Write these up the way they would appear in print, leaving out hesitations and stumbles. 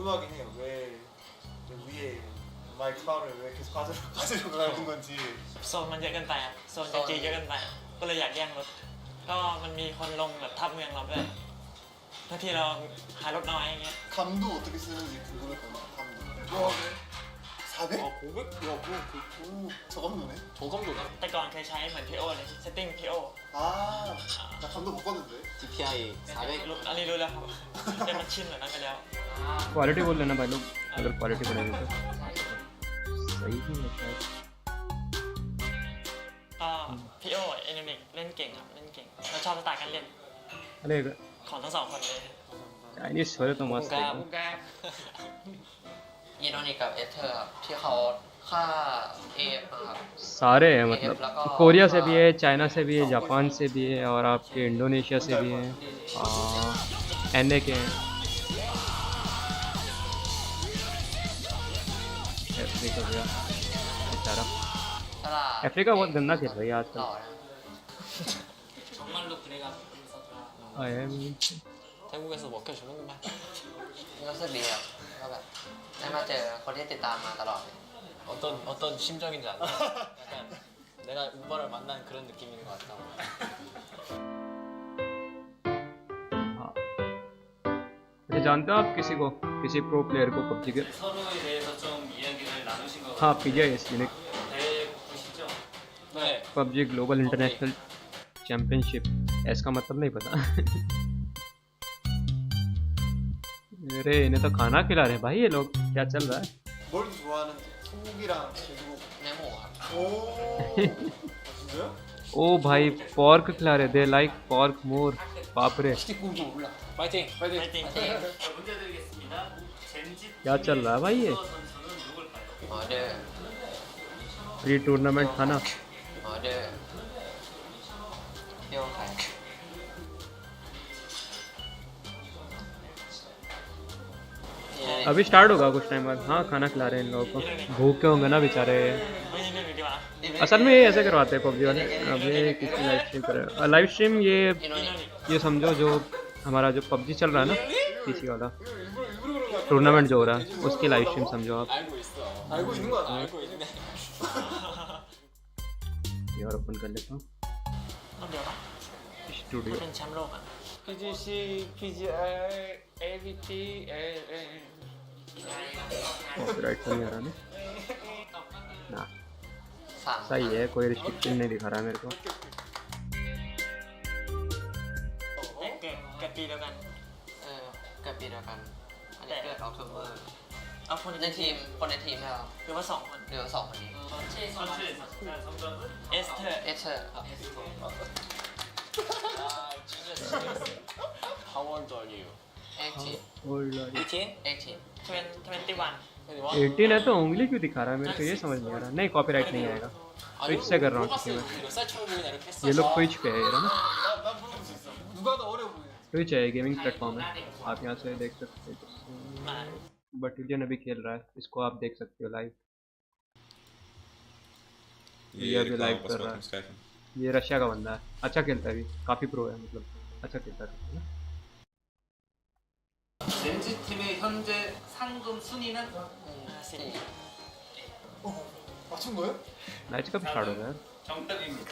궁금하긴 해요. 왜 위에 마이크를 왜 계속 가지러 가는 건지. โซนมันเยอะเกินไปครับโซนจริงๆเยอะเกินไปก็เลยอยากแย่งรถก็มันมีคนลงแบบทับเมืองเราด้วยบางทีเราหารถน้อยอย่างเงี้ย 감도 어떻게 쓰는지 궁금했거든요. 감도. 와 그래? 400? 아 500? 야 그럼 오, 저감도네. 저감도네. แต่ก่อนเคยใช้เหมือนพีโอเลยเซตติ้งพีโอ 아, 나 감도 바꿨는데. DPI 400. อันนี้รู้แล้วครับแต่มันชินแบบนั้นไปแล้ว quality बोल लेना भाई लोग अगर क्वालिटी बढ़ेगी तो सही ही है शायद ก็พีโอเอนิมิกเล่นเก่งครับเล่นเก่งเราชอบสไตล์การเล่น अरे ของทั้งสองคนเลย चाइनीज छोरे तो मस्त है ยีโนนิกกับเอเธอร์ครับที่เขาค่าเอฟครับ सारे हैं मतलब कोरिया से भी है चाइना से भी है जापान से भी है और आपके इंडोनेशिया से भी है एनए के हैं अफ्रीका गया बेचारा ตลาด अफ्रीका बहुत गंदा खेल रही है ต่อ आजकल นะ 정말로 그래가 태국에서 먹혀주는구만. รู้สึกดีครับก็แบบได้มาเจอคนที่ติดตามมาตลอดเลย 어떤 심정인지 알아? 약간 내가 우버를 만난 그런 느낌인 것 같다. अच्छा जानते हो आप किसी को किसी प्रो प्लेयर को पबजी के 서로에 대해서 좀 이야기를 나누신 것 हाँ Pgis unique 같으시죠? 네. PUBG global international championship इसका मतलब नहीं पता अरे इन्हें तो खाना खिला रहे हैं भाई ये लोग क्या चल रहा है 뭘 좋아하는지 소고기랑 돼지고기. เนื้อหมูครับ 오, 진짜요? ओ भाई पॉर्क खिला रहे दे लाइक पॉर्क मोर बाप रे 치킨국도 몰라. 파이팅! 파이팅! 파이팅! 파이팅! 문제 드리겠습니다. 젠지 क्या चल रहा है भाई ये 선수는 누굴까요? ออเดอร์ प्री टूर्नामेंट खाना ออเดอร์เที่ยวใคร अभी स्टार्ट होगा कुछ टाइम बाद हाँ खाना खिला रहे हैं इन लोगों को भूखे होंगे ना बेचारे ไม่ได้เล่นดีกว่า असल में ये ऐसे करवाते हैं पबजी वाले अभी किसी लाइव स्ट्रीम कर लाइव स्ट्रीम ये समझो जो हमारा जो पबजी चल रहा है ना पीसी वाला टूर्नामेंट जो हो रहा है उसकी लाइव स्ट्रीम समझो आप 알고 있어. 알고 있는 거 같아. 알고 있네. यार ओपन कर लेता हूँ ต้องเดียวปะ studio เป็นแชมป์โลกอ่ะ PGC, PGI, ABT, copyright तो नहीं आ रहा ना สาม सही है कोई रिस्ट्रिक्शन नहीं दिखा रहा मेरे को เกิดปีเดียวกัน เกิดปีเดียวกัน อันนี้เกิดออกทูเบอร์ เอาคน ในทีมคนในทีมแล้ว หรือว่าสองคน เหลือสองคนนี้ เอสเธอร์ เอเธอร์ครับ How old are you? เอ็กทีม 18? เอ็กทีม 21 18 है तो उंगली क्यों दिखा रहा है मेरे को ये समझ नहीं आ रहा नहीं कॉपीराइट नहीं आएगा स्विच से कर रहा हूँ किसी में 몇 살처럼 보이나 이렇게 했어. ये लोग स्विच पे है ये ना 난 부를 수 있어. 누가 더 어려 보이는지. स्विच है गेमिंग प्लेटफॉर्म है आप यहाँ से देख सकते हो มา बटिलियन अभी खेल रहा है इसको आप देख सकते हो लाइव ये अभी रिक्लाम लाइव कर रहा बस है स्काइप ये रशिया का बंदा है अच्छा खेलता है अभी काफी प्रो है मतलब अच्छा खेलता है ना 렌즈 팀의 현재 상금 순위는 맞춘 거예요? मैच कब स्टार्ट हो गया है 정답입니다.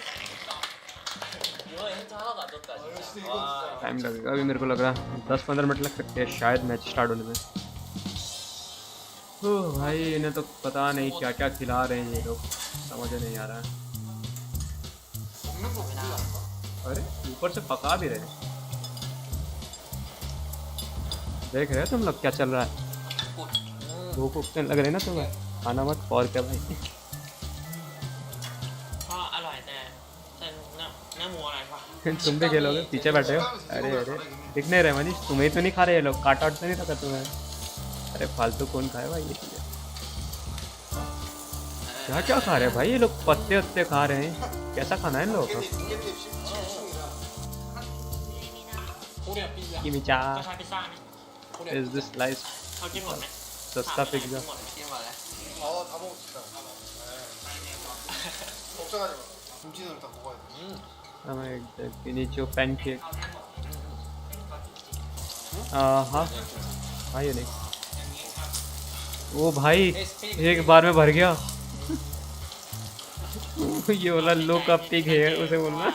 이번에 힌트 하나도 안 줬다 역시 진짜. 이거 와. टाइम लगेगा अभी मेरे को लग रहा है 10-15 मिनट लग सकते हैं शायद मैच स्टार्ट होने में ओह भाई इन्हें तो पता नहीं क्या क्या खिला रहे हैं ये लोग समझ नहीं आ रहा है 먹는 거 보지 않나? अरे ऊपर से पका भी रहे हैं देख रहे हो तुम लोग क्या चल रहा है भूख उगने लग रहे ना तुम्हें खाना मत और क्या भाई ก็อร่อยแต่เนื้อหมูอร่อยกว่า तुम भी खेलोगे पीछे बैठे हो अरे अरे दिख नहीं रहे मनीष तुम्हें तो नहीं खा रहे ये लोग काट तो नहीं रखा तुम्हें अरे फालतू कौन खाए भाई ये चीज़ें क्या क्या खा रहे हैं भाई ये लोग पत्ते वत्ते खा रहे हैं कैसा खाना है इन लोगों का 코리아 피자. किमिचा จะทานพิซซ่าไหม 코리아 is this slice เขากินหมดไหม सस्ता पिज्जा ที่มาแล้ว 다 먹읍시다. 걱정하지 마. 김치는 다 먹어야 돼. हमें पिनीचो पैनकेक हाँ हाँ ये नहीं ओ भाई एक बार में भर गया। ये वाला लो का पिग है उसे बोलना।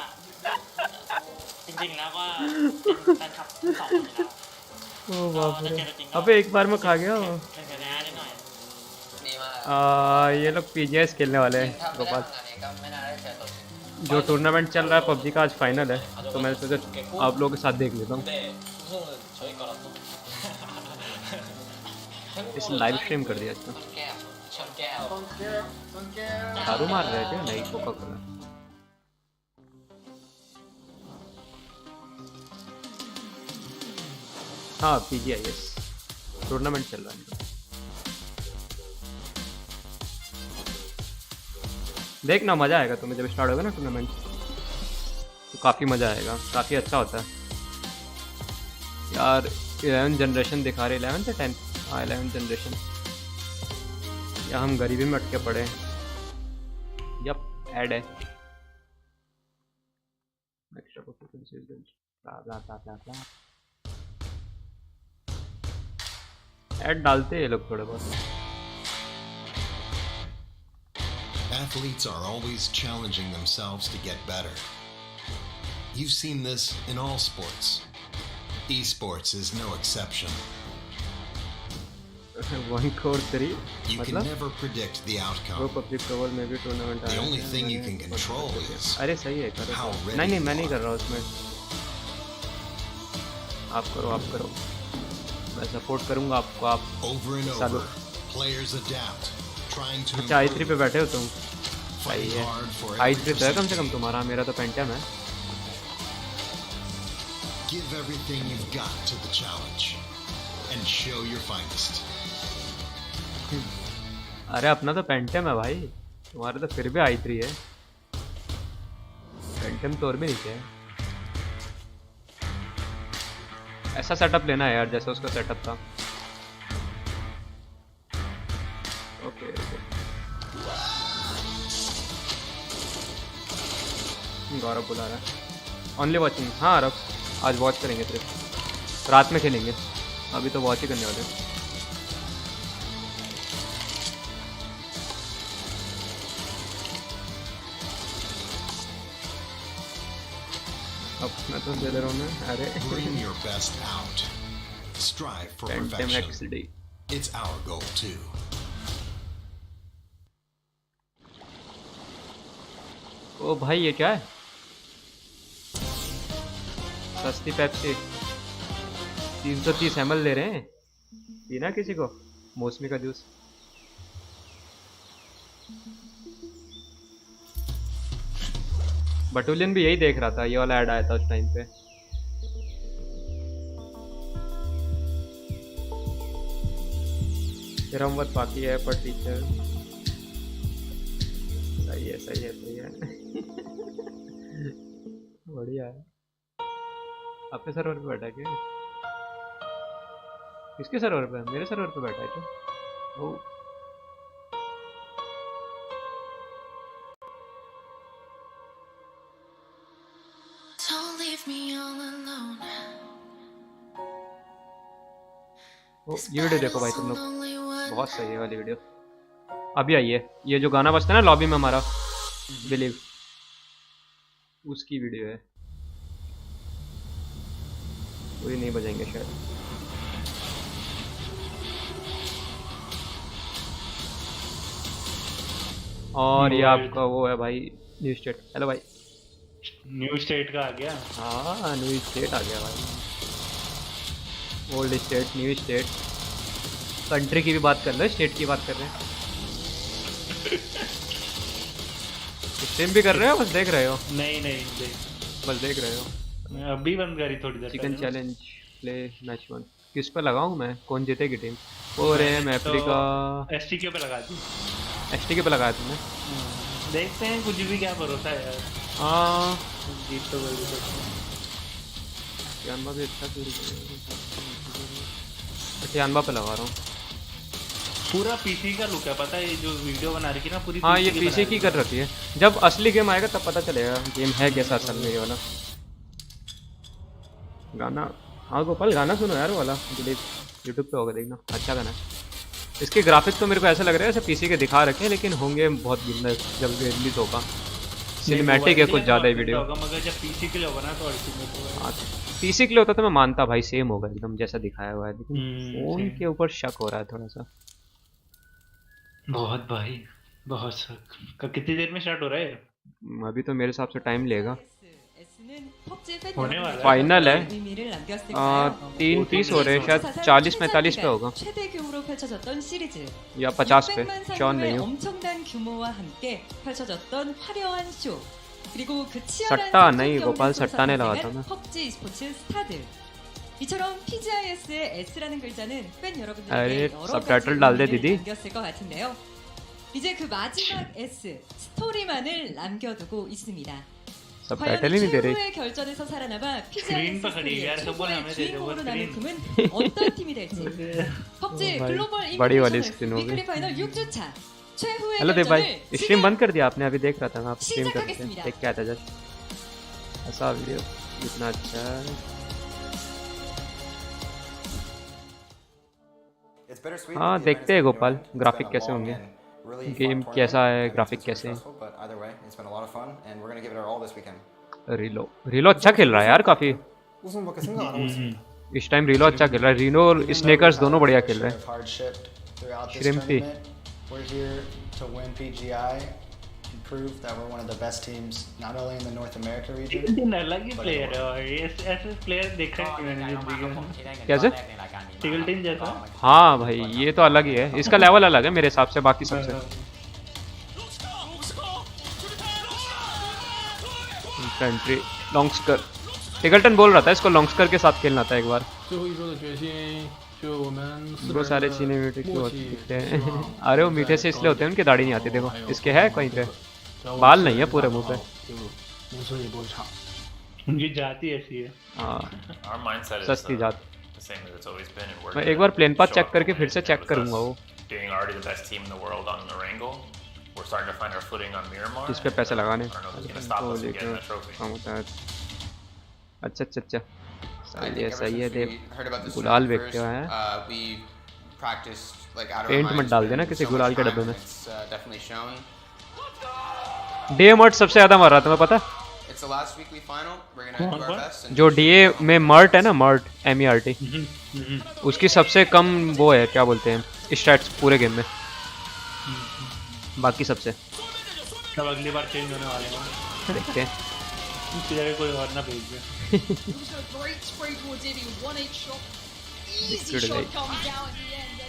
จริงๆแล้วก็เป็นแฟนคลับทั้งสองคนอยู่แล้ว ओ बाप रे अबे एक बार में खा गया। เป็นกันนิดหน่อย ดีมาก ये लोग पीजीएस खेलने वाले จริง हैं ถ้าไม่ได้ गोपाल। ทำงานนี้ก็ไม่น่าได้เจอตัวจริง जो टूर्नामेंट चल रहा है पबजी का आज फाइनल है तो मैंने सोचा आप लोगों के साथ देख लेता हूँ। 근데 우승은 저희 거라서. इस लाइव स्ट्रीम कर दिया इसका। ชนแก้วชนแก้ว दारू मार रहे थे नहीं कोका कोला। हाँ पीजीआईएस टूर्नामेंट चल रहा है। देखना मजा आएगा तुम्हें जब स्टार्ट होगा ना टूर्नामेंट तो काफी मजा आएगा, काफी अच्छा होता है यार। 11 जनरेशन दिखा रहे 11 से 10 हाँ 11 जनरेशन। या हम गरीबी में अटके पड़े हैं। यप ऐड है ऐड डालते हैं ये लोग थोड़े बहुत। Athletes are always challenging themselves to get better. You've seen this in all sports. Esports is no exception. 1-4-3 You can never predict the वो outcome. पब्लिक कवर में भी tournament The only thing you can control is अरे सही है करो। how ready नहीं you मैं नहीं are. कर रहा हूँ उसमें। आप करो मैं सपोर्ट करूँगा आपको। आप Over and Salu. over, players adapt, trying to अच्छा i3 पे improve, बैठे हो तुम। सही fighting है hard for i3 every तो है कम से कम percentage. तुम्हारा, मेरा तो पेंटियम है। Give everything you've got to the challenge and show your finest. अरे अपना तो पेंटियम है भाई, तुम्हारा तो फिर भी i3 है। पेंटियम तो और भी नीचे है। ऐसा सेटअप लेना है यार जैसे उसका सेटअप था। ओके गौरव बुला रहा है। Only watching. हाँ रब आज वॉच करेंगे सिर्फ, रात में खेलेंगे, अभी तो वॉच ही करने वाले हैं। अपना तो दे रहा हूँ मैं। अरे Bring your best out. Strive for Pentium perfection. XD It's our goal too. ओ भाई ये क्या है? सस्ती पेप्सी 330 ml ले रहे हैं। पीना किसी को मौसमी का जूस। बटुलियन भी यही देख रहा था, ये वाला ऐड आया था उस टाइम पे। फिर हम बात बाकी है पर टीचर सही है सही है सही है। बढ़िया है। अपने सर्वर पे बैठा है क्या? किसके सर्वर पे? मेरे सर्वर पे बैठा है क्या? ओ Don't leave me all alone. ओ ये वीडियो देखो भाई तुम लोग, Lonely one. बहुत सही है वाली वीडियो। अभी आई है ये जो गाना बजता है ना लॉबी में हमारा बिलीव, उसकी वीडियो है। कोई नहीं बजाएंगे शायद। और ये आपका वो है भाई न्यू स्टेट। हेलो भाई। न्यू स्टेट का आ गया। हाँ न्यू स्टेट आ गया भाई। Old state new state, country की भी बात कर रहे हैं, स्टेट की बात कर रहे हैं। स्ट्रीम भी कर रहे हो बस देख रहे हो? नहीं नहीं देख, बस देख रहे हो। मैं अभी बंद करी थोड़ी देर चिकन पहले। चैलेंज प्ले मैच 1 किस पे लगाऊं मैं? कौन जीतेगी टीम? और एम अफ्रीका एसटीक्यू पे लगा दी। एसटी के पे लगाया तुमने? देखते हैं, कुछ भी क्या भरोसा है यार। हाँ जीत तो कोई भी सकता है। अठियानवा भी अच्छा खेल रहे हैं। अठियानवा पे लगा रहा हूँ। पूरा पीसी का लुक है, पता है ये जो वीडियो बना रही है ना पूरी हाँ ये PC पीसी की बना कर रखी है। जब असली गेम आएगा तब पता चलेगा गेम है कैसा असल में ये वाला। गाना हाँ गोपाल गाना सुनो यार वो वाला, यूट्यूब पे होगा देखना, अच्छा गाना है। इसके ग्राफिक्स तो मेरे को ऐसा लग रहा है जैसे पीसी के दिखा रखे हैं, लेकिन होंगे बहुत गिरना जब रिलीज होगा। सिनेमैटिक है कुछ ज़्यादा ही वीडियो। मगर जब पीसी के लिए होगा ना तो अल्टीमेट होगा। हाँ, पीसी के लिए होता तो मैं मानता भाई सेम होगा एकदम जैसा दिखाया हुआ है, लेकिन फोन के ऊपर शक हो रहा है थोड़ा सा। बहुत भाई, बहुत सक। कितनी देर में स्टार्ट हो रहा है? अभी तो मेरे हिसाब से टाइम लेगा, होने वाला फाइनल है। 3:30 हो रहे हैं, शायद 40-45 पे होगा 최대규모로 펼쳐졌던 시리즈. या 50 पे, 몇백만 श्योर नहीं 상금의 हूँ। 엄청난 규모와 함께 펼쳐졌던 화려한 쇼. 그리고 그 सट्टा 치열한 नहीं गोपाल, सट्टा नहीं लगा था मैं। PUBG e스포츠 스타들. 이처럼 PGIS의 S라는 글자는 팬 अरे, 여러분들에게 여러 सबटाइटल 가지 डाल दे 의미를 दीदी। 남겼을 것 같은데요. 이제 그 마지막 S 스토리만을 남겨두고 있습니다. सबटाइटल ही नहीं दे रही। 최후의 결전에서 살아남아 स्क्रीन पर खड़ी है यार, सब बोला 최고의 हमें दे दे वो 주인공으로 남은 स्क्रीन। 팀은 어떤 팀이 될지. PUBG भाई, 글로벌 बड़ी वाली 인비테이셔널 स्क्रीन होगी। 위클리 파이널 6주차 최후의 हेलो देव भाई, 결전을 स्ट्रीम 지금 बंद कर दिया आपने? अभी देख रहा था मैं, आप स्ट्रीम कर रहे थे, 시작하겠습니다. देख के आया था जस्ट। ऐसा वीडियो इतना अच्छा है। हाँ देखते हैं गोपाल, ग्राफिक कैसे होंगे, गेम कैसा है, ग्राफिक कैसे हैं। रीलो रीलो अच्छा खेल रहा है यार काफी 우승밖에 생각 안 하고 있습니다. इस टाइम। रीलो अच्छा खेल रहा है, रीनो और स्नेकर्स दोनों बढ़िया खेल रहे हैं। Shrimpy. We're here to win PGI and prove that we're one of the best teams not only in the North America region. दिन अलग ही प्लेयर है और ऐसे प्लेयर देखा है मैंने जिंदगी में। कैसे? टिगल्टिन जैसा। हाँ भाई ये तो अलग ही है, इसका लेवल अलग है मेरे हिसाब से बाकी सबसे। कंट्री लॉन्ग्स्कर, टिगल्टन बोल रहा था इसको लॉन्ग्स्कर के साथ खेलना था एक बार। वो सारे सिनेमैटिक होते हैं। अरे वो मीठे से इसलिए होते हैं, उनकी दाढ़ी नहीं आती। देखो इसके है कहीं पे बाल नहीं है पूरे मुंह पे। उनकी जाति ऐसी है। हाँ सस्ती जात। मैं एक बार प्लेन पाथ चेक करके फिर से चेक करूंगा वो। किस पे पैसे लगाने तो लेकर काम होता है। अच्छा अच्छा अच्छा सही है देव, गुलाल बेचते हैं। पेंट मत डाल देना किसी गुलाल के डब्बे में। डीए मर्ट सबसे ज्यादा मार रहा था मैं, पता जो डीए में मर्ट है ना, मर्ट MERT, उसकी सबसे कम वो है क्या बोलते हैं स्टैट्स पूरे गेम में, बाकी सबसे। तब अगली बार चेंज होने वाले हैं, देखते हैं इसकी जगह कोई और ना भेज दे।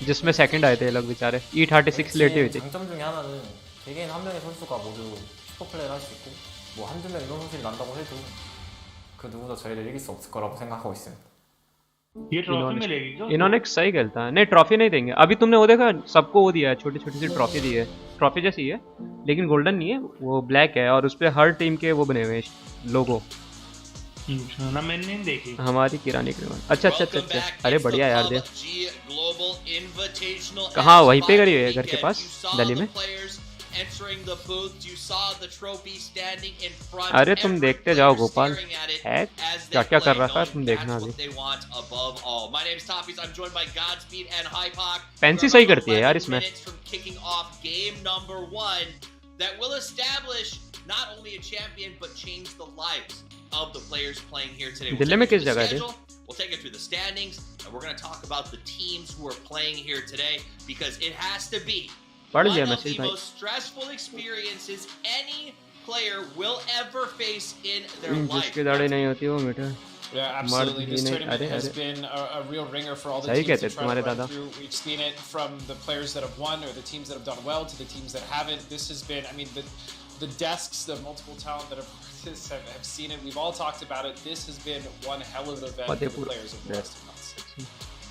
जिसमें सेकंड आए थे ये लोग बेचारे, E36 लेटी हुई थी। 장점 중에 하나는 개개인 한 명의 선수가 모두 슈퍼 플레이를 할 수 있고 뭐 한두 명 이런 선수들이 난다고 해도 그 누구도 저희를 이길 수 없을 거라고 생각하고 있습니다. ये ट्रॉफी मिलेगी क्या? इन्होंने सही खेलता है। नहीं ट्रॉफी नहीं देंगे अभी। तुमने वो देखा सबको वो दिया है, छोटी छोटी सी ट्रॉफी दी है, ट्रॉफी जैसी है लेकिन गोल्डन नहीं है, वो ब्लैक है और उस पर हर टीम के वो बने हुए हैं लोगो। ना मैंने नहीं देखी। हमारी किराने की दुकान। अच्छा अच्छा अच्छा अच्छा, अरे बढ़िया यार दे। कहाँ वहीं पे करी हुई है घर के पास दिल्ली में। अरे तुम देखते जाओ गोपाल, है क्या क्या कर रहा था तुम देखना अभी। पेंसी सही करती है यार इसमें। दिल्ली में किस जगह है? We'll take it through the standings, and we're going to talk about the teams who are playing here today because it has to be पढ़ one लिया of मैसेज the भाई। most stressful experiences any player will ever face in their life. जिसकी दाढ़ी नहीं होती वो मीठा। Yeah, absolutely. This tournament has been a real ringer for all the teams to try to run through. We've seen it from the players that have won or the teams that have done well to the teams that haven't. This has been, I mean, the desks, the multiple talent that have worked this have seen it. We've all talked about it. This has been one hell of an event for the players of the last 2 months.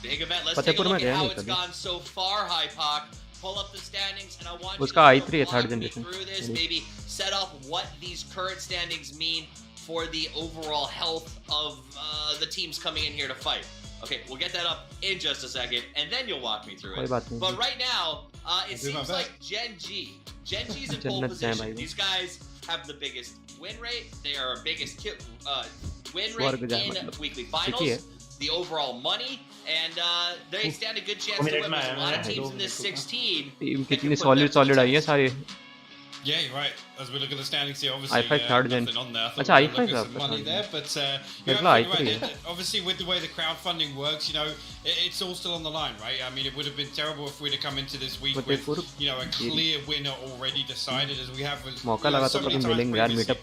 Big event. Let's take a look at how it's gone so far, Hypoc. Pull up the standings, and I want you उसका to i3 है third walk me generation. through this, maybe set up what these current standings mean for the overall health of the teams coming in here to fight. Okay, we'll get that up in just a second, and then you'll walk me through it. But right now, it seems like Gen G's in pole position. These guys have the biggest win rate. They are our biggest win rate in weekly finals. the overall money, and they stand a good chance to win. There's a lot of teams in this 16. Team कितनी solid आई है सारे. Yeah, you're right. As we look at the standings here, obviously i5 third gen. nothing on there. I thought अच्छा we were i5 looking at some money there, but you're absolutely right. Obviously, with the way the crowdfunding works, you know, it's all still on the line, right? I mean, it would have been terrible if we'd have come into this week with, you know, a clear winner already decided, as we have with so many times previously.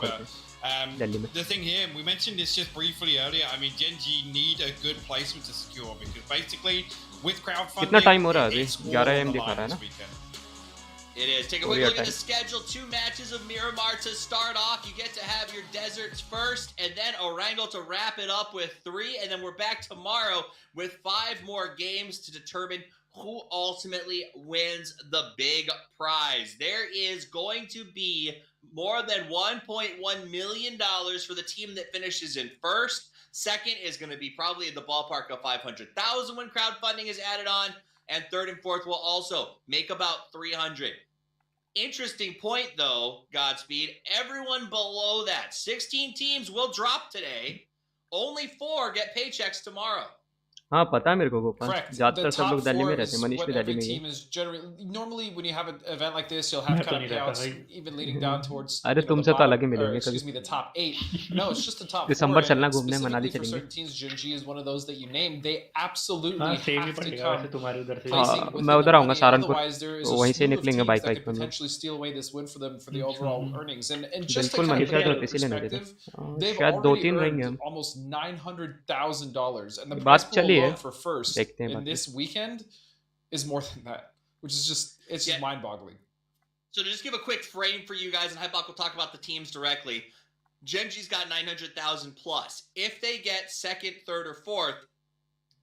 But the thing here, we mentioned this just briefly earlier. I mean, Gen G need a good placement to secure because basically with crowdfunding, कितना time हो रहा है अभी? 11 AM दिखा रहा है ना? It is. Take a quick look at the schedule. 2 matches of Miramar to start off. You get to have your deserts first, and then Orangel to wrap it up with 3, and then we're back tomorrow with 5 more games to determine who ultimately wins the big prize. There is going to be more than $1.1 million for the team that finishes in first. Second is going to be probably in the ballpark of $500,000 when crowdfunding is added on. And third and fourth will also make about 300. Interesting point, though, Godspeed. Everyone below that, 16 teams will drop today. Only 4 get paychecks tomorrow. हाँ पता है मेरे को गोपाल ज्यादातर सब लोग दिल्ली में रहते हैं मनीष भी दिल्ली में ही है normally when you have an event like this you'll have kind of payouts even leading down towards अरे तुमसे तो अलग ही मिलेंगे excuse me the top 8 no it's just the top 4 दिसंबर चलना घूमने मनाली चलेंगे certain teams Gen G is one of those that you named they absolutely have to come तुम्हारे उधर से मैं उधर आऊंगा सहारनपुर तो वहीं से निकलेंगे bike that could potentially steal away this win for them for the overall earnings and just बिल्कुल मनीष का तो इसीलिए नहीं देते शायद 2-3 रहेंगे हम almost $900,000 and the बात चली है for first in this weekend is more than that, which is just mind-boggling. So to just give a quick frame for you guys, and Hypok will talk about the teams directly. Gen G's got 900,000 plus. If they get second, third, or fourth,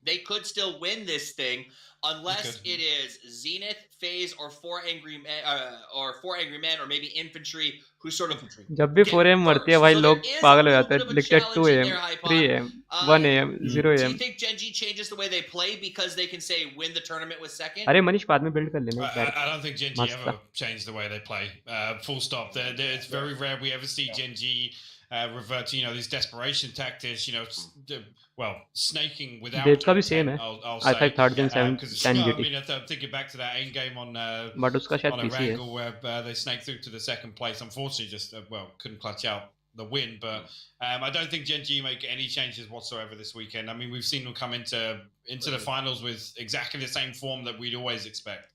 they could still win this thing, unless it is Zenith, FaZe, or 4 Angry Men, or maybe Infantry, who sort of. जब भी 4 AM मरती है भाई लोग पागल हो जाते हैं लिखते हैं 2 AM 3 AM 1 AM 0 AM. Do you think Gen G changes the way they play because they can say win the tournament with second? अरे मनीष बाद में बिल्ड कर लेना I don't think Gen G ever change the way they play. Full stop. It's very rare we ever see Gen G revert to, you know, these desperation tactics, you know, well, snaking without. Dev's का भी same है. I5 third gen 7 10 GT. I mean, I'm thinking back to that end game on but उसका शायद PC है. where they snaked through to the second place. Unfortunately, just couldn't clutch out the win. But I don't think Gen G make any changes whatsoever this weekend. I mean, we've seen them come into the finals with exactly the same form that we'd always expect.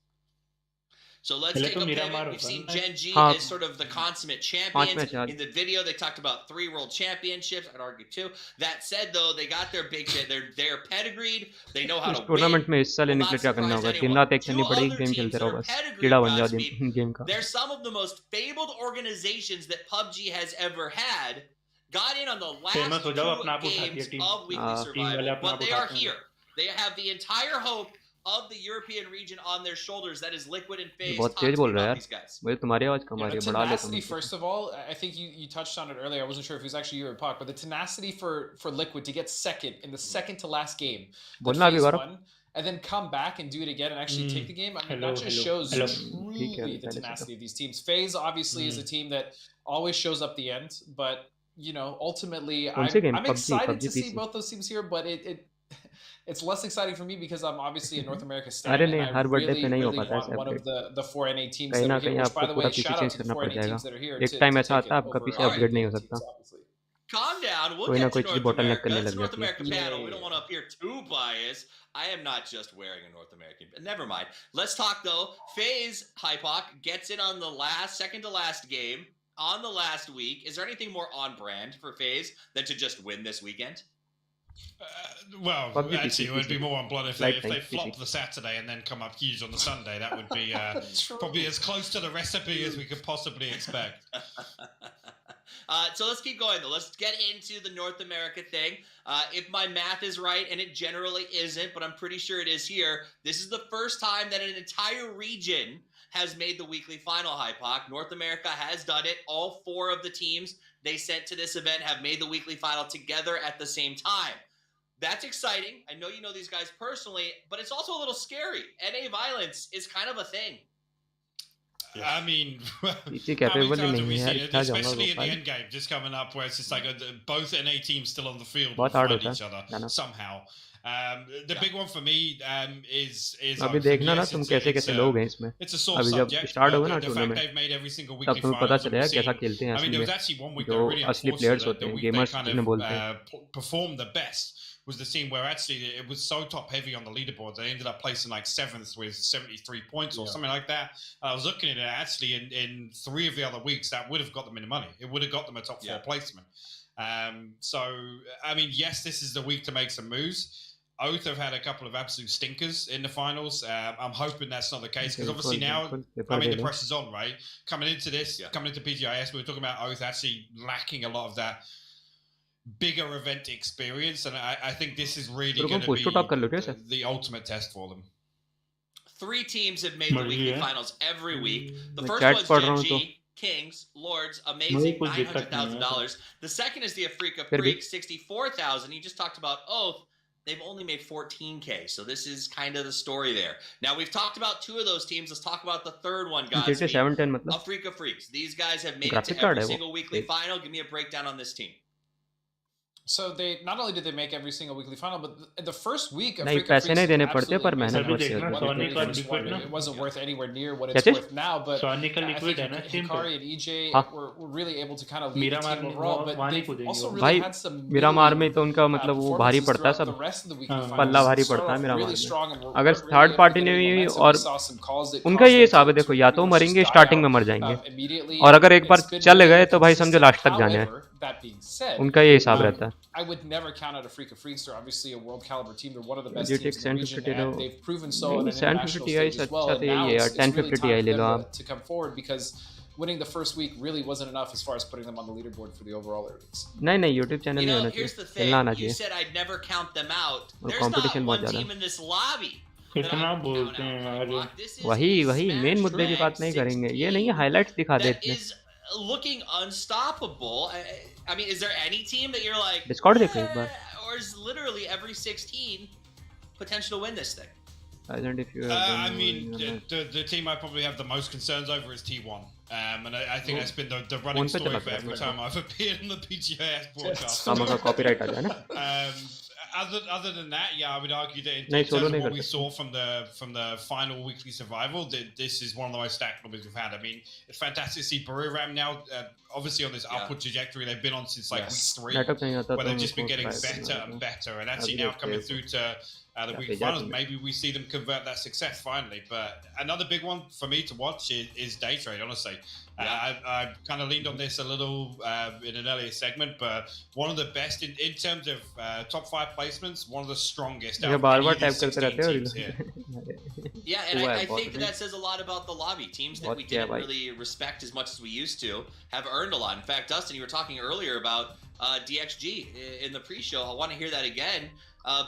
So let's take a pivot. We've seen Gen G as sort of the consummate champions. In the video, they talked about 3 world championships. I'd argue 2. That said, though, they got their big shit. They're pedigreed. They know how to win. Tournament में हिस्सा लेने के लिए क्या करना होगा? दिन रात एक करनी पड़ेगी, गेम खेलते रहो बस. कीड़ा बन जाओ गेम का. They're some of the most fabled organizations that Pubg has ever had. Got in on the last 2 games of Weekly Survival, but they are here. They have the entire hope of the European region on their shoulders. That is Liquid and FaZe. बहुत तेज बोल रहा है यार. मुझे तुम्हारी आवाज कम आ रही है. बढ़ा ले तुम. First of all, I think you touched on it earlier. I wasn't sure if it was actually you or Puck, but the tenacity for Liquid to get second in the second to last game. बोलना अभी बार. And then come back and do it again and actually take the game. I mean, that just shows truly the tenacity of these teams. FaZe obviously is a team that always shows up the end, but you know, ultimately, I'm excited to see both those teams here, but it's less exciting for me because I'm obviously a North America stan and I really want one of the 4 NA teams that are here, which by the way, shout out to the 4 NA teams that are here to take it over. Calm down, we'll get to North America. It's North America panel. We don't want to appear too biased. I am not just wearing a North American, but never mind. Let's talk though. FaZe Hypok gets in on the second to last game on the last week. Is there anything more on brand for FaZe than to just win this weekend? Well, actually, it would be more on blood if they flop the Saturday and then come up huge on the Sunday. That would be probably as close to the recipe as we could possibly expect. So let's keep going, though. Let's get into the North America thing. If my math is right, and it generally isn't, but I'm pretty sure it is here, this is the first time that an entire region has made the weekly final, Hypok. North America has done it. All 4 of the teams they sent to this event have made the weekly final together at the same time. That's exciting. I know you know these guys personally, but it's also a little scary. NA violence is kind of a thing. I mean, PC how capable many he times have नहीं we है यार, seen it, क्या जाऊंगा especially in the Gopal. end game, just coming up where it's just like both NA teams still on the field बहुत will hard find होता each है other जाना। somehow. The big one for me is अभी Oath. देखना ना Yes, तुम it's कैसे कैसे लोग हैं इसमें। it's a sore अभी जब subject, स्टार्ट but होगा ना the fact tournament they've made every single तब weekly तुम्हें पता finals and चलेगा we've कैसा seen. खेलते हैं I mean, असल there में, was actually one week जो that really असली unfortunate प्लेयर्स that होते the हैं, week they गेमर्स kind जिन्हें of बोलते हैं। performed the best was the scene where actually it was so top heavy on the leaderboard they ended up placing like 7th with 73 points or something like that. I was looking at it actually in 3 of the other weeks that would have got them in the money. It would have got them a top 4 placement. So I mean, yes, this is the week to make some moves. Oath have had a couple of absolute stinkers in the finals. I'm hoping that's not the case because obviously now, I mean, the pressure's on, right? Coming into this, coming into Pgis, we were talking about Oath actually lacking a lot of that bigger event experience, and I think this is really going to be the ultimate test for them. 3 teams have made the weekly finals every week. The first chats पढ़ रहा was हूँ तो Gen G, Kings, Lords, amazing, $900,000. The second is the Africa फिर भी Freaks, $64,000. You just talked about Oath. They've only made 14K, so this is kind of the story there. Now, we've talked about 2 of those teams. Let's talk about the third one, guys. GTA 7-10 मतलब Africa Freaks. These guys have made it graphic to card every है वो single weekly final. Give me a breakdown on this team. So they not only did they make every single weekly final, but the first week नहीं Africa पैसे Freaks नहीं देने absolutely पड़ते पर मेहनत amazing. बहुत देखना होती सोनी का It लिक्विड ना wasn't worth anywhere near what क्या it's चीज worth now, but सोनी का I लिक्विड है think ना टीम पे Hikari and EJ हाँ were really able to kind of lead Meera the मार team overall, but वहाँ नहीं they've कूदेगी also वो really भाई had some मिरामार में middling तो उनका मतलब वो भारी performances पड़ता है throughout सब the rest of the weekly हाँ। finals. पल्ला भारी They started पड़ता है off मिरामार really में strong and अगर weren't third really able party to ने get any भी momentum. और We saw some calls that उनका caused ये them हिसाब है to देखो या तो pretty much मरेंगे just die स्टार्टिंग में out मर जाएंगे immediately. और अगर एक बार It's been चल really गए तो भाई समझो inconsistent. लास्ट तक जाने हैं However, that being said, उनका ये हिसाब रहता है I would never count out Africa Freaks. They're obviously a world caliber team. They're one of the best GTX teams in the region, 750 low and they've proven so on नहीं an 750 international Ti stage से as well. अच्छा And तो now यही है यार it's really 1050 Ti time ले for low them आप to come forward because winning the first week really wasn't enough as far as putting them on the leaderboard for the overall earnings. नहीं नहीं YouTube channel You नहीं know, होना here's चाहिए the thing. खेलना आना You चाहिए said I'd never count them out. और There's not competition बहुत one ज़्यादा team in this lobby that I कितना would count बोलते out. हैं यार This is वही a वही मेन Smash मुद्दे की बात नहीं करेंगे ये नहीं है हाइलाइट्स दिखा दे that इतने is looking unstoppable. I mean, is there any team that you're like, Discord देखो एक बार or is literally every 16 potential to win this thing? I don't if you I mean, the team I probably have the most concerns over is T1. And I think that's been the running story for every time I've appeared on the PGIS broadcast. हाँ मगर copyright आ जाए ना Other than that, yeah, I would argue that in नहीं terms solo of नहीं what we करते saw from the final weekly survival, this is one of the most stacked lobbies we've had. I mean, it's fantastic to see Buriram now, obviously on this upward trajectory they've been on since like week 3, network नहीं आता where तो they've just been उनको getting try better and better, and actually अभी now coming देखते through to the week finals, maybe we see them convert that success finally. But another big one for me to watch is day trade, honestly. I kind of leaned on this a little in an earlier segment, but one of the best in terms of top 5 placements, one of the strongest out of any of these 16 teams here. Yeah, and I think that says a lot about the lobby. Teams that we didn't really respect as much as we used to have earned a lot. In fact, Dustin, you were talking earlier about DXG in the pre-show. I want to hear that again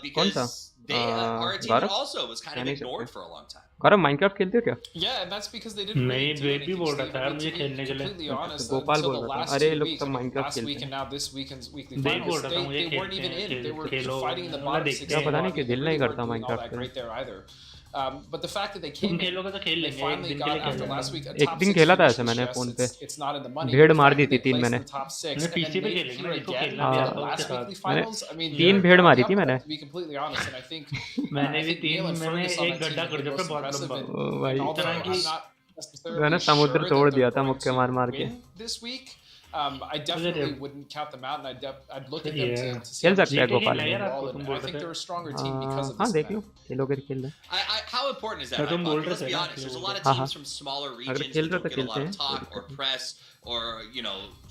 because they are a team that also was kind of ignored for a long time. Gaurav Minecraft खेलते हो क्या? Yeah, and that's because they didn't नहीं really do wait भी anything. बोल रहा Steve. था I यार mean, मुझे to be खेलने के लिए completely honest, गोपाल until बोल the रहा था last अरे 2 लोग weeks, सब I mean, माइनक्राफ्ट last खेलते week हैं and now this weekend's weekly देख finals, बोल रहा था मुझे they weren't even in. They were Khelo fighting in the मतलब bottom देखते 16. हैं पता नहीं कि दिल नहीं करता all माइनक्राफ्ट that पे great there either. But the fact that they तुम came खेलोगे तो खेल they लेंगे एक finally दिन के got लिए after खेल last week a एक top दिन 6 खेला था finish, ऐसे मैंने yes, फोन पे it's not in the money. भेड़ The मार fact दी that थी they 3 placed मैंने in the top 6 मैं and पीसी then पे made it खेलेंगे here इसको again खेलना भी आता in the है last उसके weekly साथ finals. I mean, तीन they're भेड़ on मारी top थी of मैंने that, to be completely honest, and I think मैंने भी I think Neil तीन and मैंने Fergus on एक that team गड्ढा have कर been दिया most था बहुत impressive. लंबा And भाई although तरह I'm की not मैंने necessarily समुद्र sure तोड़ that दिया they're था going मुक्के मार मार to के win this week, I definitely wouldn't count them out, and I'd look at them to see खेल how much सकते हैं they Gopal can do overall, and I think they're a stronger team because of हाँ this देख लो event. खेलोगे तो खेल लो How important is that? Right, Pubg? Let's be honest. There's a lot of हाँ हाँ teams from smaller अगर regions खेल that रहे don't तो get a lot खेलते of talk or हैं press or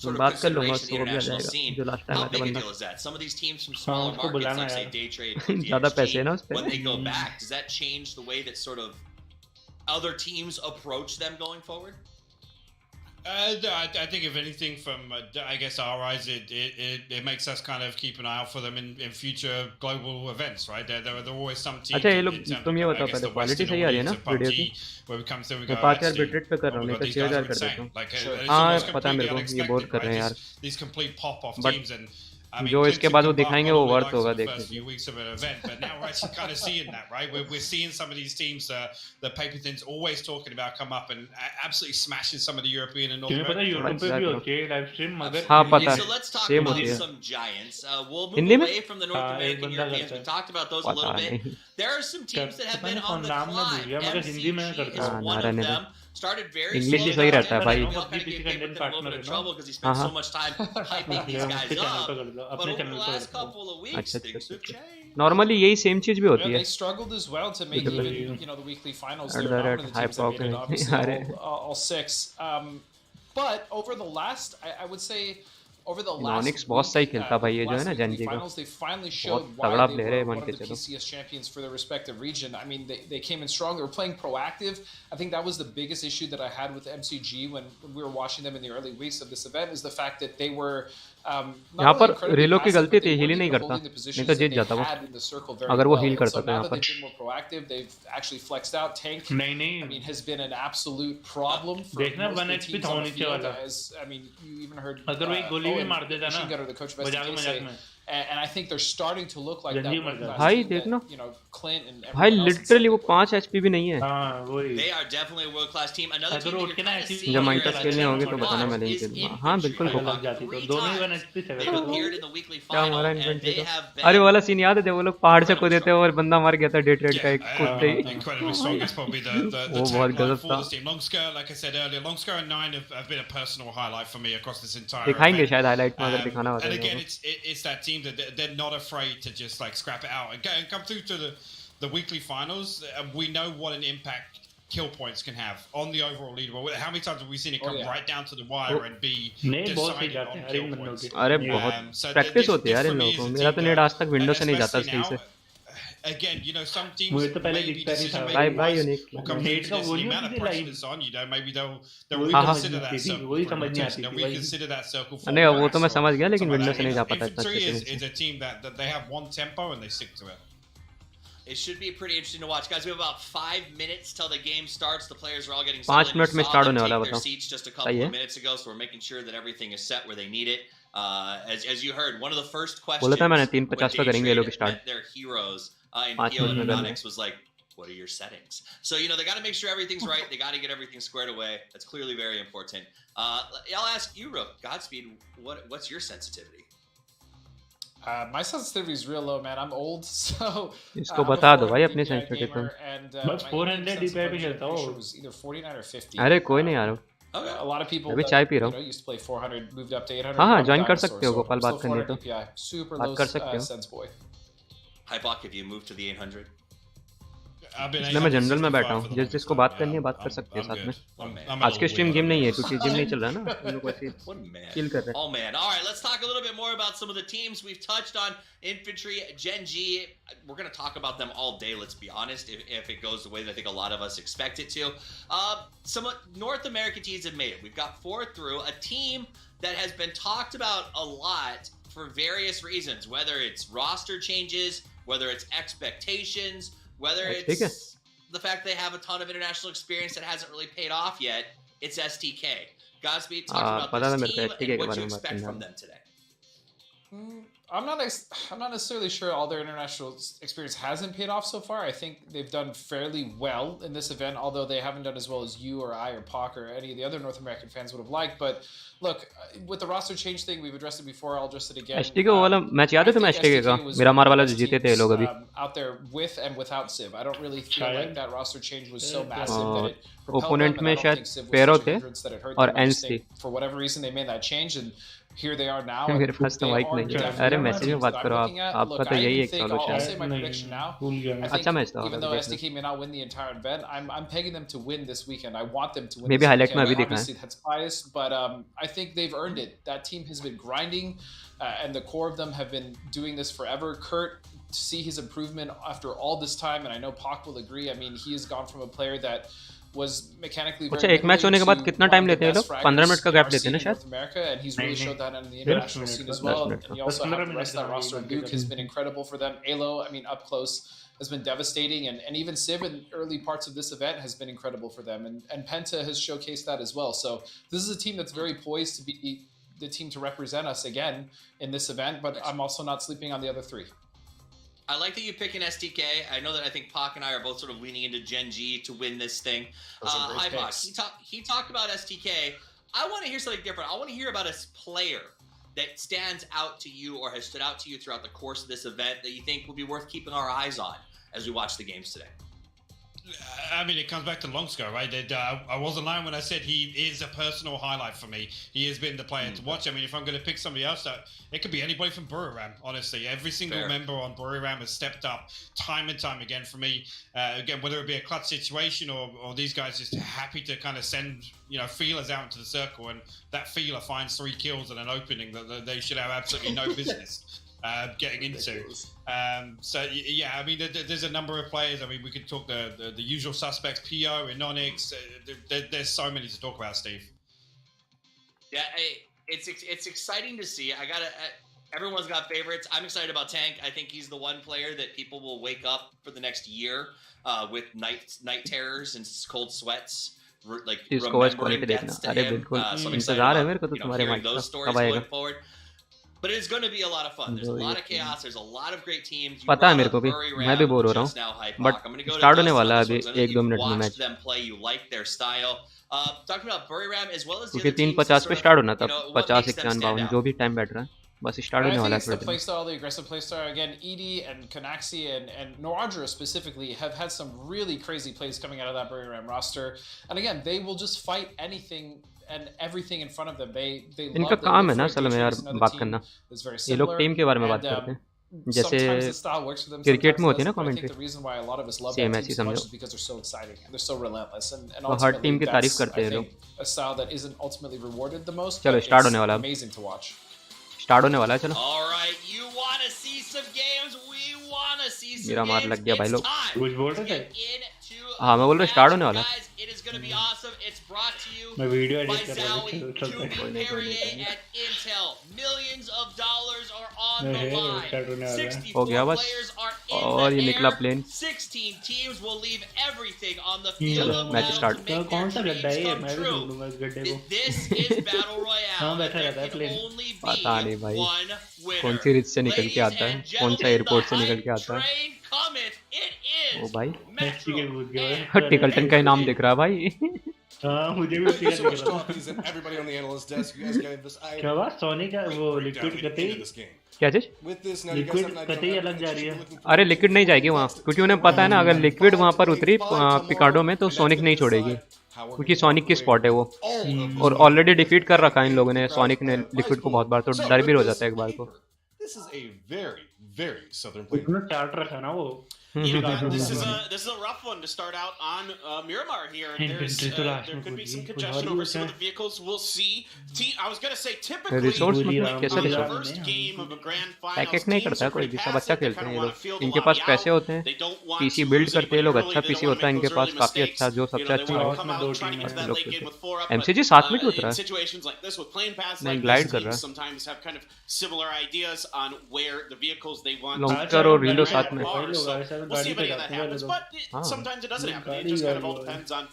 sort of बात कर लूंगा consideration in the उसको भी आ international जाएगा scene. जो लास्ट टाइम How आता big a बंदा deal is that? Some of these teams from smaller उसको markets, बुलाना like say यार Day Trade or ज़्यादा पैसे है ना उस DXG, पे when they go back, does that change the way that sort of other teams approach them going forward? I think if anything, from I guess our eyes, it makes us kind of keep an eye out for them in future global events, right? There are always some teams. अच्छा ये लोग तुम ये बताओ पहले quality सही आ रही है ना वीडियो की where we come through, we मैं go, 5000 बिटरेट पे कर रहा हूँ नहीं तो 6000 कर देता हूँ हाँ पता है मेरे को ये बोर कर रहे हैं यार these complete pop-off But teams, and I mean, जो इसके बाद वो दिखाएंगे वो वर्थ होगा the देखने first few weeks of an event, but now we're actually kind of seeing that, right? We're seeing some of these teams the paper thins always talking about come up and absolutely smashing some of the European and North तुम्हें पता है American. YouTube पे भी होती है live stream मगर हाँ पता Okay, है so let's talk same about होती है some giants. We'll move Hindi में away from the North हाँ एक American बंदा Europeans. करता We है talked about those a पता little bit. नहीं There are some teams that have पता been नहीं on कौन the नाम मैं भूल climb. गया मगर हिंदी में MCG करता is हाँ हूँ one नारायण of है them. Started very English slow. ही सही रहता है But भाई we all kind of gave Paper Thin a little bit of trouble because he हाँ spent so हाँ much time hyping these guys अपने चैनल up. पे कर दो But अपने over the चैनल पे last कर दो couple of weeks, अच्छा things have अच्छा changed. नॉर्मली यही सेम चीज भी Yeah, होती है they struggled as well to make Because even the weekly finals. at They were the not rate one of the high teams that made it, pocket obviously, अरे all six. But over the last, I would say, over the Onyx last बहुत सही week, खेलता भाई ये जो है last ना weekly Gen Z का finals, they finally बहुत showed why तगड़ा they प्लेयर were है one मान of के the चलो PCS champions for their respective region. I mean, they came in strong. They were playing proactive. I think that was the biggest issue that I had with MCG when we were watching them in the early weeks of this event, is the fact that they were not यहाँ only पर incredibly रिलो की passive, गलती but they थी heal ही weren't नहीं even करता holding the नहीं positions तो that Jeet they जाता वो had in the circle very अगर वो well. हील And करता so तो now यहाँ that पर they've been more proactive, they've actually flexed out. Tank, नहीं नहीं I mean, has been an absolute problem for देखना most of the 1 HP teams था on the नीचे field. वाला As I mean, you even heard अगर वो एक गोली भी Owen, मार देता ना Machine Gunner, the coach of मजाक SDK, मजाक say, में and I think they're starting to look like that जल्दी मर world जाता class भाई team that, देखना Clint and भाई everyone else लिटरली वो inside 5 एचपी भी नहीं है हाँ वही They are definitely a world-class team. Another अगर team that उठ you're के ना kind of ऐसी seeing जब here माइनस as a खेलने होंगे तो bunch बताना मैं नहीं is खेलूंगा हाँ बिल्कुल infantry. अगर होगा लग जाती तो 3 दोनों ही 1 times HP से they've करता appeared in the weekly क्या final, हमारा and इन्वेंटरी they का have अरे been वाला सीन याद है जब वो लोग पहाड़ से incredibly कूदे थे strong. और बंदा मर गया था डे ट्रेड का एक कूदते ही Incredibly strong. It's probably the वो बहुत tagline गजब for था this team. Longsker, like I said earlier, Longsker and 9 have been a personal highlight for me across this entire दिखाएंगे event. शायद हाईलाइट में अगर दिखाना And होता again, है it's that team that they're not afraid to just like scrap it out and come through to the weekly finals. We know what an impact kill points can have on the overall leaderboard. How many times have we seen it come right down to the wire and be नहीं बहुत सही decided जाते on हैं अरे kill बंदों points? के अरे बहुत So प्रैक्टिस this होती है यार for इन me लोगों is को a मेरा team तो नेट that, आज तक विंडो से नहीं जाता especially सही now, से again, you know, some teams मुझे तो पहले maybe दिखता नहीं था decision by making by wise unique will come net through का this, वो the नहीं amount of होती थी pressure live that's on, you know, maybe they'll वही reconsider समझ that नहीं आती थी circle वही for समझ नहीं rotation, आती they'll थी वही reconsider that circle for नहीं वो तो मैं fast or समझ गया लेकिन something विंडो like से that. नहीं You जा know, पाता इतना Infantry अच्छे से is a team that they have one tempo and they stick to it. It should be pretty interesting to watch, guys. We have about 5 minutes till the game starts. The players are all getting 5 settled. Minute में You saw start them होने वाला take their बताओ seats just a सही couple है of minutes ago, so we're making sure that everything is set where they need it. As you heard, one of the first बोला था मैंने questions when 3:50 पे day करेंगे ये लोग trade start met their heroes in 5 PO minute and में कर Onyx was like, what are your settings? So, you know, they got to make sure everything's right. They got to get everything squared away. That's clearly very important. I'll ask you, Rook, Godspeed, what's your sensitivity? My sensitivity is real low, man. I'm old, so इसको I'm a बता दो 400 भाई अपनी DPI sensitive gamer, and बस my 400 sense DPI of पे खेलता ratio हूँ was either 49 or 50. अरे कोई नहीं यार Okay. A lot of people अभी that, चाय पी रहा हूँ used to play 400, moved up to 800. हाँ हाँ I'm a ज्वाइन कर dinosaur, सकते हो so गोपाल I'm बात still करनी 400 तो DPI. Super बात low कर सकते हो sense boy. Hypoc, have you moved to the 800? इसलिए मैं जनरल में बैठा हूँ जिस जिसको बात करनी है बात कर सकते हैं साथ में आज के स्ट्रीम गेम नहीं है क्योंकि जिम नहीं चल रहा ना हम लोग ऐसे चिल कर रहे हैं Oh man. All right, let's talk a little bit more about some of the teams we've touched on. Infantry, Gen G. We're going to talk about them all day, let's be honest, if it goes the way that I think a lot of us expect it to. Some North American teams have made it. We've got 4 through. A team that has been talked about a lot for various reasons, whether it's roster changes, whether it's expectations, whether it's the fact they have a ton of international experience that hasn't really paid off yet. It's STK. Godspeed, talk about this team and what you expect from them today. I'm not necessarily sure all their international experience hasn't paid off so far. I think they've done fairly well in this event, although they haven't done as well as you or I or Pac or any of the other North American fans would have liked. But look, with the roster change thing, we've addressed it before. I'll address it again. एचटीके वाला match याद है तुम्हें एचटीके का मेरा मार वाला जो जीते थे ये लोग अभी out there with and without Civ. I don't really feel like that roster change was so massive that it propelled opponent them, में and I don't शायद think Civ was पेरो such a थे hindrance that it hurt them. और I just एंस थी think for whatever reason they made that change, and here they are now. मेरे पास तो mic नहीं है अरे मैसेज में बात करो आप आपका तो यही एक सॉल्व I'll say है my prediction now. I अच्छा मैच think था even though SDK may not win the entire event, I'm pegging them to win this weekend. I want them to win. Maybe this highlight में weekend. अभी दिखा है Obviously that's biased, but I think they've earned it. That team has been grinding, and the core of them have been doing this forever. Kurt, to see his improvement after all this time, and I know Pac will agree. I mean, he has gone from a player that was mechanically very अच्छा एक match होने के बाद कितना time लेते हैं लोग 15 minute का गैप देते हैं ना शायद America, and he's really showed that on the international scene as well. And you also have the rest of that roster. Luke has been incredible for them. Alo, I mean, up close has been devastating, and even Civ in early parts of this event has been incredible for them, and Penta has showcased that as well. So this is a team that's very poised to be the team to represent us again in this event, but I'm also not sleeping on the other three. I like that you pick an STK. I know that I think Pac and I are both sort of leaning into Gen G to win this thing. Hi, Pac. He talked about STK. I want to hear something different. I want to hear about a player that stands out to you or has stood out to you throughout the course of this event that you think will be worth keeping our eyes on as we watch the games today. I mean, it comes back to Longsco, right? I wasn't lying when I said he is a personal highlight for me. He has been the player to watch. I mean, if I'm going to pick somebody else, it could be anybody from Buriram, honestly. Every single member on Buriram has stepped up time and time again for me. Again, whether it be a clutch situation or these guys just happy to kind of send, feelers out into the circle, and that feeler finds 3 kills in an opening that they should have absolutely no business getting into. So yeah, I mean, there's a number of players. I mean, we could talk the usual suspects, PO, Inonix. There's so many to talk about, Steve. Yeah, it's exciting to see. Everyone's got favorites. I'm excited about Tank. I think he's the one player that people will wake up for the next year with night terrors and cold sweats. Like remembering deaths to him. So I'm excited about hearing those stories going forward. But it's going to be a lot of fun. There's a lot of chaos. There's a lot of great teams. पता है मेरे को भी, मैं भी bore हो रहा हूँ. But start होने वाला है अभी 1-2 मिनट में match. Them play. You like their style. Talking about Buriram as well as the क्योंकि 3:50 पे स्टार्ट होना था. 50, 51, 52 जो भी टाइम बैठ रहा है. बस स्टार्ट होने वाला है. The playstyle, the aggressive playstyle. Again, Edie and Kanaxi and Noradra specifically have had some really crazy plays coming out of that Buriram roster. And again, they will just fight anything and everything in front of them. They इनका काम है ना असल में यार बात करना. ये लोग टीम के बारे में बात करते हैं. जैसे क्रिकेट में होती है ना कमेंट्री, सेम ऐसी समझो. तो हर टीम की तारीफ करते हैं लोग. चलो स्टार्ट होने वाला है. स्टार्ट होने वाला है. चलो मेरा मार लग गया भाई लोग. हाँ मैं बोल रहा हूँ स्टार्ट होने वाला है. मैं वीडियो एडिट कर रहा हूँ. हो गया बस. और ये निकला प्लेन. Match start. कौन सा गड्ढा है ये? मैं भी ढूंढूंगा इस गड्ढे को. हाँ बैठा रहता है प्लेन. पता नहीं भाई कौन सी रिच से निकल के आता है, कौन सा एयरपोर्ट से निकल के आता है. ओ भाई टिकल्टन का ही नाम दिख रहा है भाई. हाँ मुझे भी उसी का दिख रहा है. क्या बात? सोनी का वो लिक्विड कतई क्या चीज? लिक्विड कतई अलग जा रही है. अरे लिक्विड नहीं जाएगी वहाँ, क्योंकि उन्हें पता है ना अगर लिक्विड वहाँ पर उतरी पिकार्डो में तो सोनिक नहीं छोड़ेगी, क्योंकि सोनिक की स्पॉट है वो. और ऑलरेडी डिफीट कर रखा है इन लोगों ने, सोनिक ने लिक्विड को बहुत बार, तो डर भी हो जाता है एक बार को. इतना चार्ट रखा ना वो. This is a rough one to start out on Miramar here. There could be some congestion over some of the vehicles. We'll see. I was going to say typically the first game of a grand final, packet नहीं करता कोई भी, सब अच्छा खेलते हैं ये लोग. इनके पास पैसे होते हैं, पीसी बिल्ड करते हैं लोग, अच्छा पीसी होता है इनके पास काफी अच्छा, जो सबसे अच्छा है. एमसीजी 7 में क्यों उतरा है? नहीं ग्लाइड कर रहा है. लॉन्गर और रीलो साथ में. We'll see if any of that happens, but sometimes it doesn't happen. It just kind of all depends on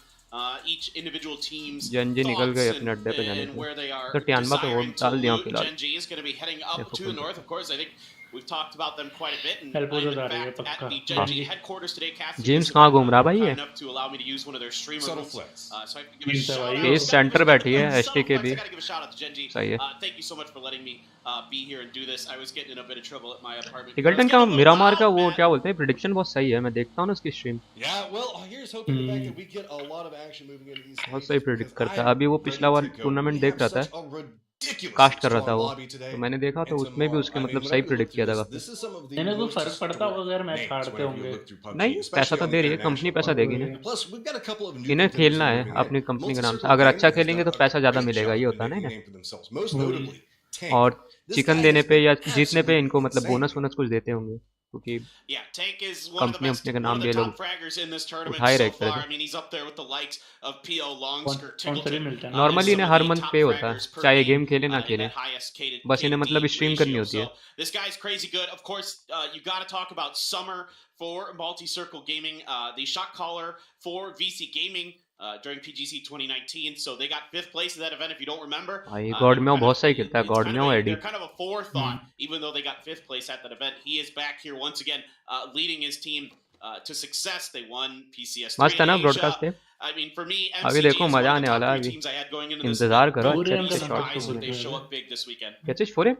each individual team's thoughts and where they are desiring to loot. Gen G is going to be heading up to the north. Of course, I think we've talked about them quite a bit. And in fact, at the Gen G headquarters today, Cassie James कहाँ घूम रहा भाई ये? enough to allow me to use one of their streamer rooms. So I can give a shout out. Base centre बैठी है एचटीके भी. I got to give a shout out to Gen G. Thank you so much for letting me be here and do this. I was getting in a bit of trouble at my apartment. टिकल्टन का मिरामार का वो क्या बोलते हैं, prediction बहुत सही है, मैं देखता हूँ ना उसकी स्ट्रीम. बहुत सही प्रेडिक्ट करता है. अभी वो पिछला बार टूर्नामेंट देख रहा था, कास्ट कर रहा था वो, तो मैंने देखा तो उसमें भी उसके मतलब सही प्रेडिक्ट किया था. इन्हें कोई फर्क पड़ता होगा अगर मैच हारते होंगे? नहीं, पैसा तो दे रही है कंपनी, पैसा देगी ना. इन्हें खेलना है अपनी कंपनी के नाम से, अगर अच्छा खेलेंगे तो पैसा ज्यादा मिलेगा, ये होता है ना. और चिकन देने पे या जीतने पे इनको मतलब बोनस वोनस कुछ देते होंगे, क्योंकि कंपनी अपने का नाम भी लोग उठाए रहे थे. नॉर्मली इन्हें हर मंथ पे होता है, चाहे गेम खेले ना खेले, बस इन्हें मतलब स्ट्रीम करनी होती है. This guy's crazy good. Of course, you got to talk about Summer for Multi-Circle Gaming, the shot caller for VC Gaming. during PGC 2019. So they got 5th place at that event, if you don't remember. भाई God में बहुत सही खेलता है God में AD. They're kind of a forethought, even though they got 5th place at that event. He is back here once again, leading his team to success. They won PCS 3 मस्त है ना broadcast पे. I mean, for me, अभी देखो मजा आने वाला है. अभी इंतजार करो अच्छे शॉट्स को. They show up big this weekend. कैचिश for him.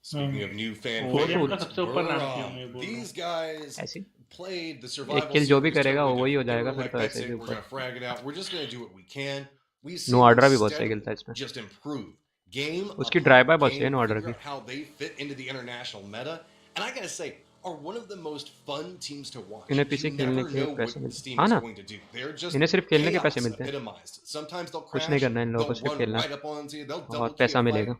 Speaking of new fan these guys played the survival. एक किल जो भी करेगा वो वही हो जाएगा फिर तो ऐसे भी ऊपर. We're just going to do what we can. No order भी बहुत सही खेलता है इसमें. Just improve game. उसकी ड्राइव बाय बहुत सही है नो ऑर्डर की. How they fit into the international meta, and I got to say, are one of the most fun teams to watch. इन्हें पीछे खेलने के पैसे मिलते हैं. हाँ ना. इन्हें सिर्फ खेलने के पैसे मिलते हैं. कुछ नहीं करना इन लोगों को, सिर्फ खेलना और पैसा मिलेगा.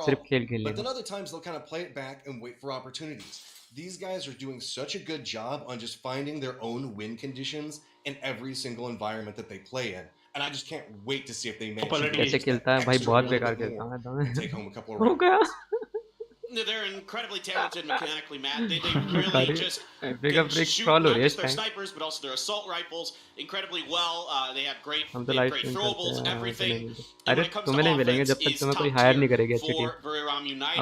सिर्फ खेलने. But then other times they'll kind of play it back and wait for opportunities. These guys are doing such a good job on just finding their own win conditions in every single environment that they play in. And I just can't wait to see if they manage to कैसे खेलता है भाई, बहुत बेकार खेलता है. take home a couple of rounds. They're incredibly talented mechanically, Matt. They really just shoot not not just their snipers, but also their assault rifles incredibly well. They have great throwables, everything. अरे तुम्हें नहीं मिलेंगे जब तक तुम्हें कोई higher नहीं करेगी अच्छी टीम.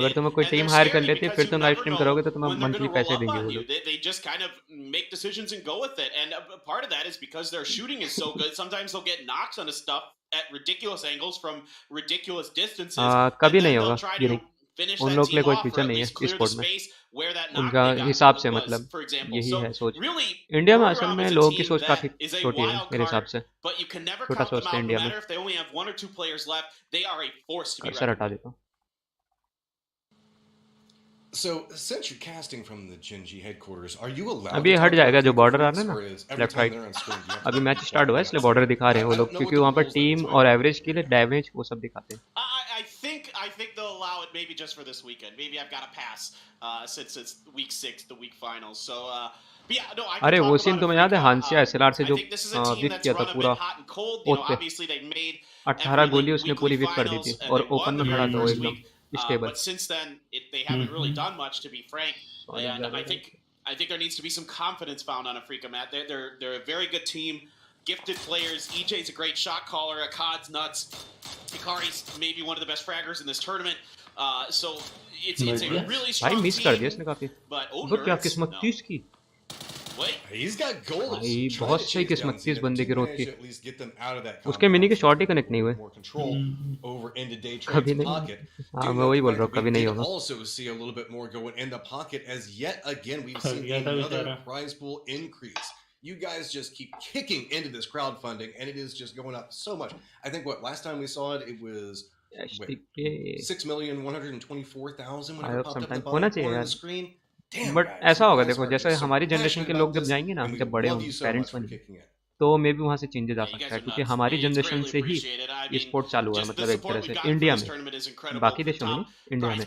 अगर तुम्हें कोई टीम हायर कर लेती है फिर तुम लाइव स्ट्रीम करोगे तो तुम्हें मंथली पैसे देंगे वो लोग. They just kind of make decisions and go with it, and part of that is because their shooting is so good. Sometimes they'll get knocks on stuff at ridiculous angles from ridiculous distances. कभी नहीं होगा ये नहीं. उन लोग के लिए कोई फ्यूचर नहीं है इस स्पोर्ट में. उनका हिसाब से मतलब यही है सोच. इंडिया में असल में लोगों की सोच काफी छोटी है मेरे हिसाब से. छोटा सोचते हैं इंडिया में. कर्सर हटा देता हूँ. So since you're casting from the Genji headquarters, are you allowed? अभी हट जाएगा जो बॉर्डर आ रहा है ना लेफ्ट राइट. अभी मैच स्टार्ट हुआ है इसलिए बॉर्डर दिखा रहे हैं वो लोग, क्योंकि वहाँ पर टीम और एवरेज के लिए डैमेज वो सब दिखाते हैं. I think they'll allow it maybe just for this weekend. Maybe I've got to pass since it's week 6, the week finals. So but yeah, no, I अरे वो सीन तुम्हें याद है हांसिया एसएलआर से जो विक किया था पूरा ओत पे 18 गोली उसने पूरी विक कर दी थी और ओपन में खड़ा था वो एकदम stable. But since then they haven't really done much, to be frank. And I think there needs to be some confidence found on Afrika, Matt. They're a very good team. Gifted players. EJ's a great shot caller. Akkad's nuts. Hikari's maybe one of the best fraggers in this tournament. So it's a really strong भाई miss कर दिया इसने काफी. But क्या किस्मत थी इसकी. He's got goals. भाई बहुत सही किस्मत थी इस बंदे की रोड की. उसके मिनी के शॉट ही कनेक्ट नहीं हुए. कभी नहीं. हाँ मैं वही बोल रहा हूँ कभी नहीं होगा. Also see a little bit more going in the pocket as yet again we've seen another prize pool increase. You guys just keep kicking into this crowdfunding, and it is just going up so much. I think last time we saw it, it was 6,124,000 when it popped up at the bottom of the screen. But ऐसा होगा देखो, जैसे हमारी generation के लोग जब जाएंगे ना, जब बड़े होंगे पेरेंट्स बनेंगे तो मे भी वहाँ से चेंजेस आ सकता है, क्योंकि हमारी जनरेशन से ही ये स्पोर्ट चालू हुआ, मतलब एक तरह से इंडिया में. बाकी देशों में नहीं,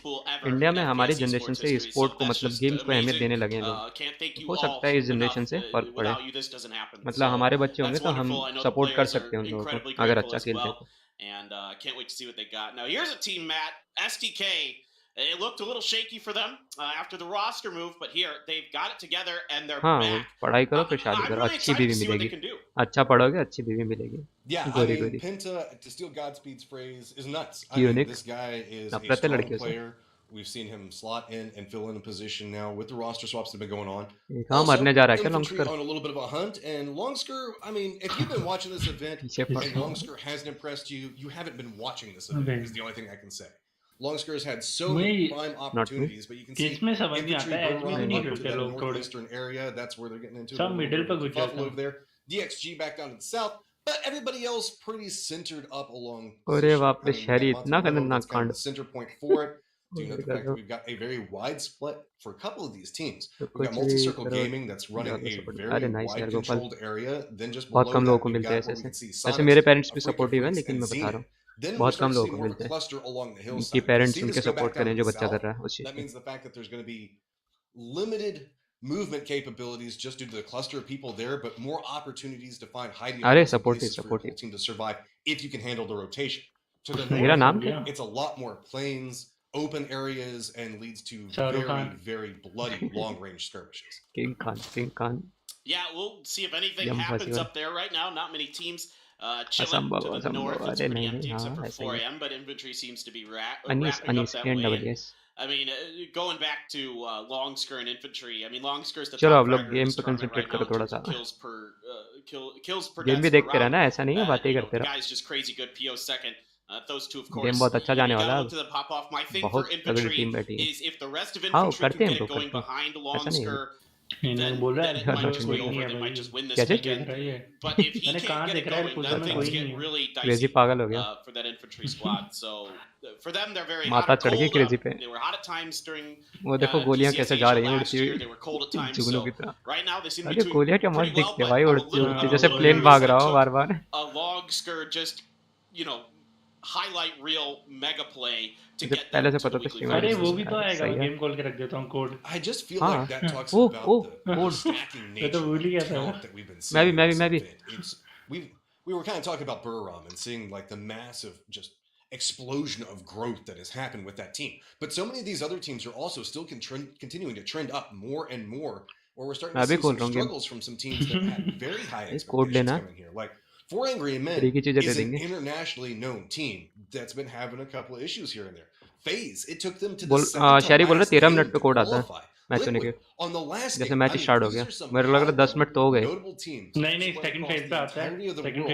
इंडिया में हमारी जनरेशन से स्पोर्ट को मतलब गेम्स को अहमियत देने लगे हैं लोग. हो सकता है इस जनरेशन से फर्क पड़े, मतलब हमारे बच्चे होंगे तो हम सपोर्ट कर सकते हैं उन लोगों को अगर अच्छा खेलते हैं तो. And can't wait to see what they got. Now here's a team, Matt, STK. It looked a little shaky for them after the roster move, but here they've got it together and they're back. पढ़ाई करो फिर शादी करो, अच्छी बीवी मिलेगी. अच्छा पढ़ोगे अच्छी बीवी मिलेगी. Yeah, I mean, Penta, to steal Godspeed's phrase, is nuts. I mean, this guy is a strong player. We've seen him slot in and fill in a position now with the roster swaps that have been going on. Infantry on a little bit of a hunt, and Longsker, I mean, if you've been watching this event and Longsker hasn't impressed you, you haven't been watching this event, is the only thing I can say. Longsker has had so many prime opportunities, but you can see infantry to that northeastern area, that's where they're getting into. Buffalo over there, DXG back down to the south, but everybody else pretty centered up along the center point for it. Due to the fact that we've got a very wide split for a couple of these teams. We've got Multi-Circle Gaming that's running a very wide controlled area. Then just below that, we've got where we can see ऐसे मेरे parents भी supportive हैं, लेकिन मैं बता रहा हूँ बहुत कम लोगों को मिलते हैं उनके पेरेंट्स उनके सपोर्ट करें जो बच्चा कर रहा है उस चीज़. That means the fact that there's going to be limited movement capabilities just due to the cluster of people there, but more opportunities to find hiding places for your team to survive if you can handle the rotation. To the north, it's a lot more plains, open areas, and leads to very, very bloody long-range skirmishes. King Khan. Yeah, we'll see if anything happens up there right now. Not many teams chilling to the north. It's pretty empty except for 4am, but infantry seems to be wrapping up that way. I mean, going back to Longsker and infantry. I mean, Longsker is the top fragger in this tournament right now in terms of kills per deaths per round. The guy's just crazy good. PO second. Those two, of course, you gotta look to the pop off. My thing for infantry is if the rest of infantry can get it going behind Longsker, then it might just be over. They might just win this weekend. But if he can't get it going, then things get really dicey for that infantry squad. So for them, they're very hot or cold. They were hot at times during Pgis Asia last year. They were cold at times. So right now, they seem to be doing pretty well. But I'm a little nervous a Longsker just, you know, highlight reel mega play to get them to the weekly अरे वो भी तो आएगा game खोल के रख देता हूँ code I just feel like that talks about the stacking nature of the talent that we've been seeing. Maybe. We were kind of talking about Burram and seeing like the massive just explosion of growth that has happened with that team. But so many of these other teams are also still continuing to trend up more and more, or we're starting to see some struggles from some teams that had very high expectations coming here. Like For Angry Men is an internationally known team that's been having a couple of issues here and there. FaZe, it took them to the शहरी बोल रहे 13 minute पे code आता है qualify. Match होने के On the last जैसे day, match start हो गया मेरे को लग रहा है 10 मिनट तो हो गए notable teams नहीं सेकंड फेज पे आता है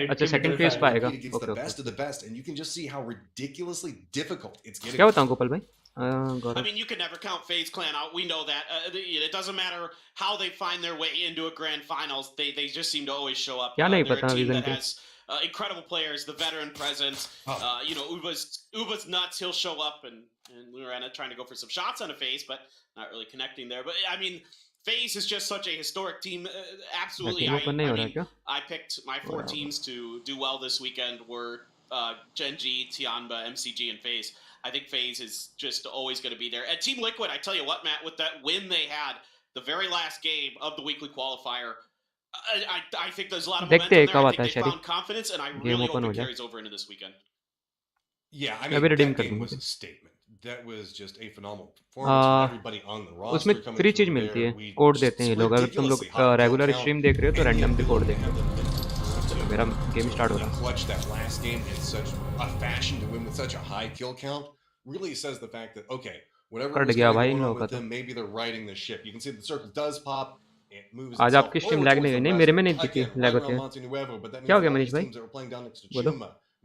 अच्छा सेकंड फेज पे आएगा against the best of the best, and you can just see how ridiculously difficult it's getting. क्या बताऊं गोपाल भाई I mean, you can never count FaZe Clan out. We know that. It doesn't matter how they find their way into a grand finals. They just seem to always show up. क्या नहीं They're पता a team vision that के has incredible players, the veteran presence. You know, Uba's nuts. He'll show up, and Lurena trying to go for some shots on a FaZe, but not really connecting there. But I mean, FaZe is just such a historic team. Absolutely. I picked my 4 teams to do well this weekend were Gen.G, Tianba, MCG, and FaZe. I think FaZe is just always going to be there. At Team Liquid, I tell you what, Matt, with that win they had, the very last game of the weekly qualifier, I think there's a lot of momentum there. I think they found confidence, and I really hope it carries over into this weekend. Yeah, I mean, that game was a statement. That was just a phenomenal performance from everybody on the roster. उसमें free चीज मिलती है code देते हैं ये लोग अगर तुम लोग रेगुलर स्ट्रीम देख रहे हो तो रैंडमली कोड देंगे मेरा गेम स्टार्ट हो रहा है clutch that last game in such a fashion to win with such a high kill count really says the fact that okay, whatever was going on with them, maybe they're riding the ship. You can see the circle does pop. It moves. आज आपकी stream lag नहीं हुई नहीं मेरे में नहीं दिखी lag होती है क्या हो गया मनीष भाई बोलो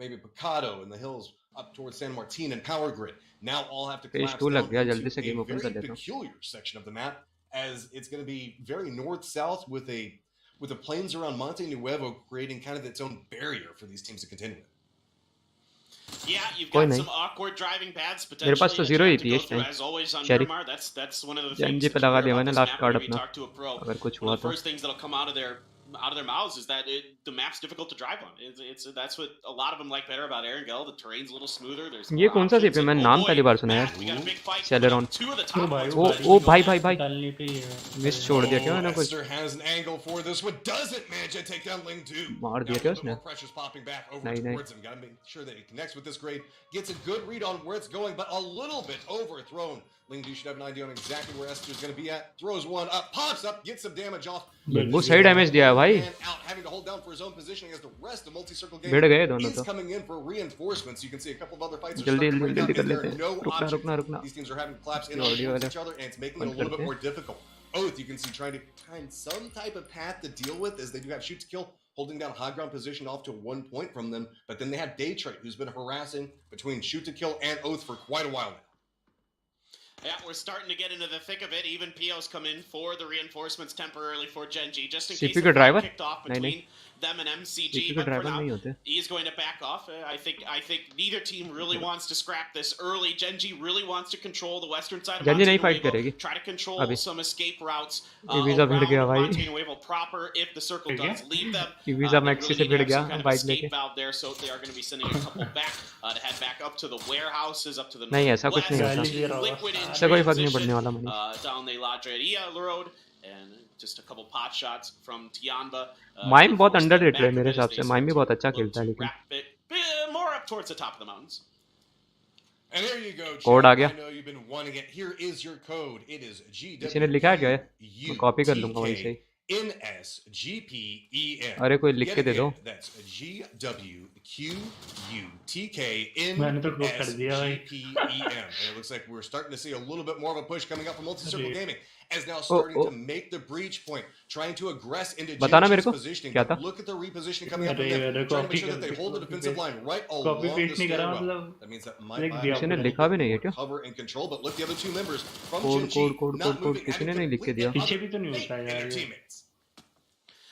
maybe Picado in the hills up towards San Martin and Power Grid now all have to collapse down लग गया जल्दी से गेम a ओपन कर very देता हूं peculiar section of the map as it's going to be very north-south with the plains around Monte Nuevo creating kind of its own barrier for these teams to continue. Yeah, you've got some awkward driving paths potentially. मेरे पास तो 0 ही थी इस as always on शहरी Miramar. That's one of the जंजी things पे लगा दिया मैंने last card whenever you अपना talk to a pro. अगर कुछ One हुआ of the तो first things that'll come out of their mouths is that the map's difficult to drive on. That's what a lot of them like better about Erangel. The terrain's a little smoother. There's ये कौन सा सीप है मैंने नाम पहली बार सुना यार सेलेरॉन ओ भाई भाई भाई मिस छोड़ दिया क्या मैंने कुछ has an angle for this one doesn't manage to take down Ling 2. मार दिया क्या उसने Pressure's popping back over towards him. Got to make sure that he connects with this grade, gets a good read on where it's going, but a little bit overthrown. Ling 2 should have an idea on exactly where Esther's going to be at. Throws one up, pops up, gets some damage off. वो सही damage दिया है भाई having to hold down for his own positioning as the rest of multi-circle game भिड़ गए दोनों is तो coming in for reinforcements. You can see a couple of other fights जल्दी are starting to जल्दी break कर out. लेते There are हैं no रुकना options. These teams are having to collapse in on each other, and it's making it a little bit more difficult. Oath, you can see trying to find some type of path to deal with as they do have shoot to kill, holding down high ground position off to 1 point from them. But then they have Daytrade, who's been harassing between shoot to kill and Oath for quite a while now. Yeah, we're starting to get into the thick of it. Even PO's come in for the reinforcements temporarily for Gen.G, just in case the fight kicked off between them and MCG. But for now, he's going to back off. I think neither team really wants to scrap this early. Gen.G really wants to control the western side of Monte Nuevo, try to control some escape routes around Monte Nuevo proper if the circle does leave them. They really need to have some kind of escape valve there, so they are going to be sending a couple back to head back up to the warehouses, up to the northwest. Liquid in transition, down the Ladreria road, and just a couple pot shots from Tianba. Mime बहुत underrated है मेरे हिसाब से mime भी बहुत अच्छा खेलता है लेकिन more up towards the top of the mountains. And there you go. Code आ गया I know you've been wanting it. Here is your code. It is GW. किसी ने लिखा है क्या मैं कॉपी कर लूंगा वहीं से NSGPEN. अरे कोई लिख Yet के दे दो. again, that's GWQUTKNSGPEN. मैंने तो क्लोज कर दिया भाई. And it looks like we're starting to see a little bit more of a push coming up from Multi-Circle अरे. Gaming as now starting to make the breach point, trying to aggress into बताना मेरे Genji's को positioning. क्या था? Look at the repositioning coming up from अरे them, अरे trying to make copy sure that they hold the defensive line right copy along the paste नहीं करा stairwell. मतलब That means that my लिख bot दिया. किसी ने will लिखा भी नहीं है more क्या? cover and control, but look, the other two members from code Genji code code not code code moving, किसी ने having नहीं लिख के complete दिया. पीछे भी तो नहीं होता update in यार their ये. teammates.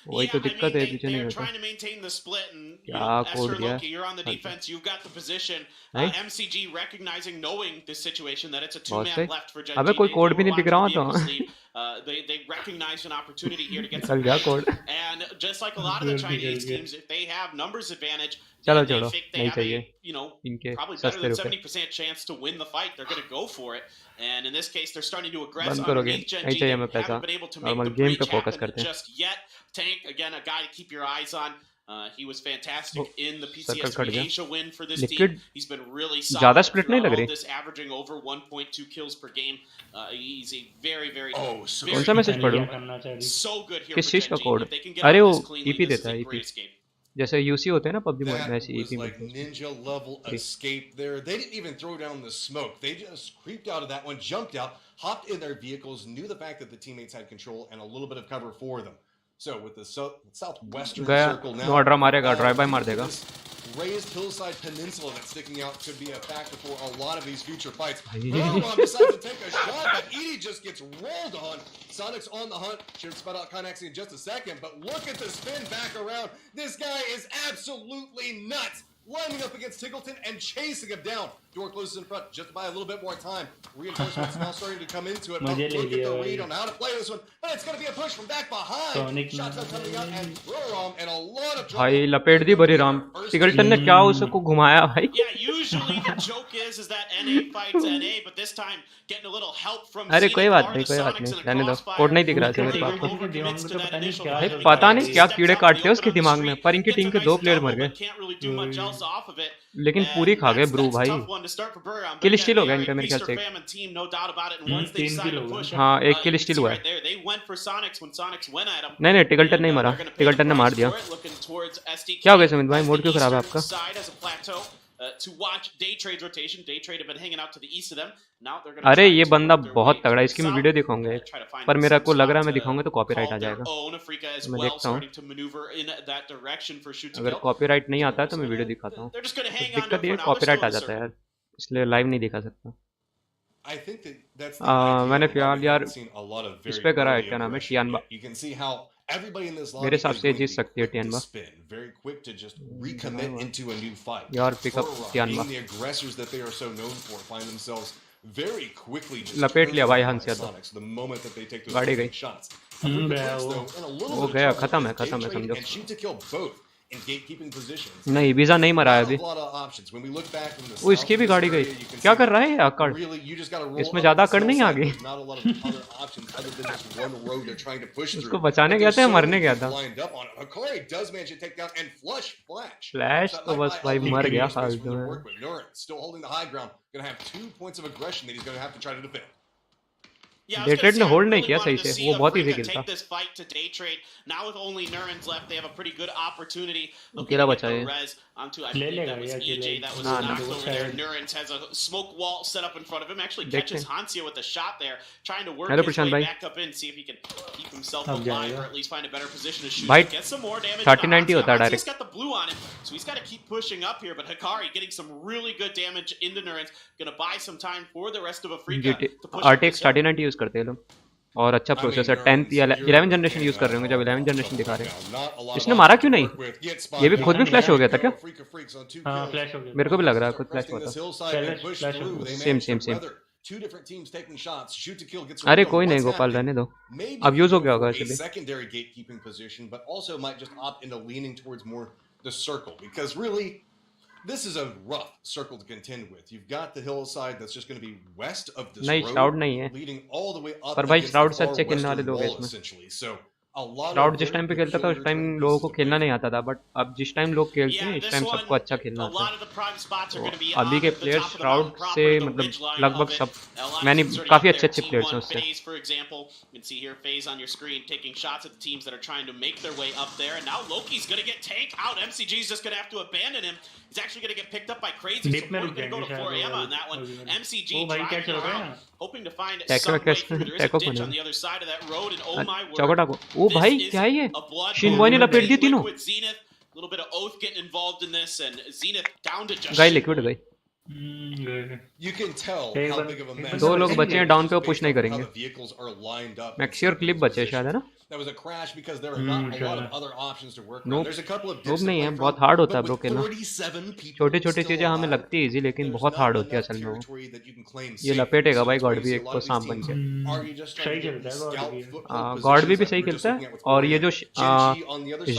वही तो दिक्कत है पीछे नहीं they're होता. trying to maintain the split, and you क्या know, कोड Esther दिया? Loki, you're on the defense, you've got the position. नहीं? MCG recognizing, knowing this situation, that it's a बहुत two-man सही. left for Genji. अबे कोई They code were भी नहीं दिख watching रहा the तो. vehicles lead. They recognize an opportunity here to get निकल some गया pace. Code. And just like a lot of the Chinese teams, if they have numbers advantage, चलो and they छोड़ो think they नहीं have चाहिए a, you know, इनके probably better सस्ते than रुपए. 70% chance to win the fight, they're going to go for it. And in this case, they're starting to aggress बंद करो game. underneath नहीं Genji. चाहिए They हमें पैसा. haven't been able to make normal the game पे breach focus happen करते हैं. just yet. Tank, again, a guy to keep your eyes on. He was fantastic in the circle cut Pgis गया. Asia win for this liquid team. He's been really solid ज्यादा split नहीं throughout लग all रही. this, averaging over 1.2 kills per game. He's a very, very, कौन सा message पढ़ूं? so good here किस for चीज का Genji. Code? If they can get अरे out वो this cleanly, EP this is देता है a ईपी. great escape. जैसे यूसी होते हैं ना पबजी में That वैसे was EP like ninja level escape there. They didn't even throw down the smoke. They just creeped out of that one, jumped out, hopped in their vehicles, knew the fact that the teammates had control and a little bit of cover for them. So with the southwestern गया circle now, no मारेगा drive bye मार देगा. this raised hillside peninsula that's sticking out could be a factor for a lot of these future fights. भाई. Rorom decides to take a shot, but Edie just gets rolled on. Sonic's on the hunt. Should spot out Conaxi in just a second, but look at the spin back around. This guy is absolutely nuts. Lining up against Tiggleton and chasing him down. Door closes in front just to buy a little bit more time. Reinforcements now starting to come into it. But look at the read on how to play this one. But it's going to be a push from back behind. Shots are coming out and Rorom and a lot of trouble. भाई लपेट दी बड़ी राम. टिगल्टन ने क्या उसको घुमाया भाई. Yeah, usually the joke is that NA fights NA, but this time getting a little help from अरे कोई बात Zenith नहीं or कोई the बात Sonics नहीं in a रहने दो. crossfire. कोड नहीं दिख रहा है मेरे पास. Overcommits to that initial भाई fight. पता नहीं क्या Steps कीड़े up, काटते हैं they उसके open up the दिमाग में. street, पर इनकी gets a टीम के nice 2 प्लेयर मर double, गए. but can't really do much else off of it. लेकिन पूरी खा गए ब्रू That's a भाई. tough one to start for Burrow, but kill again, still हो they गया are इनका a मेरे ख्याल feast or से. famine team, no doubt about it. And once they 3 decide kill to हो push, गए. हाँ एक you kill can still see हुआ right है. there, they went for Sonics when Sonics went at them. नहीं नहीं टिगल्टन नहीं मरा. They're gonna pay टिगल्टन the ने मार price दिया. for it, looking towards SDK क्या हो गया सुमित भाई? as मोड the क्यों खराब है eastern आपका? side as a plateau. To watch day trade rotation. Day trade have been hanging out to the east of them. Now they're going to अरे try ये to बंदा work their बहुत way तगड़ा है. to इसकी the मैं south. Video दिखाऊंगा एक. Try to find पर मेरा some को लग रहा है spot मैं दिखाऊंगा तो to कॉपीराइट आ call their जाएगा. own. Africa as मैं well देखता हूँ. starting to maneuver in that direction for shoot to अगर kill. कॉपीराइट नहीं आता है तो मैं वीडियो दिखाता हूँ. They're just going to hang on to दिक्कत it ये for now. They're copyright still आ in the जाता है circle. यार. इसलिए लाइव नहीं दिखा सकता. I think that's the idea. मैंने Why फिलहाल we यार haven't seen a lot of इस very पे करा है early क्या नाम है aggression टियानबा. yet. You can see how everybody in this मेरे lobby हिसाब is से ये going to जीत be सकती है quick to टियानबा. spin, very quick to just recommit into a new fight. यार pickup Burrow, टियानबा. being the aggressors that they are so known for, find themselves very quickly just लपेट लिया भाई turned हंस by Yadav. Sonics the moment that they take those गाड़ी opening गई. shots. गया Though, वो. in a little वो bit of गया. trouble खत्म है with खत्म है day trade समझो. and shoot to kill both in gatekeeping positions. नहीं वीजा नहीं मरा है Not अभी. a lot of options. When we look back from the वो इसकी भी south of गाड़ी this गई. area, you can क्या see कर रहा है ये आकड़? really, you just gotta roll इसमें up ज्यादा the आकड़ नहीं cell आ side. गई. There's not a lot of other options other than just one road they're trying to push उसको through. बचाने But गया there's था या so मरने many गया people था? lined up on it. Hikari does manage to take down and flash. Flash So that तो might बस buy भाई a little मर bit गया of space for फालतू them to में. work with. Nurin still holding the high ground. Gonna have 2 points of aggression that he's gonna have to try to defend. Yeah, I was Day gonna trade say, ने I hold नहीं really किया wanted सही to से. see वो बहुत Africa easy किल था. take this fight to day trade. Now with only Nurin's left, they have a pretty good opportunity. Looking अकेला to get बचा the है. res onto, I ले believe लेगा that was ये EJ अकेले. that was ना, ना. knocked over there. शायद. Nurin's has a smoke wall set up in front of him. Actually देखते catches हैं. Hansia with a shot there, trying to work hello his Prashant way भाई. back up in, see if he can keep himself अब alive जाएगा. or at least find a better position to shoot. भाई Get some more damage. 30-90 होता है Hansia's direct. got the blue on him, so he's got to keep pushing up here. But Hikari getting some really good damage into Nurin's. Gonna buy some time for the rest of Africa to push up RTX this hill. 3090 use करते हैं लोग. और अच्छा processor 10th या 11th generation use कर रहे होंगे जब 11th जनरेशन दिखा रहे हैं. इसने मारा क्यों नहीं? ये भी खुद भी फ्लैश हो गया था क्या? हाँ फ्लैश हो गया. मेरे को भी लग रहा है खुद फ्लैश हुआ था. Same same same. अरे कोई नहीं गोपाल रहने दो. अब यूज हो गया होगा इसलिए. secondary gatekeeping position, but also might just opt into leaning towards more the circle because really this is a rough circle to contend with. You've got the hillside that's just going to be west of this नहीं road, shroud नहीं है. leading all the way up पर भाई against shroud the से far अच्छे किलने वाले western लोग हैं wall इसमें. essentially. So क्राउड जिस टाइम पे खेलता था उस टाइम लोगों को खेलना नहीं आता था, बट अब जिस टाइम लोग खेलते हैं इस टाइम सबको अच्छा खेलना आता है। तो अभी के प्लेयर्स क्राउड से मतलब लगभग सब, मैंने काफ़ी अच्छे अच्छे प्लेयर्स हैं उससे। For example, you can see here FaZe on your screen taking shots at the teams that are trying to make their way up there, and now Loki's going to get tanked out. MCG's just going to have to abandon him. He's actually going to get picked up by Crazy, so we're going to go to 4am on that one. MCG driving around, hoping to find some way through. There is a ditch on the other side of that road, and oh my word, ओ भाई क्या है ये, शिनबॉय ने लपेट दिए तीनों। Zenith, a little bit of Oath getting involved in this, and Zenith down to just guy liquid गई। You can tell how big of a mess. दो लोग बचे हैं डाउन पे, वो पुश नहीं करेंगे। Vehicles are lined up. मैक्सियर क्लिप बचे शायद, है ना? That was a crash because there are not a lot of other options to work on. There's a couple of नोब नहीं है, बहुत हार्ड होता है ब्रो खेलना। छोटी छोटी चीजें हमें लगती है इजी, लेकिन बहुत हार्ड होती है असल में वो। ये लपेटेगा भाई गॉड भी एक को सांप बन के। सही खेलता है गॉड भी सही खेलता है, और ये जो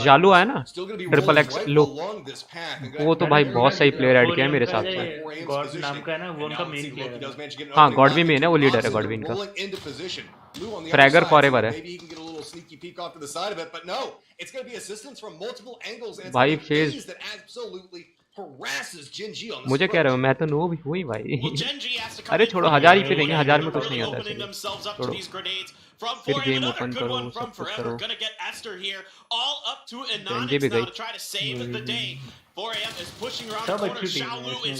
जालू है ना ट्रिपल एक्स लो, वो तो भाई बहुत सही प्लेयर ऐड किया है मेरे साथ में। गॉड नाम का है ना, वो उनका मेन प्लेयर है। हाँ गॉड भी मेन है, वो लीडर है गॉड भी इनका। फ्रैगर फॉरएवर है भाई। फेज मुझे कह रहे हो, मैं तो नो भी हुई भाई। अरे छोड़ो, 1000 ही पे देंगे, 1000 में कुछ नहीं आता। छोड़ो, फिर गेम ओपन करो, सब कुछ करो। जेंजी भी गई।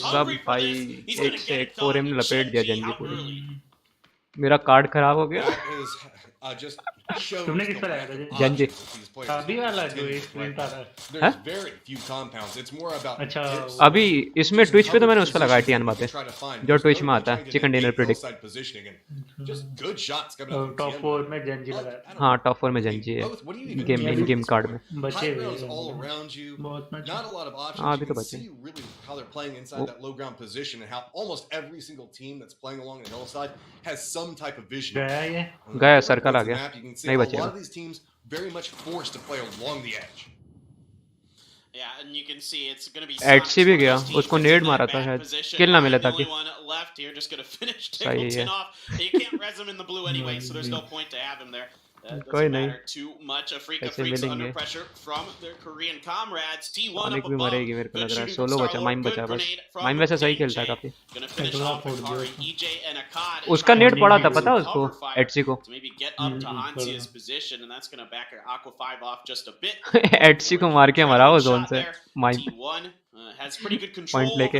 सब भाई एक से एक 4M ने लपेट दिया जेंजी पूरी। मेरा कार्ड खराब हो गया। तुमने किस पर आया था? जेंजी अभी वाला जो स्क्रीन पर है। अच्छा, अभी इसमें ट्विच पे तो मैंने उस पर लगाया टियान बातें, जो ट्विच में आता है चिकन डिनर प्रेडिक्ट। टॉप 4 में जेंजी लगाया। हाँ टॉप 4 में जेंजी है गेम इन गेम कार्ड में। बचे बहुत मैच। हाँ अभी तो बचे। गया सर्कल आ गया, नहीं बचेगा। एडसी भी गया, उसको नेड मारा था शायद, किल ना मिले ताकि। सही है, कोई नहीं, ऐसे मिलेंगे। अनिक भी मरेगी मेरे को लग रहा है। सोलो बचा, माइम बचा बस। माइम वैसे सही खेलता है काफी। उसका नेट पड़ा था पता उसको, एटसी को। एटसी को मार के मरा वो जोन से माइम पॉइंट लेके।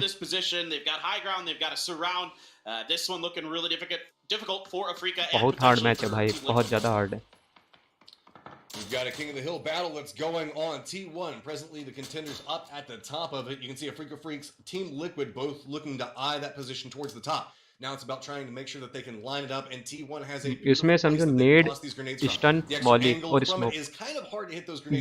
बहुत हार्ड मैच है भाई, बहुत ज्यादा हार्ड है। We've got a King of the Hill battle that's going on. T1, presently the contenders up at the top of it. You can see Afrika Freaks, Team Liquid both looking to eye that position towards the top. Now it's about trying to make sure that they can line it up, and T1 has a इसमें समझो नेड, stun, Molly और smoke,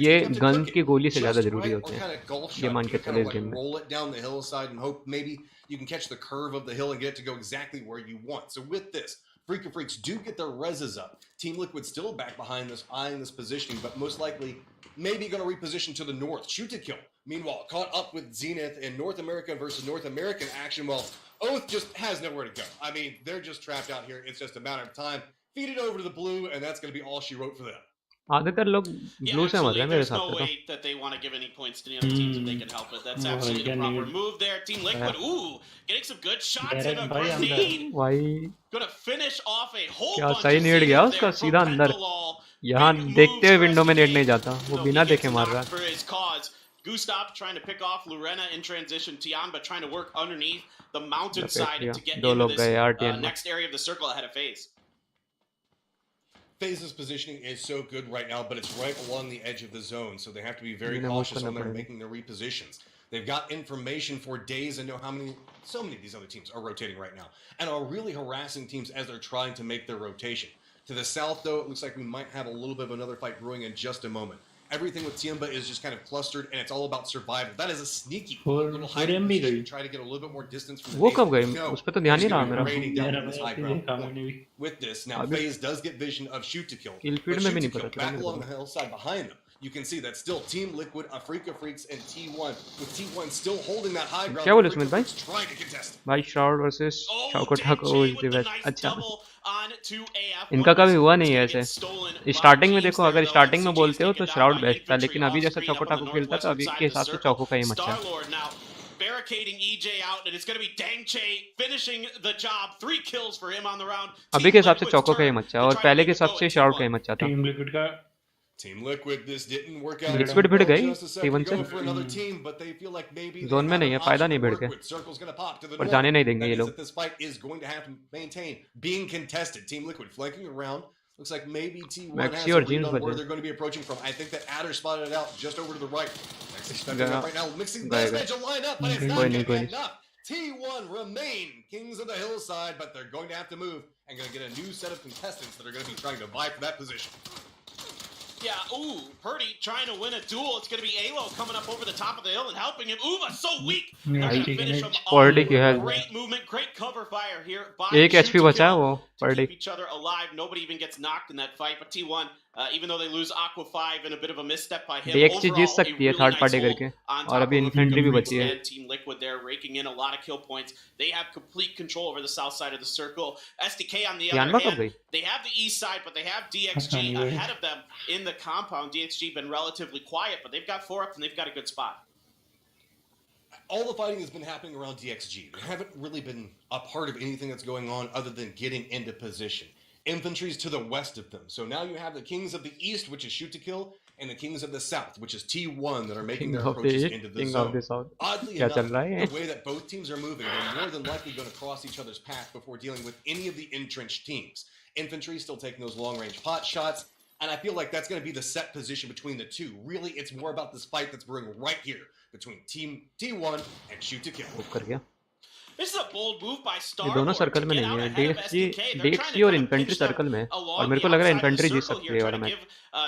ये gun की गोली से ज्यादा जरूरी होते हैं। ये मान के चले इस गेम में। roll it down the hillside and hope maybe you can catch the curve of the hill and get it to go exactly where you want. So with this, Afrika Freaks do get their reses up. Team Liquid still back behind this, eyeing this positioning, but most likely maybe going to reposition to the north. Shoot to kill. Meanwhile, caught up with Zenith in North America versus North American action. Well, Oath just has nowhere to go. I mean, they're just trapped out here. It's just a matter of time. Feed it over to the blue, and that's going to be all she wrote for them. आधेतर लोग blue से मर रहे हैं मेरे साथ तो। that they want to give any points to the other teams if they can help it. That's absolutely the proper move there. Team Liquid, ooh, getting some good shots in a grenade. भाई Gonna finish off a whole क्या bunch सही of नेड गया saves उसका there सीधा from अंदर। Pentalol. यहाँ देखते हुए विंडो में नेड नहीं जाता, वो बिना देखे मार रहा For his cause. Gustav trying to pick off Lorena in transition. Tiamba trying to work underneath the mountainside to get into this next area of the circle ahead of FaZe. FaZe's positioning is so good right now, but it's right along the edge of the zone, so they have to be very cautious when they're making their repositions. They've got information for days and know so many of these other teams are rotating right now, and are really harassing teams as they're trying to make their rotation. To the south, though, it looks like we might have a little bit of another fight brewing in just a moment. Everything with Tiamba is just kind of clustered, and it's all about survival. That is a sneaky little hiding position. Try to get a little bit more distance from the वो कब गए? no, उस पे तो ध्यान नहीं रहा मेरा। With this, now FaZe does get vision of shoot to kill. Kill feed में भी नहीं पता back along the hillside behind them. you can see that still Team Liquid, Afrika Freaks, and T1, with T1 still holding that high ground. क्या बोले सुमित भाई? Trying to contest. भाई Shroud versus Chocotaco is the best. अच्छा, इनका कभी हुआ नहीं है ऐसे. स्टार्टिंग में देखो, अगर स्टार्टिंग में बोलते हो तो श्राउड बेस्ट था, लेकिन अभी जैसा चौकोटाको खेलता तो अभी के हिसाब से चौको का ही अच्छा. Barricading EJ out, and it's going to be Dangche finishing the job. 3 kills for him on the round. अभी के हिसाब से चौको का ही अच्छा, और पहले के हिसाब से श्राउड का ही अच्छा था. Team Liquid, this didn't work out. Liquid भिड़ गई T1 से. जोन में नहीं है, फायदा नहीं भिड़ के, पर जाने नहीं देंगे ये लोग. This fight is going to have to maintain being contested. Team Liquid flanking around. Looks like maybe T1 has a read on where they're going to be approaching from. I think that Adder spotted it out just over to the right. Actually stepping up right now, mixing best edge of line up, but it's not going to be enough. T1 remain kings of the hillside, but they're going to have to move and going to get a new set of contestants that are going to be trying to vie for that position. Yeah, ooh, Purdy trying to win a duel. It's going to be Alo coming up over the top of the hill and helping him. Uva so weak. They're going to finish him off. Great movement, great cover fire here. एक HP बचा है वो Purdy. Keep each other alive. Nobody even gets knocked in that fight. But T1, even though they lose Aqua 5 and a bit of a misstep by him, DXG जीत सकती है third party करके, और अभी infantry भी बची है. Team Liquid there raking in a lot of kill points. They have complete control over the south side of the circle. SDK on the other hand, they have the east side, but they have DXG ahead of them in the compound. DXG been relatively quiet, but they've got 4 up and they've got a good spot. All the fighting has been happening around DXG. They haven't really been a part of anything that's going on other than getting into position. Infantry's to the west of them. So now you have the Kings of the East, which is shoot to kill, and the Kings of the South, which is T1, that are making their approaches into the zone. Oddly enough, the way that both teams are moving, they're more than likely going to cross each other's path before dealing with any of the entrenched teams. Infantry still taking those long-range pot shots, and I feel like that's going to be the set position between the two. Really, it's more about this fight that's brewing right here between Team T1 and shoot to kill. This is a bold move by Star. ये दोनों circle में नहीं है, DXG और infantry circle में, और मेरे को लग रहा है इन्फेंट्री जीत सकती है वाला match.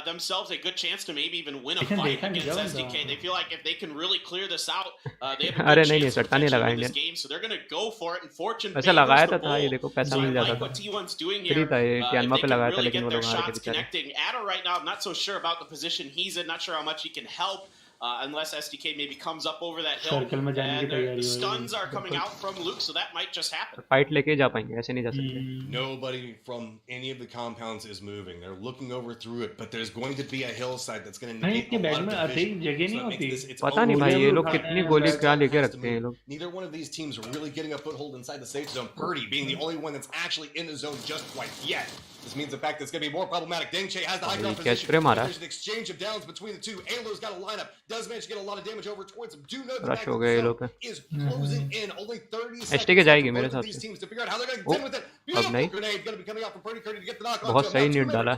Themselves a good chance to maybe even win a fight against SDK. They feel like if they can really clear this out, they have a good chance to potentially win this game. So they're going to go for it. And fortune ऐसा लगाया था ये देखो पैसा मिल जाता था. What T1's doing here, free था ये, कैनवा पे लगाया था लेकिन वो लोग हार गए बेचारे. connecting. Adder right now, I'm not so sure about the position he's in. Not sure how much he can help. Unless SDK maybe comes up over that hill, and stuns are coming out from Luke, so that might just happen. Fight लेके जा पाएंगे, ऐसे नहीं जा सकते. Nobody from any of the compounds is moving. They're looking over through it, but there's going to be a hillside that's going to negate a lot of division. पता नहीं भाई ये लोग कितनी गोली क्या लेके रखते हैं ये लोग. Neither one of these teams are really getting a foothold inside the safe zone. Purdy being the only one that's actually in the zone just quite yet. This means the fact that it's going to be more problematic. Dengche has the high ground position. There's an exchange of downs between the two. Alo's got a lineup. Does manage to get a lot of damage over towards him. Do know the fact that is closing in. Only 30 seconds for these teams to figure out how they're going to contend with it. Beautiful grenade going to be coming out from Purdy to get the knock on. बहुत सही need डाला.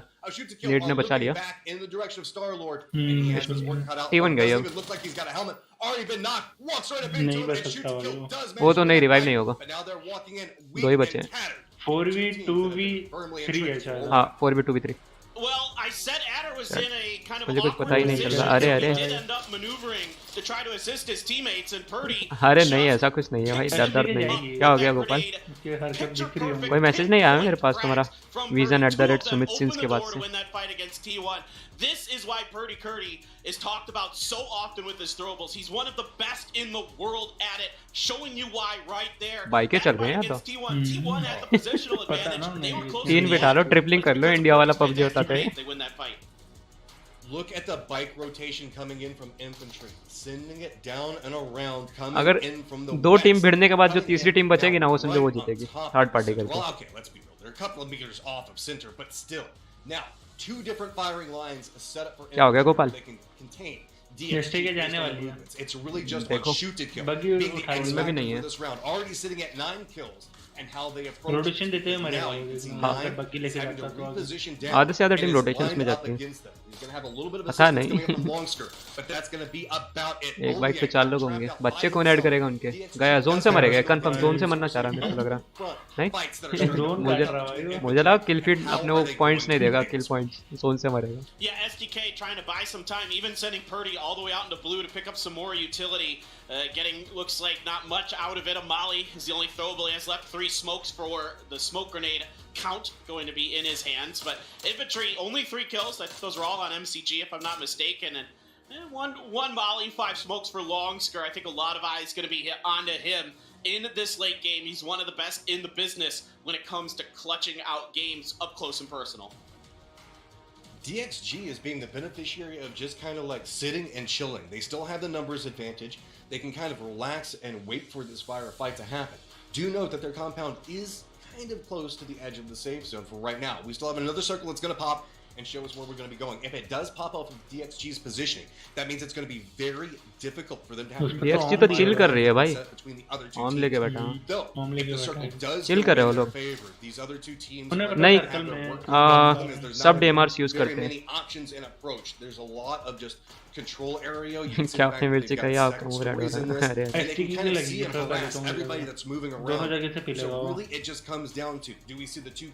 Need ने बचा लिया. In the direction of Star-Lord. And he has his work cut out. T1 गई अब. It looks like he's got a helmet. Already been knocked. Walks right up into him and shoots to kill. Does वो तो नहीं revive नहीं होगा. But now they're walking in. दो ही बचे हैं. 4v2v3 है शायद. हाँ 4v2v3. Well, I said Adder was in a kind of मुझे कुछ पता ही नहीं चल रहा. अरे अरे. He did end up maneuvering to try to assist his teammates, and Purdy. अरे नहीं ऐसा कुछ नहीं है भाई, दर्द नहीं. क्या हो गया गोपाल? कोई मैसेज नहीं आया मेरे पास तुम्हारा vision@sumitSins के बाद से. This is why Purdy Curdy is talked about so often with his throwables. He's one of the best in the world at it, showing you why right there. बाइकें चल रहे हैं तो. T1 had the positional advantage. They were close. 3 बिठा लो, tripling कर लो, India वाला PUBG होता था. They win that fight. Look at the bike rotation coming in from infantry, sending it down and around, coming अगर in from the दो team भिड़ने के बाद जो तीसरी टीम बचेगी ना, वो समझो वो जीतेगी थर्ड पार्टी करके. Well, okay, let's be real. They're a couple of meters off of center, but still. Now, two different firing lines set up for क्या हो गया गोपाल? they can contain. के जाने वाली है. It's really just one shoot to kill. Being the X factor for this round, already sitting at 9 kills. And how they approach rotation देते हुए मरेगा. अगर बग्गी लेके जाता तो आधे से ज्यादा टीम रोटेशंस में जाती है. पता नहीं. एक बाइक पे 4 लोग होंगे. बच्चे कौन ऐड करेगा उनके? गया जोन से मरेगा कंफर्म. जोन से मरना चाह रहा मेरे को लग रहा. नहीं मुझे लगा किल फीड अपने वो पॉइंट्स नहीं देगा. किल पॉइंट्स जोन से मरेगा. Yeah, SDK trying to buy some time, even sending Purdy all the way out into blue to pick up some more utility. Getting looks like not much out of it. Amali is the only throwable he has left. 3 smokes for the smoke grenade count going to be in his hands. But Infantry, only 3 kills. Those are all on MCG, if I'm not mistaken. And one Molly, 5 smokes for Longsker. I think a lot of eyes going to be onto him in this late game. He's one of the best in the business when it comes to clutching out games up close and personal. DXG is being the beneficiary of just kind of like sitting and chilling. They still have the numbers advantage. They can kind of relax and wait for this fight to happen. Do note that their compound is kind of close to the edge of the safe zone for right now. We still have another circle that's going to pop and show us where we're going to be going. If it does pop off of DXG's positioning, that means it's going to be very difficult for them to have DXG तो chill कर रही है भाई, on लेके बैठा हूँ, chill कर रहे हो लोग, नहीं सब DMRs यूज करते हैं, क्या आपने मिर्ची कही आपको मुझे डर रहा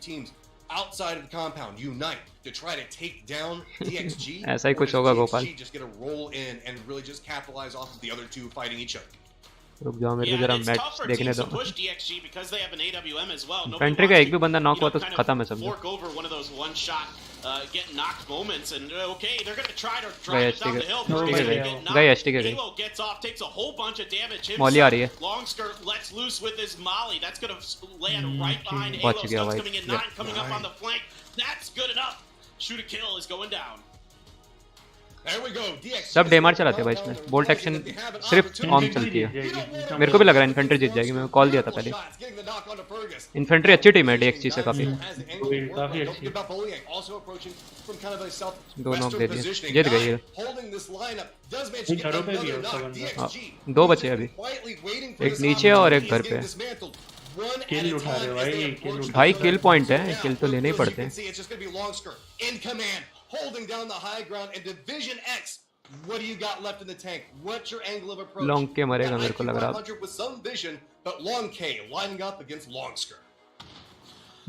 है, outside of the compound unite to try to take down DXG. ऐसा ही कुछ होगा Gopal, just gonna roll in and really just capitalize off of the other two fighting each other. रुक जाओ मेरे को जरा मैच देखने दो. पेंट्री का एक भी बंदा नॉक हुआ तो खत्म है सब. गए एचटी के गए. मॉली आ रही है. बच गया भाई. सब डेमार चलाते हैं भाई इसमें, बोल्ट एक्शन सिर्फ ऑन चलती है. मेरे को भी लग रहा है इन्फेंट्री जीत जाएगी, मैंने कॉल दिया था पहले. इन्फेंट्री अच्छी टीम है DXG से काफी. दो नॉक दे दिए, जीत गई है. 2 बचे अभी, एक नीचे और एक घर पे. किल उठा रहे भाई, किल पॉइंट है, किल तो लेने ही पड़ते हैं. Holding down the high ground, and visionX, what do you got left in the tank? What's your angle of approach? Long K मरेगा मेरे को लग रहा है. with some vision, but Long K lining up against Longsker.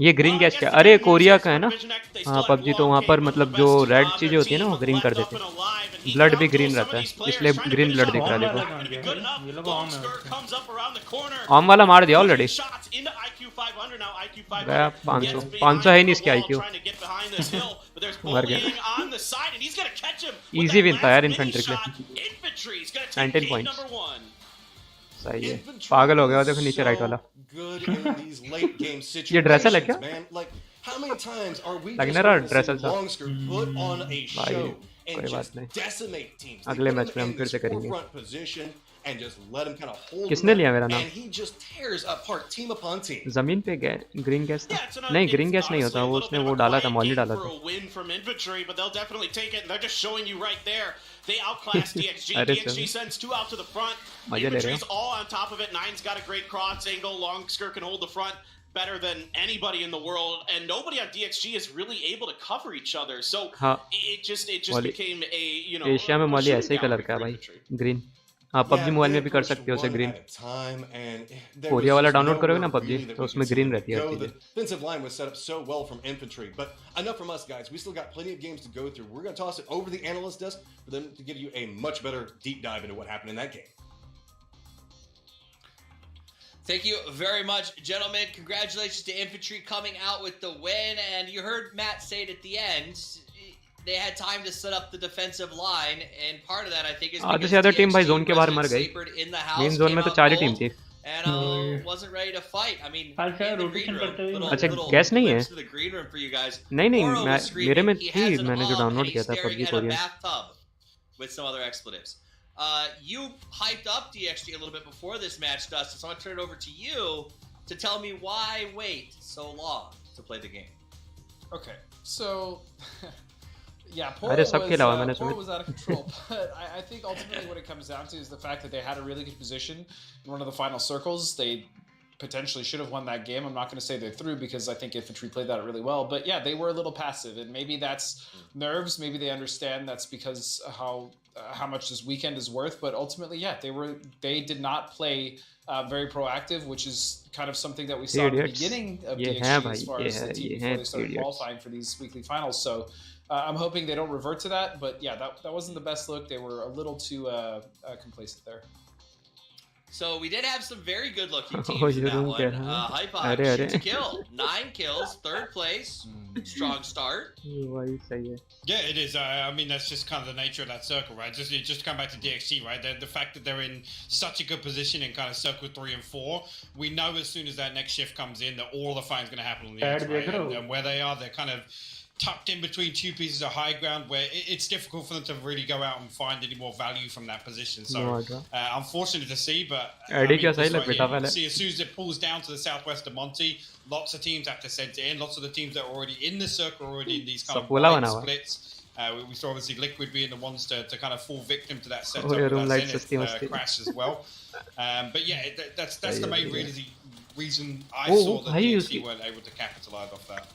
ये green gas क्या? अरे Korea का है ना. हाँ PUBG तो वहाँ पर मतलब जो रेड चीजें होती है ना वो ग्रीन कर देते हैं. ब्लड भी ग्रीन रहता है, इसलिए ग्रीन ब्लड दिख रहा है. देखो आम वाला मार दिया ऑलरेडी. गया 500 है नहीं इसके IQ. मर गया. इजी विन था यार इन्फेंट्री के लिए. 19 पॉइंट्स. सही है. पागल हो गया देखो नीचे राइट वाला. ये ड्रेसर है क्या? लगना रहा ड्रेसर था भाई. कोई बात नहीं, अगले मैच में हम फिर से करेंगे. किसने लिया मेरा नाम? जमीन पे गए ग्रीन गैस था? नहीं ग्रीन गैस नहीं होता वो, उसने वो डाला था, मॉली डाला था. अरे मजे ले रहे हो. Better than anybody in the world, and nobody on DXG is really able to cover each other. So it just became a, you know, Asia में मॉली ऐसे ही कलर का है भाई, ग्रीन. हाँ PUBG मोबाइल में भी कर सकते हो उसे ग्रीन. कोरिया वाला डाउनलोड करोगे ना PUBG तो उसमें ग्रीन रहती है. Defensive line was set up so well from infantry, but enough from us guys. We still got plenty of games to go through. We're going to toss it over the analyst desk for them to give you a much better deep dive into what happened in that game. Thank you very much, gentlemen. Congratulations to Infantry coming out with the win. And you heard Matt say it at the end. They had time to set up the defensive line, and part of that I think is because the other team भाई zone के बाहर मर गई. Main zone में तो 4 ही team थी. And wasn't ready to fight. I mean, अच्छा gas नहीं है? नहीं मेरे में थी, मैंने जो डाउनलोड किया था PUBG Korea. With some other expletives. You hyped up DXG a little bit before this match, Dustin, so I'm going to turn it over to you to tell me why wait so long to play the game. Okay, so yeah, Poro was out of control, but I think ultimately what it comes down to is the fact that they had a really good position in one of the final circles. They potentially should have won that game. I'm not going to say they're through because I think Infantry played that really well, but yeah, they were a little passive, and maybe that's nerves. Maybe they understand that's because how much this weekend is worth, but ultimately, yeah, they did not play very proactive, which is kind of something that we saw at the beginning of DXG as far as the team before they started qualifying for these weekly finals. So I'm hoping they don't revert to that, but yeah, that wasn't the best look. They were a little too complacent there. So we did have some very good-looking teams in that one. Hypog, shoot to kill, 9 kills, 3rd place, strong start. Yeah, it is. I mean, that's just kind of the nature of that circle, right? Just to come back to DXG, right? The fact that they're in such a good position in kind of circle 3 and 4, we know as soon as that next shift comes in that all the fighting's going to happen on the edge, right? And where they are, they're kind of tucked in between 2 pieces of high ground where it's difficult for them to really go out and find any more value from that position. So unfortunate to see, but I mean, right see, as soon as it pulls down to the southwest of Monty, lots of teams have to send it in. Lots of the teams that are already in the circle are already in these kind of wide splits. We saw obviously Liquid being the ones to kind of fall victim to that setup with that Zenith crash as well. But yeah, that's the main reason I saw that DXG weren't able to capitalize off that.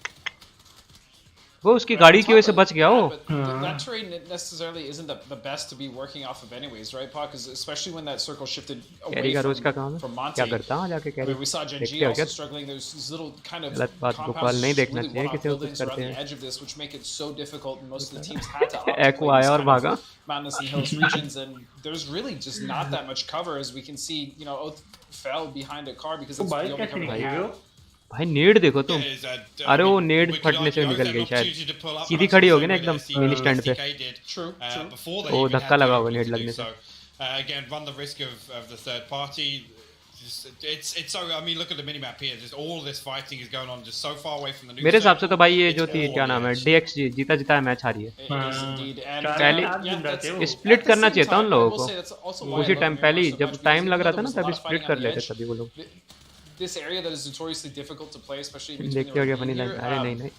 वो उसकी गाड़ी की वजह से बच गया वो that terrain necessarily isn't the best to be working off of anyways, right, Pog? Because especially when that circle shifted away from Monty, we saw Genji also struggling. There's these little kind of compounds really one-off buildings around the edge of this, which make it so difficult, and most of the teams had to opt for these kind of mountainous and hills regions, and there's really just not that much cover, as we can see. You know, Oath fell behind a car because it's the only cover they had. भाई नेड देखो तुम अरे वो नेड फटने से निकल गई शायद सीधी खड़ी होगी ना एकदम मिनी स्टैंड पे वो धक्का लगा होगा नेड लगने से again run the risk of the third party. It's so I mean look at the minimap here, just all this fighting is going on just so far away from the मेरे हिसाब से तो भाई ये जो थी क्या नाम है DXG जीता मैच हारी है पहले स्प्लिट करना चाहिए था उन लोगों को उसी टाइम पहले जब टाइम लग रहा था ना तभी स्प्लिट कर लेते सभी वो लोग This area that is notoriously difficult to play, especially between the here,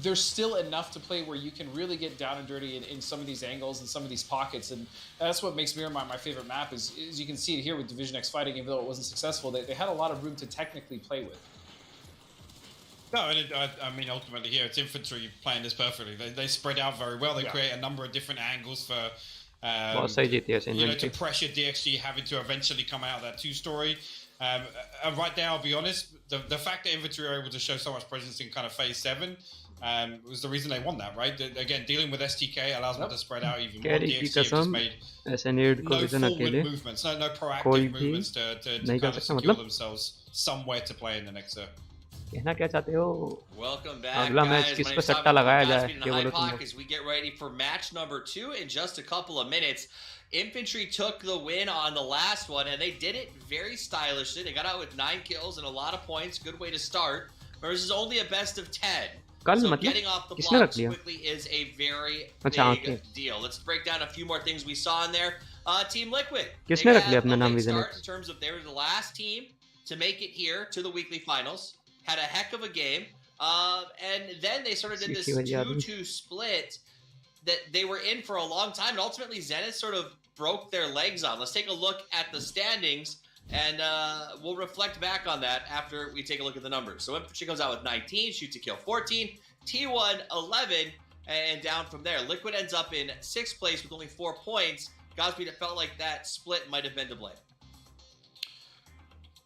there's still enough to play where you can really get down and dirty in some of these angles and some of these pockets, and that's what makes Miramar my favorite map. Is you can see it here with visionX fighting, even though it wasn't successful, they had a lot of room to technically play with. No, and I mean ultimately here it's Infantry playing this perfectly. They spread out very well. They create a number of different angles for to pressure DXG having to eventually come out of that 2-story. And right there, I'll be honest, the fact that Infantry are able to show so much presence in kind of phase 7 was the reason they won that, right? Again, dealing with STK allows them to spread out even more. DXG have just made no forward movements, no proactive movements to kind of secure themselves somewhere to play in the next कहना क्या चाहते हो Welcome back, अगला match किस पे सट्टा लगाया जाए ये बोलो तुम as we get ready for match number 2 in just a couple of minutes. Infantry took the win on the last one, and they did it very stylishly. They got out with 9 kills and a lot of points. Good way to start. Versus only a best of 10. So getting off the blocks quickly is a very big deal. Let's break down a few more things we saw in there. Team Liquid. They had a big start in terms of they were the last team to make it here to the weekly finals. Had a heck of a game. And then they sort of did this 2-2 split that they were in for a long time. And ultimately, Zenith sort of broke their legs on. Let's take a look at the standings, and we'll reflect back on that after we take a look at the numbers. So Infantry comes out with 19, shoot to kill 14, T1 11, and down from there. Liquid ends up in 6th place with only 4 points. Godspeed, it felt like that split might have been to blame.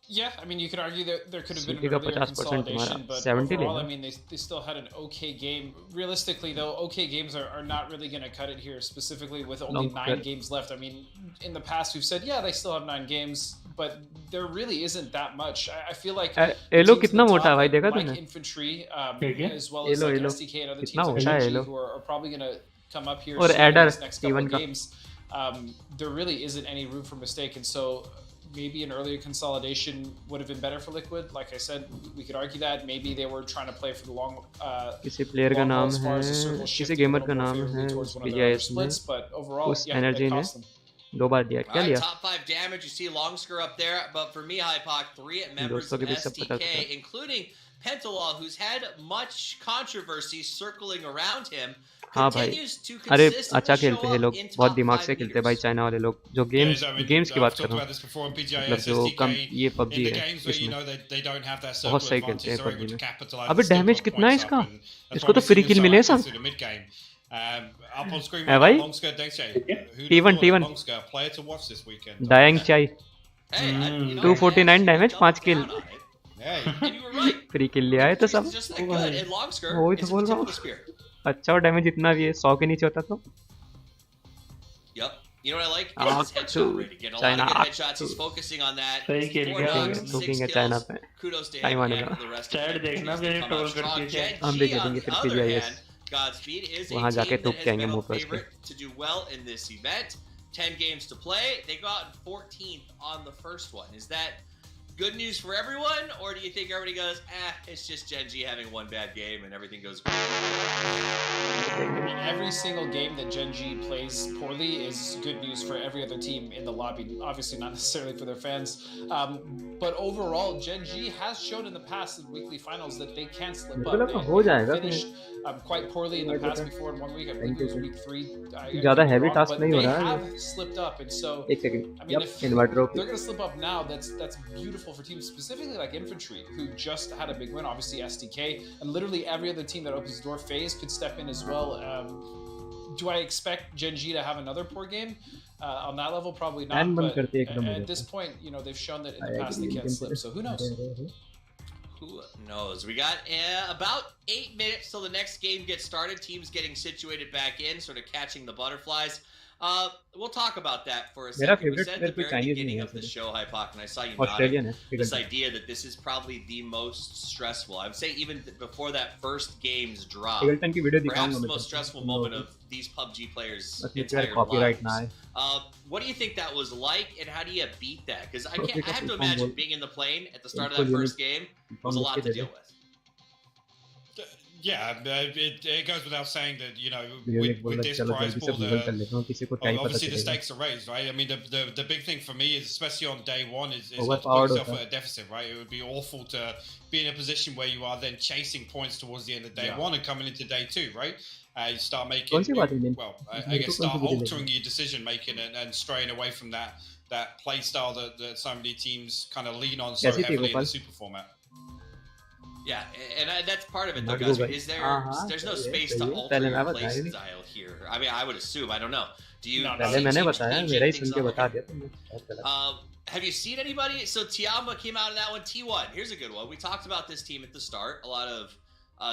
Yeah, I mean, you could argue that there could have been an earlier consolidation, but overall, I mean, they still had an okay game. Realistically, though, okay games are not really going to cut it here, specifically with only 9 games left. I mean, in the past, we've said, yeah, they still have 9 games, but there really isn't that much. I feel like like Infantry, as well as like SDK and other teams like Pubg, who are probably going to come up here in the next couple of games, there really isn't any room for mistake, and so maybe an earlier consolidation would have been better for Liquid. Like I said, we could argue that maybe they were trying to play for the long किसी player का नाम है किसी gamer का नाम है Pgis में उस एनर्जी ने 2 बार दिया क्या लिया top 5 damage. You see Longsker up there, but for me, Hypoc, 3 members of STK, including Pentalaw, who's had much controversy circling around him. हाँ भाई अरे अच्छा खेलते हैं लोग बहुत दिमाग से खेलते हैं भाई चाइना वाले लोग जो गेम्स की बात कर रहा हूँ मतलब जो कम ये PUBG है इसमें बहुत सही खेलते हैं PUBG में अबे डैमेज कितना है इसका इसको तो फ्री किल मिले सब है भाई T1 डायंग चाई 249 डैमेज 5 किल फ्री किल लिया है तो सब वही तो बोल रहा हूँ अच्छा और डैमेज इतना भी है 100 के नीचे होता तो Yep. You know what I like? It's his headshot rating. Getting a lot of good headshots. He's focusing on that. 4 knocks, 6 kills. Kudos to him and to the rest of the team. Come out strong. Gen G, on the other hand, Godspeed is a team that has been a favorite to do well in this event. 10 games to play. They got 14th on the first one. Is that good news for everyone, or do you think everybody goes, it's just Gen G having one bad game and everything goes great? I mean, every single game that Gen G plays poorly is good news for every other team in the lobby. Obviously, not necessarily for their fans. But overall, Gen G has shown in the past in weekly finals that they can slip up. They finished quite poorly in the past before in 1 week. I believe it was week 3. heavy task but nahi they ho raha hai. have slipped up, and so एक second. I mean, Yep, if inverter they're okay. going to slip up now, that's beautiful for teams specifically like Infantry, who just had a big win. Obviously, SDK, and literally every other team that opens the door, FaZe could step in as well. Do I expect Gen G to have another poor game on that level? Probably not. But at this point, you know, they've shown that in the past they can't slip. So who knows? Who knows? We got about 8 minutes till the next game gets started. Teams getting situated back in, sort of catching the butterflies. We'll talk about that for a second. We said at the very beginning of the show, Hypoc, and I saw you nodding, this idea that this is probably the most stressful. I would say even before that first game's drop, perhaps the most stressful moment of these PUBG players' entire lives. What do you think that was like, and how do you beat that? Because I have to imagine being in the plane at the start of that first game was a lot to deal with. Yeah, it goes without saying that, you know, with this prize pool, obviously the stakes are raised, right? I mean, the big thing for me is, especially on day one, is not to put yourself at a deficit, right? It would be awful to be in a position where you are then chasing points towards the end of day one and coming into day 2, right? You start making, I guess, start altering your decision making and straying away from that play style that so many teams kind of lean on so heavily in the super format. Yeah, and that's part of it, though, guys. Is there's no space to alter your play style here? I mean, I would assume. I don't know. Do you? Have you seen anybody? So Tiamba came out of that one. T1. Here's a good one. We talked about this team at the start. A lot of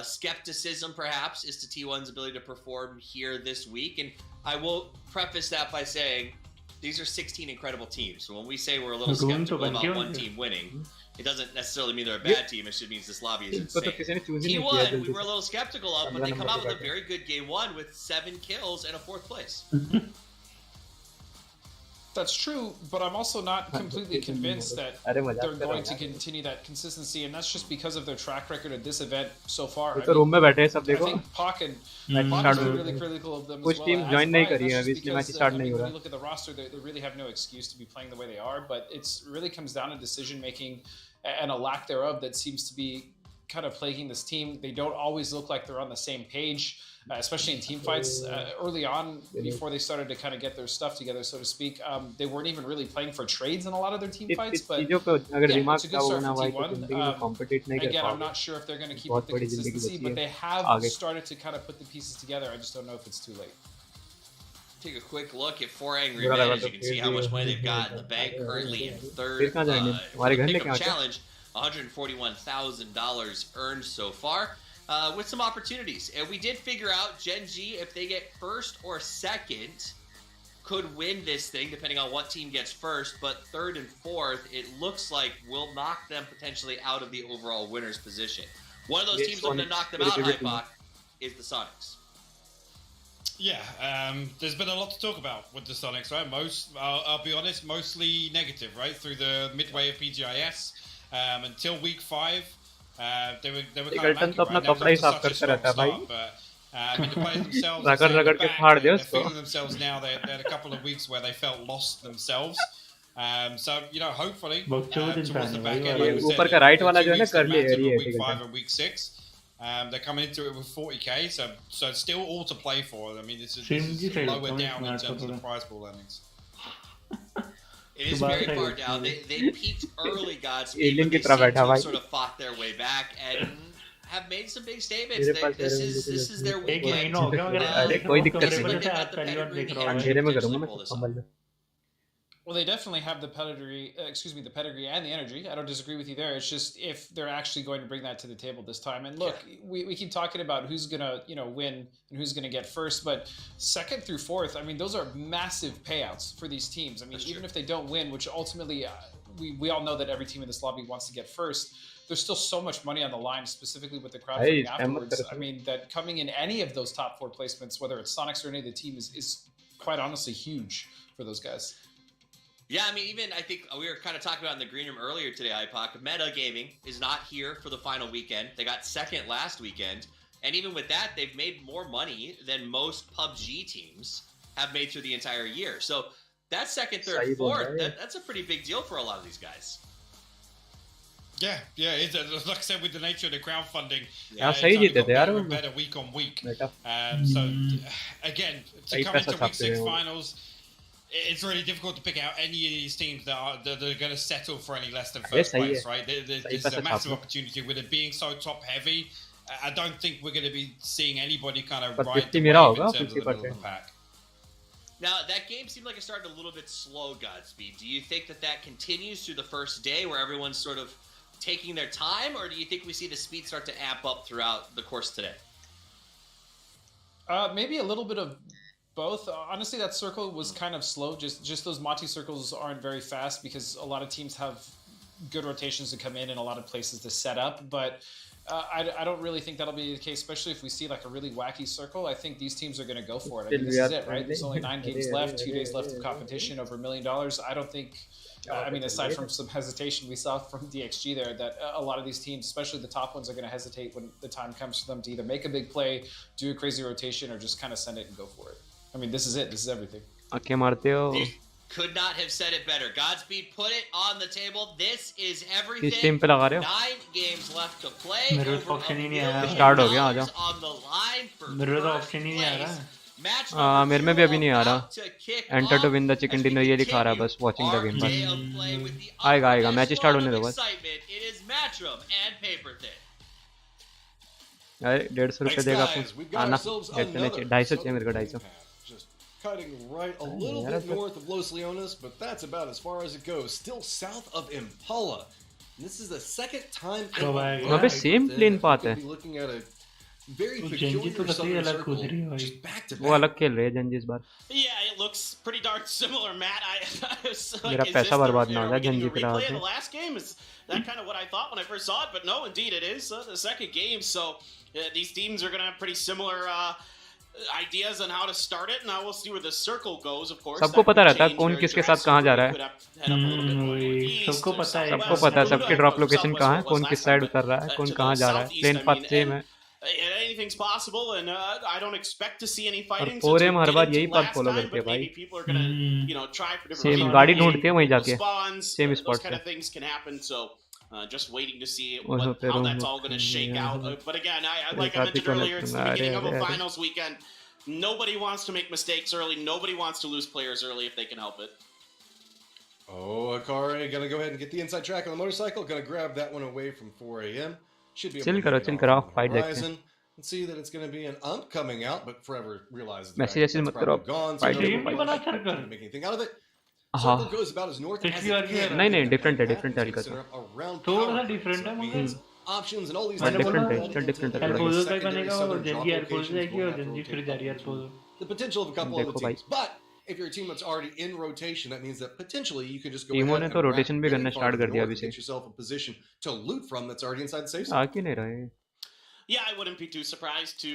skepticism, perhaps, as to T1's ability to perform here this week. And I will preface that by saying these are 16 incredible teams. So when we say we're a little skeptical about one team winning, it doesn't necessarily mean they're a bad team. It just means this lobby is insane. T1, we were a little skeptical of, but they come out with a very good game 1 with 7 kills and a 4th place. That's true, but I'm also not completely convinced that they're going to continue that consistency, and that's just because of their track record at this event so far. I think Pac and Pac is really critical of them as well. When you look at the roster, they really have no excuse to be playing the way they are, but it really comes down to decision-making and a lack thereof that seems to be kind of plaguing this team. They don't always look like they're on the same page, especially in team fights. Early on, before they started to kind of get their stuff together, so to speak, they weren't even really playing for trades in a lot of their team fights. But yeah, it's a good start for T1. Again, I'm not sure if they're going to keep up the consistency, but they have started to kind of put the pieces together. I just don't know if it's too late. Take a quick look at 4 Angry Men, as you can see how much money they've got in the bank, currently in 3rd Pickup Challenge. $141,000 earned so far, with some opportunities. And we did figure out Gen G, if they get 1st or 2nd, could win this thing, depending on what team gets 1st. But 3rd and 4th, it looks like will knock them potentially out of the overall winner's position. One of those teams looking to knock them out, Hypoc, is the Sonics. Yeah, there's been a lot to talk about with the Sonics, right? I'll be honest, mostly negative, right? Through the midway of PGIS. Until week 5, they were kind of manky, right? Never such a strong start, but I mean, the players themselves are they're feeling themselves now. They had a couple of weeks where they felt lost themselves. So, you know, hopefully, towards the back end, like we said, week 5 and week 6. They're coming into it with 40k, so it's still all to play for. I mean, this is lower down in terms of the prize pool earnings. It is very far down. They peaked early, Godspeed, but they seem to sort of fought their way back and have made some big statements. This is their weekend. Well, they definitely have the pedigree. The pedigree and the energy. I don't disagree with you there. It's just if they're actually going to bring that to the table this time. And look, we keep talking about who's gonna win and who's gonna get first, but second through fourth, I mean, those are massive payouts for these teams. I mean, even if they don't win, which ultimately we all know that every team in this lobby wants to get first. There's still so much money on the line, specifically with the crowdfunding afterwards. I mean, that coming in any of those top four placements, whether it's Sonics or any of the team, is quite honestly huge for those guys. Yeah, I mean, even I think we were kind of talking about in the green room earlier today, IPOC. Meta Gaming is not here for the final weekend. They got second last weekend. And even with that, they've made more money than most PUBG teams have made through the entire year. So that second, third, fourth, that's a pretty big deal for a lot of these guys. Yeah, it's, like I said, with the nature of the crowdfunding, it's only got better and better week on week. So, again, to come into week 6 finals, it's really difficult to pick out any of these teams that are going to settle for any less than first place, right? There's a massive opportunity with it being so top heavy. I don't think we're going to be seeing anybody kind of ride the wave in terms of the middle of the pack. Now, that game seemed like it started a little bit slow, Godspeed. Do you think that continues through the first day where everyone's sort of taking their time, or do you think we see the speed start to amp up throughout the course today? Maybe a little bit of both. Honestly, that circle was kind of slow. Just those Mati circles aren't very fast because a lot of teams have good rotations to come in and a lot of places to set up. But I don't really think that'll be the case, especially if we see like a really wacky circle. I think these teams are going to go for it. I mean, this is it, right? There's only 9 games left, 2 days left of competition, over $1 million. I don't think, I mean, aside from some hesitation we saw from DXG there, that a lot of these teams, especially the top ones, are going to hesitate when the time comes for them to either make a big play, do a crazy rotation, or just kind of send it and go for it. I mean, this is it. This is everything. You could not have said it better. Godspeed, put it on the table. This is everything. 9 games left to play. Mirror option ही नहीं आया. Start हो गया, आजा. On the line for Mirror option ही नहीं आ मेरे रहा. में भी अभी नहीं आ रहा. Enter to win the chicken dinner ये लिखा रहा है बस. Watching the game बस. आएगा. Match start होने दो बस. It is Matchroom and Paper Thin. अरे 150 रुपए देगा आपको. आना. देखते हैं 250 चाहिए मेरे को 250. Cutting right a little bit north of Los Leones, but that's about as far as it goes. Still south of Impala. And this is the second time वहाँ पे same plane path है. Looking at a very peculiar southern circle, just back to back. वो अलग खेल रहे हैं जंजी इस बार. Yeah, it looks pretty darn similar, Matt. I was like, मेरा पैसा बर्बाद ना हो जाए जंजी पे रहा the last game is that kind of what I thought when I first saw it, but no, indeed it is the second game. So these teams are going to have pretty similar ideas on how to start it. Now we'll see where the circle goes, of course. सबको पता रहता है कौन किसके साथ कहाँ जा रहा है. सबको पता है. सबको पता है सबकी ड्रॉप लोकेशन कहाँ है, कौन किस साइड उतर रहा है, कौन कहाँ जा रहा है. प्लेन पाथ सेम है. Anything's possible, and I don't expect to see any और fighting. फोरेम हर बार यही पाथ फॉलो करते हैं भाई. People are gonna, you know, try for different same गाड़ी ढूंढते हैं वहीं जाके. सेम those स्पॉट kind से. of things can happen. So. Just waiting to see how that's all going to shake out. But again, like I mentioned earlier, it's the beginning of a finals weekend. Nobody wants to make mistakes early. Nobody wants to lose players early if they can help it. Oh, Akari gonna go ahead and get the inside track on the motorcycle. Gonna grab that one away from 4 a.m. Should be chill करो fight देखते हैं. And see that it's going to be an ump coming out, but forever realizes message मत करो. Fight देखो. Make anything out of it. Circle goes about as north as it can. नहीं different है थोड़ा सा different है. Options and all these different Arpozo का बनेगा और जंजी Arpozo जाएगी और जंजी फिर जा रही है Arpozo. The potential of a couple of teams, but if you're a team that's already in rotation, that means that potentially you can just go ahead and rotation भी करना start कर दिया अभी से. Get yourself a position to loot from that's already inside the safe zone. आ क्यों नहीं रहे? Yeah, I wouldn't be too surprised to,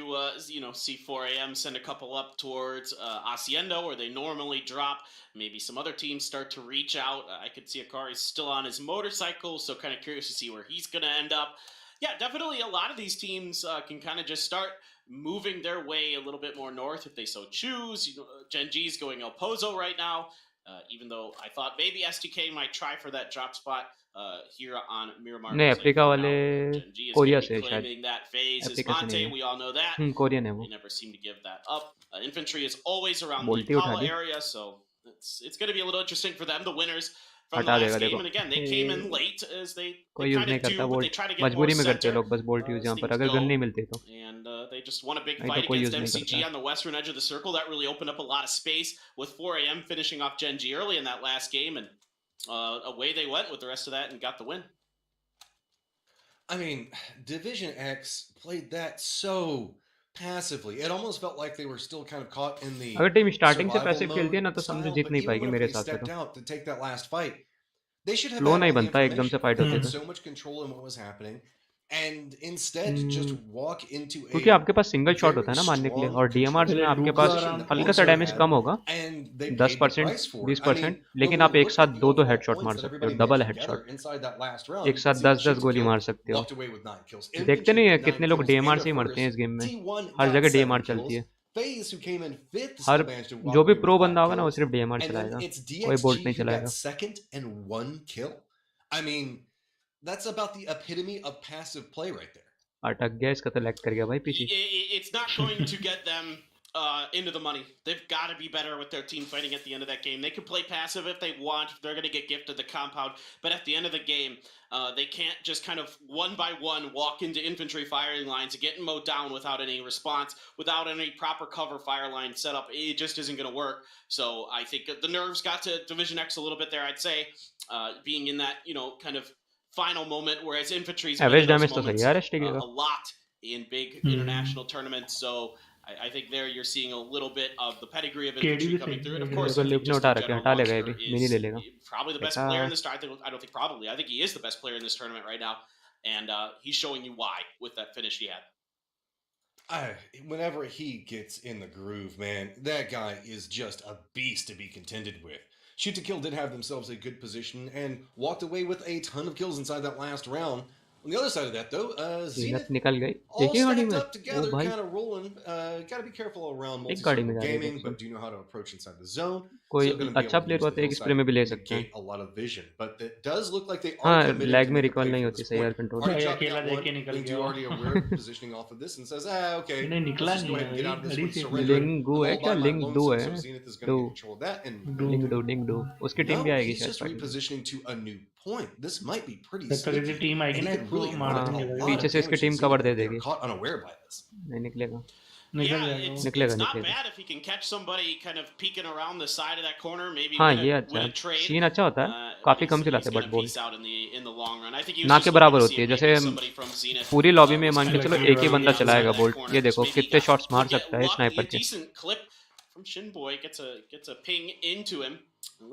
see 4 a.m. send a couple up towards Hacienda, where they normally drop. Maybe some other teams start to reach out. I could see Akari still on his motorcycle, so kind of curious to see where he's going to end up. Yeah, definitely a lot of these teams can kind of just start moving their way a little bit more north if they so choose. Gen G's going El Pozo right now, even though I thought maybe STK might try for that drop spot. Here on Miramar. नहीं Africa वाले Korea से शायद. That phase is Monte, we all know that. Korean है वो. They never seem to give that up. Infantry is always around the Impala area, so it's going to be a little interesting for them. The winners from the हटा last देगा game. देखो And again, they came in late as they कोई use kind नहीं of do, करता but they bolt try to get more मजबूरी में करते हैं center लोग बस बोल्ट यूज as यहाँ पर things अगर गन go. नहीं मिलती तो And they just won a big नहीं तो fight कोई against यूज नहीं MCG करता on the western edge of the circle. That really opened up a lot of space with 4am finishing off Gen G early in that last game, and away they went with the rest of that and got the win. I mean, Division X played that so passively. It almost felt like they were still kind of caught in the अगर team starting से survival passive खेलती है ना mode तो समझो style, Jeet but नहीं even पाएगी when मेरे they हिसाब से stepped तो out to take that last fight, they should have flow had नहीं all the बनता एकदम से information फाइट होते and तो so much control in what was happening, and instead just walk into a क्योंकि आपके पास सिंगल शॉट होता है ना मारने के लिए और डीएमआर्स में आपके पास हल्का सा डैमेज कम होगा 10% 20%, लेकिन आप एक साथ दो हेडशॉट मार सकते हो, डबल हेडशॉट एक साथ 10-10 गोली मार सकते हो। देखते नहीं है कितने लोग डीएमआर से ही मरते हैं इस गेम में, हर जगह डीएमआर चलती है, हर जो भी प्रो बंदा होगा ना वो सिर्फ डीएमआर चलाएगा, कोई बोल्ट नहीं चलाएगा। That's about the epitome of passive play right there. अटक गया, इसका तो लैग कर गया भाई पीछे। It's not going to get them into the money. They've got to be better with their team fighting at the end of that game. They can play passive if they want. They're going to get gifted the compound. But at the end of the game, they can't just kind of one by one walk into infantry firing lines and get mowed down without any response, without any proper cover fire line set up. It just isn't going to work. So I think the nerves got to Division X a little bit there, I'd say, being in that, kind of final moment, whereas infantry's been in those moments a lot in big international tournaments. So I think there you're seeing a little bit of the pedigree of infantry coming through. And of course, I think just in general, Monster is probably the best player in this tournament. I don't think probably. I think he is the best player in this tournament right now. And he's showing you why with that finish he had. Whenever he gets in the groove, man, that guy is just a beast to be contended with. Shoot to Kill did have themselves a good position and walked away with a ton of kills inside that last round. On the other side of that, though, Zenith निकल गई all एक ही गाड़ी stacked में, up together, ओ भाई kind of rolling. Got to be careful around एक गाड़ी में multi-circle जा रही है gaming, but do know how to approach inside the zone. कोई So gonna be अच्छा able to प्लेयर use हुआ the तो एक स्प्रे में भी ले सकते हैं। hillside to get a lot of vision, but it does look like they are हाँ committed लैग to में make a रिकॉल play नहीं for होती this सही यार point. Control. Already chopped that one. Lingdu already aware of positioning off of this and says, okay, let's just go ahead and get out of this one. Surrender. लिंगू है क्या, लिंगडू है, So Zenith is going to get control of that, and लिंगडू उसकी team भी no, आएगी he's शायद just final. repositioning to a new point. This might be pretty जब तक sneaky, team आएगी and ना he could really मार inflict देंगे a lot पीछे of से इसकी damage to team Zenith cover they if they're देगी, caught unaware by this. नहीं निकलेगा Yeah, it's निकलेगा not निकलेगा। bad if he can catch somebody kind of peeking around the side of that corner, maybe हाँ win ये a अच्छा trade. Scene अच्छा होता है, काफी कम चलाते हैं but ball Peace out in the long run. I think he was ना just के looking बराबर to होती see है। if जैसे maybe somebody from Zenith पूरी लॉबी में was मान kind के of चलो coming एक ही around बंदा the outside चलाएगा of that बोल्ट, corner. ये Just देखो maybe कितने got शॉट्स मार get सकता है lucky, स्नाइपर a के। decent clip from Shinboy gets a ping into him.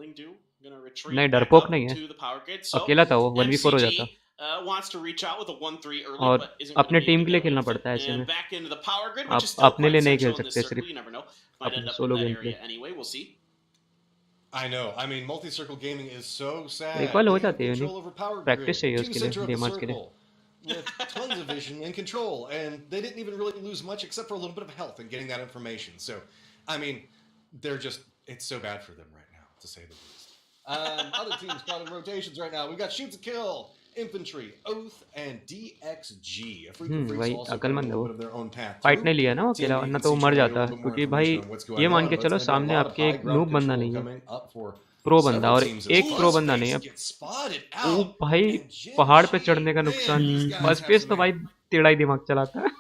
Lingdu gonna retreat नहीं back डरपोक up नहीं है, to the power grid. So अकेला था वो 1v4 हो जाता MCG wants to reach out with a 1-3 early, और but isn't going to अपने be टीम able के to लिए get खेलना away with पड़ता है it. ऐसे में, And back into the power grid, which आप is still अपने quite लिए नहीं खेल central in this सकते circle. सिर्फ You never know. Might अपने end up in solo that game play. area anyway. We'll see. I know. I mean, multi-circle gaming is so sad. Recall हो They have जाती है control over power practice grid, चाहिए to उसके center लिए of the डीएमआर्स के लिए। circle, with tons of vision and control, and they didn't even really lose much except for a little bit of health in getting that information. So, I mean, it's so bad for them right now, to say the least. Other teams caught in rotations right now. We've got Shoot to Kill, Infantry, Oath, and DXG. A freak of freaks भाई also got a अकलमंद है little वो, bit of their own path fight through. नहीं लिया ना वो Team अकेला, B वरना can तो वो see मर show you a जाता, little bit more क्योंकि भाई information on what's going ये मान on, के but चलो it's gonna be a सामने lot of आपके high एक ground नूब बंदा control नहीं है, coming up for प्रो बंदा, several और teams as एक well. प्रो बंदा नहीं है Space gets spotted वो out, भाई and Gen पहाड़ पे G, चढ़ने का man, नुकसान, these guys first have pace some तो भाई टेढ़ा ही दिमाग चलाता है।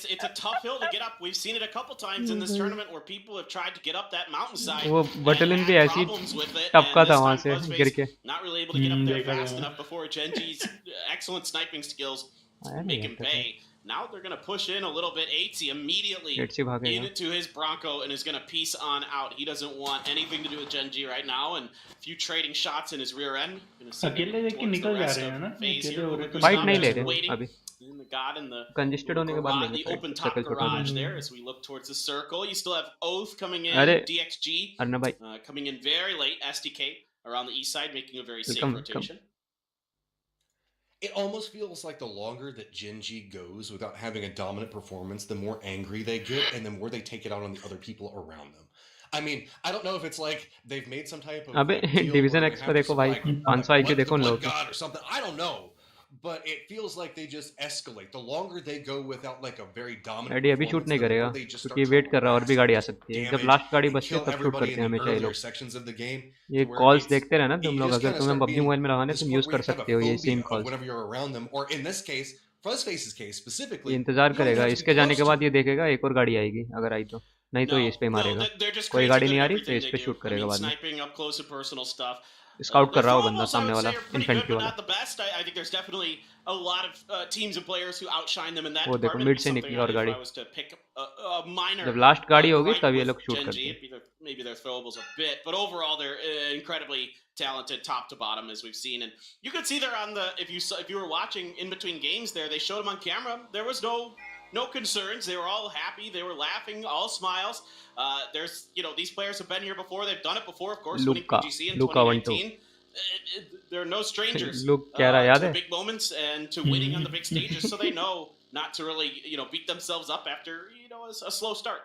It's a tough hill to get up. We've seen it a couple times in this tournament where people have tried to get up that mountainside वो and बटलिन भी had ऐसी problems with it. टपका And था this वहां time से Buzzface गिर के। not really able to get up there fast enough before Gen G's excellent sniping skills आया नहीं make him आता था। pay. Now they're going to push in a little bit. Atzi immediately Atzi भागेगा। into his Bronco and is going to piece on out. He doesn't want anything to do with Gen G right now, and a few trading shots in his rear end. अकेले देख के निकल जा रहे हैं ना, अकेले हो रहे फाइट नहीं ले रहे अभी, in the god in the congested होने के बाद garage, लेंगे the open fight, top circle छोटा garage होने। there as we look towards the circle. You still have Oath coming in, अरे DXG अर्नब भाई coming in very late, SDK around the east side making a very safe Welcome, rotation. It almost feels like the longer that Gen G goes without having a dominant performance, the more angry they get and the more they take it out on the other people around them. I mean, I don't know if it's like they've made some type of अबे deal division where x they पे have देखो some, भाई like, 500 IQ देखो उन blood लोगों god or something. I don't know. but it feels like they just escalate. The longer they go without like a very dominant एडी अभी shoot नहीं करेगा क्योंकि वेट कर रहा है और भी गाड़ी आ सकती है जब लास्ट गाड़ी बचती है तब शूट करते हैं हमेशा ये लोग ये कॉल्स देखते रहना तुम लोग अगर तुम्हें पबजी मोबाइल में लगाने तुम यूज कर सकते हो ये सेम कॉल्स ये इंतजार करेगा इसके जाने के बाद ये देखेगा एक और गाड़ी आएगी अगर आई तो नहीं तो ये इस पे मारेगा कोई गाड़ी नहीं आ रही तो इस पे शूट करेगा बाद में स्काउट कर रहा हो बंदा सामने वाला इन्फेंट्री वाला वो देखो मिड से निकली और गाड़ी जब लास्ट गाड़ी होगी तब ये लोग शूट करते हैं maybe their throwables a bit, but overall they're incredibly talented top to bottom as we've seen, and you could see they're on the if you were watching in between games there, they showed them on camera. There was no concerns. They were all happy. They were laughing, all smiles. There's these players have been here before. They've done it before, of course. Winning Pgis in 2019. They're no strangers to big moments and to winning on the big stages, so they know not to really beat themselves up after a slow start.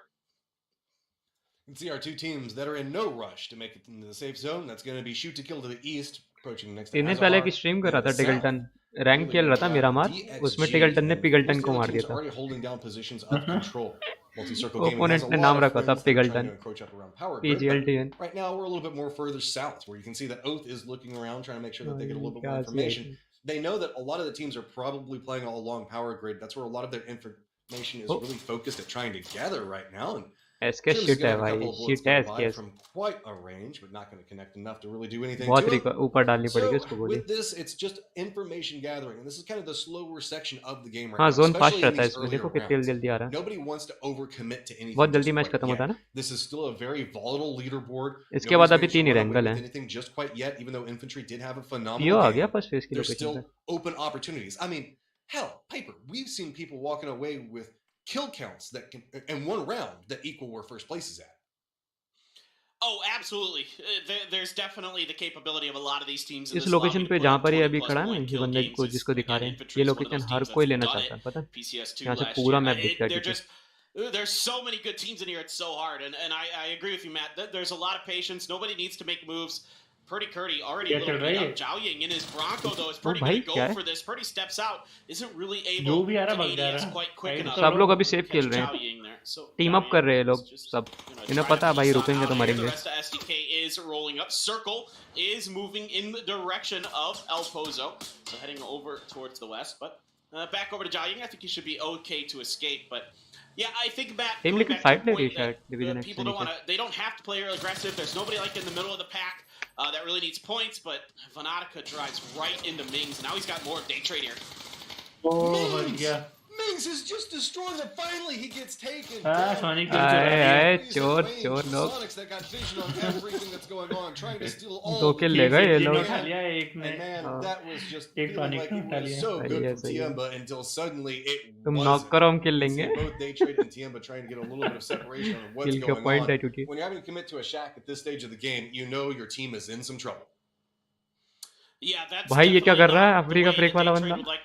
You can see our two teams that are in no rush to make it into the safe zone. That's going to be shoot to kill to the east, approaching next to इन्हें पहले की stream कर रहा था टिगल्टन rank खेल रहा था मेरा मार उसमें टिगल्टन ने पिगल्टन को मार दिया था ओपोनेंट ने नाम रखा था पिगल्टन PGLTN. Right now we're a little bit more further south where you can see that Oath is looking around trying to make sure that they get a little bit more information. They know that a lot of the teams are probably playing all along power grid. That's where a lot of their information is really focused at trying to gather right now. And SK shit है भाई shit है SK from quite a range but not going to connect enough to really do anything बहुत ऊपर डालनी पड़ेगी उसको गोली with this it's just information gathering and this is kind of the slower section of the game right हां now zone fast रहता है इसमें देखो कितनी जल्दी आ रहा है nobody wants to overcommit to anything बहुत जल्दी मैच खत्म होता है ना this is still a very volatile leaderboard इसके बाद अभी 3 ही रैंगल हैं anything just quite yet even though infantry did have a phenomenal यो आ गया फर्स्ट फेज की लोकेशन पे still open opportunities I mean hell Piper we've seen people walking away with kill counts that can in one round that equal where first place is at. Oh, absolutely. There's definitely the capability of a lot of these teams. इस location पे जहाँ पर ये अभी खड़ा है ना ये बंदे को जिसको दिखा रहे हैं ये लोकेशन हर कोई लेना चाहता है पता है यहाँ से पूरा मैप दिखता है There's so many good teams in here. It's so hard, and I agree with you, Matt. There's a lot of patience. Nobody needs to make moves. Purdy Curdy already a little beat up. Zhao Ying in his Bronco though is Purdy going to go for this. Purdy steps out. Isn't really able to ADS quite quick enough. सब लोग अभी safe खेल रहे हैं team up कर रहे हैं लोग सब इन्हें पता है भाई रुकेंगे तो मरेंगे The rest of SDK is rolling up. Circle is moving in the direction of El Pozo, so heading over towards the west. But back over to Zhao Ying. I think he should be okay to escape, but. Yeah, I think Matt. Team liquid fight ले रही है शायद people don't want to. They don't have to play aggressive. There's nobody like in the middle of the pack that really needs points. But Vanatica drives right into Mings. Now he's got more day trade here. Oh yeah. Mings is just destroyed and finally he gets taken. Sonic चोर लोग Sonics that got vision on everything that's going on, trying to steal all. दो किल ले गए ये लोग And man, that was just feeling like it was so good from Tiemba until suddenly it तुम knock करो हम किल लेंगे both day trade and Tiemba trying to get a little bit of separation on what's going on. When you're having to commit to a shack at this stage of the game, you know your team is in some trouble. Yeah, that's भाई ये क्या कर रहा है Africa freak वाला बंदा तो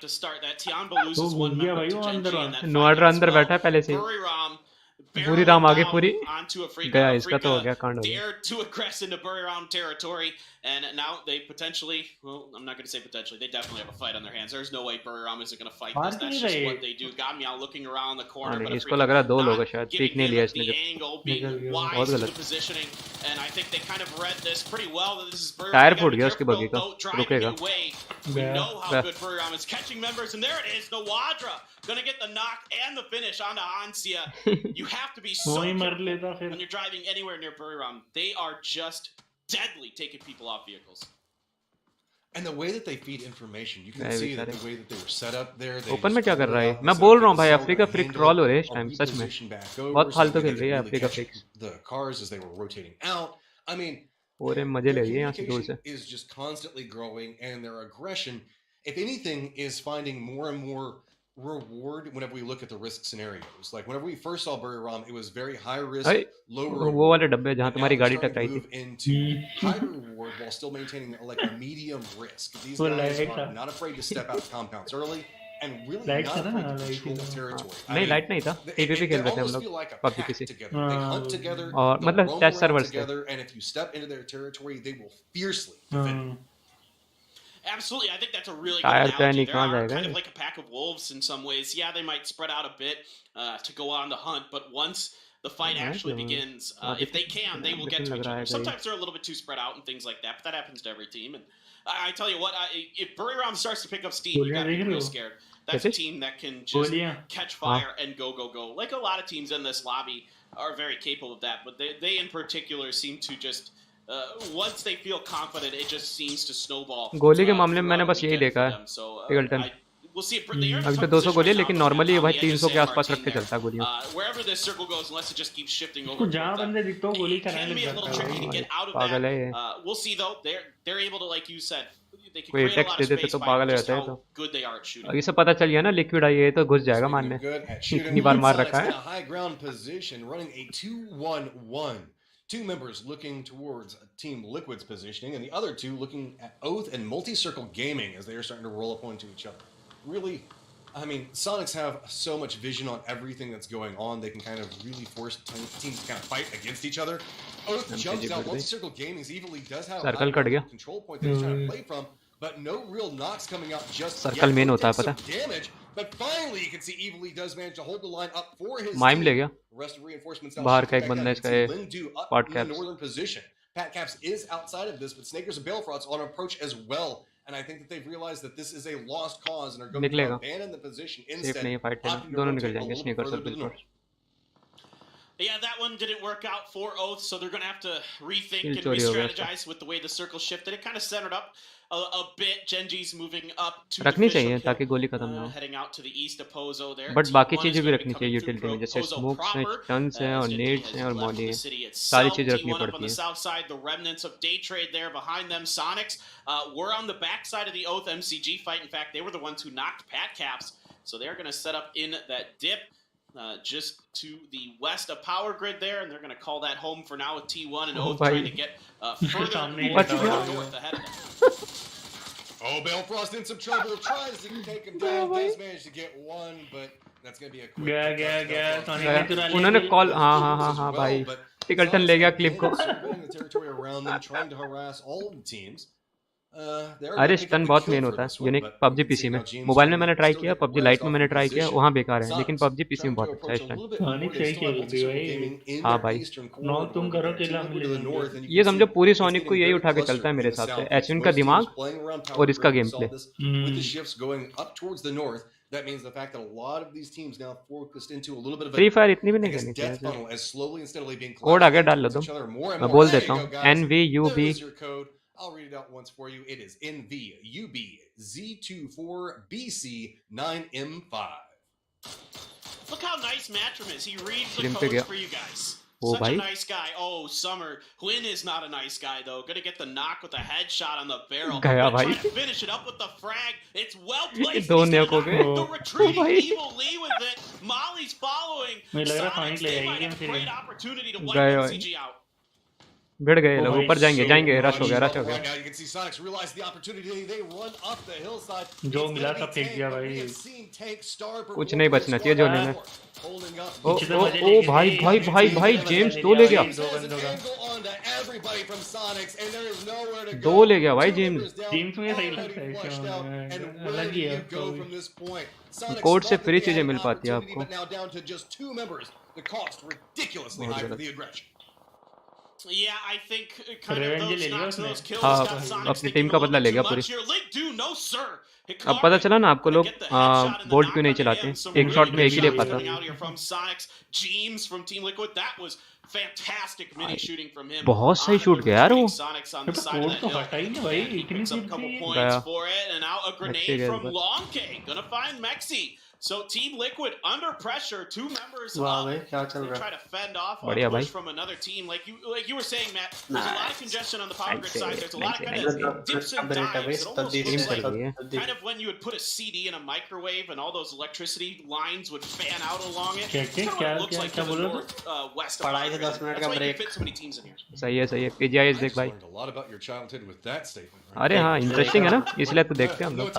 घुस गया भाई वो अंदर नोआड्रा अंदर बैठा है पहले से पूरी राम आगे पूरी गया इसका तो हो गया कांड हो गया dared to aggress into Buriram territory and now they potentially well I'm not going to say potentially they definitely have a fight on their hands there's no way Buriram isn't going to fight this that's just what they do Gamyao looking around the corner but इसको लग रहा है दो लोग हैं शायद peak नहीं लिया इसने जब बहुत गलत and I think they kind of read this pretty well that this is Buriram tyre फूट गया उसके बगी का रुकेगा we know how good Buriram is catching members and there it is Nawadra gonna get the knock and the finish onto Ansia you have to be so careful when you're driving anywhere near Buriram they are just deadly taking people off vehicles. And the way that they feed information, you can see that the way that they were set up there. Open में क्या कर रहा है मैं बोल रहा हूँ भाई अफ्रीका फ्रिक ट्रॉल हो रहे हैं इस टाइम सच में बहुत फालतू खेल रही है Africa फ्रिक्स The cars as they were rotating out. I mean, पूरे मजे ले रही है यहाँ से दूर से is just constantly growing and their aggression, if anything, is finding more and more reward whenever we look at the risk scenarios. Like whenever we first saw Buriram, it was very high risk, low reward. वो वाले डब्बे जहाँ तुम्हारी गाड़ी टकराई थी. Into high reward while still maintaining like a medium risk. These guys are not afraid to step out of compounds early and really not afraid to control the territory. नहीं light नहीं था. TPP खेल रहे थे हम लोग PUBG PC. They hunt together. और मतलब touch servers together, and if you step into their territory, they will fiercely defend. Absolutely, I think that's a really good tyre पे analogy. नहीं They कहाँ are जाएगा kind of like a pack of wolves in some ways. Yeah, they might spread out a bit to go on the hunt, but once the fight actually begins, if they can, they will get to each other. Sometimes they're a little bit too spread out and things like that, but that happens to every team. And I tell you what, if Buriram starts to pick up steam, you got to be real scared. That's a team that can just catch fire and go. Like a lot of teams in this lobby are very capable of that, but they in particular seem to just once they feel confident, it just seems to snowball. गोली के मामले में मैंने बस यही देखा है टिगल्टन अभी तो 200 गोली है लेकिन नॉर्मली ये भाई 300 के आसपास रख के चलता है गोलियां wherever this circle goes, unless it just keeps shifting over. उसको जहाँ बंदे दिखते हो गोली कराने लग जाता है पागल है ये We'll see though. They're able to, like you said, they can कोई create a text lot they of देते space तो by पागल हो just जाता है how तो good they are at shooting. अभी से पता चल गया ना लिक्विड आई है तो घुस जाएगा मारने इतनी बार मार रखा है High ground position, running a 2-1-1. Two members looking towards Team Liquid's positioning, and the other two looking at Oath and Multi-Circle Gaming as they are starting to roll up onto each other. Really, I mean, Sonics have so much vision on everything that's going on. They can kind of really force teams to kind of fight against each other. Oath jumps out. Multi-Circle Gaming evilly does have a control point that he's trying to play from, but no real knocks coming out just yet. Circle main होता है पता Damage, but finally you can see evilly does manage to hold the line up for his mime ले गया rest of reinforcements बाहर का एक बंदा इसका Pat Caps. Pat Caps is outside of this, but Snakers and Balefront's on approach as well. And I think that they've realized that this is a lost cause and are going to abandon the position instead. Safe नहीं है fight दोनों निकल जाएंगे Snickers और बिलफोर्ड Yeah, that one didn't work out for Oath, so they're going to have to rethink and re-strategize with the way the circle shifted. It kind of centered up a bit. Genji's moving up to रखनी चाहिए ताकि गोली खत्म ना हो heading out to the east of Pozo there. But बाकी चीजें भी रखनी चाहिए यूटिलिटी में जैसे स्मोक्स हैं स्टन्स हैं और नेड्स हैं और मॉली हैं सारी चीजें रखनी पड़ती on the south side, the remnants of day trade there behind them. Sonics were on the back side of the Oath MCG fight. In fact, they were the ones who knocked Pat Caps, so they're going to set up in that dip. Just to the west of Power Grid there, and they're going to call that home for now with T1 and Oath trying to get further north ahead of them. Oh, Balefrost in some trouble, tries to take him down, does manage to get one, but that's going to be a quick... उन्होंने call हाँ भाई टिकल्टन ले गया clip को the territory around them, trying to harass all of the teams. अरे stun बहुत main होता है यूनिक पबजी पीसी में मोबाइल में मैंने ट्राई किया पबजी लाइट में मैंने ट्राई किया वहाँ बेकार है लेकिन पबजी पीसी में बहुत अच्छा है स्टन हाँ भाई तुम करो कि ये समझो पूरी सोनिक को यही उठा के चलता है मेरे हिसाब से एचविन का दिमाग और इसका game play That means the fact that a lot of these teams now focused into a little bit of free fire इतनी भी नहीं करनी चाहिए कोड आगे डाल लो तुम मैं बोल देता हूँ NVUB I'll read it out once for you. It is NVUBZ24BC9M5. Look how nice Matrim is. He reads the codes for you guys. Such a nice guy. Oh, Summer. Quinn is not a nice guy, though. Gonna get the knock with a headshot on the barrel. Trying to finish it up with the frag. It's well placed. The retreating Evil Lee with it. Molly's following. Sonic, they might have a great opportunity to wipe MCG out. भिड़ गए लोग ऊपर जाएंगे rush हो गया जो मिला सब फेंक दिया भाई कुछ नहीं बचना चाहिए जोने में ओ भाई जेम्स दो ले गया भाई जेम्स में सही लगता है अलग ही है कोड से फ्री चीजें मिल पाती है आपको Yeah, I think kind of those knocks, those kills got Sonic अपनी टीम का बदला ले गया पूरी no sir. अब पता चला ना आपको लोग बोल्ट क्यों नहीं चलाते एक शॉट में एक ही ले पाता बहुत सही शूट गया यार वो So Team Liquid under pressure, two members try to fend off a push from another team. Like you were saying, Matt, there's a lot of congestion on the Power Grid side. There's a lot of kind of dips and dives. It almost looks like kind of when you would put a CD in a microwave and all those electricity lines would fan out along it. That's kind of what it looks like to the northwest of Power Grid. That's why you can fit so many teams in here. सही है Pgis देख भाई अरे हाँ interesting है ना इसलिए तो देखते हैं हम लोग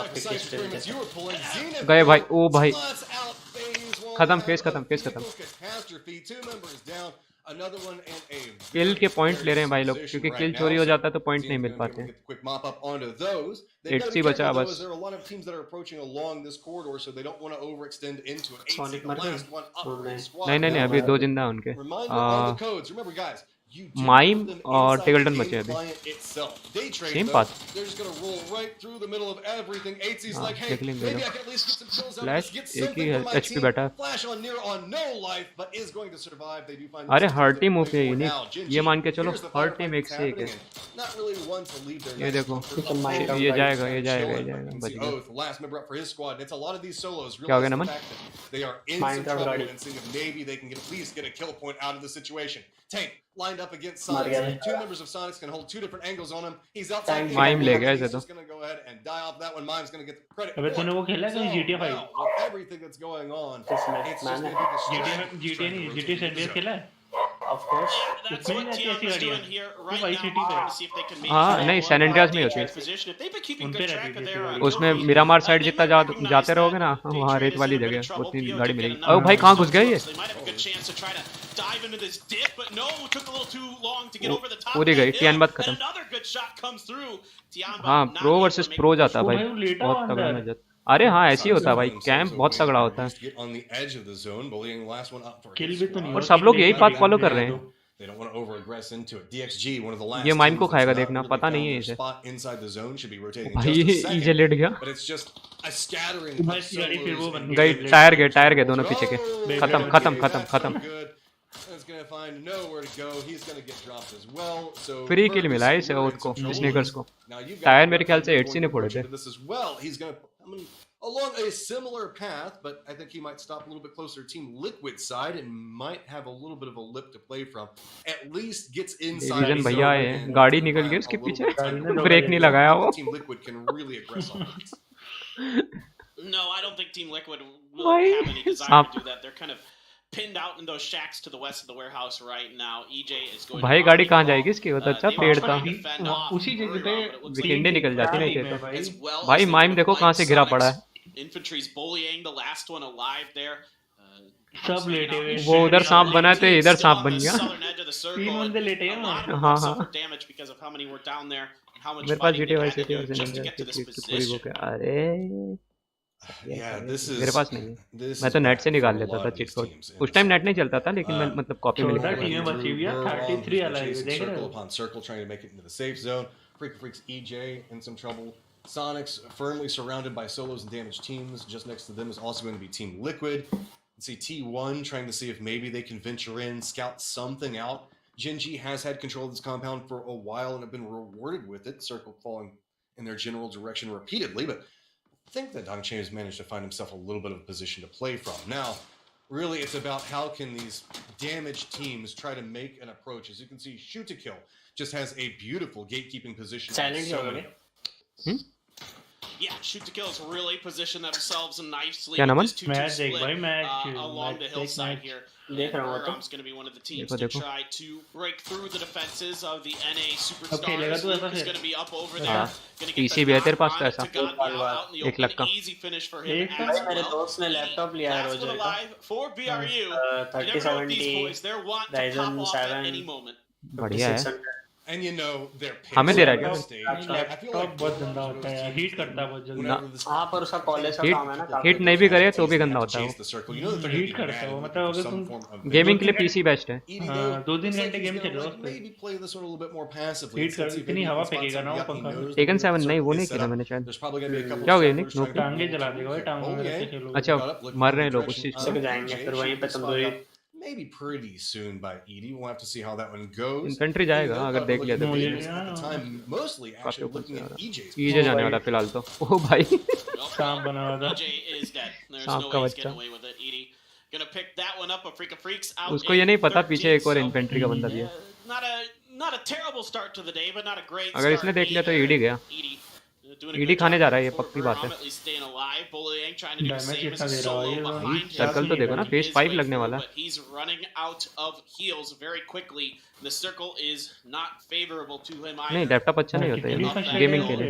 गए भाई ओ भाई खत्म फेस खत्म Another one and a किल के पॉइंट ले रहे हैं भाई लोग, क्योंकि किल चोरी हो जाता है तो पॉइंट नहीं मिल पाते हैं। quick mop up onto those. They've got to be careful though, as there are a lot of teams that are approaching along this corridor, so they don't want to overextend into it. Sonic the last one up for the squad. नहीं अभी 2 जिंदा हैं उनके। Reminder on the codes. Remember guys, you do mime put them और inside टिगल्टन the बचे game अभी। client itself. They trade Same though, path. they're just going to roll right through the middle of everything. AT's like, hey, देख लेंगे maybe लोग। I can at least get some kills out of flash this, get एक ही something for my HP team. बैठा है। Flash on near on no life, but is going to survive. They do find अरे themselves her team in OP है play for unique, now. Gen ये G, मान के चलो here's the her firefight team एक that's से एक है। happening, and not really one to leave their ये next देखो comfort up. ये जाएगा Chilling, बच you can see गया। Oath, last member up for his squad. And it's a lot of these solos क्या हो गया realize the Naman? fact that they are in some trouble and seeing if maybe they can at least get a kill point out of the situation. Tank lined up against Sonic. Two members of Sonic's can hold two different angles on him. He's outside. Mime ले गया इसे He's तो। just going to go ahead and die off that one. Mime's going to get the credit. अबे तूने वो खेला कहीं GTA 5? Now, with everything that's going on, it's just going to be the strategy GTA नहीं, GTA San Andreas खेला है? Of course. That's what Tian is doing here right now, to see if they can make हाँ नहीं San Andreas में होती है। position. If they've been keeping good track of their उसमें Miramar side जितना जाते रहोगे ना वहाँ रेत वाली जगह उतनी गाड़ी मिलेगी। ओ भाई कहाँ घुस गए ये? dive into this dip, but no, took a little too long to get over the top. पूरी गई, Tian बात खत्म। Another good shot comes through. हाँ प्रो वर्सेस प्रो जाता भाई, बहुत तगड़ा मैच जाता। अरे हाँ ऐसे ही होता है भाई, कैंप बहुत तगड़ा होता है। किल भी तो नहीं और सब लोग यही बात फॉलो कर रहे हैं। They don't want to over-aggress into it. DXG, one of the last ये माइम को teams खाएगा that's not देखना, really पता found नहीं है their इसे। spot inside the zone, should be rotating in भाई just a ये second. इजे लेट गया। But it's just a scattering of solos. गई टायर गए दोनों पीछे के। खत्म। It's going to find nowhere to go. He's going to get dropped as well. So free kill मिला है इसे ओथ को, स्नेकर्स को। टायर मेरे ख्याल से 8C ने फोड़े थे। This as well. He's going to come in along a similar path, but I think he might stop a little bit closer to Team Liquid side and might have a little bit of a lip to play from. At least gets inside. Vision भैया है, गाड़ी निकल गई उसके पीछे, break नहीं लगाया वो। Team Liquid can really aggress on this. No, I don't think Team Liquid will have any desire to do that. They're kind of pinned out in those shacks to the west of the warehouse right now. EJ is going भाई गाड़ी कहाँ जाएगी इसकी? वो तो अच्छा पेड़ था। उसी जगह पे विकेंडे निकल जाती नहीं तो। भाई माइम देखो कहाँ से गिरा पड़ा है। Infantry's bullying the last one alive there. सब लेटे हुए। वो उधर सांप बना थे, इधर सांप बन गया। 3 बंदे लेटे हैं वहाँ। हाँ। मेरे पास GTA Vice City और San Andreas की पूरी बुक है। अरे मेरे पास नहीं है, मैं तो नेट से निकाल लेता था चीट कोड। उस टाइम नेट नहीं चलता था, लेकिन मैं मतलब कॉपी में लिखता था। 33 alive देख रहे हो? Upon circle trying to make it into the safe zone. Freaks EJ in some trouble. Sonic's firmly surrounded by solos and damaged teams. Just next to them is also going to be Team Liquid. Let's see T1 trying to see if maybe they can venture in, scout something out. Gen G has had control of this compound for a while and have been rewarded with it. Circle falling in their general direction repeatedly, but I think that Dong Chen has managed to find himself a little bit of a position to play from. Now, really, it's about how can these damaged teams try to make an approach. As you can see, Shoot to Kill just has a beautiful gatekeeping position. Yeah, Shoot to Kill has really positioned themselves nicely. क्या नाम है? Along the hillside here. Warham's going to be one of the teams to try to break through the defenses of the NA Superstars. Luke is going to be up over there. PC भी है तेरे पास तो ऐसा 1 लाख का। Easy finish for him as मेरे दोस्त ने laptop लिया है रोजर का। for BRU. 3070 Ryzen 7 बढ़िया है। And you know they're हमें दे रहा है लैपटॉप बहुत गंदा होता है, हीट करता है बहुत जल्दी। हाँ पर उसका कॉलेज का काम है ना। हीट नहीं भी करे तो भी गंदा होता है वो। हीट करता है वो, मतलब अगर तुम गेमिंग के लिए पीसी बेस्ट है। 2-3 घंटे गेम खेलो उस पे। हीट कर इतनी हवा फेंकेगा ना वो पंखा। टेकन 7 नहीं वो नहीं खेला मैंने शायद। क्या हो गया निक? टांगे जला देगा भाई, टांगों में रख के खेलो। अच्छा मर रहे हैं लोग उस चीज से। जाएंगे फिर वहीं पे tandoori. Maybe pretty soon by Edie. We'll have to see how that one goes. Infantry जाएगा अगर देख लिया तो। Mostly actually looking at EJ's. EJ जाने वाला फिलहाल तो। ओ भाई सांप बना हुआ था। सांप का बच्चा। Gonna pick that one up. A freak of freaks out. उसको ये नहीं पता पीछे एक और इन्फेंट्री का बंदा भी है। Not a terrible start to the day, but not a great. अगर इसने देख लिया तो ईडी गया। ईडी खाने जा रहा है, ये पक्की बात है। सर्कल तो देखो ना, फेस 5 लगने वाला है। नहीं लैपटॉप अच्छा नहीं होता है गेमिंग के लिए।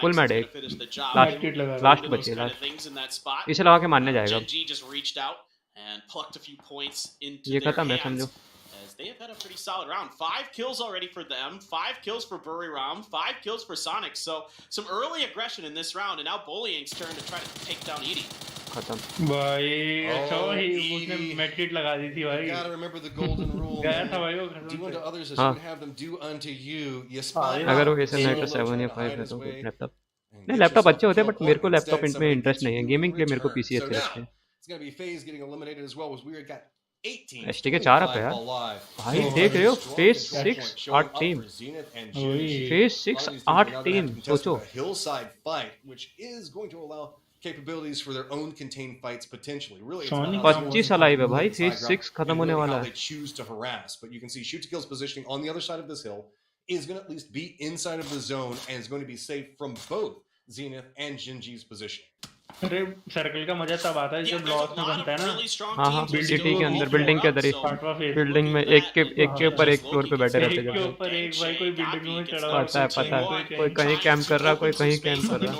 फुल मैड है, लास्ट बचे लास्ट। इसे लगा के मारने जाएगा। and plucked a few points into ये their खत्म है hands. समझो. As they have had a pretty solid round. 5 kills already for them, 5 kills for Buriram, 5 kills for Sonic. So some early aggression in this round, and now Bullying's turn to try to take down Edie. खत्म. भाई अच्छा ही उसने मेटकिट लगा दी थी भाई. You gotta remember the golden rule. गया था भाई वो Do unto others as हाँ. you would have them do unto you. You spy अगर वो out, ऐसे solo नाइट 7 या try to 5 hide है his तो way, लैपटॉप and नहीं get लैपटॉप yourself अच्छे होते हैं a बट kill मेरे को point. लैपटॉप Instead, इनमें somebody इंटरेस्ट gets नहीं है. you गेमिंग के लिए in मेरे को return. पीसी So अच्छे now लगते हैं. it's gonna be FaZe getting eliminated as well. As we got 18. ST के 4 अप है यार. भाई देख रहे हो फेज 6 8 टीम. फेज 6 8 टीम सोचो. Hillside fight, which is going to allow capabilities for their own contained fights potentially. Really, it's Sonic about how 25 alive है भाई. फेज 6 खत्म होने वाला how है. they choose to harass. But you can see Shoot to Kill's positioning on the other side of this hill is going to at least be inside of the zone and is going to be safe from both Zenith and Jinji's position. अरे circle का मजा तब आता है जब loss में बनता है ना. हाँ हाँ सिटी के अंदर बिल्डिंग के अंदर ही बिल्डिंग में एक के ऊपर एक फ्लोर पे बैठे रहते एक के ऊपर एक भाई कोई बिल्डिंग में चढ़ा पता है कोई कहीं कैंप कर रहा कोई कहीं कैंप कर रहा.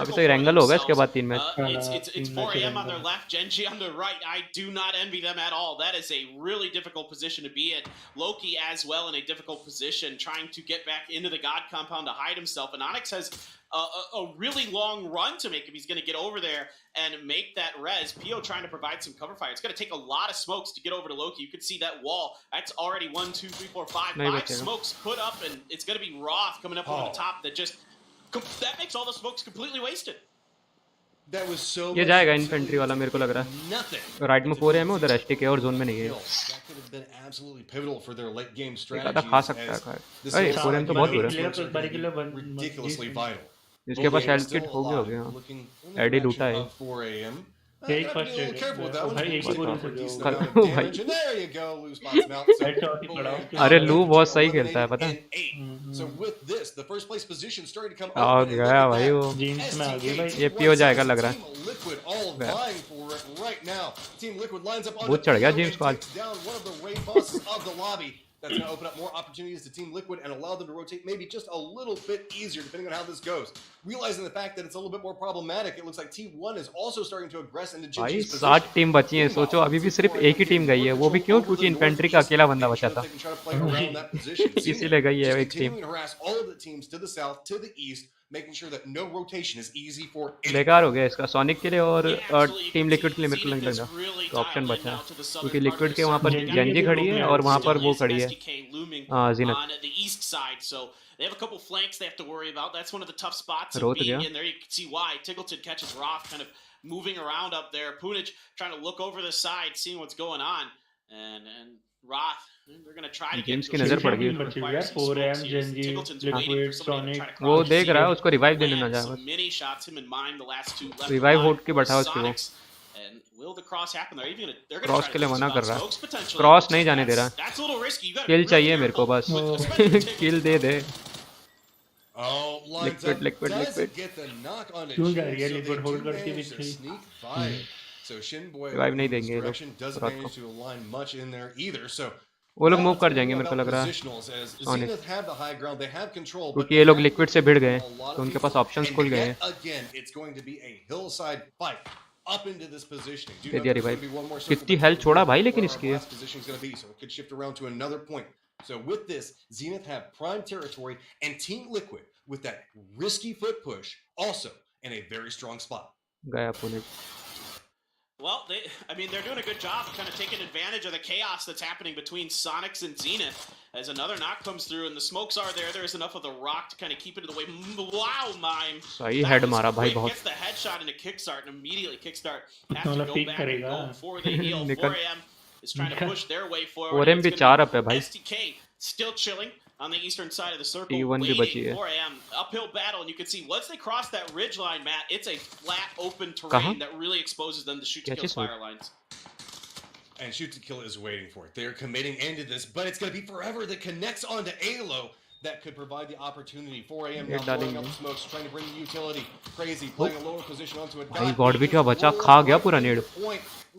अभी तो एंगल होगा इसके बाद 3 match. It's 4 a.m. on their left, Genji on their right. I do not envy them at all. That is a really difficult position to be in. Loki as well in a difficult position, trying to get back into the God compound to hide himself. And Onyx has a really long run to make if he's going to get over there and make that res. Pio trying to provide some cover fire. It's going to take a lot of smokes to get over to Loki. You can see that wall. That's already 1, 2, 3, 4, 5. 5 smokes put up, and it's going to be Roth coming up over the top. That makes all the smokes completely wasted. That was so. ये जाएगा infantry वाला मेरे को लग रहा है. Right में 4 है मैं उधर एसटी के और जोन में नहीं है. That could have been absolutely pivotal for their late game एक strategy. आधा खा सकता है. अरे 4 तो बहुत दूर है. Ridiculously vital. इसके पास हेल्थ किट हो गया. एडी लूटा है. एक फर्स्ट एड भाई एक ही गोली से भाई. अरे लू बहुत सही खेलता है पता है. आ गया भाई वो. जीन्स में आ गई भाई. ये पी हो जाएगा लग रहा है. बहुत चढ़ गया जेम्स को आज. That's going to open up more opportunities to Team Liquid and allow them to rotate maybe just a little bit easier depending on how this goes. Realizing the fact that it's a little bit more problematic, it looks like T1 is also starting to aggress into Jinji's position. भाई 60 team बची हैं. सोचो अभी भी सिर्फ एक ही team गई है. वो भी क्यों? क्योंकि इन्फेंट्री का अकेला बंदा बचा था. इसीलिए गई है एक team. All of the teams to the south, to the east, making sure that no rotation is easy for. बेकार हो गया इसका सोनिक के लिए और टीम लिक्विड के लिए मेरे को नहीं लगा तो ऑप्शन बचा है क्योंकि लिक्विड के वहाँ पर जेंजी खड़ी है और वहाँ पर वो खड़ी है जीनत. They have a couple flanks they have to worry about. That's one of the tough spots of रोत being गया. in there. You can see why. Tiggleton catches Roth kind of moving around up there. Punich trying to look over the side, seeing what's going on. And Roth, they're going to try to get James की नजर पड़ गई. 4 am Gen Z liquid sonic वो देख रहा है उसको revive देने ना जाए. many shots him in mind the last two left. Revive होट के बैठा उसको. And will the cross happen? They're even they're going to cross के लिए मना कर रहा smokes है. potentially. क्रॉस नहीं जाने दे रहा. That's a little risky. You got किल चाहिए मेरे को बस. किल दे दे. Oh, liquid. get the knock on it. क्यों जा रही है लिक्विड होल्ड करके भी थी. So Shinboy रिवाइव नहीं देंगे लोग doesn't रात manage to align much in there either. So वो लोग मूव कर जाएंगे मेरे को लग रहा है. Zenith have the high ground, they have control. क्योंकि ये लोग लिक्विड से भिड़ गए तो उनके पास ऑप्शंस खुल गए हैं. Again, it's going to be a hillside fight up into this positioning. दे दिया रिवाइव. कितनी हेल्थ छोड़ा भाई लेकिन इसकी है. So it could shift around to another point. So with this, Zenith have prime territory and Team Liquid with that risky foot push also in a very strong spot. गया Pune. Well, they're doing a good job kind of taking advantage of the chaos that's happening between Sonics and Zenith. As another knock comes through and the smokes are there, there's enough of the rock to kind of keep it in the way. Wow, Mime. सही head मारा भाई बहुत. Gets the headshot into kickstart and immediately kickstart has to go back and go for the heal. 4am is trying to push their way forward. 4am भी 4 up है भाई. STK still chilling on the eastern side of the circle. T1 भी बची है. 4am uphill battle, and you can see once they cross that ridge line, Matt, it's a flat open terrain that really exposes them to shoot to kill fire lines. And Shoot to Kill is waiting for it. They're committing into this, but it's going to be Forever that connects onto Alo that could provide the opportunity. 4am now blowing up smokes, trying to bring the utility. Crazy playing a lower position onto a भाई God भी क्या बचा खा गया पूरा नेड.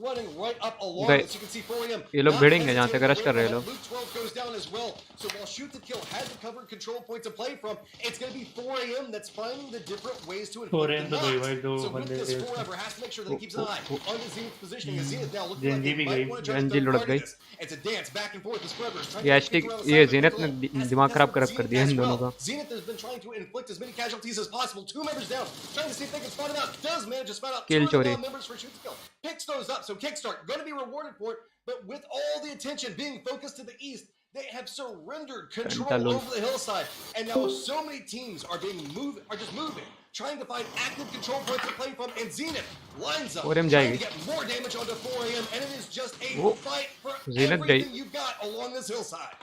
running right up along गए this. You can see 4AM ये लोग not भिड़ेंगे यहाँ से hesitating रश कर रहे हैं to लोग Luke 12 goes down as well. So while shoot to kill had the covered control point to play from, it's going to be 4AM that's finding the different ways to inflict 4AM the तो गई knocks. भाई, दो So with बंदे this, थे Forever has to make sure that he keeps an eye on the Zenith positioning. As Zenith now looking like Gen Z they भी might गई want to try to Gen Z third लुढ़क party गई this. It's a dance back and forth as Forever is trying ये to HT kick around the ये side of the Zenith ने middle. दिमाग खराब कर कर दिया इन दोनों का Zenith has been trying to inflict as many casualties as possible. 2 members down, trying to see if they can spot him out. Does manage to spot out 2 kill of the चोरी down members for shoot to kill. Picks those up, so Kickstart going to be rewarded for it. But with all the attention being focused to the east, they have surrendered control over the hillside. And now so many teams are just moving, trying to find active control points to play from. And Zenith lines up, trying to get more damage onto 4AM. And it is just a fight for everything you've got along this hillside.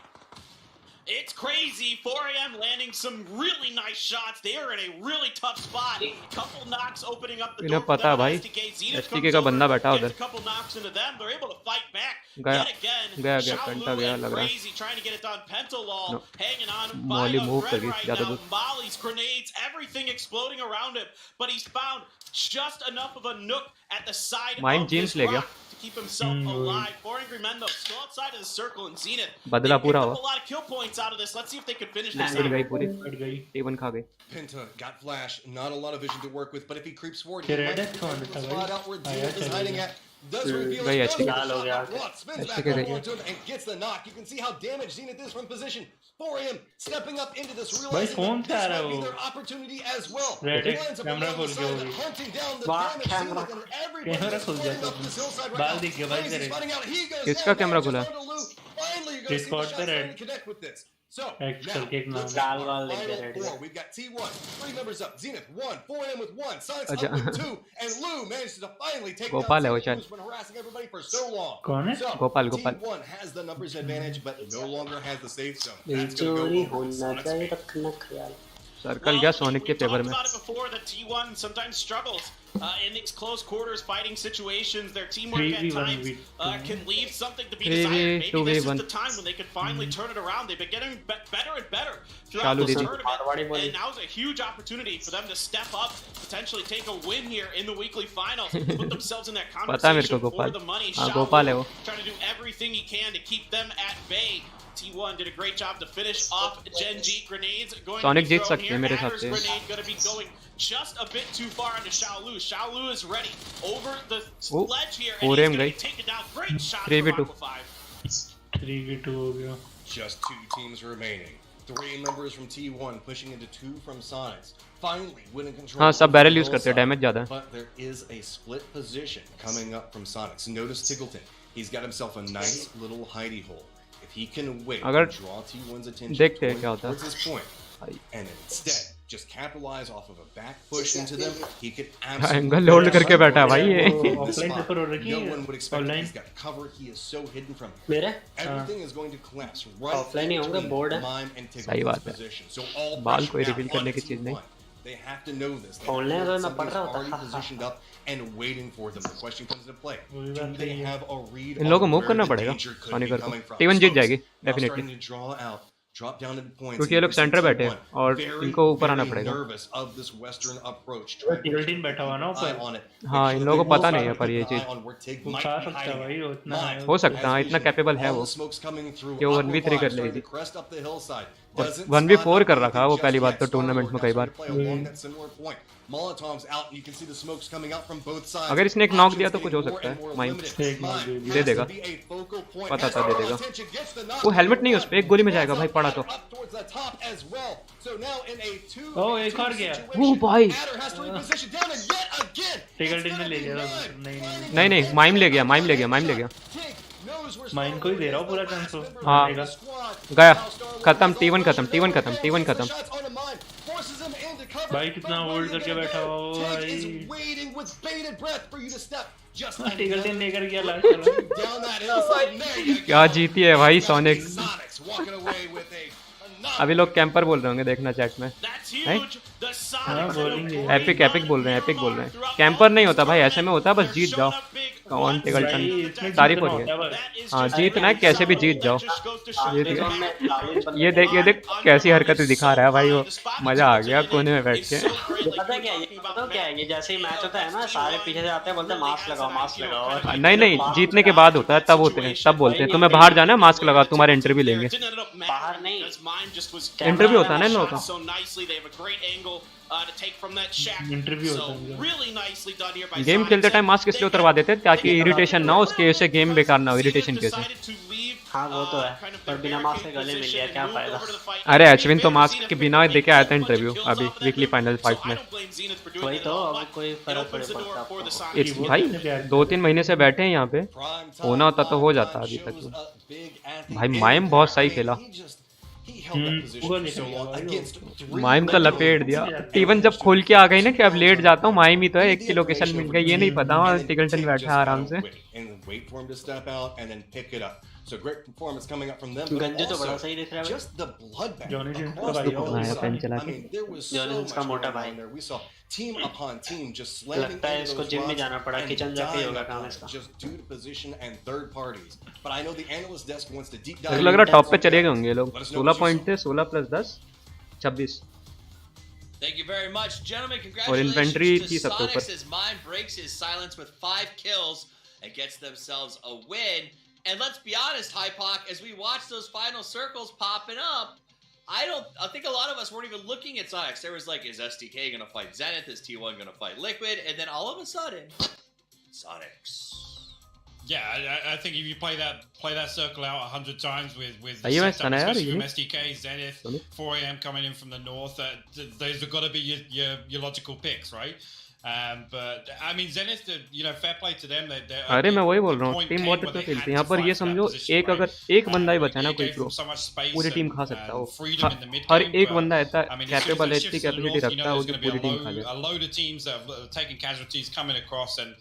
It's crazy. 4AM landing some really nice shots. They are in a really tough spot. Couple knocks opening up the door. इन्हें पता है भाई एचटीके का बंदा बैठा उधर couple knocks into them. They're able to fight back. गया Yet again, गया घंटा गया लग रहा है crazy trying to get it done. Pentolol hanging on by Molly a move कर thread गई right ज्यादा now. दूर Mollies, grenades, everything exploding around him. But he's found just enough of a nook at the side mind of jeans this ले गया rock to keep himself alive. 4 Angry Men though still outside of the circle in Zenith. बदला पूरा A हुआ lot of kill points out of this. Let's see if they can finish this गिर out. गई पूरी टेबन खा गई Penta got flash, not a lot of vision to work with, but if he creeps forward, तेरे he might head कौन था spot भाई out where Zenith is hiding at. Does reveal गई it, HT does get the हो गया shot blocked, spins back के over गई onto him and gets the knock. You can see how damaged Zenith is from position. 4AM stepping up into this, भाई realizing कौन that था this रहा might be वो their opportunity as well. Red Lines up camera around खोल the के side, होगी hunting down the वाह, damaged camera Zenith, and everybody camera is खुल flooding जाता up this hillside है right बाल now. दिख गया भाई Blaze is तेरे finding out he goes किसका down, कैमरा matches खुला onto Lou. Finally, you're going to see the Discord shots पे starting red to connect with this. So, x now, करके एक नाम looks है like our final 4. We've got T1, 3 members up. Zenith, 1. 4AM with 1. Science up with 2. And Lou manages to finally take down Gopal है वो Zenith, शायद who's been harassing everybody for so long. कौन है So, Gopal Gopal T1 has the numbers advantage, but no longer has the safe zone. दिल That's going to चोरी go over होना Sonic's चाहिए fate. रखना ख्याल सर्कल गया सोनिक के We've फेवर talked में about it before that T1 sometimes struggles in these close quarters fighting situations. Their teamwork at 3v1 times can leave something to be 3v, desired. Maybe this is 2v1. the time when they could finally turn it around. They've been getting better and better throughout Chalu this didi. tournament, and now's a huge opportunity for them to step up, potentially take a win here in the weekly finals, put themselves in that पता है मेरे को conversation for Gopal the money. हाँ गोपाल है वो Trying to do everything he can to keep them at bay. T1 did a great job to finish off Gen G. Grenades going Sonic to be Jeet thrown सकती here. है मेरे हिसाब Adder's से grenade going to be going just a bit too far into Xiaolu. Xiaolu is ready over the Oh, ledge here, and 4 he's AM going to गई be taken down. Great shot 3v2 from Aqua 5. 3v2 हो गया Just 2 teams remaining. 3 members from T1 pushing into 2 from Sonics. Finally winning control. हाँ सब of the barrel use करते हैं hillside. Damage ज्यादा है But there is a split position coming up from Sonics. Notice Tiggleton. He's got himself a nice little hidey hole. If he can wait अगर and draw T1's attention देखते हैं क्या होता towards this point, and instead just capitalize off of a back push into them, he could absolutely angle hold करके बैठा है भाई ये ऑफलाइन पेपर हो रखी no है one would expect it. Online He's got cover. He is so hidden from it. मेरे Everything is going to collapse right offline ही होंगे between बोर्ड है Mime and सही Tiggleton's बात है position. So all बाल pressure कोई now रिवील on करने की चीज नहीं T1. They have to know this. They have to online know अगर that मैं पढ़ something's रहा already होता positioned up and waiting for them. The question comes into play. वही Do बात they सही है have a read इन लोगों को on मूव where करना the पड़ेगा danger could be सोनिकर को coming from? T1 Jeet Smokes जाएगी now starting definitely to draw out. Drop down into points. क्योंकि ये लोग सेंटर बैठे हैं और Very, इनको ऊपर आना very पड़ेगा nervous of this Western approach. टिगल्टिन बैठा हुआ ना ऊपर on it. हाँ इन लोगों को पता नहीं है पर ये चीज उठा सकता है भाई उतना है हो सकता है इतना कैपेबल है वो कि वो 1v3 कर लेगी 1v4 कर रखा वो पहली बात तो टूर्नामेंट में कई बार Molotov's out. You can see the smokes coming out from both sides. अगर इसने एक नॉक दिया तो कुछ हो सकता है माइम दे देगा पता था दे देगा वो हेलमेट नहीं उस पे एक गोली में जाएगा भाई पड़ा तो ओ एक और गया ओ भाई टिगल्टिन ने ले लिया नहीं नहीं माइम ले गया माइम ले गया माइम ले गया माइन को ही दे रहा हूँ पूरा चांस हाँ गया खत्म T1 खत्म T1 खत्म T1 खत्म भाई कितना होल्ड करके बैठा हुआ वो भाई टिगल्टिन लेकर गया लास्ट क्या जीती है भाई सोनिक अभी लोग कैंपर बोल रहे होंगे देखना चैट में एपिक एपिक बोल रहे हैं एपिक बोल रहे हैं कैंपर नहीं होता भाई ऐसे में होता है बस जीत जाओ कौन टिगल्टन तारीफ हो रही है। हाँ जीतना है, कैसे भी जीत जाओ। ये देख कैसी हरकतें दिखा रहा है भाई वो, मजा आ गया कोने में बैठ के। पता क्या है ये जैसे ही मैच होता है ना, सारे पीछे से आते हैं, बोलते हैं मास्क लगाओ। नहीं जीतने के बाद होता है, तब बोलते हैं तुम्हें बाहर जाना है, मास्क लगाओ, तुम्हारे इंटरव्यू लेंगे। बाहर नहीं, इंटरव्यू होता है ना इन लोगों का। गेम खेलते टाइम मास्क इसलिए उतरवा देते हैं ताकि इरिटेशन ना हो, उसके वजह से गेम बेकार ना हो इरिटेशन की वजह से। हाँ वो तो है, पर बिना मास्क के गले मिल गया क्या फायदा। अरे अश्विन तो मास्क के बिना देके आया था इंटरव्यू अभी वीकली फाइनल फाइट में। वही तो, अब कोई फर्क पड़े पड़ता आपको। इट्स भाई 2-3 महीने से बैठे हैं यहाँ पे, होना होता तो हो जाता अभी तक। भाई माइम बहुत सही खेला, माइम तो लपेट दिया। इवन जब खोल के आ गई ना कि अब लेट जाता हूँ, माइम ही तो है, एक की लोकेशन मिल गई, ये नहीं पता टिगल्टन बैठा आराम से। So great performance coming up from them. Ganju तो बड़ा सही दिख रहा है। Just the bloodbath. I mean, there was so much going on there. We saw team upon team just slamming लगता है इसको जिम में जाना पड़ा, किचन जाके होगा काम इसका। Just due to position and third parties. But I know the analyst desk wants to deep dive. मुझे लग रहा टॉप पे चले गए होंगे ये लोग। 16 पॉइंट थे, 16 + 10 26। Thank you very much, gentlemen. और इन्वेंट्री Congratulations थी to सबसे ऊपर। Sonics as Mime breaks his silence with 5 kills and gets themselves a win. And let's be honest, Hypoc, as we watch those final circles popping up, I think a lot of us weren't even looking at Sonics. There was like, is SDK going to fight Zenith? Is T1 going to fight Liquid? And then all of a sudden, Sonics. Yeah, I think if you play that circle out 100 times with you setup, especially from SDK, Zenith, 4 AM coming in from the north, those have got to be your logical picks, right? But I mean, Zenith, fair play to them. अरे मैं वही बोल रहा हूँ, team बहुत अच्छा खेलती है यहाँ पर। ये समझो अगर एक बंदा ही बचा ना कोई प्रो, पूरी टीम खा सकता है वो। हर एक बंदा ऐसा कैपेबल है, इतनी कैपेसिटी रखता है वो जो पूरी टीम खा जाए। A load of teams that have taken casualties coming across, and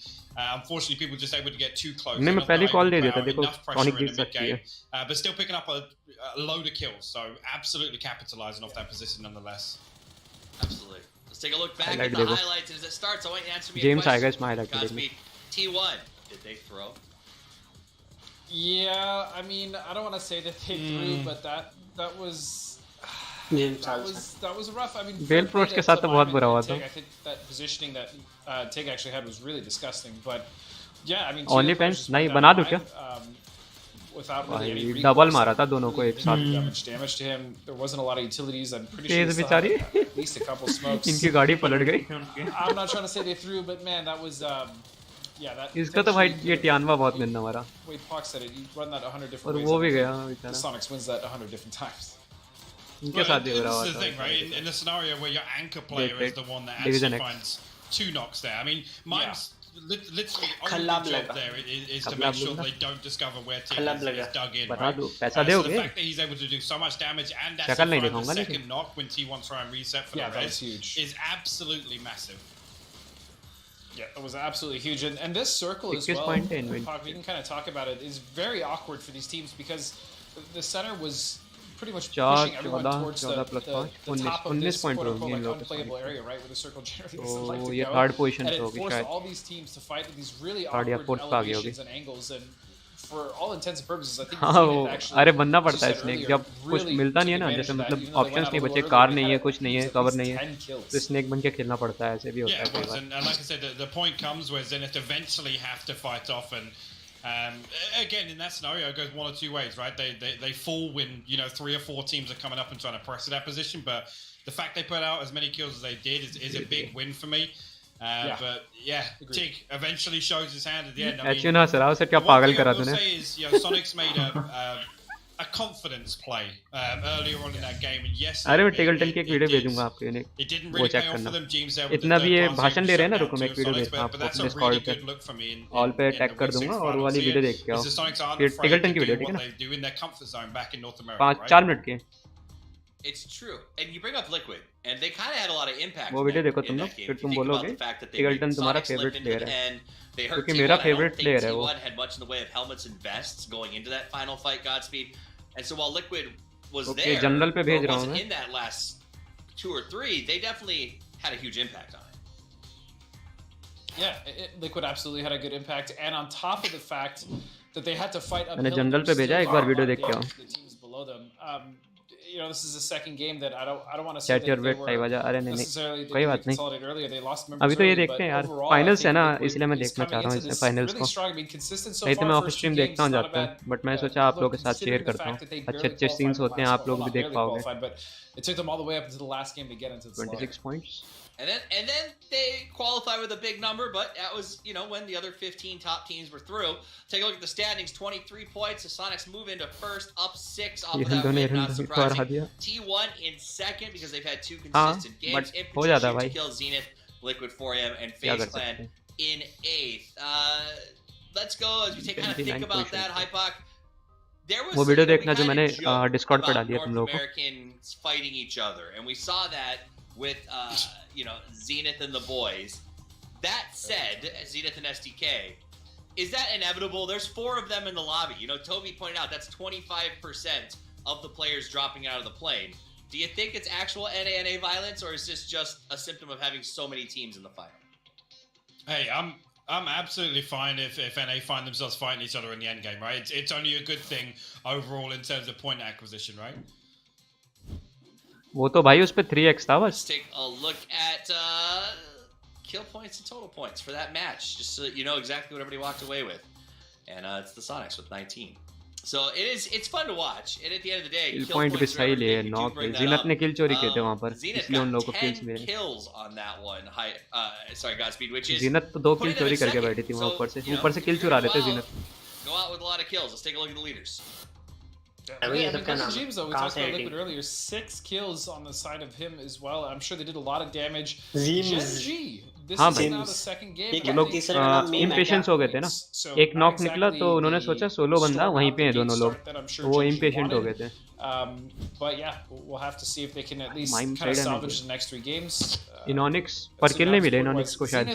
unfortunately people just able to get too close. नहीं, मैं पहले कॉल दे देता, देखो टॉनिक जीत सकती है। But still picking up a load of kills, so absolutely capitalizing off that position nonetheless. Absolutely. Let's take a look back at the highlights as it starts. I want you to answer me James, a question. I guess my highlight Godspeed. T1, did they throw? Yeah, I mean, I don't want to say that they threw, but that was that was rough. I mean, Veil Proch के साथ तो बहुत बुरा हुआ था। I think that positioning that Tig actually had was really disgusting, but yeah, I mean, Only Pens नहीं बना दूँ क्या? Without really any डबल मारा था दोनों को एक साथ। damage to him. There wasn't a lot of utilities. I'm pretty sure तेज बेचारी, at least a couple smokes. इनकी गाड़ी पलट गई। I'm not trying to say they threw, but man, that was yeah, that. इसका तो भाई ये टियानवा बहुत गंदा मारा। Wade Park said it. You run that 100 different और ways. वो भी गया The बेचारा। Sonics wins that 100 different times. इनके साथ भी बुरा हुआ This is the thing, था। right? In the scenario where your anchor player is the one that actually finds 2 knocks there. I mean, mine's literally only job there is to make sure they don't discover where Tig is dug in. Right? पैसा So दोगे? the fact that he's able to do so much damage and actually find the second knock when T1 try and reset for the res is absolutely massive. Yeah, it was absolutely huge, and this circle as well. Pog, we can kind of talk about it. Is very awkward for these teams because the center was pretty much pushing everyone towards the top of this quote-unquote like unplayable area, right, where the circle generally doesn't like to go. And it forced all these teams to fight with these really awkward elevations and angles, and for all intents and purposes, I think the team actually. अरे बनना पड़ता है snake, जब कुछ मिलता नहीं है ना, जैसे मतलब ऑप्शंस नहीं बचे, कार नहीं है, कुछ नहीं है, कवर नहीं है, तो स्नेक बन के खेलना पड़ता है, ऐसे भी होता है। And like I said, the point comes where Zenith eventually have to fight off, and again, in that scenario, it goes one or two ways, right? They fall when 3 or 4 teams are coming up and trying to press to that position. But the fact they put out as many kills as they did is a big win for me. But yeah, Tig eventually shows his hand at the end. I mean, ना sir, उसे क्या पागल करा तूने? What I will say is, Sonic's made a confidence play earlier on in that game, and yes. अरे मैं टिगल्टन की एक वीडियो भेजूंगा आपके लिए, वो चेक करना। इतना भी ये भाषण दे रहे हैं ना, रुको मैं एक वीडियो भेजता हूँ आपको डिस्कॉर्ड पे, ऑल पे टैग कर दूंगा और वो वाली वीडियो देख के आओ। ये टिगल्टन की वीडियो, ठीक है ना? 5-4 मिनट की। It's true, and you bring up Liquid, and they kind of had a lot of impact. वो वीडियो देखो तुम लोग, फिर तुम बोलोगे टिगल्टन तुम्हारा फेवरेट प्लेयर है, क्योंकि मेरा फेवरेट प्लेयर है वो। Had much in the way of helmets and vests going into that final fight, Godspeed, and so while Liquid was there, general पे भेज रहा हूँ wasn't मैं। in that last 2 or 3, they definitely had a huge impact on it. Yeah, Liquid absolutely had a good impact, and on top of the fact that they had to fight uphill, मैंने general पे भेजा, एक बार video देख के आओ. the teams below them. You know, this is the second game that I don't want to say Chat that your they weight were 5 आजा. अरे नहीं necessarily कोई they बात नहीं. consolidated earlier. They lost members अभी तो ये early, देखते हैं but यार. overall, I फाइनल्स think है ना, Liquid इसलिए मैं is देखना coming चाह रहा हूँ into इसमें this फाइनल्स really को. strong. I mean, consistent so नहीं तो far. मैं ऑफ First स्ट्रीम 2 देखता हूँ games, not a जाता bad, हूँ, बट मैं सोचा आप look, लोगों के साथ शेयर considering the करता fact हूँ. that they अच्छे barely अच्छे qualified सीन्स in the होते हैं, last आप लोग well, भी not देख barely पाओगे. qualified, but it took them all the way up into the last game to get into the slot. 26 points. And then they qualified with a big number, but that was, you know, when the other 15 top teams were through. Take a look at the standings, 23 points. The Sonics move into first, up 6 off of that win, not surprising. T1 in second because they've had 2 consistent games. In position to kill Zenith, Liquid 4M, and FaZe Clan in 8th. Let's go as we kind of think about that, Hypoc. There was वो video we देखना जो kinda मैंने joked Discord पे about डाली है तुम North लोगों को. Americans fighting each other, and we saw that with you know, Zenith and the boys. That said, Zenith and SDK, is that inevitable? There's 4 of them in the lobby. You know, Toby pointed out that's 25% of the players dropping out of the plane. Do you think it's actual NA violence, or is this just a symptom of having so many teams in the final? Hey, I'm absolutely fine if NA find themselves fighting each other in the end game, right? It's only a good thing overall in terms of point acquisition, right? वो तो भाई उस पे 3x था बस. Let's take a look at kill points and total points for that match, just so that you know exactly what everybody walked away with. And it's the Sonics with 19. So it's fun to watch. And at the end of the day, kill point भी सही लिए. Knock ज़ीनत ने किल चोरी किए थे वहाँ पर, इसलिए उन लोगों को kills मिले. kills on that one. Sorry, Godspeed, which is ज़ीनत तो 2 किल चोरी करके बैठी थी वहाँ ऊपर से किल चुरा रहे थे ज़ीनत. Go out with a lot of kills. Let's take a look at the leaders. I mean, James, though, we talked about Liquid earlier. 6 kills on the side of him as well. I'm sure they did a lot of damage. Gen.G, this is now the second game. वो लोग impatience हो गए थे ना. एक knock निकला तो उन्होंने सोचा सोलो बंदा वहीं पे हैं दोनों लोग. वो impatient हो गए थे. But yeah, we'll have to see if they can at least kind of salvage the next 3 games. Inonix पर किल नहीं मिले Inonix को शायद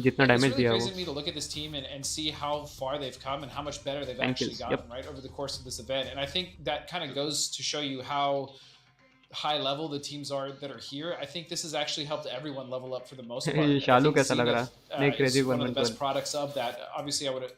जितना डैमेज दिया वो. It's really crazy to me to look at this team and see how far they've come and how much better they've actually gotten right over the course of this event. And I think that kind of goes to show you how high level the teams are that are here. I think this has actually helped everyone level up for the most part. शालू कैसा लग रहा है? It's one of the best products of that. Obviously, I would have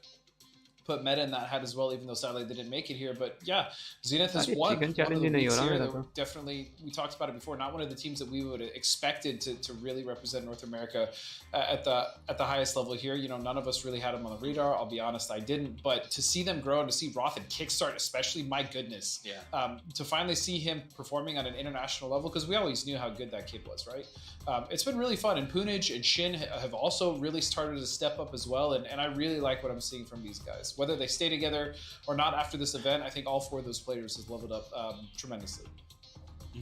put Meta in that hat as well, even though sadly they didn't make it here. But yeah, Zenith is one of the leagues here. They were definitely, we talked about it before, not one of the teams that we would have expected to really represent North America at the highest level here. You know, none of us really had them on the radar. I'll be honest, I didn't. But to see them grow and to see Roth and Kickstart especially, my goodness. Yeah. To finally see him performing on an international level, because we always knew how good that kid was, right? It's been really fun. And Punij and Shin have also really started to step up as well. And I really like what I'm seeing from these guys. Whether they stay together or not after this event, I think all 4 of those players has leveled up tremendously.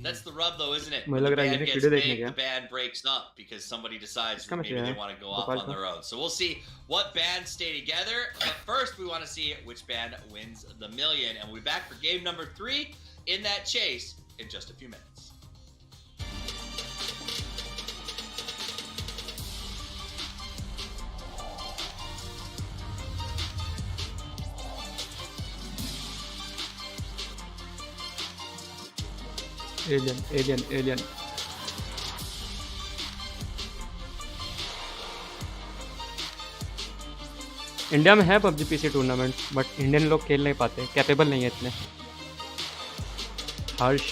That's the rub, though, isn't it? When the band gets big, the band breaks up because somebody decides that maybe they want to go off on their own. So we'll see what bands stay together. But first, we want to see which band wins the million. And we'll be back for game number 3 in that chase in just a few minutes. Alien. India में है PUBG PC tournament, but Indian लोग खेल नहीं पाते, capable नहीं है इतने. हर्ष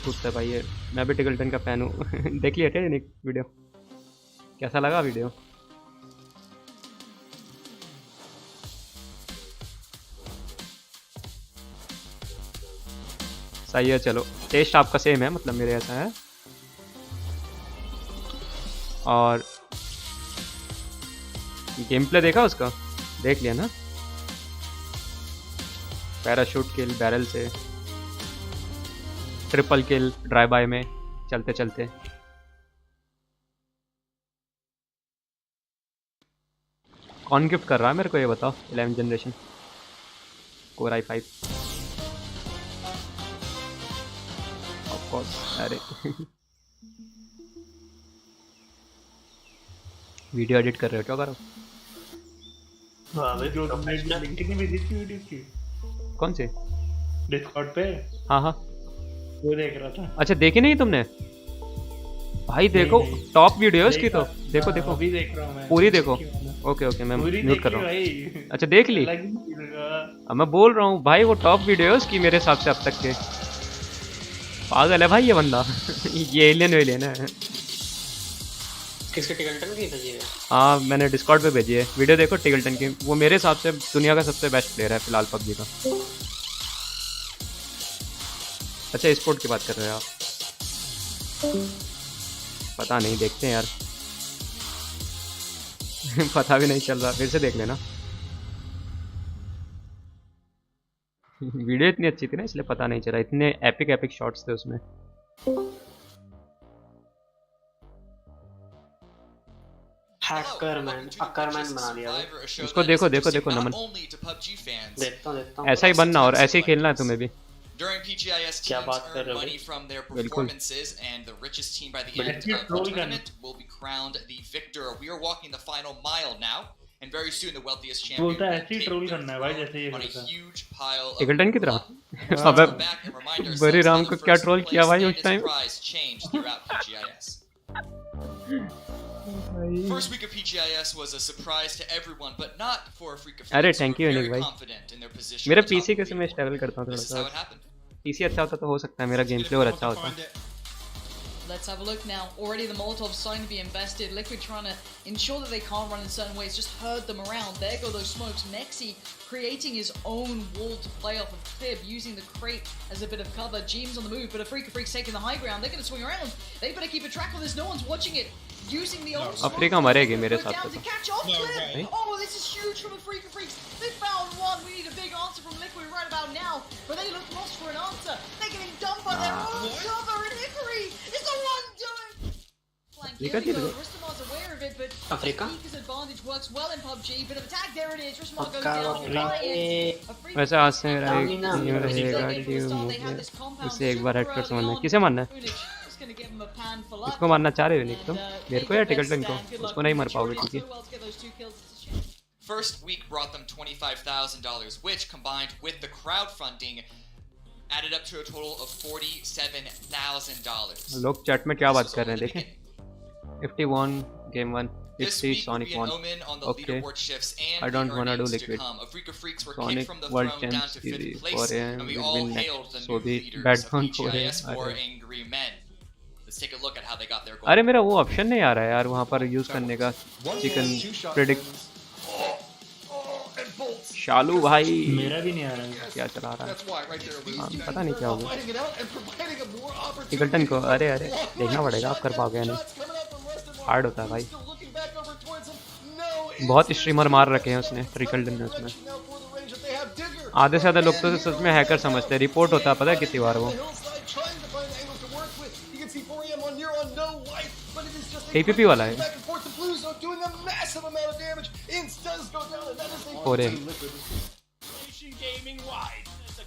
पूछता है भाई ये, मैं भी टिकल्टन का फैन हूँ. देख लिया थे एक वीडियो, कैसा लगा वीडियो? सही है, चलो टेस्ट आपका सेम है, मतलब मेरे ऐसा है. और गेम प्ले देखा उसका? देख लिया ना? पैराशूट किल बैरल से, ट्रिपल किल ड्राइव बाय में चलते चलते. कौन गिफ्ट कर रहा है मेरे को ये बताओ? 11 generation core i5 of course. अरे वीडियो एडिट कर रहे हो क्या? करो. जो तुमने लिंक नहीं भेजी थी वीडियो की. कौन से? डिस्कॉर्ड पे. हाँ हाँ वो देख रहा था. अच्छा, देखी नहीं तुमने? भाई देखो टॉप वीडियो है उसकी तो देखो देखो अभी देख रहा हूं मैं पूरी देखो। ओके ओके मैं म्यूट कर रहा हूँ। अच्छा देख ली। अब मैं बोल रहा हूँ भाई वो टॉप वीडियो है उसकी मेरे हिसाब से अब तक के। पागल है भाई ये बंदा ये एलियन वेलियन है। किसके टिकल्टन की भेजी है? हाँ मैंने डिस्कॉर्ड पे भेजी है वीडियो देखो टिकल्टन की। वो मेरे हिसाब से दुनिया का सबसे बेस्ट प्लेयर है फिलहाल पबजी का। अच्छा स्पोर्ट की बात कर रहे हैं आप? पता नहीं देखते हैं यार पता भी नहीं चल रहा फिर से देख लेना। वीडियो इतनी अच्छी थी ना इसलिए पता नहीं चला। इतने एपिक एपिक शॉट्स थे उसमें। हैकरमैन अकरमैन बना दिया उसको। देखो देखो देखो नमन देखता हूँ ऐसा ही बनना और ऐसे ही खेलना है तुम्हें भी। During Pgis, क्या teams बात कर earn रहे हो money from their performances, and the richest team by the end of the tournament will be crowned the victor. We are walking the final mile now, and very soon the wealthiest champion will take their throne on a huge pile of टिकल्टन की gold. तरह। अबे Back and remind ourselves बरी Ram how को the क्या first troll किया place भाई in उस its time. prize changed throughout Pgis. First week of Pgis was a surprise to everyone, but not for a freak of अरे freaks who thank were you very भाई। confident in their position. मेरा at the top PC of the कैसे मैं leaderboard. Struggle करता हूँ This is थोड़ा how it सा। happened. PC अच्छा होता तो हो सकता है मेरा गेम प्ले और अच्छा होता। Let's have a look now. Already the Molotov's starting to be invested. Liquid trying to ensure that they can't run in certain ways. Just herd them around. There go those smokes. Mexi creating his own wall to play off of Pib, using the crate as a bit of cover. Jeems on the move, but a Freak's taking the high ground. They're going to swing around. They better keep a track of this. No one's watching it. Using the old Africa मरेगी मेरे साथ down तो। to catch off Clip. Oh, this is huge from the Freaks. They found one. We need a big answer from Liquid right about now. But they look lost for an answer. They're getting dumped by their own cover, and Hickory is the one doing. Here we go. Ristamar's aware of it, but Africa? His advantage works well in PUBG. Bit of attack. There it is. Ristamar goes down. वैसे आज से मेरा एक रहेगा उसे एक बार head कर समझना किसे मारना है। इसको मारना चाह रहे हो निक तुम मेरे को या टिकल्टन को? उसको नहीं मार पाओगे ठीक है। First week brought them $25,000, which combined with the crowdfunding added up to a total of $47,000. लोग चैट में क्या बात कर रहे हैं देखें। 51 game 1 50 Sonic 1 okay I don't wanna do Liquid Sonic World Champs Series 4am will win next so the bad one 4am। अरे मेरा वो ऑप्शन नहीं आ रहा है यार वहाँ पर यूज करने का चिकन प्रेडिक्ट। शालू भाई मेरा भी नहीं आ रहा है क्या चला रहा है। हाँ पता नहीं क्या होगा टिकल्टन को। अरे अरे देखना पड़ेगा आप कर पाओगे नहीं। हार्ड होता है भाई। बहुत स्ट्रीमर मार रखे हैं उसने टिकल्टन ने उसमें। आधे से ज़्यादा लोग तो सच में हैकर समझते हैं। रिपोर्ट होता है पता है कितनी बार वो। APP वाला है और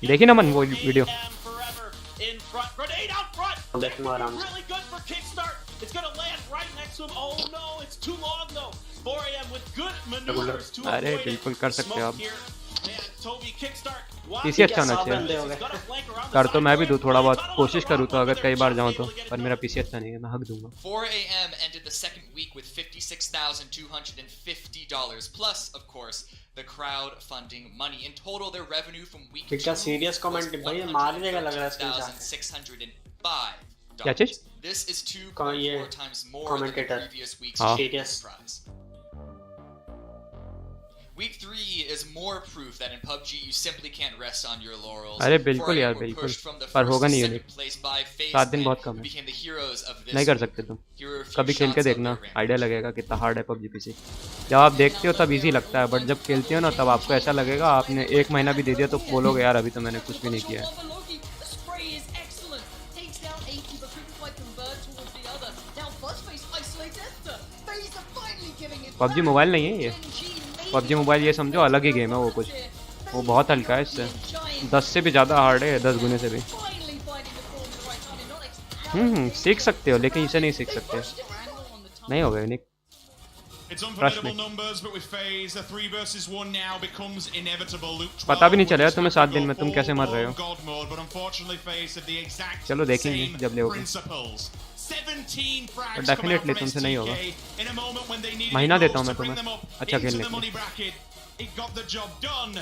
देखी ना मन वो वीडियो। अरे बिल्कुल कर सकते हो आप। पीसी अच्छा होना चाहिए। कर तो मैं भी दूँ थोड़ा बहुत कोशिश करूँ तो अगर कई बार जाऊँ तो पर मेरा पीसी अच्छा नहीं है मैं हक दूंगा। 4am ended the second week with $56,250 plus of course the crowdfunding money. In total their revenue from week 2 क्या सीरियस कमेंट भाई मार देगा लग रहा है $1,605। क्या चीज? This is 2.4 times more than the previous week's prize. Week 3 is more proof that in PUBG you simply can't rest on your laurels. अरे बिल्कुल यार बिल्कुल पर होगा नहीं यूनिक। 7 दिन बहुत कम है नहीं कर सकते तुम। कभी खेल के देखना आइडिया लगेगा कितना हार्ड है PUBG पीसी। जब आप देखते हो तब इजी लगता है बट जब खेलते हो ना तब आपको ऐसा लगेगा आपने 1 महीना भी दे दिया तो बोलोगे यार अभी तो मैंने कुछ भी नहीं किया है। PUBG मोबाइल नहीं है ये। PUBG मोबाइल ये समझो अलग ही गेम है वो कुछ। वो बहुत हल्का है इससे 10 से भी ज़्यादा हार्ड है 10 गुने से भी। सीख सकते हो लेकिन इसे नहीं सीख सकते। नहीं होगा यूनिक। पता भी नहीं चलेगा तुम्हें 7 दिन में तुम कैसे मर रहे हो। चलो देखेंगे जब ले 17 frags come out definitely from तुमसे नहीं होगा, STK in a moment when they needed महीना it देता हूँ most मैं to bring तुम्हें them up अच्छा into खेलने the के money लिए। bracket. It got the job done.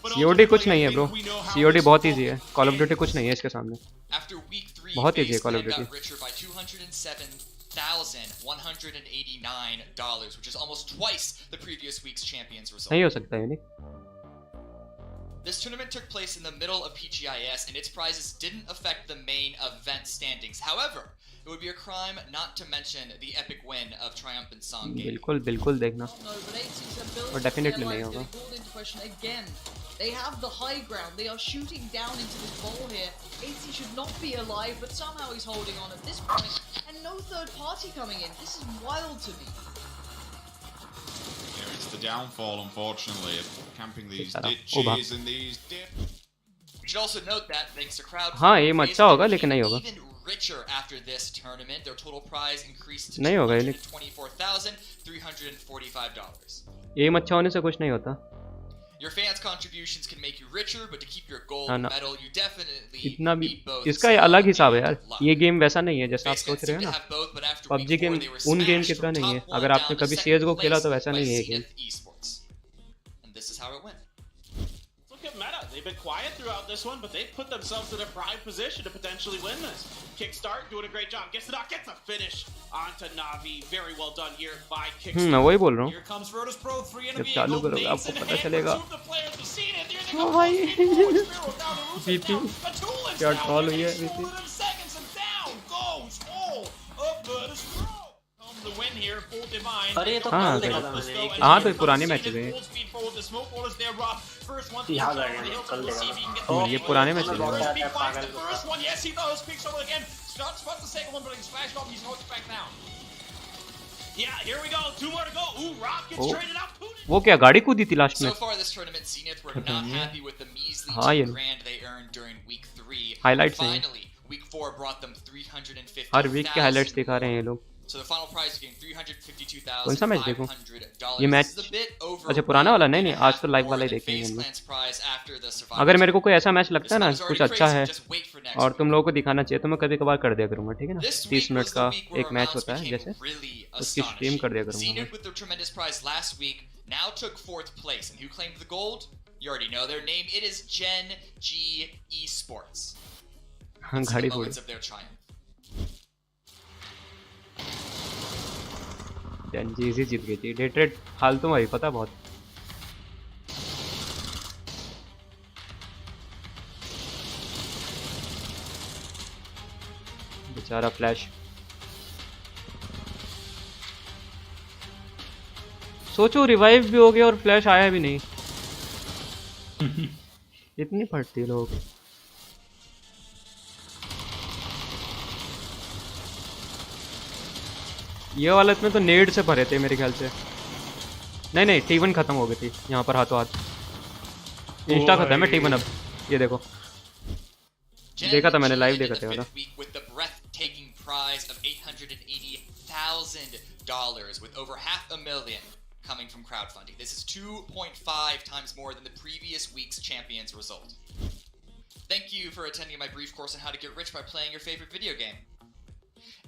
But COD कुछ ultimately, नहीं I है bro, think we know how COD this बहुत इजी है, कॉल ऑफ ड्यूटी कुछ नहीं है इसके सामने, After week 3, बहुत इजी है FaZe call of Clan duty. got richer by $207,189, which is almost twice the previous week's champions result. नहीं हो सकता है नहीं। This tournament took place in the middle of Pgis, and its prizes didn't affect the main event standings. However, it would be a crime not to mention the epic win of Triumphant Song Gaming. बिल्कुल बिल्कुल देखना, और definitely नहीं होगा। They have the high ground. They are shooting down into this ball here. AC should not be alive, but somehow he's holding on at this point, and no third party coming in. This is wild to me. Yeah, it's the downfall, unfortunately, of camping these ditches and these dips. We should also note that thanks to crowd, हाँ M अच्छा होगा लेकिन नहीं होगा, even richer after this tournament. Their total prize increased to नहीं होगा ये, $24,345. M अच्छा होने से कुछ नहीं होता। Your fans' contributions can make you richer, but to keep your gold medal, you definitely इतना भी need both. इसका अलग हिसाब है यार, ये गेम वैसा नहीं है जैसा आप सोच रहे हो ना, पबजी गेम उन गेम की तरह नहीं है, अगर आपने कभी CS:GO खेला तो वैसा नहीं है ये game. And this is how it went. Look at Meta. They've been quiet throughout this one, but they've put themselves in a prime position to potentially win this. Kickstart doing a great job. Gets the knock, gets a finish onto Na'Vi. Very well done here by Kickstart. मैं वही बोल रहा हूँ, Here comes Virtus Pro 3 in a जब vehicle. चालू करोगे आपको पता चलेगा। Oh भाई VP क्या ट्रॉल हुई है VP। अरे ये तो कल देखा था मैंने, हाँ तो पुराने मैच है याद आ गया, कल देखा था। ये पुराने मैच है। वो क्या गाड़ी कूदी थी लास्ट में। हाँ ये हाइलाइट्स हैं, हर वीक के हाइलाइट्स दिखा रहे हैं ये लोग। कौन सा मैच देखूं? ये मैच अच्छा पुराना वाला नहीं आज तो लाइव वाला ही देखेंगे हम लोग। अगर मेरे को कोई ऐसा मैच लगता है ना कुछ अच्छा है और तुम लोगों को दिखाना चाहिए तो मैं कभी कभार कर दिया करूंगा, ठीक है ना। 30 मिनट का एक मैच होता है जैसे, उसकी स्ट्रीम कर दिया करूंगा। गाड़ी फोड़ी जनजी जीत गई थी, डेटेड फालतू में पता बहुत। बेचारा फ्लैश, सोचो रिवाइव भी हो गया और फ्लैश आया भी नहीं। इतनी फटती लोग। ये वाले में तो नेड से भरे थे मेरे ख्याल से। नहीं T1 खत्म हो गई थी यहाँ पर हाथों हाथ। इंस्टा खत्म है T1 अब, ये देखो देखा था मैंने, लाइव देखा था वाला। with over $500,000 coming from crowdfunding. This is 2.5 times more than the previous week's champions result. Thank you for attending my brief course on how to get rich by playing your favorite video game.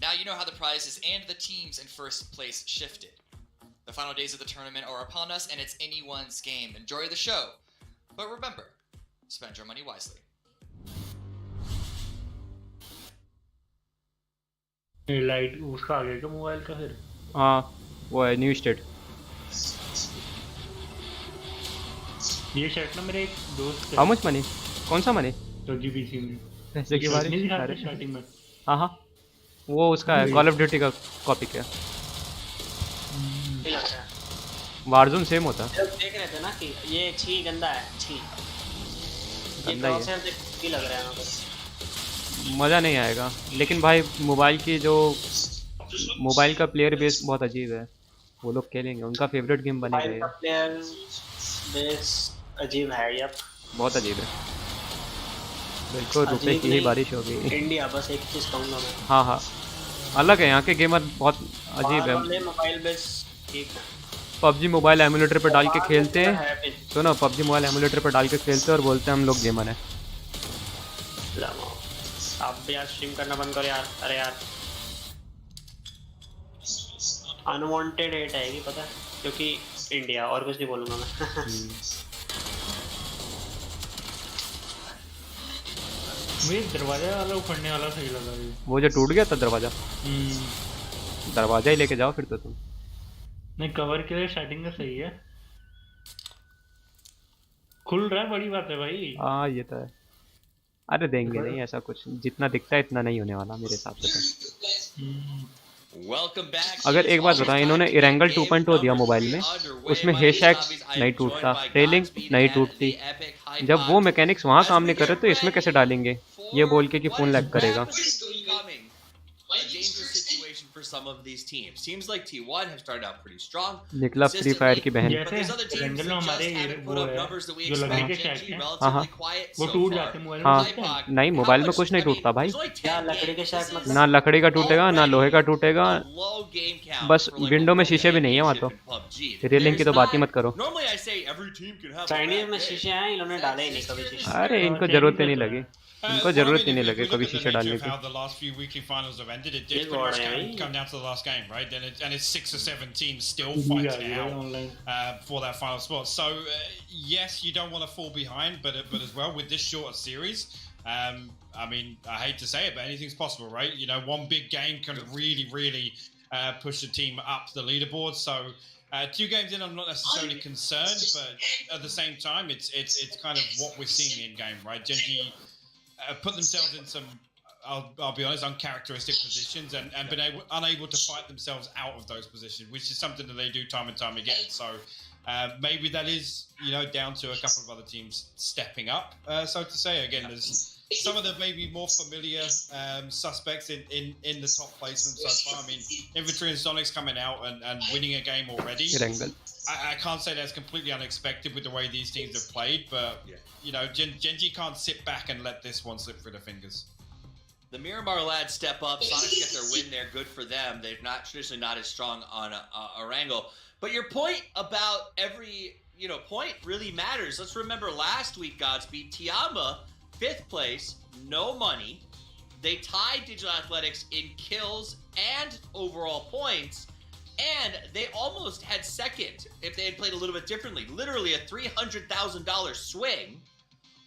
Now you know how the prizes and the teams in first place shifted. The final days of the tournament are upon us, and it's anyone's game. Enjoy the show, but remember, spend your money wisely. Light उसका आ गया क्या mobile का फिर? हाँ वो है new state. ये shirt ना मेरे एक दोस्त। How much money? कौन सा मनी? तो जीबीसी में पैसे की बात है स्टार्टिंग में। हाँ वो उसका है, कॉल ऑफ ड्यूटी का कॉपी किया। वारजोन सेम होता है। देख रहे थे ना कि ये छी गंदा है, छी गंदा ही है, लग रहा है ना, मज़ा नहीं आएगा। लेकिन भाई मोबाइल की जो मोबाइल का प्लेयर बेस बहुत अजीब है, वो लोग खेलेंगे, उनका फेवरेट गेम बनेगा। प्लेयर बेस अजीब है यार, बहुत अजीब है बिल्कुल। रुपए की ही बारिश होगी। इंडिया बस एक चीज कहूंगा मैं। हाँ अलग है यहाँ के गेमर, बहुत अजीब है। मोबाइल बेस ठीक है। पबजी मोबाइल एमुलेटर पर डाल के खेलते हैं, सुनो पबजी मोबाइल एमुलेटर पर डाल के खेलते हैं और बोलते हैं हम लोग गेमर हैं। आप भी यार स्ट्रीम करना बंद करो यार। अरे यार अनवांटेड हेट आएगी पता, क्योंकि इंडिया, और कुछ नहीं बोलूंगा मैं। मुझे दरवाजा वाला उखड़ने वाला सही लगा ये। वो जो टूट गया था दरवाजा, दरवाजा ही लेके जाओ फिर तो तुम। नहीं, कवर के लिए स्टार्टिंग का सही है, खुल रहा है, बड़ी बात है भाई। हाँ ये तो है। अरे देंगे नहीं ऐसा कुछ, जितना दिखता है इतना नहीं होने वाला मेरे हिसाब से तो। अगर एक बात बताएं, इन्होंने इरेंगल 2.0 दिया मोबाइल में, उसमें HX नहीं टूटता, ट्रेलिंग नहीं टूटती, जब वो मैकेनिक्स वहाँ काम नहीं कर रहे तो इसमें कैसे डालेंगे ये बोल के कि फोन लैग करेगा। निकला फ्री फायर की बहन। जैसे हमारे वो है जो लकड़ी के शैक हैं, हाँ वो टूट जाते हैं मोबाइल में। हाँ नहीं, मोबाइल में कुछ नहीं टूटता भाई, क्या लकड़ी के शैक मतलब? ना लकड़ी का टूटेगा ना लोहे का टूटेगा, बस विंडो में शीशे भी नहीं है वहाँ तो, रेलिंग की तो बात ही मत करो। चाइनीज में शीशे हैं, इन्होंने डाले ही नहीं कभी शीशे। अरे इनको जरूरत ही नहीं लगी, इनको जरूरत ही नहीं लगे कभी शीशे डालने की। The last few weekly finals have ended. It did pretty much come down to the last game, right? And it's 6 or 7 teams still fighting out for that final spot. So yes, you don't want to fall behind, but as well with this shorter series, I mean, I hate to say it, but anything's possible, right? You know, one big game can really push the team up the leaderboard. So 2 games in, I'm not necessarily concerned, but at the same time, it's kind of what we're seeing in game, right? Genji put themselves in some, I'll be honest, uncharacteristic positions and been unable to fight themselves out of those positions, which is something that they do time and time again. So maybe that is, you know, down to a couple of other teams stepping up, so to say. Again, there's some of the maybe more familiar suspects in the top placement so far. I mean, Infantry and Sonic's coming out and winning a game already. I can't say that's completely unexpected with the way these teams have played, but you know, Genji can't sit back and let this one slip through their fingers. The Miramar lads step up. Sonics get their win there. Good for them. They're not traditionally not as strong on Erangel. But your point about every point really matters. Let's remember last week, Godspeed, Tiama, 5th place, no money. They tied Digital Athletics in kills and overall points. And they almost had second if they had played a little bit differently. Literally a $300,000 swing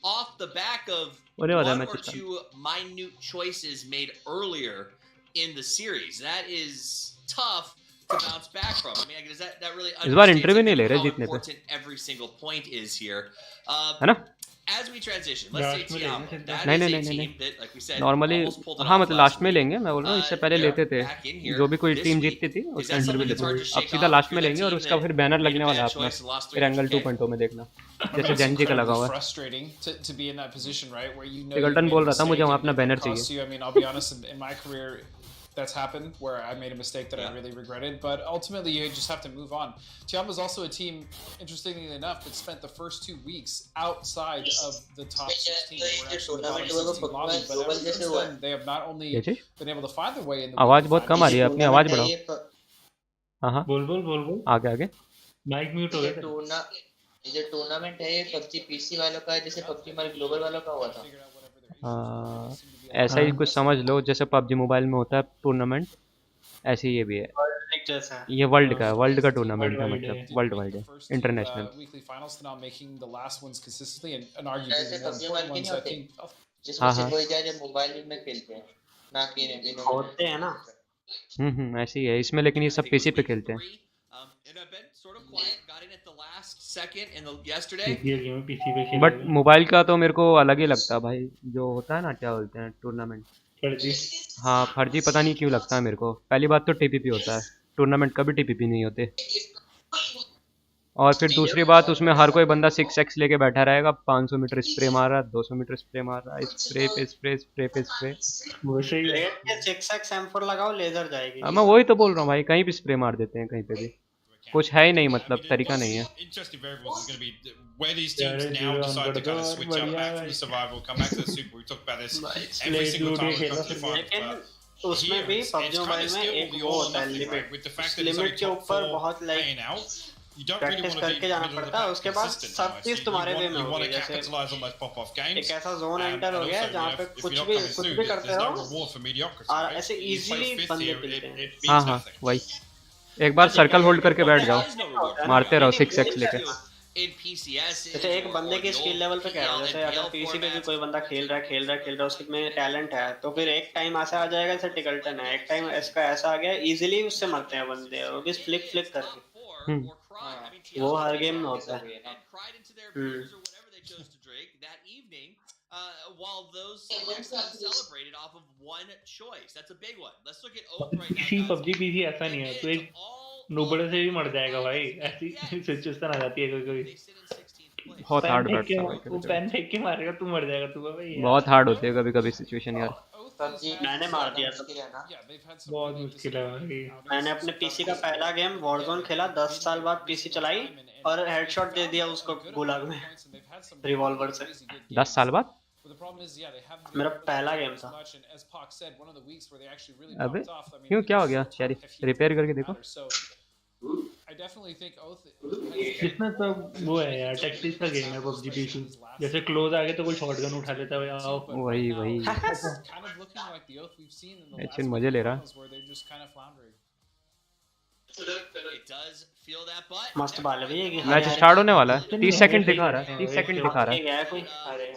off the back of one or 2 minute choices made earlier in the series. That is tough to bounce back from. I mean, I guess that really understands how important every single point is here. As we transition, let's say Tiamo, that is a team that, like we said, normally हाँ मतलब last में लेंगे, मैं बोल रहा हूँ इससे पहले लेते थे, जो भी कोई टीम जीतती थी उसका इंटरव्यू लेते थे, अब सीधा लास्ट में लेंगे और उसका फिर बैनर लगने वाला है अपना इरेंगल 2.0 में, देखना जैसे जेनजी का लगा हुआ है। टिगल्टन बोल रहा था मुझे वहाँ अपना बैनर चाहिए। That's happened where I made a mistake that I really regretted, but ultimately you just have to move on. Tiama is also a team, interestingly enough, that spent the first 2 weeks outside of the top 16. They were actually the bottom 16 lobby, but ever since then they have not only been able to find their way in the आवाज बहुत कम आ रही है, अपनी आवाज बढ़ाओ। हाँ बोल आगे माइक म्यूट हो गया। ये टूर्नामेंट है, ये PUBG PC वालों का है, जैसे PUBG हमारे ग्लोबल वालों का हुआ था। ऐसा ही कुछ समझ लो, जैसे PUBG मोबाइल में होता है टूर्नामेंट, ऐसे ये भी है, ये वर्ल्ड का है, वर्ल्ड का टूर्नामेंट है, मतलब वर्ल्ड है, इंटरनेशनल। हाँ ऐसे ही है इसमें, लेकिन ये सब पीसी पे खेलते हैं। बट मोबाइल का तो मेरे को अलग ही लगता है भाई, जो होता है ना, क्या बोलते हैं टूर्नामेंट, हाँ फर्जी, पता नहीं क्यों लगता है मेरे को। पहली बात तो टीपीपी होता है, टूर्नामेंट कभी टीपीपी नहीं होते, और फिर दूसरी बात उसमें हर कोई बंदा 6x लेके बैठा रहेगा, 500 मीटर स्प्रे मार रहा है, 200 मीटर स्प्रे मार रहा है, स्प्रे पे स्प्रे, स्प्रे पे स्प्रे। 6x M4 लगाओ, लेजर जाएगी। मैं वही तो बोल रहा हूँ भाई, कहीं भी स्प्रे मार देते हैं, कहीं पे भी कुछ है ही नहीं, मतलब तरीका नहीं है। Where these teams now decide to kind of switch up back from the survival, come back to the super. We talk about this every single time we come to the final. उसमें भी PUBG mobile में एक वो होता है limit, limit के ऊपर बहुत प्रैक्टिस करके जाना पड़ता है, उसके बाद सब चीज तुम्हारे वे में होगी। जैसे एक ऐसा जोन एंटर हो गया जहाँ पे कुछ भी करते रहो और ऐसे इजीली बंदे मिलते हैं। हाँ वही एक बार सर्कल होल्ड करके बैठ जाओ, मारते रहो 6x लेके। In PCS, जैसे एक बंदे के स्किल लेवल पे कह रहा हूँ, जैसे अगर पीसी पे भी कोई बंदा खेल रहा है उसके में टैलेंट है, तो फिर एक टाइम ऐसा आ जाएगा जैसे टिकल्टन है, एक टाइम इसका ऐसा आ गया इजीली उससे मरते हैं बंदे, वो भी फ्लिक फ्लिक करके, वो हर गेम में होता है। While those excellent celebrated off of one choice. That's a big one. Let's look at Oath right now. PC PUBG PC ऐसा नहीं है, तो एक नोबड़े से भी मर जाएगा भाई, ऐसी सिचुएशन आ जाती है कभी-कभी। बहुत हार्ड बैठता है भाई वो पेन फेंक के मारेगा, तू मर जाएगा तू भाई। बहुत हार्ड होती है कभी-कभी सिचुएशन यार। मैंने मार दिया था, बहुत मुश्किल है भाई। मैंने अपने पीसी का पहला गेम वॉरज़ोन खेला, 10 साल बाद पीसी चलाई और हेडशॉट दे दिया उसको गुलाग में रिवॉल्वर से। 10 साल बाद मेरा पहला गेम था। अबे क्यों, क्या हो गया? चैरी रिपेयर करके देखो। कितना सब वो है यार, टैक्टिक्स का गेम है पबजी पीसी। जैसे क्लोज आ गए तो कोई शॉटगन उठा लेता है, आओ वही एक्चुअली मजे ले रहा। मस्त बाल है भैया। मैच स्टार्ट होने वाला है, 30 सेकंड दिखा रहा है, 30 सेकंड दिखा रहा है।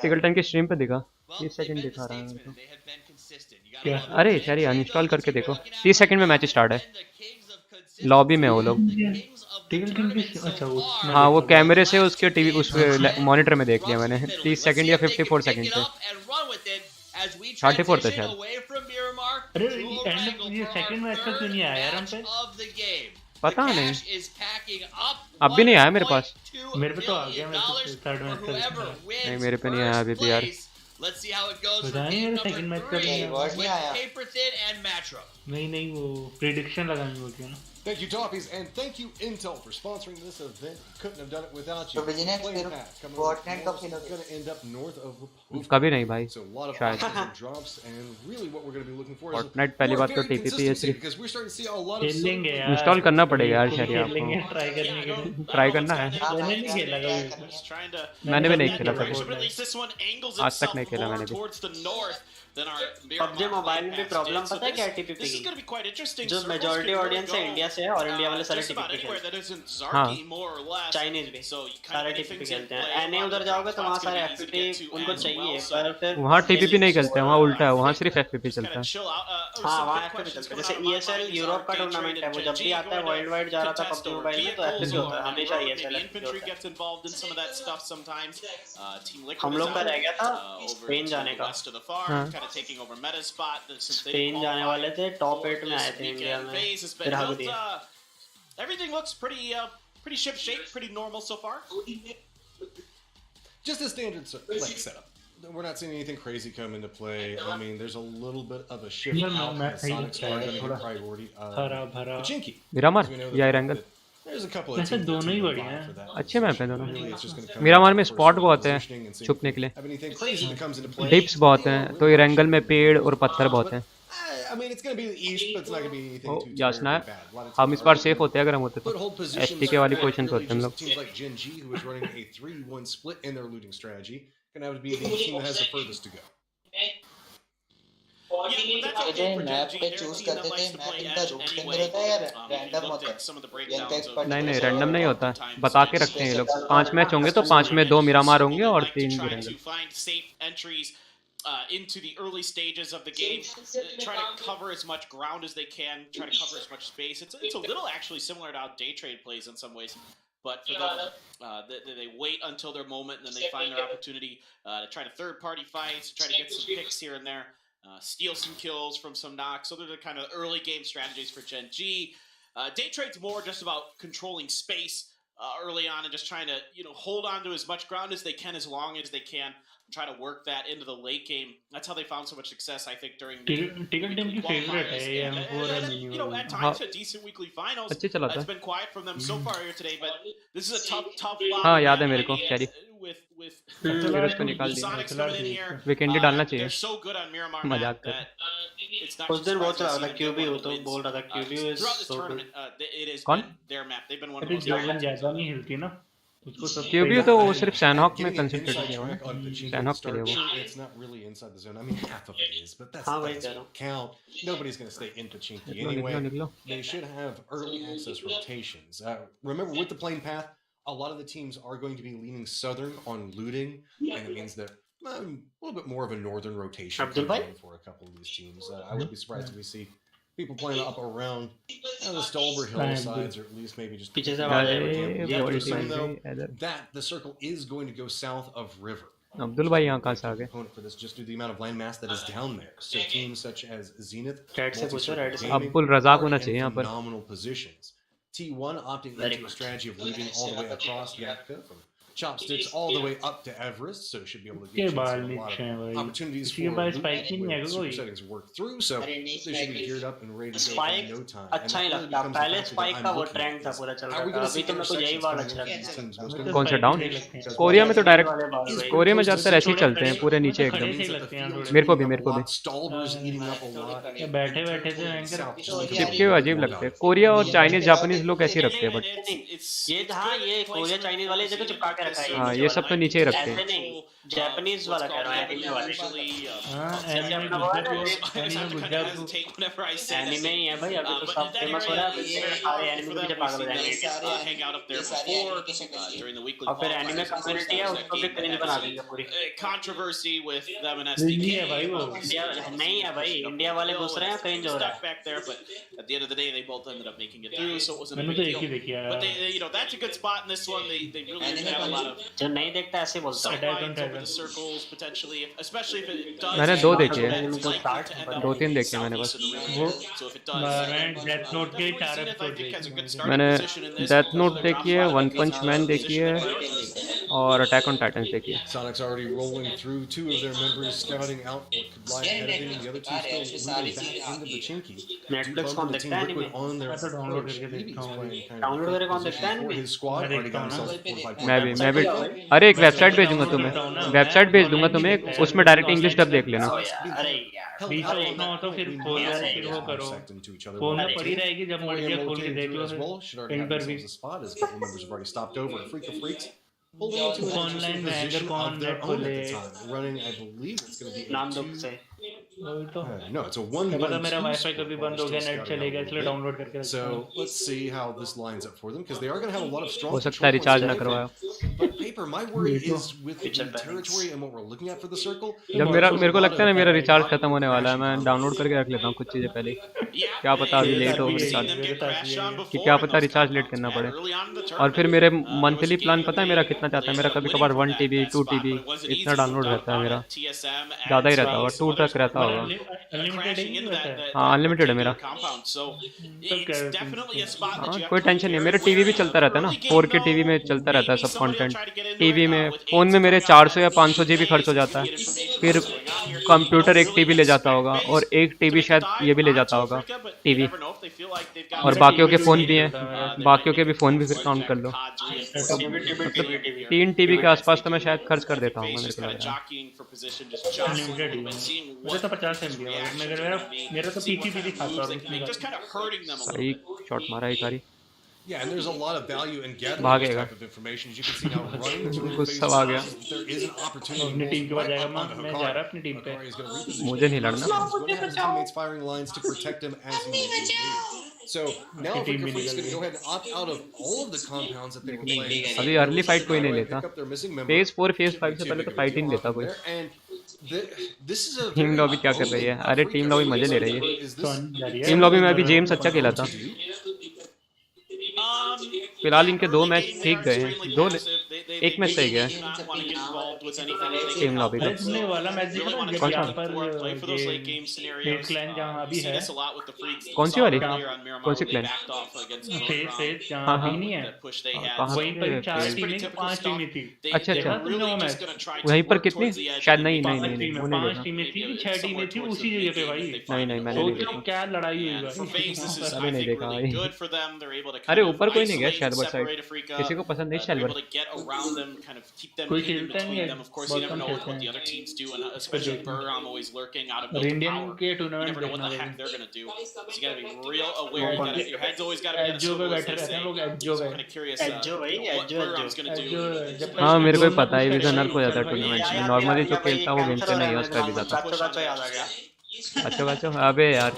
टिकल्टन की स्ट्रीम पे दिखा 30 सेकंड दिखा रहा है मेरे को। अरे चैरी अनइंस्टॉल करके देखो, 30 सेकंड में मैच स्टार्ट है। लॉबी में वो लोग, हाँ वो कैमरे से उसके टीवी उस मॉनिटर में देख लिया मैंने। 30 सेकंड या 54 सेकंड पे, 34 था शायद। अरे एंड ये सेकंड मैच का क्यों नहीं आया यार हम पे? पता नहीं, अब भी नहीं आया मेरे पास। मेरे पे तो आ गया, मेरे को थर्ड मैच का नहीं, मेरे पे नहीं आया अभी भी यार। Let's see how it goes for game number 3 with Paperthin and Matra. नहीं वो प्रेडिक्शन लगानी होती है ना। Thank you, Toppies, and thank you, Intel, for sponsoring this event. Couldn't have done it without you. तो visionX फिर Fortnite कब खेलोगे? Going to end up north of the कभी नहीं भाई, so a lot of शायद। options and drops, and really what we're going to be looking for is Fortnite पहली बात तो TPP है सिर्फ, because we're starting to see a lot of खेलेंगे यार, इंस्टॉल करना पड़ेगा यार शायद आपको, ट्राई करने के लिए। ट्राई करना है। मैंने नहीं खेला कभी, मैंने भी नहीं खेला कभी, आज तक नहीं खेला मैंने भी। पबजी मोबाइल में भी प्रॉब्लम पता है क्या है टीपीपी की? जो मेजॉरिटी ऑडियंस है इंडिया से है, और इंडिया वाले सारे टीपीपी खेलते हैं। हाँ चाइनीज भी सारे टीपीपी खेलते हैं। एनए उधर जाओगे तो वहाँ सारे एफपीपी उनको चाहिए, पर फिर वहाँ टीपीपी नहीं चलते हैं, वहाँ उल्टा है, वहाँ सिर्फ एफपीपी चलता है। हाँ वहाँ एफपीपी चलता है। जैसे ईएसएल यूरोप का टूर्नामेंट है, वो जब भी आता है वर्ल्ड वाइड जा रहा था पबजी मोबाइल में, तो एफपीपी होता है हमेशा। ईएसएल हम लोग का रह गया था स्पेन जाने का, स्पेन जाने वाले थे, टॉप 8 में आए थे इंडिया में, फिर हग दिया। Everything looks pretty ship shape, pretty normal so far. just a standard like setup. We're not seeing anything crazy come into play. I mean, there's a little bit of a shift out. Sonic's are going to get priority. Pachinki. Miramar या angle, There's a couple of वैसे दोनों ही बढ़िया हैं, अच्छे map हैं दोनों। मिरामार में spot बहुत हैं छुपने के लिए, डिप्स बहुत हैं, तो एंगल में पेड़ और पत्थर बहुत हैं। I mean, it's going to be the east, but it's not going to be anything too याचना है, bad. हम इस बार सेफ होते हैं अगर हम होते तो। एसटीके वाली पोजीशन पे होते हैं हम लोग। Teams like Gen G, who is running a 3-1 split in their looting strategy, going to have to be the team that has the furthest to go. Map पे चूज करते थे, मैप इनका रूट के अंदर होता है या रैंडम होता है? नहीं रैंडम नहीं होता, बता के रखते हैं ये लोग। 5 मैच होंगे तो 5 में 2 मिरामार होंगे और 3 गिरेंगे। Into the early stages of the game, try to cover as much ground as they can, try to cover as much space. It's a little actually similar to how day trade plays in some ways, but for them, they wait until their moment and then they find their opportunity to try to third party fights, try to get some picks here and there, steal some kills from some knocks. So they're the kind of early game strategies for Gen G. Day trade's more just about controlling space early on and just trying to hold on to as much ground as they can as long as they can. Try to work that into the late game. That's how they found so much success, I think, during the Ticket team की favorite है ये हमको at times a decent weekly finals. अच्छे चला था। It's been quiet from them so far here today, but this is a tough हाँ याद है मेरे को, कैरी with फिर उसको निकाल Sonics coming in here. Weekend डालना चाहिए। They're so good on Miramar मजाक कर। it's not उस दिन बहुत चला था क्यूबी, वो तो बोल रहा था QB is throughout this so good। tournament. It is कौन? their map. They've been one of the अरे most ज्यादा नहीं हिलती ना क्यूबी तो वो सिर्फ सैनहॉक में कंसंट्रेट किया हुआ है, सैनहॉक के लिए वो। It's not really inside the zone. I mean, half of it is, but that doesn't count. Nobody's going to stay in Pachinki anyway. They should have early access rotations. Remember, with the plane path, a lot of the teams are going to be leaning southern on looting, and it means that a little bit more of a northern rotation for a couple of these teams. I would be surprised if we see people playing up around the Stolber hillsides, or at least maybe just that the circle is going to go south of river. Abdul भाई यहाँ कहाँ से आ गए? For this, just due to the amount of land mass that is down there. So teams such as Zenith, Abdul Razzaq होना चाहिए यहाँ पर। phenomenal positions. T1 opting into a strategy of leaving all the way across Yatka from Chopsticks all the way up to Everest, so should be able to get a lot of opportunities for super settings work through. So they should be geared up and ready to go in no time. अच्छा ही लगता है, पहले spike का वो trend था पूरा चल रहा था, अभी तो मेरे को यही वाला अच्छा लगता है। कौन सा डाउन? कोरिया में तो डायरेक्ट, कोरिया में ज़्यादातर ऐसे ही चलते हैं पूरे नीचे एकदम। मेरे को भी बैठे बैठे से चिपके हुए अजीब लगते हैं। कोरिया और चाइनीज जापानीज लोग ऐसे ही रखते हैं, बट ये हाँ ये कोरिया चाइनीज वाले जगह चिपका के रखा है। हाँ ये सब तो नीचे ही रखते हैं। जापानीज वाला कह रहा हूँ, एनिमे वाले। एनिमे ही है भाई, अभी तो सब फेमस हो रहा है, ये सारे एनिमे के पीछे पागल हो जाएंगे। और फिर एनिमे कम्युनिटी है, उसको भी क्रिंज बना देंगे पूरी। Controversy with them and नहीं है भाई वो। नहीं है भाई, इंडिया वाले घुस रहे हैं, क्रिंज हो रहा है। back there, but at the end of the day, they both ended up making it through, so it wasn't a मैंने big तो एक ही deal. देखी है। But they, you know, that's a good spot in this one. They really have a lot of जो नहीं देखता ऐसे बोलता sidelines over the circles potentially, especially if it does. मैंने दो देखे it's हैं, likely to end up दो तीन देखे हैं मैंने बस। So if it does, मैं डेथ नोट के 4 Zenith, I think, has a good starting मैंने position in this. Death note देखी है, वन पंच मैन देखी है और अटैक ऑन टाइटन्स देखी है। Sonic's already rolling through. 2 of their members scouting out what could lie ahead of them. The other 2 still moving back into the Chinky. Netflix कौन देखता है एनिमे? On their डाउनलोड करके देखता हूँ। Download करके कौन देखता है for anime? his squad already got himself 4-5 मैं भी अरे एक वेबसाइट भेजूंगा तुम्हें, वेबसाइट भेज दूंगा तुम्हें, उसमें डायरेक्ट इंग्लिश डब देख लेना। अरे यार बीच में उठना हो तो फिर खोल फिर वो करो, फोन में पड़ी रहेगी, जब मर गया खोल के देख लो कहीं पर भी। ऑनलाइन में अगर कौन नेट खोले नाम दुख से तो no, it's a 1-1 पता मेरा वाईफाई कभी बंद हो गया, नेट चलेगा, इसलिए डाउनलोड करके so let's see how this lines up for them because they are going to have a lot of strong हो सकता है रिचार्ज ना करवाया। but paper my worry is with the territory and what we're looking at for the circle। जब मेरे को लगता है ना मेरा रिचार्ज खत्म होने वाला है, मैं डाउनलोड करके रख लेता हूँ कुछ चीज़ें पहले, क्या पता अभी लेट हो रिचार्ज, कि क्या पता रिचार्ज लेट करना पड़े। और फिर मेरे मंथली प्लान पता है मेरा कितना चाहता है, मेरा कभी कभार 1 TB 2 TB इतना डाउनलोड रहता है मेरा, ज़्यादा ही रहता होगा, 2 तक रहता होगा। हाँ अनलिमिटेड है मेरा। हाँ कोई टेंशन नहीं, मेरा टीवी भी चलता रहता है ना, 4K टीवी में चलता रहता है सब कंटेंट टीवी में। फ़ोन में मेरे 400 या 500 GB खर्च हो जाता है, फिर कंप्यूटर 1 TB ले जाता होगा और 1 TB शायद ये भी ले जाता होगा टीवी, और बाकियों के फ़ोन भी हैं, बाकियों के भी फ़ोन भी फिर काउंट कर लो, मतलब 3 TB के आसपास तो मैं शायद खर्च कर देता हूँ मेरे को लग रहा है। मुझे तो 50 MB है, मेरा तो पीसी भी दिखाता है सही शॉट मारा एक बारी। Yeah, and there's a lot of value in gathering this type of information. As you can see now, running to the गुस्सा आ गया। there is an opportunity. अपनी टीम के बाद जाएगा, मैं जा रहा अपनी टीम पे। मुझे नहीं लड़ना। He's going to have his teammates firing lines to protect him as he makes his move. So now Freaker Freak's going to go ahead and opt out of all of the compounds that they were playing. अभी early fight कोई नहीं लेता, phase 4 phase 5 से पहले तो fight ही नहीं लेता कोई। टीम लॉबी क्या कर रही है? अरे टीम लॉबी मजे ले रही है। टीम लॉबी में अभी जेम्स अच्छा खेला था, फिलहाल इनके 2 मैच ठीक गए हैं, एक मैच सही गया टीम लॉबी का। वाला मैच देखा कौन सा? क्लैन जहां अभी है, कौन सी वाली? कौन सी क्लैन? फेज जहां अभी नहीं है, वहीं पर 4 टीमें 5 टीमें थी। अच्छा अच्छा, वहीं पर कितनी? शायद नहीं 5 टीमें थी, 6 टीमें थी उसी जगह पे भाई। नहीं मैंने नहीं देखा, क्या लड़ाई हुई भाई, अभी नहीं देखा भाई। अरे ऊपर कोई नहीं गया शैलबर साइड, किसी को पसंद नहीं शैलबर। कोई खेलता नहीं है Pentium, of course, you never know what the other teams do, and especially Burram always lurking out of build power. You never know what the heck they're gonna do. So you gotta be real aware. Your head's always gotta be at a swivel, as they say. So I'm kind of curious what Burram's gonna do. हाँ मेरे को भी पता है visa नर्क हो जाता है टूर्नामेंट में, नॉर्मली जो खेलता है वो गेम से नहीं है उसका वीजा था। अच्छा अच्छा अबे यार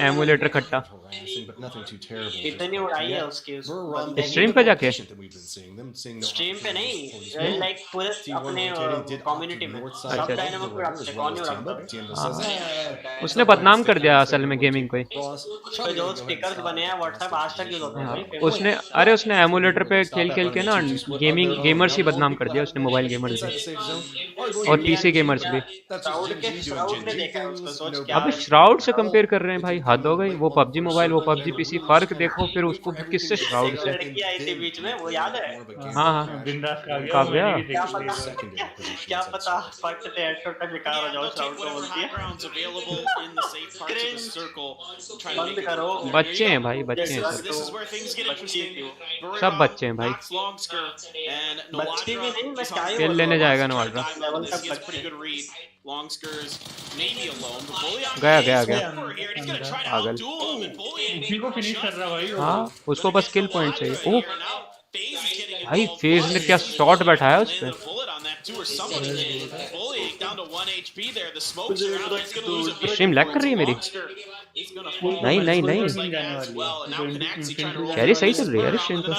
एमुलेटर खट्टा इतनी उड़ाई है उसकी स्ट्रीम पे जाके स्ट्रीम पे नहीं लाइक पूरे अपने कम्युनिटी में सब डायनामो को उड़ाते हैं, कौन नहीं उड़ाता। उसने बदनाम कर दिया असल में गेमिंग को। जो स्टिकर्स बने हैं व्हाट्सएप आज तक यूज होते हैं उसने उसने एमुलेटर पे खेल के ना गेमर्स ही बदनाम कर दिया उसने, मोबाइल गेमर्स भी और पीसी गेमर्स भी। अब श्राउड से कंपेयर कर रहे हैं भाई, हद हो गई। वो पबजी मोबाइल वो पबजी पीसी, फर्क देखो फिर उसको किससे श्राउड से। बीच में वो याद है? हाँ हाँ काव्या क्या पता फर्क से हेडशॉट का शिकार हो जाओ श्राउड को बोलती है। बंद करो, बच्चे हैं भाई, बच्चे हैं सब बच्चे हैं भाई। बच्चे भी नहीं, मैं खेल लेने जाएगा नवाड्रा। गया गया गया पागल। हाँ उसको बस किल पॉइंट चाहिए। ओह भाई फेज ने क्या शॉट बैठाया उस पे। स्ट्रीम लैग कर रही है मेरी? नहीं नहीं नहीं शहरी सही चल रही है यार स्ट्रीम तो।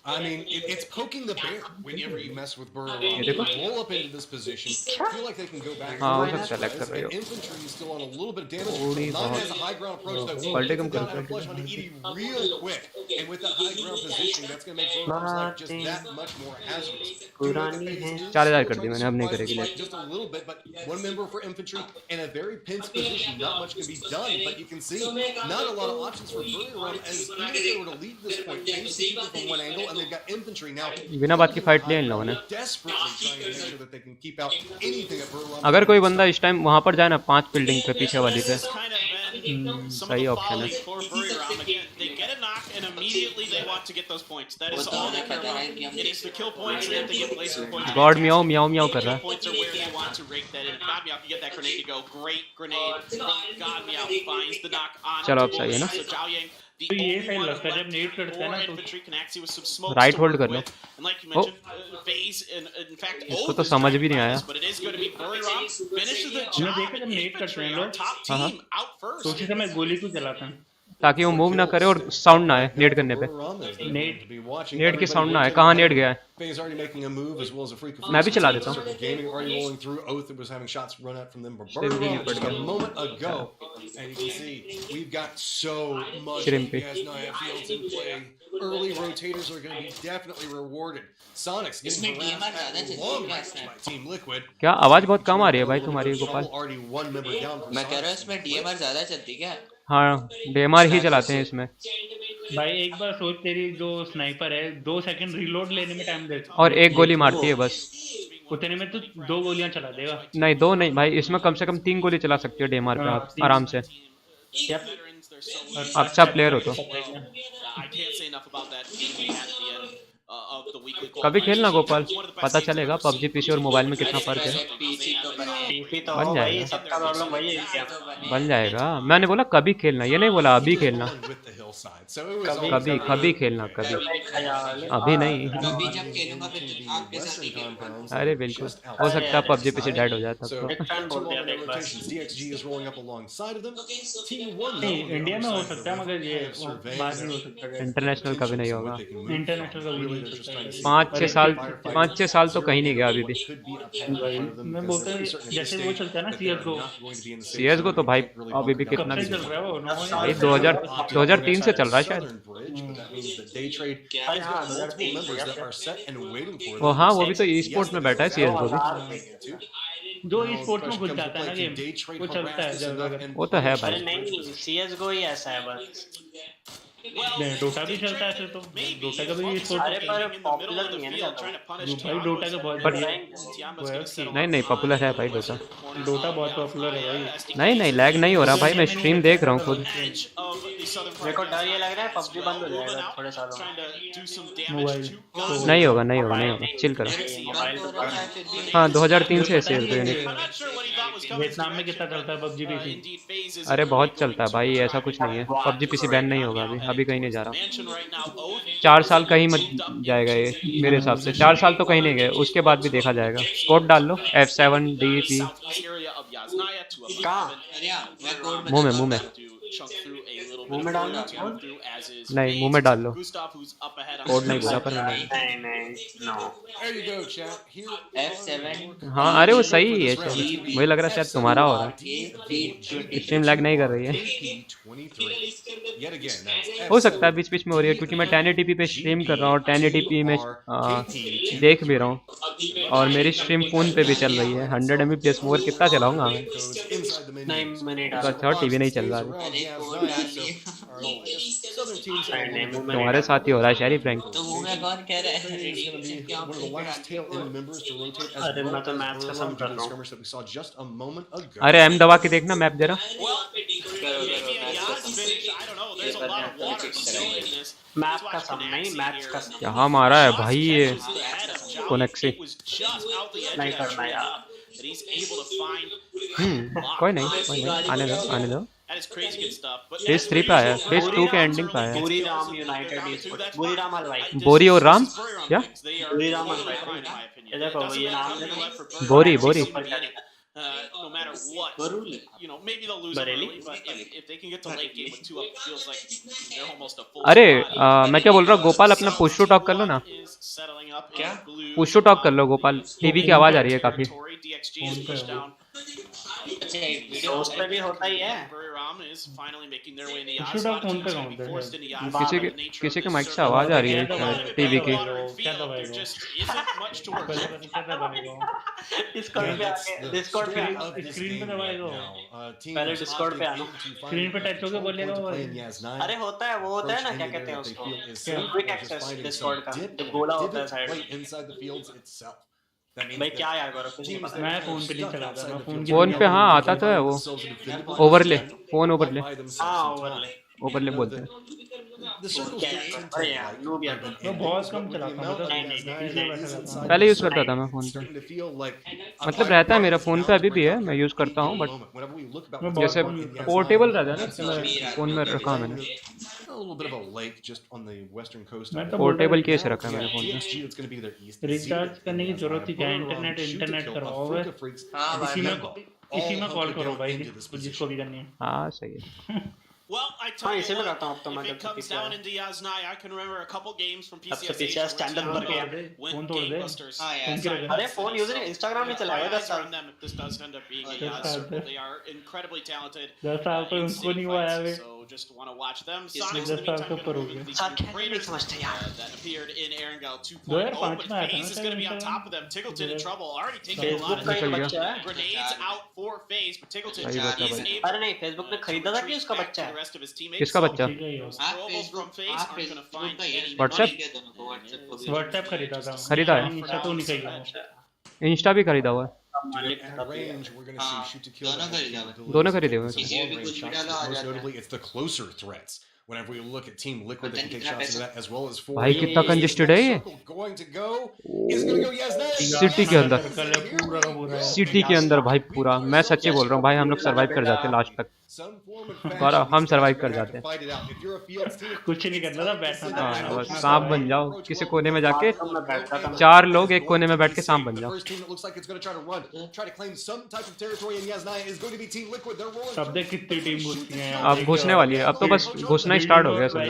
I mean, it's poking the bear whenever you mess with Burrow. They roll up into this position, feel like they can go back. And infantry is still on a little bit of damage. Not has a high ground approach though. He's got a flush onto Edie real quick, and with that high ground position, that's going to make Burrow's life just that much more hazardous. 4000 कर दी मैंने, अब नहीं करेगी। Just a little bit, but one member for infantry in a very pinch position. Not much can be done, but you can see not a lot of options for Burrow as even if they were to leave this point, facing people from one angle. बिना बात की fight लिया इन लोगों ने। अगर कोई बंदा इस टाइम वहां पर जाए ना 5 बिल्डिंग पे पीछे वाली पे, सही ऑप्शन है। गॉड म्याऊ म्याऊ म्याऊ कर रहा है। चलो अब सही है ना। तो ये सही लगता है जब नेट करता है ना तो राइट होल्ड कर लो। ओ इसको तो समझ भी नहीं आया। मैं देखा जब नेट करते हैं लोग तो उसी समय गोली को चलाता है ताकि वो मूव ना करे और साउंड ना आए नेट करने पे। नेट की साउंड ना आए। कहाँ नेट गया है? मैं भी चला देता हूँ। श्रिम्पी early rotators are going to be definitely rewarded. Sonic's getting Team Liquid. क्या आवाज बहुत कम आ रही है भाई तुम्हारी गोपाल? मैं कह रहा हूँ इसमें डीएमआर ज्यादा चलती क्या? हाँ डीएमआर ही चलाते हैं इसमें भाई। एक बार सोच तेरी जो स्नाइपर है 2 सेकंड रीलोड लेने में टाइम देती और एक गोली मारती है बस। उतने में तो 2 गोलियां चला देगा। नहीं 2 नहीं भाई, इसमें कम से कम 3 गोली चला सकती हो डीएमआर पे आप आराम से। अच्छा प्लेयर हो तो। कभी खेलना गोपाल, पता चलेगा पबजी पीसी और मोबाइल में कितना फर्क है। बन जाएगा बन जाएगा। मैंने बोला कभी खेलना, ये नहीं बोला अभी खेलना। कभी कभी खेलना कभी, अभी नहीं। अरे बिल्कुल हो सकता है पबजी पीसी डेड हो जाए तब तो। इंडिया में हो सकता है मगर ये बाहर नहीं हो सकता। इंटरनेशनल कभी नहीं होगा। इंटरनेशनल कभी नहीं हो सकता। 5-6 साल तो कहीं नहीं गया अभी भी। मैं बोलता हूँ जैसे वो चलता है ना सीएसगो तो भाई अभी भी कितना भी भाई 2003 से चल रहा है शायद। वो हाँ वो भी तो ई स्पोर्ट्स में बैठा है सीएसगो भी। जो ई स्पोर्ट्स में घुस जाता है ना गेम वो चलता है। वो तो है भाई। नहीं सीएसगो ही ऐसा है बस। डोटा भी चलता है तो डोटा का भी स्पोर्ट। अरे पर पॉपुलर नहीं है ना भाई डोटा का बहुत नहीं पॉपुलर है भाई डोटा। डोटा बहुत पॉपुलर है भाई। नहीं लैग नहीं हो रहा भाई, मैं स्ट्रीम देख रहा हूँ खुद। मेरे को डर ये लग रहा है पबजी बंद हो जाएगा थोड़े सालों में। नहीं होगा नहीं होगा नहीं होगा, चिल करो। हाँ 2003 से ऐसे है तो यूनिक। वियतनाम में कितना चलता है पबजी पीसी? अरे बहुत चलता है भाई, ऐसा कुछ नहीं है। पबजी पीसी बैन नहीं होगा अभी, अभी कहीं नहीं जा रहा। 4 साल कहीं मत जाएगा ये मेरे हिसाब से, 4 साल तो कहीं नहीं गए, उसके बाद भी देखा जाएगा। कोड डाल लो F7DP। मुंह में मुंह में डालना? नहीं मुंह में डाल लो, कोड नहीं बोला पर मैंने। हाँ अरे वो सही है, मुझे लग रहा है शायद तुम्हारा हो रहा है, स्ट्रीम लैग नहीं कर रही है। हो सकता है बीच बीच में हो रही है, क्योंकि मैं 1080p पे स्ट्रीम कर रहा हूँ और 1080p में देख भी रहा हूँ, और मेरी स्ट्रीम फोन पे भी चल रही है 100 mbps। मोर कितना चलाऊंगा मैं, तो अच्छा टीवी नहीं चल रहा है। तुम्हारे साथ ही हो रहा है शहरी प्रैंक। अरे मैं तो मैच का सम कर रहा हूँ। अरे एम दबा के देखना मैप जरा। मैप का सम नहीं, मैच का सम। यहाँ मारा है भाई ये कोनेक्ट से। नहीं करना यार। कोई नहीं आने दो आने दो। फेज 3 पे आया, फेज 2 के एंडिंग पे आया। बुरीराम यूनाइटेड ई-स्पोर्ट्स, बुरीराम हलवाई। बोरी और राम क्या? बुरीराम हलवाई। ये देखो ये नाम देखो। बोरी बोरी। No matter what, you know, maybe they'll lose early, but if they can get to late game with 2 up, it feels like they're almost a full. अरे मैं क्या बोल रहा हूँ, गोपाल अपना पुश टू टॉक कर लो ना। क्या? पुश टू टॉक कर लो गोपाल, टीवी की आवाज आ रही है काफी। उस पे भी होता ही है। किसी के माइक से आवाज आ रही है टीवी की। डिस्कॉर्ड पे स्क्रीन पे दबाएगा, पहले डिस्कॉर्ड पे आना। स्क्रीन पे टच होके बोलेगा वो। अरे होता है, वो होता है ना, क्या कहते हैं उसको, क्विक एक्सेस डिस्कॉर्ड का, जब गोला होता है साइड में। भाई क्या यार करो, कुछ नहीं पता। मैं फोन पे नहीं चलाता, मैं फोन पे हाँ आता तो है वो ओवरले, फोन ओवरले। हाँ ओवरले बोलते हैं। मैं बहुत कम चलाता हूँ, पहले यूज करता था मैं फोन पे, मतलब रहता है मेरा फोन पे अभी भी है, मैं यूज करता हूँ, बट जैसे पोर्टेबल रहता है ना, फोन में रखा मैंने। पोर्टेबल केस रखा है मैंने फोन में। रिचार्ज करने की जरूरत ही क्या, इंटरनेट करवाओ, इसी में कॉल करो भाई, जिसको भी करनी है। हाँ सही है। Well, I tell you what, if it comes down into Yaznai, I can remember a couple games from PCS stand up करके when gangbusters. अरे फोन यूजर इंस्टाग्राम नहीं चलाएगा 10 साल। This does end up being a Yaz circle. They are incredibly talented. 10 साल तो उनको नहीं हुआ है। So just want to watch them. Sonic's in the meantime going to work with these creators that appeared in Erangel 2.0, but FaZe is going to be on top of them. Tiggleton in trouble, already taking a lot of grenades out for FaZe, but Tiggleton is able. अरे नहीं, Facebook ने खरीदा था कि उसका बच्चा है? किसका बच्चा? व्हाट्सएप खरीदा था, खरीदा है, इंस्टा भी खरीदा हुआ है, दोनों खरीदे हुए हैं। Whenever you look at Team Liquid, they can take shots into that as well as for. भाई कितना कंजेस्टेड है ये। सिटी के अंदर, सिटी के अंदर भाई पूरा, मैं सच्ची बोल रहा हूँ भाई, हम लोग सरवाइव कर जाते हैं लास्ट तक, पर हम सरवाइव कर जाते हैं। कुछ नहीं करना था, बैठना था, बस सांप बन जाओ किसी कोने में जाके, 4 लोग एक कोने में बैठ के सांप बन जाओ। अब देख कितनी टीम घुसती है, अब घुसने वाली है, अब तो बस घुसना ही स्टार्ट हो गया सब।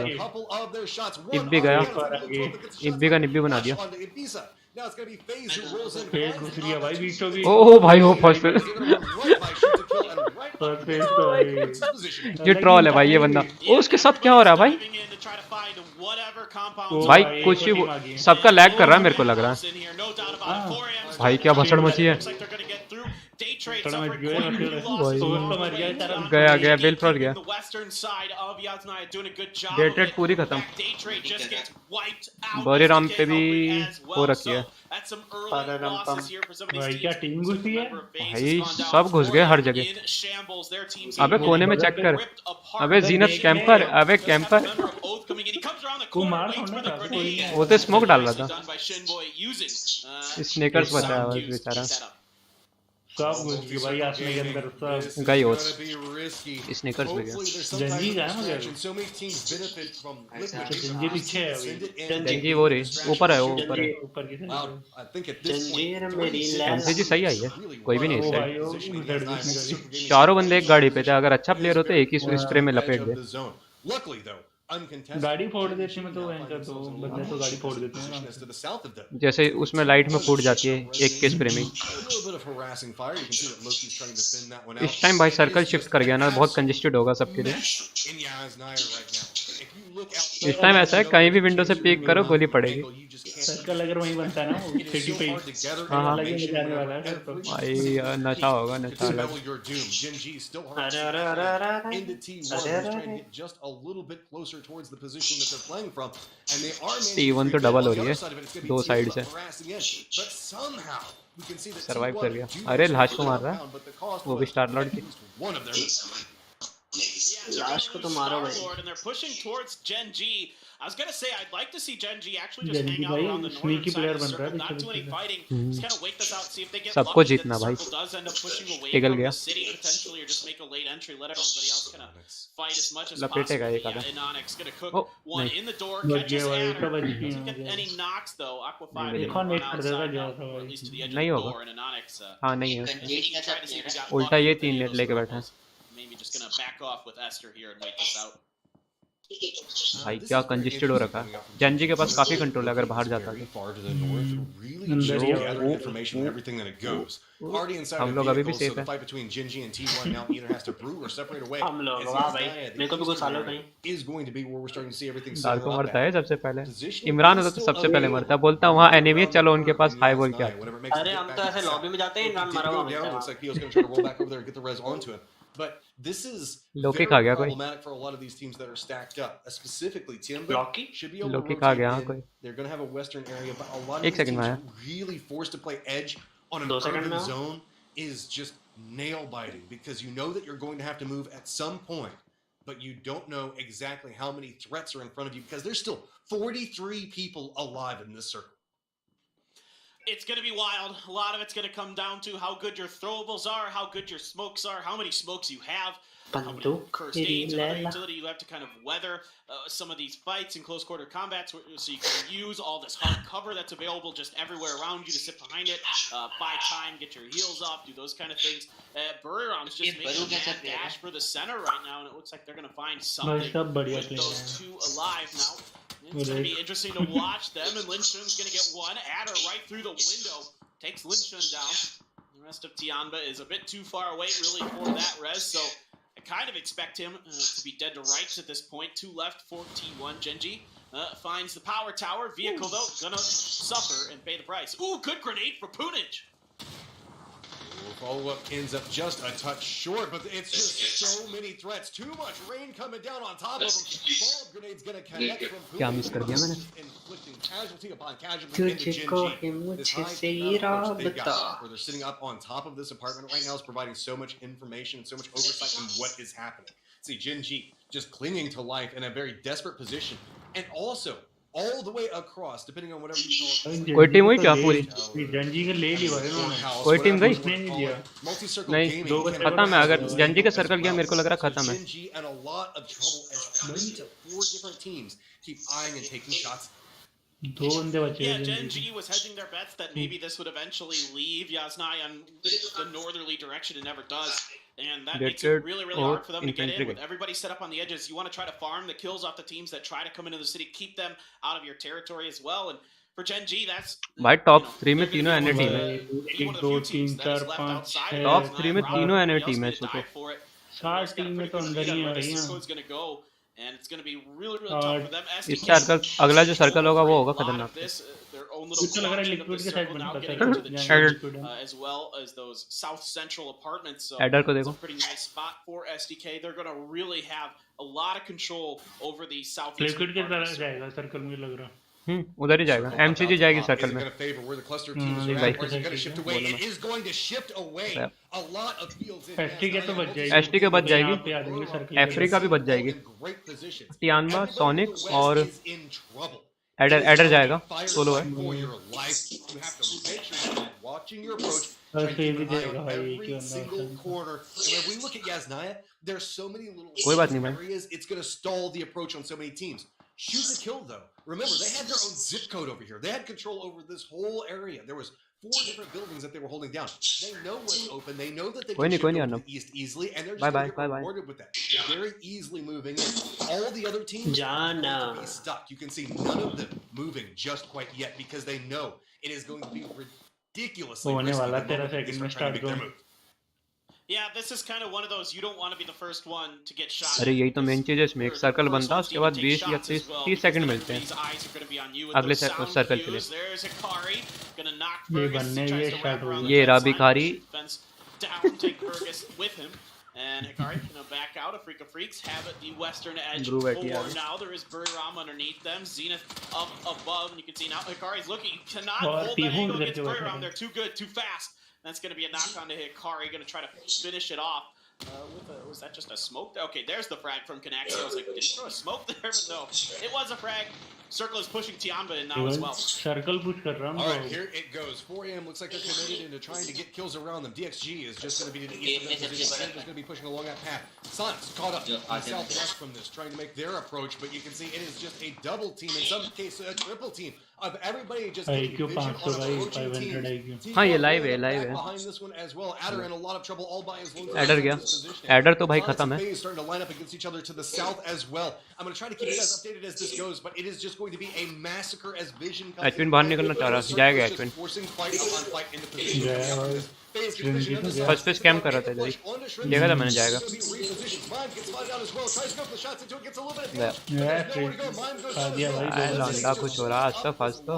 इब्बी गया, इब्बी का निब्बी बना दिया। ओह भाई वो फर्स्ट ये ट्रॉल है भाई ये बंदा। ओ उसके साथ क्या हो रहा है भाई? भाई कुछ ही सबका लैग कर रहा है मेरे को लग रहा है। भाई क्या भसड़ मची है। Day trade थोड़ा मर suffering गया quite a few मतलब losses तो along तो the मर way. गया सारा गया बिल फ्रॉस्ट गया The western side of Yaznaya doing a good job day of trade it. पूरी खत्म Back day trade just gets wiped out. बॉरी Ram पे भी helping as हो well. रखी So है that's some early losses here for some of these भाई teams. क्या team Looks like घुसी a है member of FaZe has भाई gone down. सब घुस गए हर Florian जगह in shambles. Their team's अबे getting कोने में चेक कर ripped apart. अबे जीनत कैंपर अबे camper Oath coming in. He comes around the को corner, मार waits थोड़ा for the था कोई grenade. नहीं वो तो स्मोक डाल रहा था Done by Shinboy using sneakers his बताया sound बस cues to बेचारा keep that up. सब घुस गए भाई आसमान के अंदर सब गई होस स्नेकर्स पे गया जंजी का है मगर जंजी पीछे है अभी जंजी वो रे ऊपर है वो ऊपर है ऊपर की जंजीर मेरी लैला एमसी जी सही आई है कोई भी नहीं ओ इससे भाई ओ उधर भी चारों बंदे एक गाड़ी पे थे अगर अच्छा प्लेयर होते एक ही स्प्रे में लपेट दे गाड़ी फोड़ देते में तो एंकर तो बंदे तो गाड़ी फोड़ देते हैं जैसे उसमें लाइट में फूट जाती है एक के स्प्रे में इस टाइम भाई सर्कल शिफ्ट कर गया ना बहुत कंजेस्टेड होगा सबके लिए इस टाइम ऐसा है कहीं भी विंडो से पीक करो गोली पड़ेगी सर्कल अगर वहीं बनता है ना वो सिटी पे हाँ हाँ लगे जाने वाला है तो भाई नशा होगा नशा अलग अरे अरे अरे अरे अरे T1 तो डबल हो रही है दो साइड से सरवाइव कर गया अरे लाश को मार रहा है वो भी स्टार लॉर्ड की लाश को तो मारो भाई And they're pushing towards Gen G. I was gonna say I'd like to see Gen G actually just Gen G hang out भाई around the sneaky northern side player of the बन रहा circle, है not do any fighting. Just kind of wait this out, see if they get सबको lucky that जीतना the भाई circle does end up pushing away पिघल from गया the city potentially, or just make a late entry, let everybody else kind of fight as much as लपेटेगा possible. एक आधा Yeah, Inonix gonna cook ओ one नहीं in the door, बच catches गया भाई Adder. तो बच Doesn't get गया any knocks though. Aqua 5 देखो on नेट कर देगा outside गया now, था or at भाई least to the edge नहीं of the होगा door, and Inonix हाँ नहीं है tried to see if he got उल्टा lucky ये with 3 any of net those लेके बैठा ripples. है Maybe just gonna back off with Esther here and wait this out. भाई क्या कंजेस्टेड हो रखा है जनजी के पास काफी कंट्रोल है अगर बाहर जाता तो हम लोग अभी भी सेफ है हम लोग वाह भाई मेरे को भी कुछ सालों कहीं दार को मरता है सबसे पहले इमरान होता तो सबसे पहले मरता बोलता वहाँ एनिमी है चलो उनके पास हाई बोल के आते अरे हम तो ऐसे लॉबी में जाते हैं इमरान मरा हुआ मिलता है But this is Loki very खा गया कोई problematic for a lot of these teams that are stacked up. Specifically, Timber Loki? should be able to लोकी खा rotate गया in. कोई They're going to have a western area, but a lot of एक these second में teams आया are really forced to play edge on an 2 second urban में zone is just nail biting because you know that you're going to have to move at some point, but you don't know exactly how many threats are in front of you because there's still 43 people alive in this circle. It's going to be wild. A lot of it's going to come down to how good your throwables are, how good your smokes are, how many smokes you have, how many cursed aids and other utility you have to kind of weather some of these fights in close quarter combats, so you can use all this hard cover that's available just everywhere around you to sit behind it, buy time, get your heals off, do those kind of things. Buriram is just making a mad dash for the center right now, and it looks like they're going to find something with those two alive now. It's going to be interesting to watch them, and Lin Shun's going to get one. Adder right through the window. Takes Lin Shun down. The rest of Tianba is a bit too far away, really, for that res, so I kind of expect him to be dead to rights at this point. 2 left for T1. Genji finds the power tower. Vehicle, though, gonna suffer and pay the price. Ooh, good grenade for Punij. Follow-up ends up just a touch short, but it's just so many threats. Too much rain coming down on top of them. Follow-up grenade's gonna connect from क्या miss कर दिया मैंने inflicting casualty upon casualty into Gen G. This high ground they've got, where they're sitting up on top of this apartment right now, is providing so much information and so much oversight on what is happening. See, Gen G just clinging to life in a very desperate position, and also all the way across, depending on whatever you call it. कोई team हुई क्या पूरी Gen Z के ले ली भाई उन्होंने कोई team गई नहीं दिया नहीं खत्म है अगर जनजी का सर्कल गया मेरे को लग रहा खत्म है Gen G and a lot of trouble as 4 different teams keep eyeing and taking shots. दो बंदे बचे Yeah, Gen G was hedging their bets that maybe this would eventually leave Yaznai on the northerly direction. It never does. And that makes it really, really hard for them to get in. With everybody set up on the edges, you want to try to farm the kills off the teams that try to come into the city, keep them out of your territory as well. And for Gen G, that's भाई top 3 में तीनों NA team है 1 2 3 4 5 6 top 3 में तीनों NA team है सोचो 4 team में तो अंदर ही है भाई And it's going to be really, really tough for them. इस सर्कल अगला जो सर्कल होगा वो होगा खतरनाक own little clutch of the circle now getting into the church, as well as those south central apartments. So it's a pretty nice spot for SDK. They're going to really have a lot of control over the southeast. Liquid की तरह जाएगा circle में लग रहा उधर ही जाएगा MCG जाएगी circle में एसटी के बच जाएगी एफ्री का भी बच जाएगी टियानबा सोनिक और एडर जाएगा सोलो है कोई बात नहीं भाई Shoot the kill though. Remember, they had their own zip code over here. They had control over this whole area. There was 4 different buildings that they were holding down. They know what's open. They know that they can shift over to the east easily, and they're just going to get rewarded with that. Very easily moving in. All the other teams are going to be stuck. You can see none of them moving just quite yet because they know it is going to be ridiculously risky the moment they start trying to make their move. Yeah, this is kind of one of those you don't want to be the first one to get shot. अरे यही तो main चीज है इसमें एक circle बनता है उसके बाद 20 या 30 सेकंड मिलते हैं अगले सर्कल के लिए ये बनने ये स्टार्ट हो ये रहा भिखारी And Hikari gonna back out. Afrika Freaks have it the western edge for now. There is Buriram underneath them. Zenith up above, and you can see now Hikari's looking. Cannot hold that angle against Buriram. They're too good, too fast. That's going to be a knock-on to Hikari. Going to try to finish it off. Was that just a smoke? Okay, there's the frag from Canaxi. I was like, did he throw a smoke there? But no, it was a frag. Circle is pushing Tianba in now as well. Circle push kar raha All right, here it goes. 4AM looks like they're committed into trying to get kills around them. DXG is just going to be to the east of that position. Is going to be pushing along that path. Sonics caught up in the southwest from this, trying to make their approach, but you can see it is just a double team, in some cases a triple team of everybody just getting vision on approaching teams. हाँ ये live है behind this one as well. Adder in a lot of trouble all by his own. Adder गया adder तो भाई खत्म है starting to line up against each other to the south as well. I'm going to try to keep you guys updated as this goes, but it is just going to be a massacre as Vision comes एचविन बाहर निकलना चाह रहा है जाएगा एचविन first पे scam कर रहा था इधर ही देखा था मैंने जाएगा लौंडा कुछ हो रहा आज तो फर्स्ट तो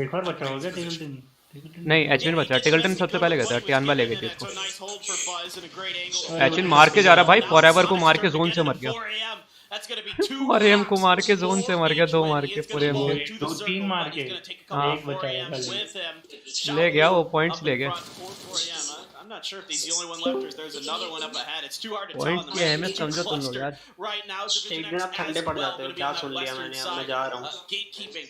एक और बचा हो गया टिकल्टन नहीं एचविन बचा टिकल्टन सबसे पहले गया था टियानबा ले गई थी इसको एचविन मार के जा रहा भाई फॉरएवर को मार के जोन से मर गया और एम को मार के जोन से मर गया 2 मार के पूरे एम के 3 मार के एक बचाया ले गया वो पॉइंट्स ले गया I'm not sure if he's the only one left or if there's another one up ahead. It's too hard to tell in the cluster. Right now, Division X as well going to be on that western side, gatekeeping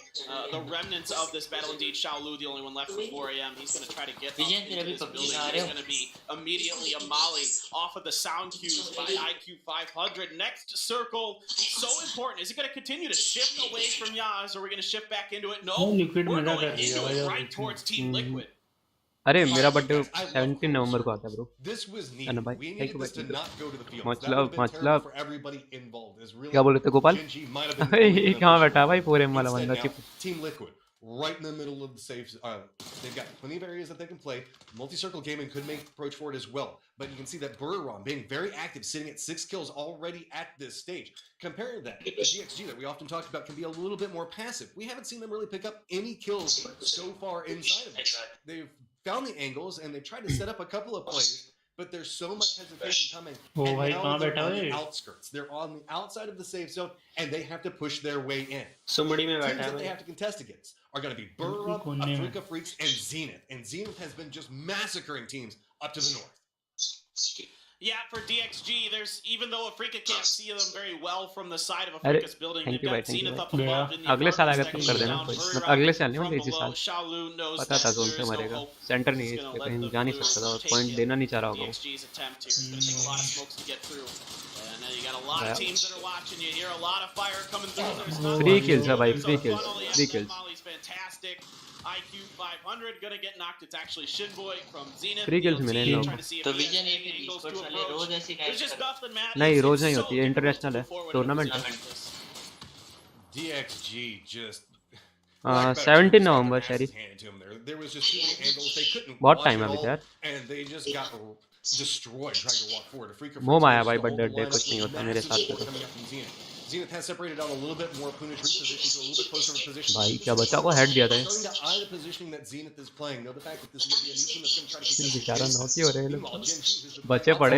the remnants of this battle. Indeed, Xiaolu, the only one left for 4AM. He's going to try to get up into this building. He's going to be immediately a molly off of the sound cues by IQ 500. Next circle, so important. Is it going to continue to shift away from Yaz, or are we going to shift back into it? No, we're going into it right towards Team Liquid. अरे मेरा birthday 17 नवंबर को आता है bro अनु भाई thank you much love क्या बोल रहे थे गोपाल ये कहाँ बैठा भाई पूरे वाला बंदा right in the middle of the safe. They've got plenty of areas that they can play. Multi-circle gaming could make approach for it as well. But you can see that Buriram being very active, sitting at 6 kills already at this stage. Compare that to GXG that we often talked about can be a little bit more passive. We haven't seen them really pick up any kills so far inside of it. They've found the angles and they've tried to set up a couple of plays. But there's so much hesitation coming. And now they're on the outskirts. They're on the outside of the safe zone, and they have to push their way in. Teams that they have to contest against are going to be Buriram, Afrika Freaks, and Zenith. And Zenith has been just massacring teams up to the north. Yeah, for DXG, there's even though Afrika can't see them very well from the side of Afrika's building, they've got Zenith up above in the अगले साल अगर तुम कर देना मतलब अगले साल नहीं मतलब इसी साल पता था जोन से मरेगा सेंटर नहीं है इसके कहीं जा नहीं सकता था और पॉइंट देना नहीं चाह रहा होगा फ्री किल्स है भाई free kills IQ 500 gonna get knocked. It's actually Shinboy from Zenith. Free kills मिले लोग तो विजन ये भी डिस्कॉर्ड वाले रोज ऐसी गाइड नहीं रोज नहीं होती है इंटरनेशनल है टूर्नामेंट है DXG just 17 नवंबर शरीफ बहुत टाइम है अभी यार destroyed trying to walk forward. मोह माया भाई बर्थडे कुछ नहीं होता मेरे साथ तो Zenith has separated out a little bit more. Punish repositioned to a little bit closer of a position. भाई क्या बच्चा को हेड दिया था Starting to eye the positioning that Zenith is playing. Know the fact that this is going to be a new team that's going to try to contest. बेचारा knock ही हो रहे हैं Meanwhile, लोग Gen G, who's the बच्चे पड़े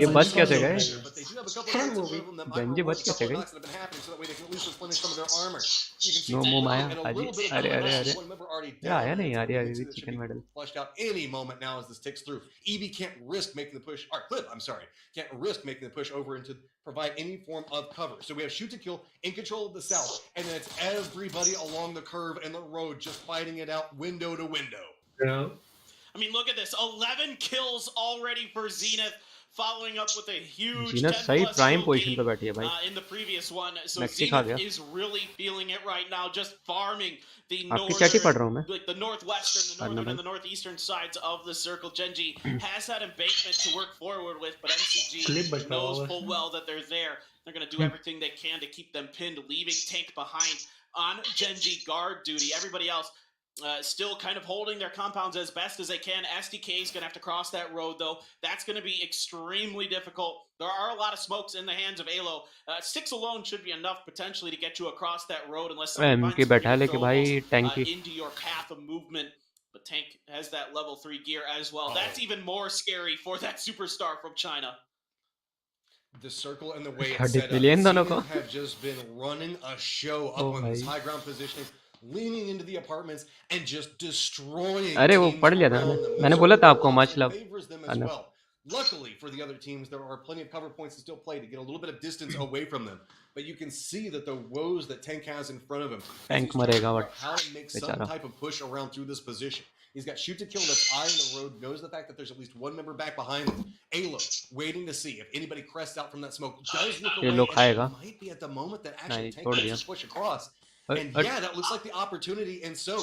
ये बच कैसे गए but they do have a couple of hits of them that might गंजी बच reverse a कैसे couple of गए knocks that have been happening, so that way they can at least replenish some of their armor. You can see no Pubg माया and a अरे little bit of अरे अरे damage. अरे One member already ये आया down. नहीं यार ये You can see that should chicken be medal flushed out any moment now as this ticks through. EB can't risk making the push, or Clip, I'm sorry, can't risk making the push over into provide any form of cover. So we have shoot to kill in control of the south, and then it's everybody along the curve and the road just fighting it out window to window. Yeah. I mean, look at this. 11 kills already for Zenith, following up with a huge जीनत 10 सही plus prime kill position पे game, बैठी है भाई in the previous one. So maxi खा Zenith गया is really feeling it right now, just farming the आपकी chat ही पढ़ रहा हूँ मैं like the northwestern, the northern, and the northeastern sides of the circle. Gen G has that embankment to work forward with, but MCG knows full well that they're there. They're going to do everything they can to keep them pinned, leaving Tank behind on Gen G guard duty. Everybody else still kind of holding their compounds as best as they can. SDK is going to have to cross that road, though. That's going to be extremely difficult. There are a lot of smokes in the hands of Alo. 6 alone should be enough potentially to get you across that road, unless somebody finds बैठा है लेके भाई tank into your path of movement. But Tank has that level 3 gear as well. That's even more scary for that superstar from China. The circle and the way it's set up. Zenith have just been running a show up on this high ground positioning, leaning into the apartments and just destroying. अरे वो पढ़ लिया था मैंने बोला था आपको much love Luckily for the other teams, there are plenty of cover points to still play to get a little bit of distance away from them. But you can see that the woes that Tank has in front of him. Tank मरेगा but how to make some type of push around through this position. He's got shoot to kill that's eyeing the road, knows the fact that there's at least one member back behind him. Alo waiting to see if anybody crests out from that smoke. Does look away, and might be at the moment that actually Tank has to push across. And yeah, that looks like the opportunity. And so,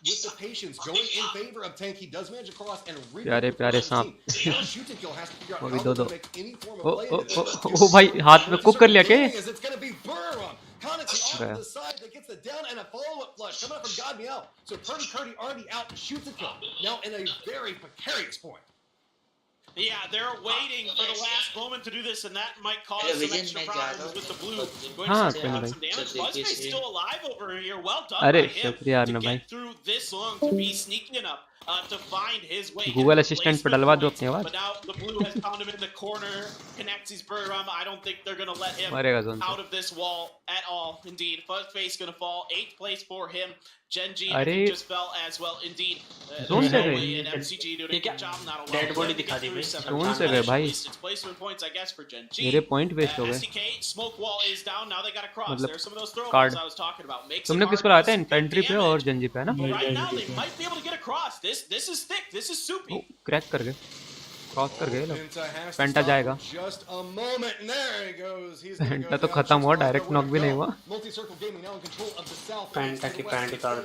with the patience going in favor of Tank, he does manage to cross and प्यारे प्यारे सांप shoot to kill has to figure out how to make any form of play into this. ओ भाई हाथ में cook कर लिया क्या It's going to be Burrum. Konexy off to the side that gets the down and a follow-up flush coming up from God Me Out. So Purdy already out to shoot the kill. Now in a very precarious point. Yeah, they're waiting for the last moment to do this, and that might cause some extra problems with the blue. Going to start out some damage. Buzzface still alive over here. Well done by him to get through this long, to be sneaky enough to find his way. Google Assistant पे डलवा दो अपनी आवाज. But now the blue has found him in the corner. Connects his Burram. I don't think they're going to let him out of this wall at all. Indeed, Buzzface going to fall. 8th place for him. Gen G I think just fell as well. Indeed. Zone से गए. And MCG doing a good job. Not a Dead body दिखा दी भाई. Zone से गए भाई. Placement points, I guess, for Gen G. मेरे point waste हो गए. SDK smoke wall is down. Now they got to cross. There's some of those throw card. balls I was talking about. तुमने किस पर आते हैं infantry पे और Gen G पे है ना? Right now they might be able to get across. This is thick. This is soupy. Crack कर गए. क्रॉस कर गए लोग. पेंटा जाएगा. पेंटा तो खत्म हुआ. डायरेक्ट नॉक भी नहीं हुआ. पेंटा की पैंट उतार.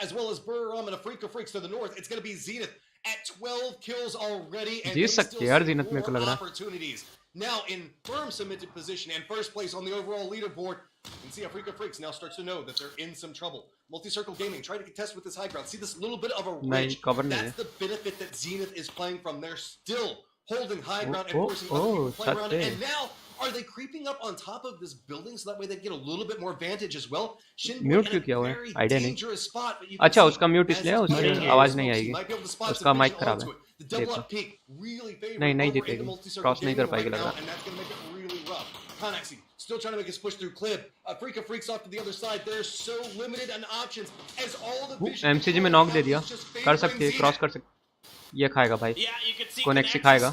As well as Burrum and a Freak of Freaks to the north. It's going to be Zenith at 12 kills already. जीत सकती है यार Zenith मेरे को लग रहा है. Now in firm submitted position and first place on the overall leaderboard. You can see Africa Freaks now starts to know that they're in some trouble. Multi-circle gaming trying to contest with this high ground. See this little bit of a ridge. That's the benefit that Zenith is playing from. They're still holding high ground and forcing other people to play around it. And now, are they creeping up on top of this building so that way they get a little bit more advantage as well? Mute क्यों किया हुआ है? Idea नहीं. अच्छा उसका mute इसलिए उसकी आवाज नहीं आएगी. उसका माइक खराब है. देखो. नहीं जीतेगी. क्रॉस नहीं कर पाएगी लग रहा. Konexy still trying to make his push through Clip. Freaka Freaks off to the other side. They're so limited on options as all the vision. MCG में नॉक दे दिया. कर सकती है. क्रॉस कर सकती. ये खाएगा भाई. Konexy खाएगा.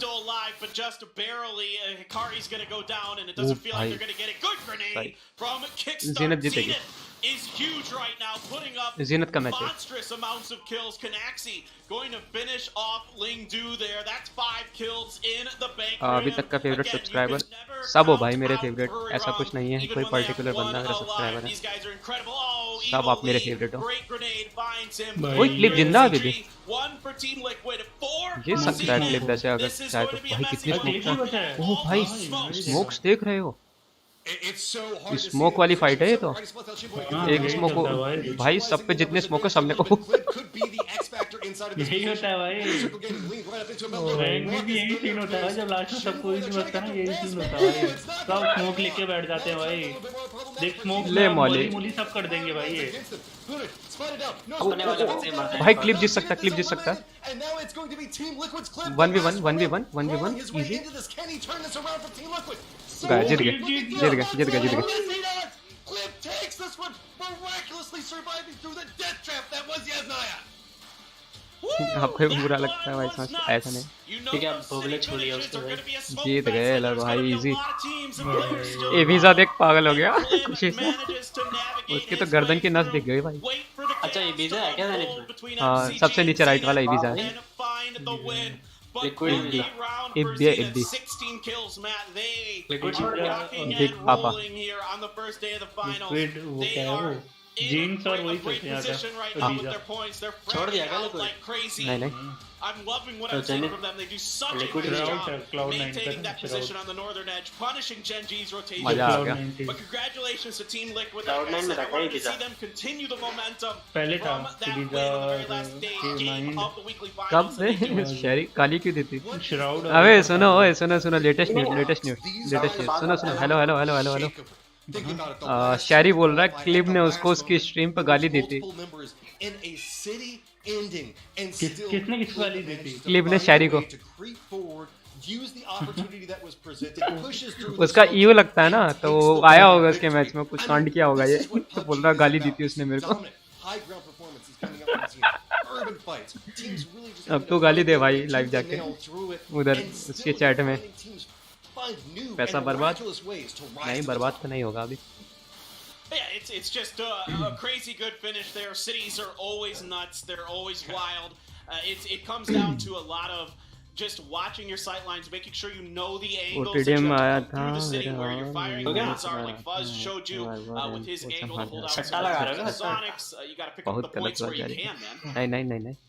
But just barely. Hikari's going to go down, and it doesn't feel like they're going to get a good grenade from Kickstart. Zenith जीतेगी. Is huge right now, putting up Zenith का match है. monstrous amounts of kills. Konexy going to finish off Ling Du there. That's 5 kills in the bank. अभी तक का favourite subscriber सब हो भाई मेरे फेवरेट. ऐसा कुछ नहीं है कोई पर्टिकुलर बंदा मेरा सब्सक्राइबर है. सब आप मेरे फेवरेट हो. कोई क्लिप जिंदा अभी भी. ये सब्सक्राइब क्लिप वैसे अगर चाहे तो भाई कितनी स्मोक है. ओह भाई स्मोक्स देख रहे हो. स्मोक वाली फाइट है ये तो. एक स्मोक भाई सब पे जितने स्मोक है सबने को inside of this यही होता है भाई Circle getting leaned right up into him. Look, rank में Rock भी is यही in सीन there होता है first. जब लास्ट में सब कोई G1 नहीं trying बचता to ना get यही this सीन होता one. है भाई It's not सब gonna स्मोक happen. लेके बैठ जाते हैं Now भाई it's a little bit more problematic देख for स्मोक Team ले में मौली। मोली मोली सब कर देंगे भाई ये Liquid, spot it out. No, अपने वाले बंदे मारते हैं भाई क्लिप जीत सकता है, क्लिप जीत सकता है। and now it's going to be Team Liquid's clip. 1v1 1v1 1v1 Crawling his way easy into this. Can he turn this around for Team Liquid? Guys जीत गए जीत गए जीत गए जीत गए Does he not? Clip takes this one, miraculously surviving through the death trap that was Yasnaya. आपको भी बुरा लगता है भाई समझ ऐसा नहीं ठीक है अब भोगले छोड़िए उसको भाई जीत गए लोग भाई इजी ये वीजा देख पागल हो गया खुशी से उसकी तो गर्दन की नस दिख गई भाई अच्छा ये वीजा है क्या मैनेजमेंट हाँ सबसे नीचे राइट वाला ये वीजा है लिक्विड इब्बी इब्बी बिग पापा लिक्विड वो क्या है वो जीन्स और वही करते हैं आगे वीजा छोड़ दिया क्या लिक्विड नहीं नहीं I'm loving what So I'm seeing Zenith- from them. They do such a Liquid good is job out, Cloud9 maintaining that is out. position on the northern edge, punishing Gen G's rotation. मजा आ गया But congratulations to Team Liquid. Cloud9 Like I में said, I रखा ही wanted to visa. see them continue the momentum पहले था from that visa win on the very last day के game mind of the weekly कब finals. से And they do it. शहरी काली क्यों देती श्राउड अबे सुनो ओए सुनो सुनो लेटेस्ट न्यूज़ सुनो सुनो hello hello hello hello hello Thinking about it, the last शहरी बोल रहा है fight क्लिप at ने the उसको last उसकी moment, स्ट्रीम पर there गाली was दी थी multiple members in a city ending, and किस- still किसने किसको गाली दी managed थी? to क्लिप ने find a शहरी way को to creep forward, use the opportunity that was presented, pushes through the उसका smoke, ईओ लगता है ना and तो takes वो the आया win होगा उसके victory. मैच में कुछ I कांड mean, किया होगा ये this is what तो PUBG बोल रहा is गाली दी about. थी उसने मेरे को Dominant, high ground performance is coming up from the team. Urban fights. Teams really just अब having तो a गाली दे fight भाई tooth लाइव and जाके nail through it, उधर and उसके still चैट में finding teams find new पैसा and बर्बाद miraculous ways to rise नहीं to the बर्बाद top. तो नहीं होगा अभी Yeah, it's just a crazy good finish there. Cities are always nuts. They're always wild. It comes down to a lot of just watching your sight lines, making sure you know the angles that you OTDM have आया to come through the था city मेरा where you're firing Okay. bullets are, like Fuzz showed you with his angle to hold out सट्टा लगा रहे हो some Sonics. You got to pick up बहुत the गलत points बात where you जा रही can, man. नहीं नहीं नहीं नहीं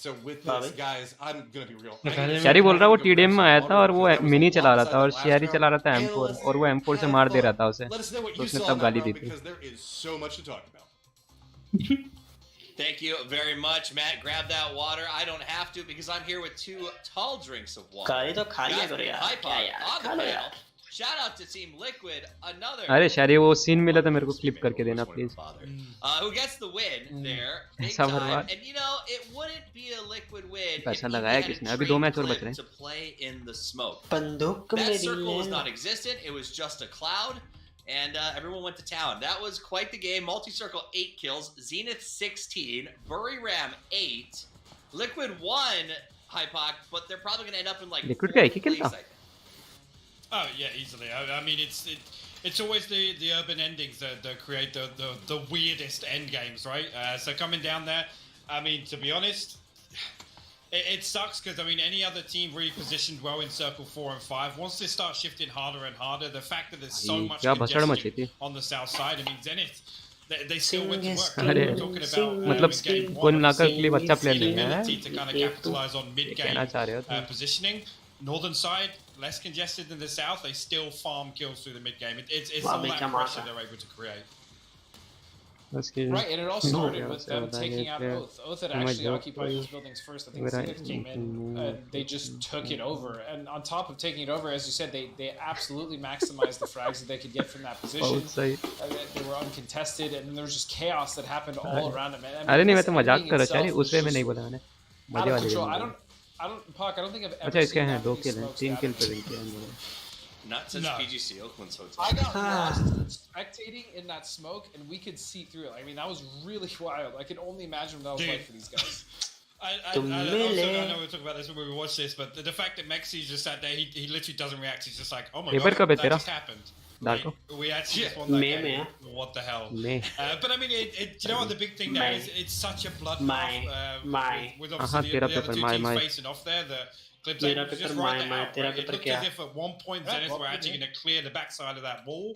So with this, guys, I'm gonna be real. शहरी बोल रहा है वो टीडीएम में आया था और वो मिनी चला रहा था और शहरी चला रहा था M4 और वो M4 से मार दे रहा था उसे Let us know what तो you उसने saw तब in that गाली दी round थी because there is so much to talk about. Thank you very much, Matt. Grab that water. I don't have to because I'm here with 2 tall drinks of water. गाली तो खा लिया Guys, करो यार High क्या Pod यार on the खा लो panel. यार Shout out to Team Liquid, another अरे शहरी वो सीन मिला तो मेरे को क्लिप करके देना please who gets the win there. Big ऐसा time. बर्बाद And you know, it wouldn't be a Liquid win if पैसा PG लगाया had a किसने अभी 2 trade मैच और बच clip रहे to play in the smoke. बंदूक That मेरी circle was है non-existent. It was just a cloud, and everyone went to town. That was quite the game. Multi-circle 8 kills, Zenith 16, Bury Ram 8, Liquid 1, Hypoc, but they're probably going to end up in like Liquid का एक ही kill place, था? I think. Oh yeah, easily. I mean, it's always the urban endings that create the weirdest end games, right? So coming down there, I mean, to be honest, it sucks because I mean, any other team really positioned well in circle 4 and 5, once they start shifting harder and harder, the fact that there's so much congestion on the south side, I mean, Zenith. They still went to work. अरे We're talking about मतलब कुल मिलाकर clip अच्छा player नहीं है ability to kind of capitalize on mid-game कहना चाह रहे हो तुम positioning. Northern side, less congested than the south. They still farm kills through the mid-game. It's all that pressure they're able to create. Right, and it all started with them taking out Oath. Oath had actually occupied those buildings first. I think Zenith came in, they just took it over. And on top of taking it over, as you said, they absolutely maximized the frags that they could get from that position. They were uncontested, and then there was just chaos that happened all around them. अरे नहीं मैं तो मजाक कर रहा था उस वे में नहीं बोला मैंने मजे वाले I don't think I've ever अच्छा इसके seen हैं that 2 many किल हैं smokes 3 out किल of पे it. रिंग किया Not since Pgis Oakland, so it's I got lost spectating in that smoke, and we could see through it. I mean, that was really wild. I can only imagine what that was like for these guys. I know we'll talk about this when we watch this, but the fact that Mexi just sat there, he literally doesn't react. He's just like, oh my god, that just happened. We actually just won that game. What the hell? But I mean, you know what the big thing there is? It's such a bloodbath with obviously the other 2 teams facing off there. The clip just right there. It looked as if at one point Zenith were actually going to clear the backside of that wall.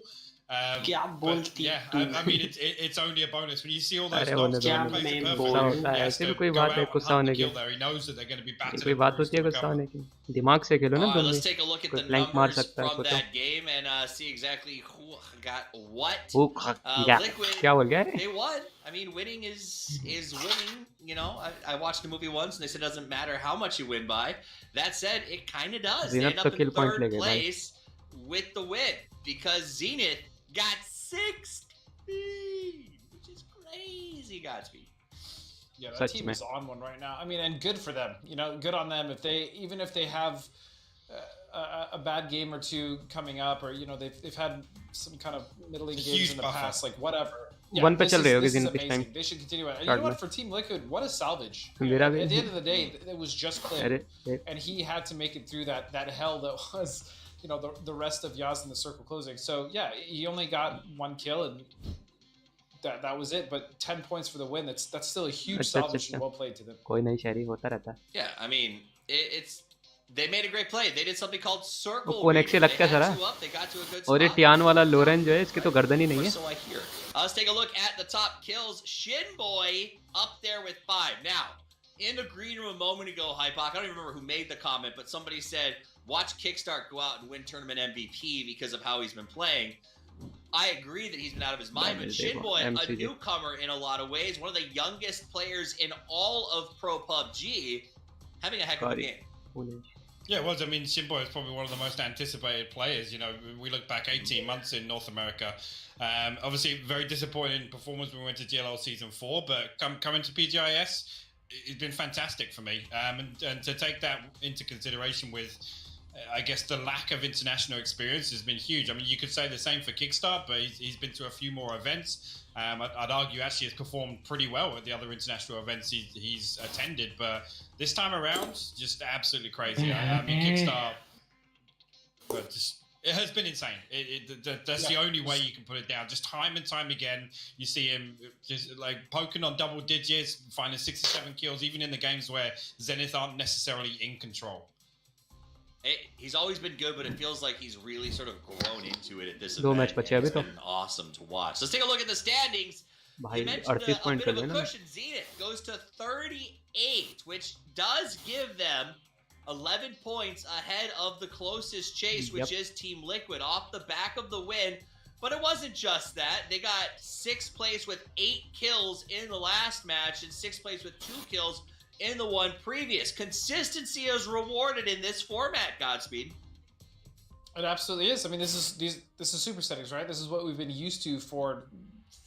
क्या बोलती yeah, I mean it's only a bonus when you see all those अरे knocks. होने दो, Plays it गुस्सा perfectly. होता He है, has ऐसे to भी कोई go बात है out and गुस्सा hunt होने the की, kill there. He knows that they're going to be ये battered कोई and बात bruised होती है to गुस्सा recover. होने की, दिमाग से खेलो ना All right, तुम भी, let's take a look at कोई the फ्लैंक मार numbers सकता है from सोचो। that game and see exactly who got what. वो Liquid, क्या बोल गया है? they won. I mean, winning is winning. You know, I watched the movie once and they said it doesn't matter how much you win by. That said, it kind of does. They end तो up kill in point third ले गए भाई। place with the win because Zenith got 16, which is crazy, Godspeed. Yeah, that team is on one right now. I mean, and good for them. You know, good on them. Even if they have a bad game or two coming up, or you know, they've had some kind of middling games in the past, like whatever. Yeah, one पे चल रहे होगे this is जिन इस time. amazing. They should continue it. And you know what? For Team Liquid, what a salvage. मेरा At भी। the end of the day, it was just Clint, and he had to make it through that hell that was, you know, the rest of Yaz in the circle closing. So yeah, he only got one kill, and that was it. But 10 points for the win. That's still a huge salvage and well played to them. कोई नहीं शायरी होता रहता है। Yeah, I mean, it's they made a great play. They did something called circle. वो कौन से लगता है सारा? They got to a good और ये spot. टियान वाला लोरेन जो है इसकी तो गर्दन ही नहीं है। So I hear. Let's take a look at the top kills. Shinboy up there with 5. Now, in the green room a moment ago, Hypoc, I don't even remember who made the comment, but somebody said, watch Kickstart go out and win tournament MVP because of how he's been playing. I agree that he's been out of his mind, but Shinboy, a newcomer in a lot of ways, one of the youngest players in all of Pro Pubg, having a heck of a game. Yeah, it was. I mean, Shinboy is probably one of the most anticipated players. You know, we look back 18 months in North America. Obviously, very disappointing performance when we went to GLL Season 4, but coming to PGIS, it's been fantastic for me. And to take that into consideration with, I guess, the lack of international experience has been huge. I mean, you could say the same for Kickstart, but he's been to a few more events. I'd argue actually has performed pretty well at the other international events he's attended, but this time around, just absolutely crazy. I mean, Kickstart, but just it has been insane. That's the only way you can put it down. Just time and time again, you see him just like poking on double digits, finding 67 kills, even in the games where Zenith aren't necessarily in control. He's always been good, but it feels like he's really sort of grown into it at this event. It's been awesome to watch. Let's take a look at the standings. You mentioned a bit of a cushion. Zenith goes to 38, which does give them 11 points ahead of the closest chase, which is Team Liquid, off the back of the win. But it wasn't just that. They got 6th place with 8 kills in the last match and 6th place with 2 kills in the one previous. Consistency is rewarded in this format, Godspeed. It absolutely is. I mean, this is super settings, right? This is what we've been used to for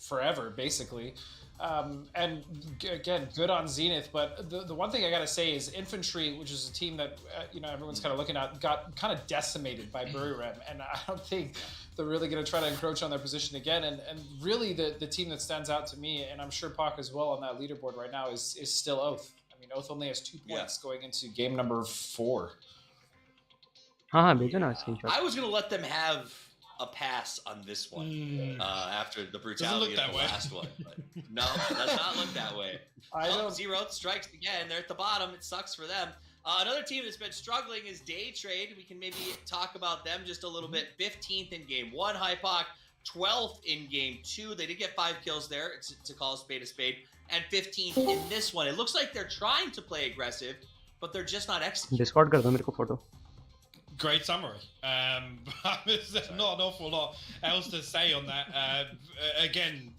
forever, basically. And again, good on Zenith. But the one thing I got to say is Infantry, which is a team that you know everyone's kind of looking at, got kind of decimated by Burirem, and I don't think they're really going to try to encroach on their position again. And really, the team that stands out to me, and I'm sure Pac as well on that leaderboard right now, is still Oath. I mean, Oath only has 2 points going into game number 4. हाँ भेजो ना screenshot. I was going to let them have a pass on this one after the brutality of the last one. But no, it does not look that way. Zero strikes again. They're at the bottom. It sucks for them. Another team that's been struggling is Day Trade. We can maybe talk about them just a little bit. 15th in game 1, Hypoc. 12th in game 2. They did get 5 kills there, to call a spade. And 15th in this one. It looks like they're trying to play aggressive, but they're just not executing. Discord कर दो मेरे को photo. Great summary. There's not an awful lot else to say on that. Again,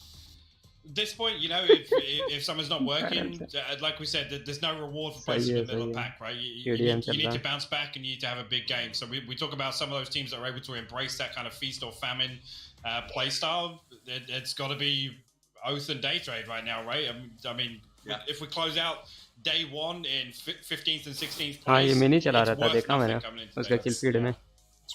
at this point, you know, if someone's not working, like we said, there's no reward for placing in the middle of the pack, right? You need to bounce back and you need to have a big game. So we talk about some of those teams that are able to embrace that kind of feast or famine play style. It's got to be Oath and Day Trade right now, right? I mean, if we close out day 1 in 15th and 16th place, हाँ ये mini चला रहा था देखा मैंने उसका kill feed में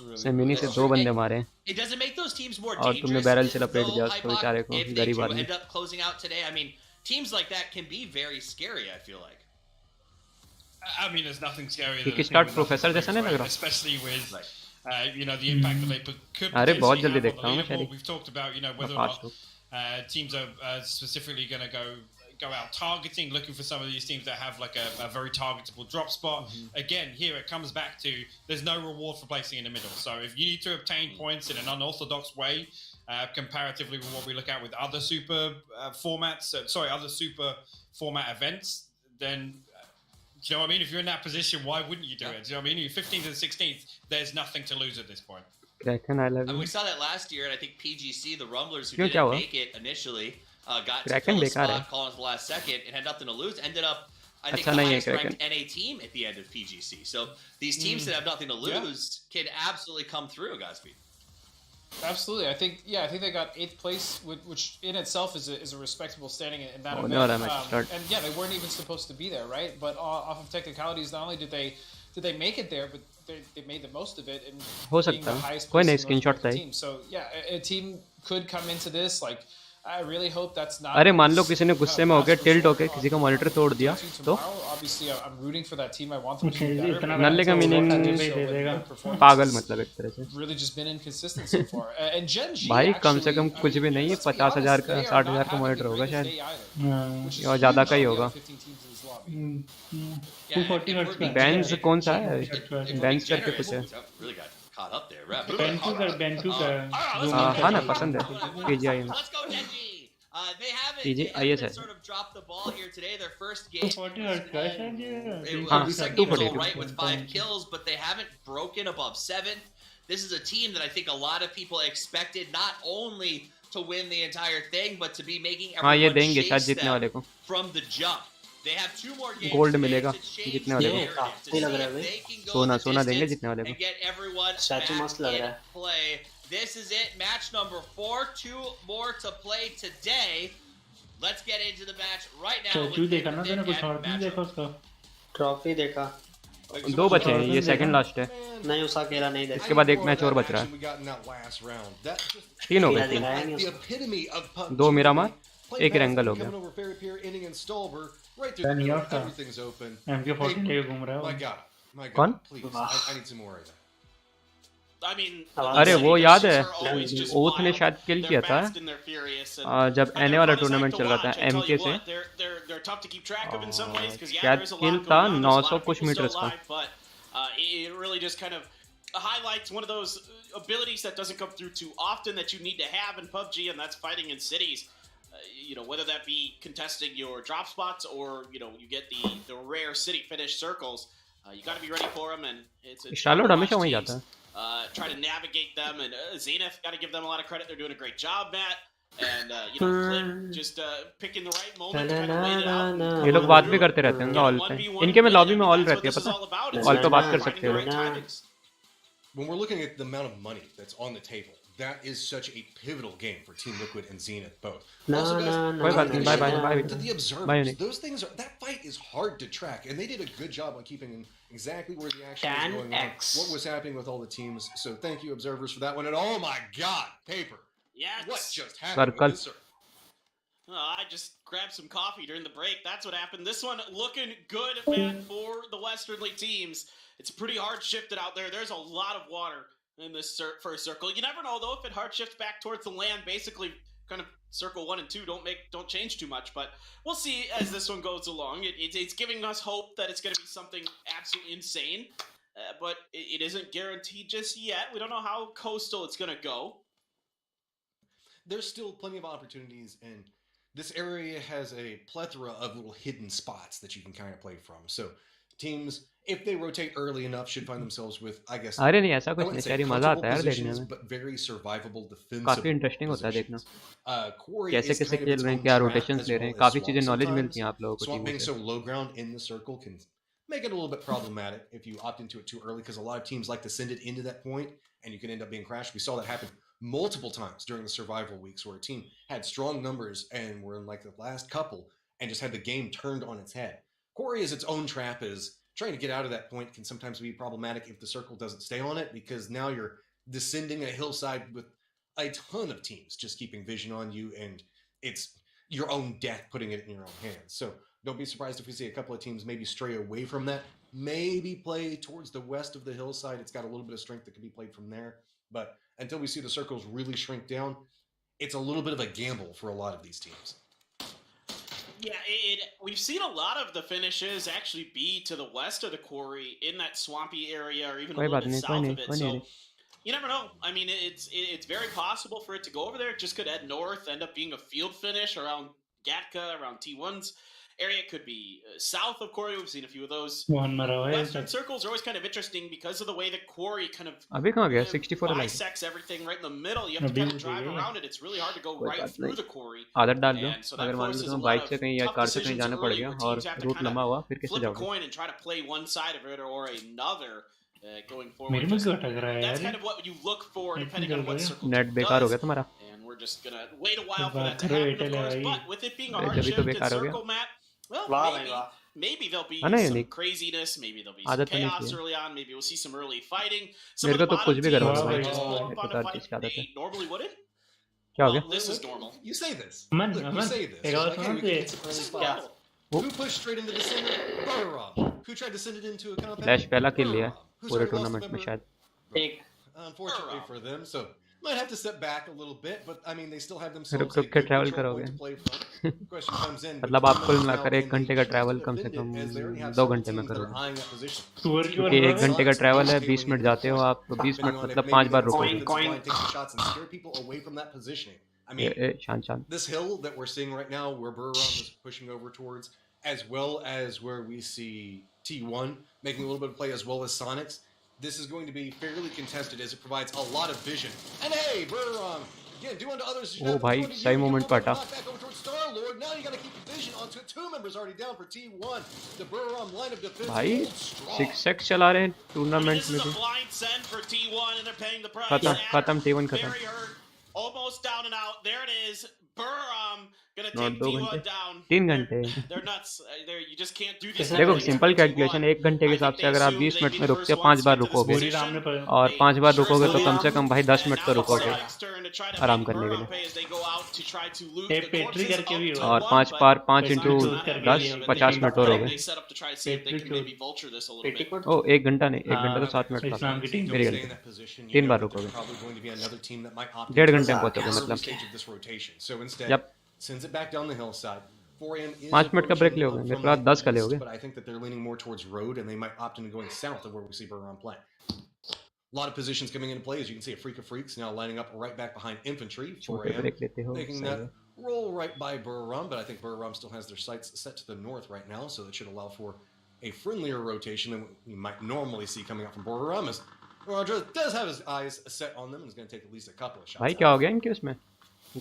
उसने मिनी से 2 बंदे मारे It doesn't make those teams more और तुमने बैरल से लपेट दिया उसको बेचारे को if they do end up closing out today. I mean, teams like that can be very scary, I feel like. I mean, there's nothing scarier than Kickstart professor जैसा नहीं लग रहा especially with you know, the impact that they could अरे बहुत जल्दी have on देखता हूँ the leaderboard. We've talked about, you know, whether or not teams are specifically going to go go out targeting, looking for some of these teams that have like a very targetable drop spot. Again, here it comes back to there's no reward for placing in the middle. So if you need to obtain points in an unorthodox way, comparatively with what we look at with other super formats, other super format events, then do you know what I mean? If you're in that position, why wouldn't you do it? Do you know what I mean? You're 15th and 16th, there's nothing to lose at this point. Kraken, I love you. We saw that last year, and I think Pgc, the Rumblers, who didn't make it initially, got to Kraken fill a बेकार है. spot, calling at the last second, and had nothing to lose. Ended up, I think, अच्छा the नहीं है highest Kraken. ranked NA team at the end of Pgc. So these teams that have nothing to lose can absolutely come through, Godspeed. Absolutely, I think they got 8th place, which in itself is a respectable standing in that event. No, and yeah, they weren't even supposed to be there, right? But off of technicalities, not only did they make it there, but they made the most of it and हो being सकता the है. highest कोई place नहीं in the screenshot respective सही. team. So yeah, a team could come into this like. I really hope that's not. अरे मान लो किसी ने गुस्से में होके टिल्ट होके किसी का मॉनिटर तोड़ दिया तो Obviously, I'm rooting for that team. I want them to do better. नल्ले का मीनिंग पागल मतलब एक तरह से. Really just been inconsistent so far. And Gen G भाई कम से actually, कम कुछ भी नहीं है 50,000 का 60,000 का मॉनिटर होगा शायद और ज़्यादा का ही होगा. 240 हर्ट्ज का बैंस कौन सा है? बैंस करके कुछ है. Caught up there. Bentu का हाँ ना पसंद है PGI में. They haven't PGI है. sort of dropped the ball here today. Their first game. 240 hertz का शायद ये. It was second goal right with 5 kills, but they haven't broken above 7. This is a team that I think a lot of people expected not only to win the entire thing, but to be making everyone chase them from the jump. They have 2 more games. Gold मिलेगा जितने वाले को. लग रहा है भाई. सोना देंगे जितने वाले को. And get everyone स्टैचू मस्त लग रहा है. play. This is it, match number 4. 2 more to play today. Let's get into the match right now. Statue देखा ना तूने कुछ और नहीं देखा उसका. ट्रॉफी देखा. 2 बचे हैं ये सेकंड लास्ट है. नहीं उसका अकेला नहीं देखा. इसके बाद एक मैच और बच रहा है. 3 हो गए. 2 मेरा मार एक रेंगल हो गया. Everything's open. MK14 लेके घूम रहा है. My God, कौन? please, I need some more of that. I mean, अरे वो याद है ओथ ने शायद किल किया था जब एनए वाला टूर्नामेंट चल रहा था एमके से. शायद किल था 900 कुछ मीटर का. It really just kind of highlights one of those abilities that doesn't come through too often that you need to have in PUBG, and that's fighting in cities. Whether that be contesting your drop spots or you get the rare city finish circles, you got to be ready for them, and it's Charlotte हमेशा वहीं जाता है. Try to navigate them, and Zenith got to give them a lot of credit. They're doing a great job, Matt. And Clip just picking the right moment to kind of wait it out. ये लोग बात भी करते रहते हैं all time. इनके में lobby में ऑल रहती है पता. ऑल पे बात कर सकते हो. When we're looking at the amount of money that's on the table, that is such a pivotal game for Team Liquid and Zenith both. Bye. To the observers, those things that fight is hard to track, and they did a good job on keeping in exactly where the action was going on, what was happening with all the teams. So thank you, observers, for that one. And oh my God, Paper! Yes. What just happened with this? I just grabbed some coffee during the break. That's what happened. This one looking good, man, for the Western League teams. It's pretty hard shifted out there. There's a lot of water in this first circle. You never know though if it hard shifts back towards the land. Basically, kind of circle 1 and 2 don't change too much, but we'll see as this one goes along. It's giving us hope that it's going to be something absolutely insane, but it isn't guaranteed just yet. We don't know how coastal it's going to go. There's still plenty of opportunities, and this area has a plethora of little hidden spots that you can kind of play from. So teams, if they rotate early enough, should find themselves with, I guess, अरे नहीं ऐसा कुछ नहीं. यार मजा आता है यार देखने में. but very survivable defensive. काफी इंटरेस्टिंग होता है देखना. कैसे कैसे खेल रहे हैं, क्या रोटेशंस ले रहे हैं, काफी चीजें नॉलेज मिलती हैं आप लोगों को. Swamp being so low ground in the circle can make it a little bit problematic if you opt into it too early, because a lot of teams like to send it into that point, and you can end up being crashed. We saw that happen multiple times during the survival weeks where a team had strong numbers and were in like the last couple and just had the game turned on its head. Quarry is its own trap. Is trying to get out of that point can sometimes be problematic if the circle doesn't stay on it, because now you're descending a hillside with a ton of teams just keeping vision on you, and it's your own death putting it in your own hands. So don't be surprised if we see a couple of teams maybe stray away from that, maybe play towards the west of the hillside. It's got a little bit of strength that can be played from there, but until we see the circles really shrink down, it's a little bit of a gamble for a lot of these teams. Yeah, we've seen a lot of the finishes actually be to the west of the quarry in that swampy area or even a little bit south of it. So you never know. I mean, it's very possible for it to go over there. It just could head north, end up being a field finish around Gatka, around T1's area. It could be south of quarry. We've seen a few of those. Western circles are always kind of interesting because of the way the quarry kind of अभी कहाँ गया 64 like bisects everything right in the middle. You have to kind of drive around it. It's really hard to go right through the quarry. आदत डाल दो And so that अगर मान लो forces a तुम lot bike of से कहीं या tough car से कहीं decisions जाना पड़ early गया where और teams have to route kind लंबा हुआ फिर of कैसे flip a जाओगे coin and try to play one side of it or another going forward. मेरे में क्यों अटक रहा है That's यार kind of what you look for depending on what circle net बेकार हो गया तुम्हारा and we're just gonna wait a while for that to करो happen, एयरटेल of है course. भाई But with it being a जब hard भी तो shift बेकार in हो गया circle map, well, maybe there'll be है ना some unique craziness, maybe there'll be some आदत होनी chaos चाहिए early on, maybe we'll see some early fighting. Some मेरे of को the तो कुछ bottom भी teams करो might just भाई flip मेरे up को on तो a हर चीज़ की fight आदत है they normally wouldn't. क्या हो Well, गया this is normal. You say this. Aman Look, you Aman say this. एक और Like, hey, सुनो we तो can get some early spots. Who pushed straight into the center? Burrow. Who tried to send it into a compound? Flash पहला किल लिया Who's पूरे already lost a tournament में member? शायद Unfortunately for them, so might have to step back a little bit, but I mean they still have रुक themselves a रुक के good travel control करोगे point to play from. Question comes in. मतलब आप कुल मिलाकर 1 घंटे का ट्रैवल कम से कम 2 घंटे में करोगे क्योंकि 1 घंटे का ट्रैवल है 20 मिनट जाते हो आप तो 20 मिनट मतलब 5 बार रुकोगे शांत शांत This hill that we're seeing right now, where Burram is pushing over towards, as well as where we see T1 making a little bit of play, as well as Sonics, this is going to be fairly contested as it provides a lot of vision. And hey, Burram, again, do unto others. ओ भाई सही moment पर हटा Now you got to keep the vision onto it. 2 members already down for T1. The Burram line of defense. भाई 6x चला रहे हैं tournament में भी खत्म T1 खत्म Almost down and out. There it is. Burram gonna not take 2 T1 घंटे down. 3 घंटे They're nuts. You just can't do this. देखो सिंपल कैलकुलेशन 1 घंटे के हिसाब से अगर आप 20 मिनट में रुकते हो 5 बार रुकोगे और 5 बार रुकोगे तो कम से कम भाई 10 मिनट तो रुकोगे आराम करने के लिए और 5 बार 5 इंटू 10 50 मिनट और हो गए ओ 1 घंटा नहीं 1 घंटा तो 7 मिनट था मेरी गलती 3 बार रुकोगे 1.5 घंटे में पहुंचोगे मतलब Yep. Sends it back down the hillside. 4am is 5 minute का ब्रेक लोगे मेरे को 10 का लोगे but I think that they're leaning more towards road and they might opt into going south of where we see Burram playing. A lot of positions coming into play, as you can see. A Freak of Freaks now lining up right back behind Infantry. 4am making that roll right by Burram, but I think Burram still has their sights set to the north right now, so that should allow for a friendlier rotation than you might normally see coming out from Burram. As Roger does have his eyes set on them and is going to take at least a couple of shots. भाई क्या हो गया इनके उसमें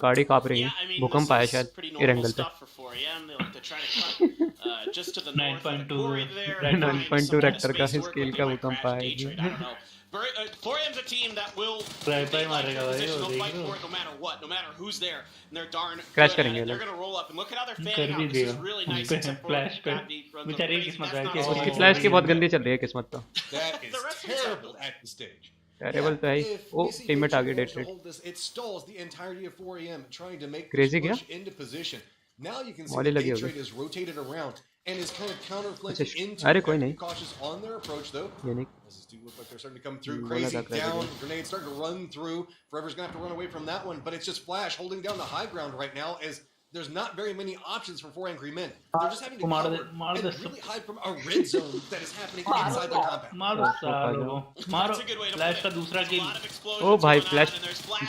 गाड़ी कांप रही है भूकंप आया शायद एंगल पे 9.2 रेक्टर का स्केल का भूकंप आया 4M's a team that will मारेगा भाई they'll fight for it no matter what, no matter who's there. And they're darn crash करेंगे they're going to roll up and look at how they're कर fanning भी out. This is दिया really nice except for flash पे बेचारी की किस्मत है कि उसकी फ्लैश की बहुत गंदी चल रही है किस्मत तो That is terrible at the stage. Terrible तो है ओ टीममेट आगे date It stalls the entirety of 4am trying to make Crazy this क्या? push into position. Now you can see Molly that लगी A-Trade होगी is rotated around and is kind of counter-flanking into अरे it. कोई Be नहीं cautious on their approach though. Unique This is do look like they're starting to come through. बोला Crazy था crash down. Grenade starting to run through. Forever's gonna have to run away from that one, but it's just Flash holding down the high ground right now as there's not very many options for 4 angry men. They're just having to cover and really hide from a red zone that is happening inside their compound. मारो सालो मारो flash का दूसरा किल ओ भाई flash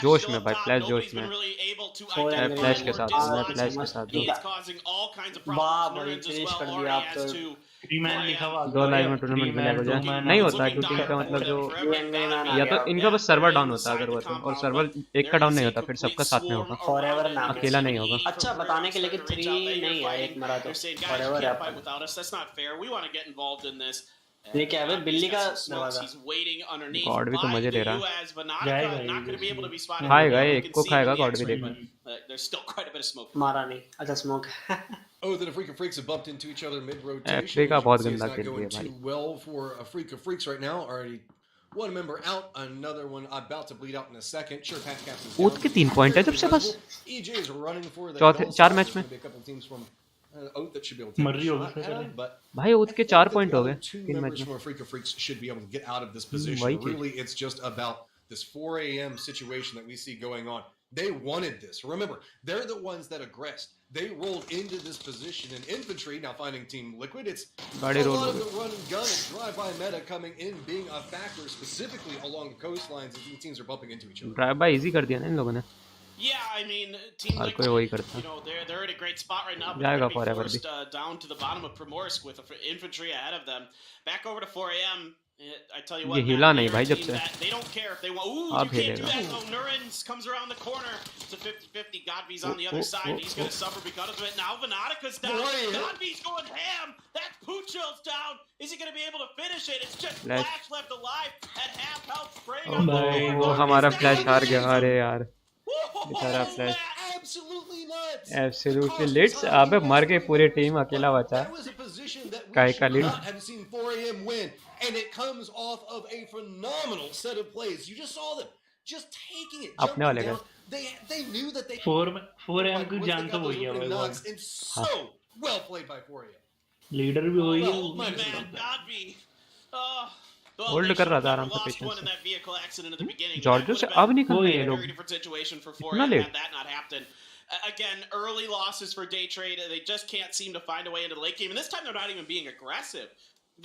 जोश में भाई flash जोश में मैं फ्लैश के साथ हूँ मैं फ्लैश के साथ हूँ वाह भाई फिनिश कर दिया आप तो रीमैन लिखा हुआ 2 लाइव में टूर्नामेंट में लैग हो जाए नहीं होता क्योंकि इनका मतलब जो या तो इनका बस सर्वर डाउन होता है अगर वो तो और सर्वर एक का डाउन नहीं होता फिर सबका साथ में होगा फॉरएवर ना अकेला नहीं होगा अच्छा बताने के लिए कि 3 नहीं है एक मरा तो फॉरएवर है ये क्या है बिल्ली का दरवाजा गॉड भी तो मजे ले रहा जाएगा खाएगा एक को खाएगा गॉड भी देखना मारा नहीं अच्छा smoke Oh, that a Freak of Freaks have bumped into each other mid-rotation. Africa बहुत गंदा not खेल रही है going भाई too well for a Freak of Freaks right now. Already one member out, another one about to bleed out in a second. Sure, Pat Caps is ऊद के 3 point है जब से बस EJ is running for the चौथे 4 match में a couple teams from Oath that should be able to मर्जी होगी take a shot at, but भाई ऊद के 4 पॉइंट हो गए two 3 मैच members में from a Freak of Freaks should be able to get out of this position. वही चीज Really, it's just about this 4 a.m. situation that we see going on. They wanted this. Remember, they're the ones that aggressed. They rolled into this position in infantry. Now finding Team Liquid, it's a lot of the run and gun and drive-by meta coming in, being a factor specifically along the coastlines as these teams are bumping into each other. Drive-by easy कर दिया ना इन लोगों ने. Yeah, I mean, Team हर कोई वही करता. you know, they're in a great spot right now, but जाएगा they're forever forced down to the bottom of Primorsk with infantry ahead of them. Back over to 4am. I tell you what, ये हिला नहीं भाई जब से. they don't care if they want. Ooh, आप you can't do हिलेगा. that. No, Nurens comes around the corner. It's a 50-50. Godby's on the other side. He's going to suffer because of it. Now Venatica's down. Godby's going ham. That's Puchil's down. Is he going to be able to finish it? It's just Flash left alive at half health, spraying on the board. वो हमारा flash हार गया. अरे यार. बेचारा flash. Absolutely lit. अबे मर गए पूरी टीम अकेला बचा. काय का lead. And it comes off of a phenomenal set of plays. You just saw them just taking it. अपने वाले का. They knew that they 4am की जान तो वही है भाई. So well played by 4am. Leader भी वही है. होल्ड कर रहा था आराम से पेशेंस. जॉर्जो से अब निकल गए ये लोग. इतना late. Again, early losses for day trade. They just can't seem to find a way into the late game. And this time they're not even being aggressive.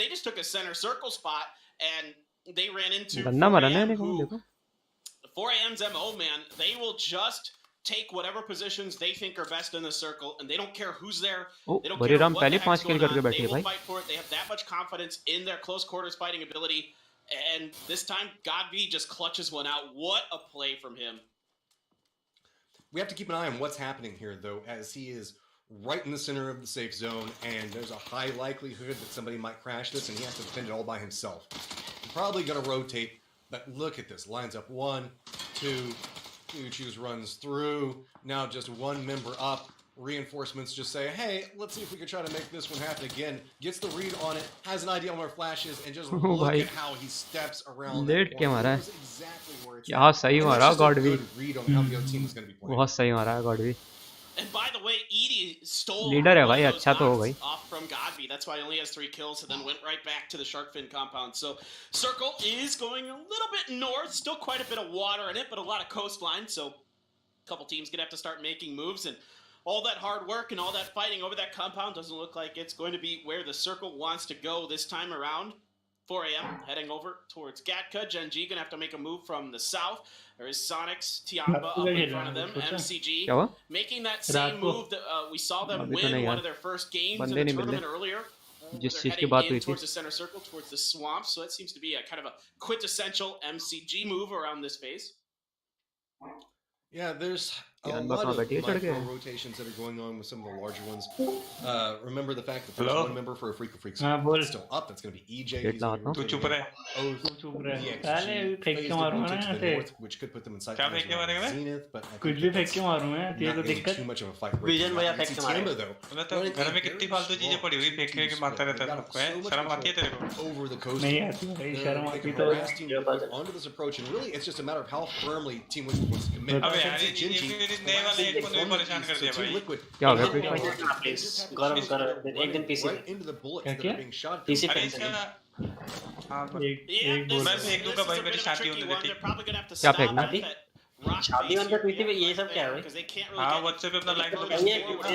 They just took a center circle spot and they ran into 4am's MO, man. They will just take whatever positions they think are best in the circle and they don't care who's there. They don't care what the heck's going on. They will fight for it. They have that much confidence in their close quarters fighting ability. And this time, Godby just clutches one out. What a play from him. We have to keep an eye on what's happening here, though, as he is right in the center of the safe zone, and there's a high likelihood that somebody might crash this, and he has to defend it all by himself. He's probably going to rotate, but look at this. Lines up 1, 2, Pugis runs through. Now just one member up. Reinforcements just say, hey, let's see if we can try to make this one happen again. Gets the read on it, has an idea on where Flash is, and just look at how he steps around लेट के मारा है. exactly where it's यहाँ सही मारा गॉडवी. बहुत सही मारा है गॉडवी. And by the way, Edie stole leader है भाई. अच्छा तो हो भाई. off from Godby. That's why he only has 3 kills and then went right back to the Sharkfin compound. So Circle is going a little bit north. Still quite a bit of water in it, but a lot of coastline. So a couple teams going to have to start making moves. And all that hard work and all that fighting over that compound doesn't look like it's going to be where the Circle wants to go this time around. 4am heading over towards Gatka. Genji gonna have to make a move from the south. There is Sonic's Tiamba up in front of them. MCG making that same move that we saw them win one of their first games in the tournament earlier. They're heading in towards the center circle, towards the swamp. So that seems to be a kind of a quintessential MCG move around this phase. Yeah, there's a lot of micro rotations that are going on with some of the larger ones. Remember the fact that there's one member for a Freak of Freaks still up. That's going to be EJ. तू चुप रहे. Which could put them inside Zenith, but कुछ भी फेंक के मारूंगा. तेरे को दिक्कत. Too much of a fight. Vision भैया फेंक के मारे. घर में कितनी फालतू चीजें पड़ी हुई फेंक के मारता रहता है. शर्म आती है तेरे को? Over the coast. नहीं आती भाई. शर्म आती तो. Onto this approach, and really, it's just a matter of how firmly Team Liquid wants to commit. नए वाले एक बंदे परेशान कर दिया भाई. क्या हो गया? गरम एक दिन पीसी पीसी हाँ मैं फेंक दूंगा भाई. मेरी शादी होने देती. क्या फेंकना? शादी होने पीसी पे ये सब क्या है भाई? हाँ WhatsApp पे अपना लाइव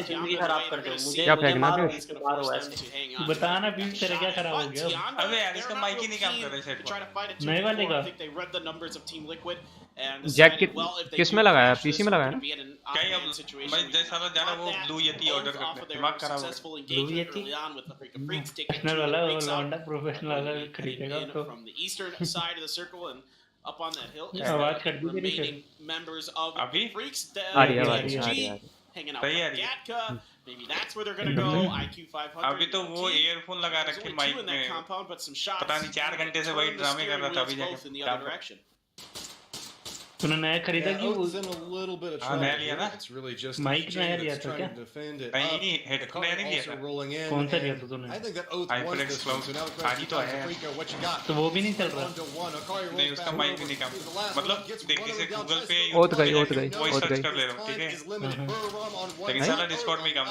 जिंदगी खराब कर दो. मुझे क्या फेंकना है? बताना भी तेरा क्या खराब हो गया? अबे यार इसका माइक ही नहीं काम कर रहा है सेट. नए वाले का. जैक किस में लगाया? पीसी में लगाया ना? क्या अब भाई जैसा जा रहा वो ब्लू येती ऑर्डर करने. दिमाग खराब हो. ब्लू येती प्रोफेशनल वाला लौंडा प्रोफेशनल वाला खरीदेगा तो. Up on that hill, आवाज कर दी मेरी. members of अभी Freaks आ रही है hanging out with Gatka. Maybe that's where they're going to go. IQ 500. अभी तो वो ईयरफोन लगा रखे माइक में. पता नहीं 4 घंटे से वही ड्रामे कर रहा था. अभी जाके तूने नया खरीदा क्यों? नया लिया ना. माइक नया लिया था क्या? नहीं हेडफोन नया नहीं लिया था. कौन सा लिया था तूने? HyperX Cloud आज ही तो आया है. तो वो भी नहीं चल रहा. नहीं उसका माइक भी नहीं काम. मतलब देखिए से गूगल पे ओत गई वॉइस सर्च कर ले रहा हूँ. ठीक है लेकिन साला डिस्कॉर्ड में काम.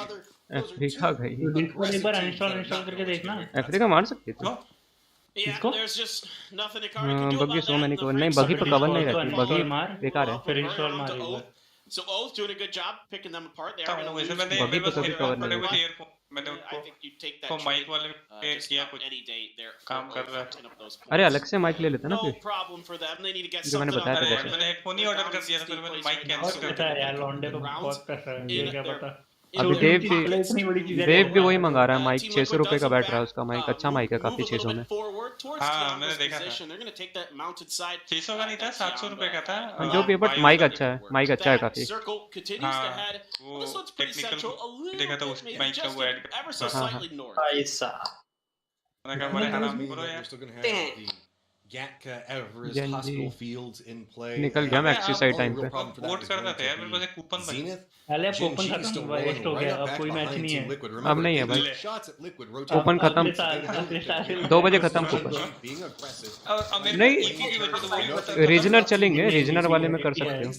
अफ्रीका गई. डिस्कॉर्ड एक बार अनइंस्टॉल करके देखना. अफ्रीका मार सकती है. Yeah, there's just nothing Ikari can do बगी about सो मैंने को that. नहीं बगी पे कवर नहीं रहती. बगी बेकार है. फिर इंस्टॉल मारेगा. So O's doing a good job picking them apart. They are going to lose. Buggy तो कभी कवर नहीं होता। मैंने I think you take that mic वाले just about any day there काम कर रहा है। अरे अलग से माइक ले लेते ना No फिर, problem for them. They need to get जो मैंने something बताया था on जैसे। मैंने हेडफोन ही ऑर्डर कर दिया था, फिर मैंने माइक कैंसिल कर पता है यार लॉन्डे को बहुत पैसा है, ये क्या पता। अभी देव भी वही मंगा रहा है माइक, 600 रुपए का बैठ रहा है उसका माइक, अच्छा माइक है काफी 600 में। हाँ मैंने देखा था, 600 का नहीं था, 700 रुपए का था जो भी, बट माइक अच्छा है, माइक अच्छा है काफी। हाँ वो टेक्निकल देखा था उस माइक का वो ऐड। मैंने कहा बड़े हरामी करो यार। Gatka, Everest, Hospital Fields in play. निकल गया मैं एक्सरसाइज टाइम पे। वोट करना था यार, मेरे पास एक कूपन बचा। पहले कूपन खत्म हुआ, वेस्ट हो गया, अब कोई मैच नहीं है। अब नहीं है भाई, कूपन खत्म, 2 बजे खत्म कूपन। नहीं रीजनल चलेंगे, रीजनल वाले में कर सकते हो।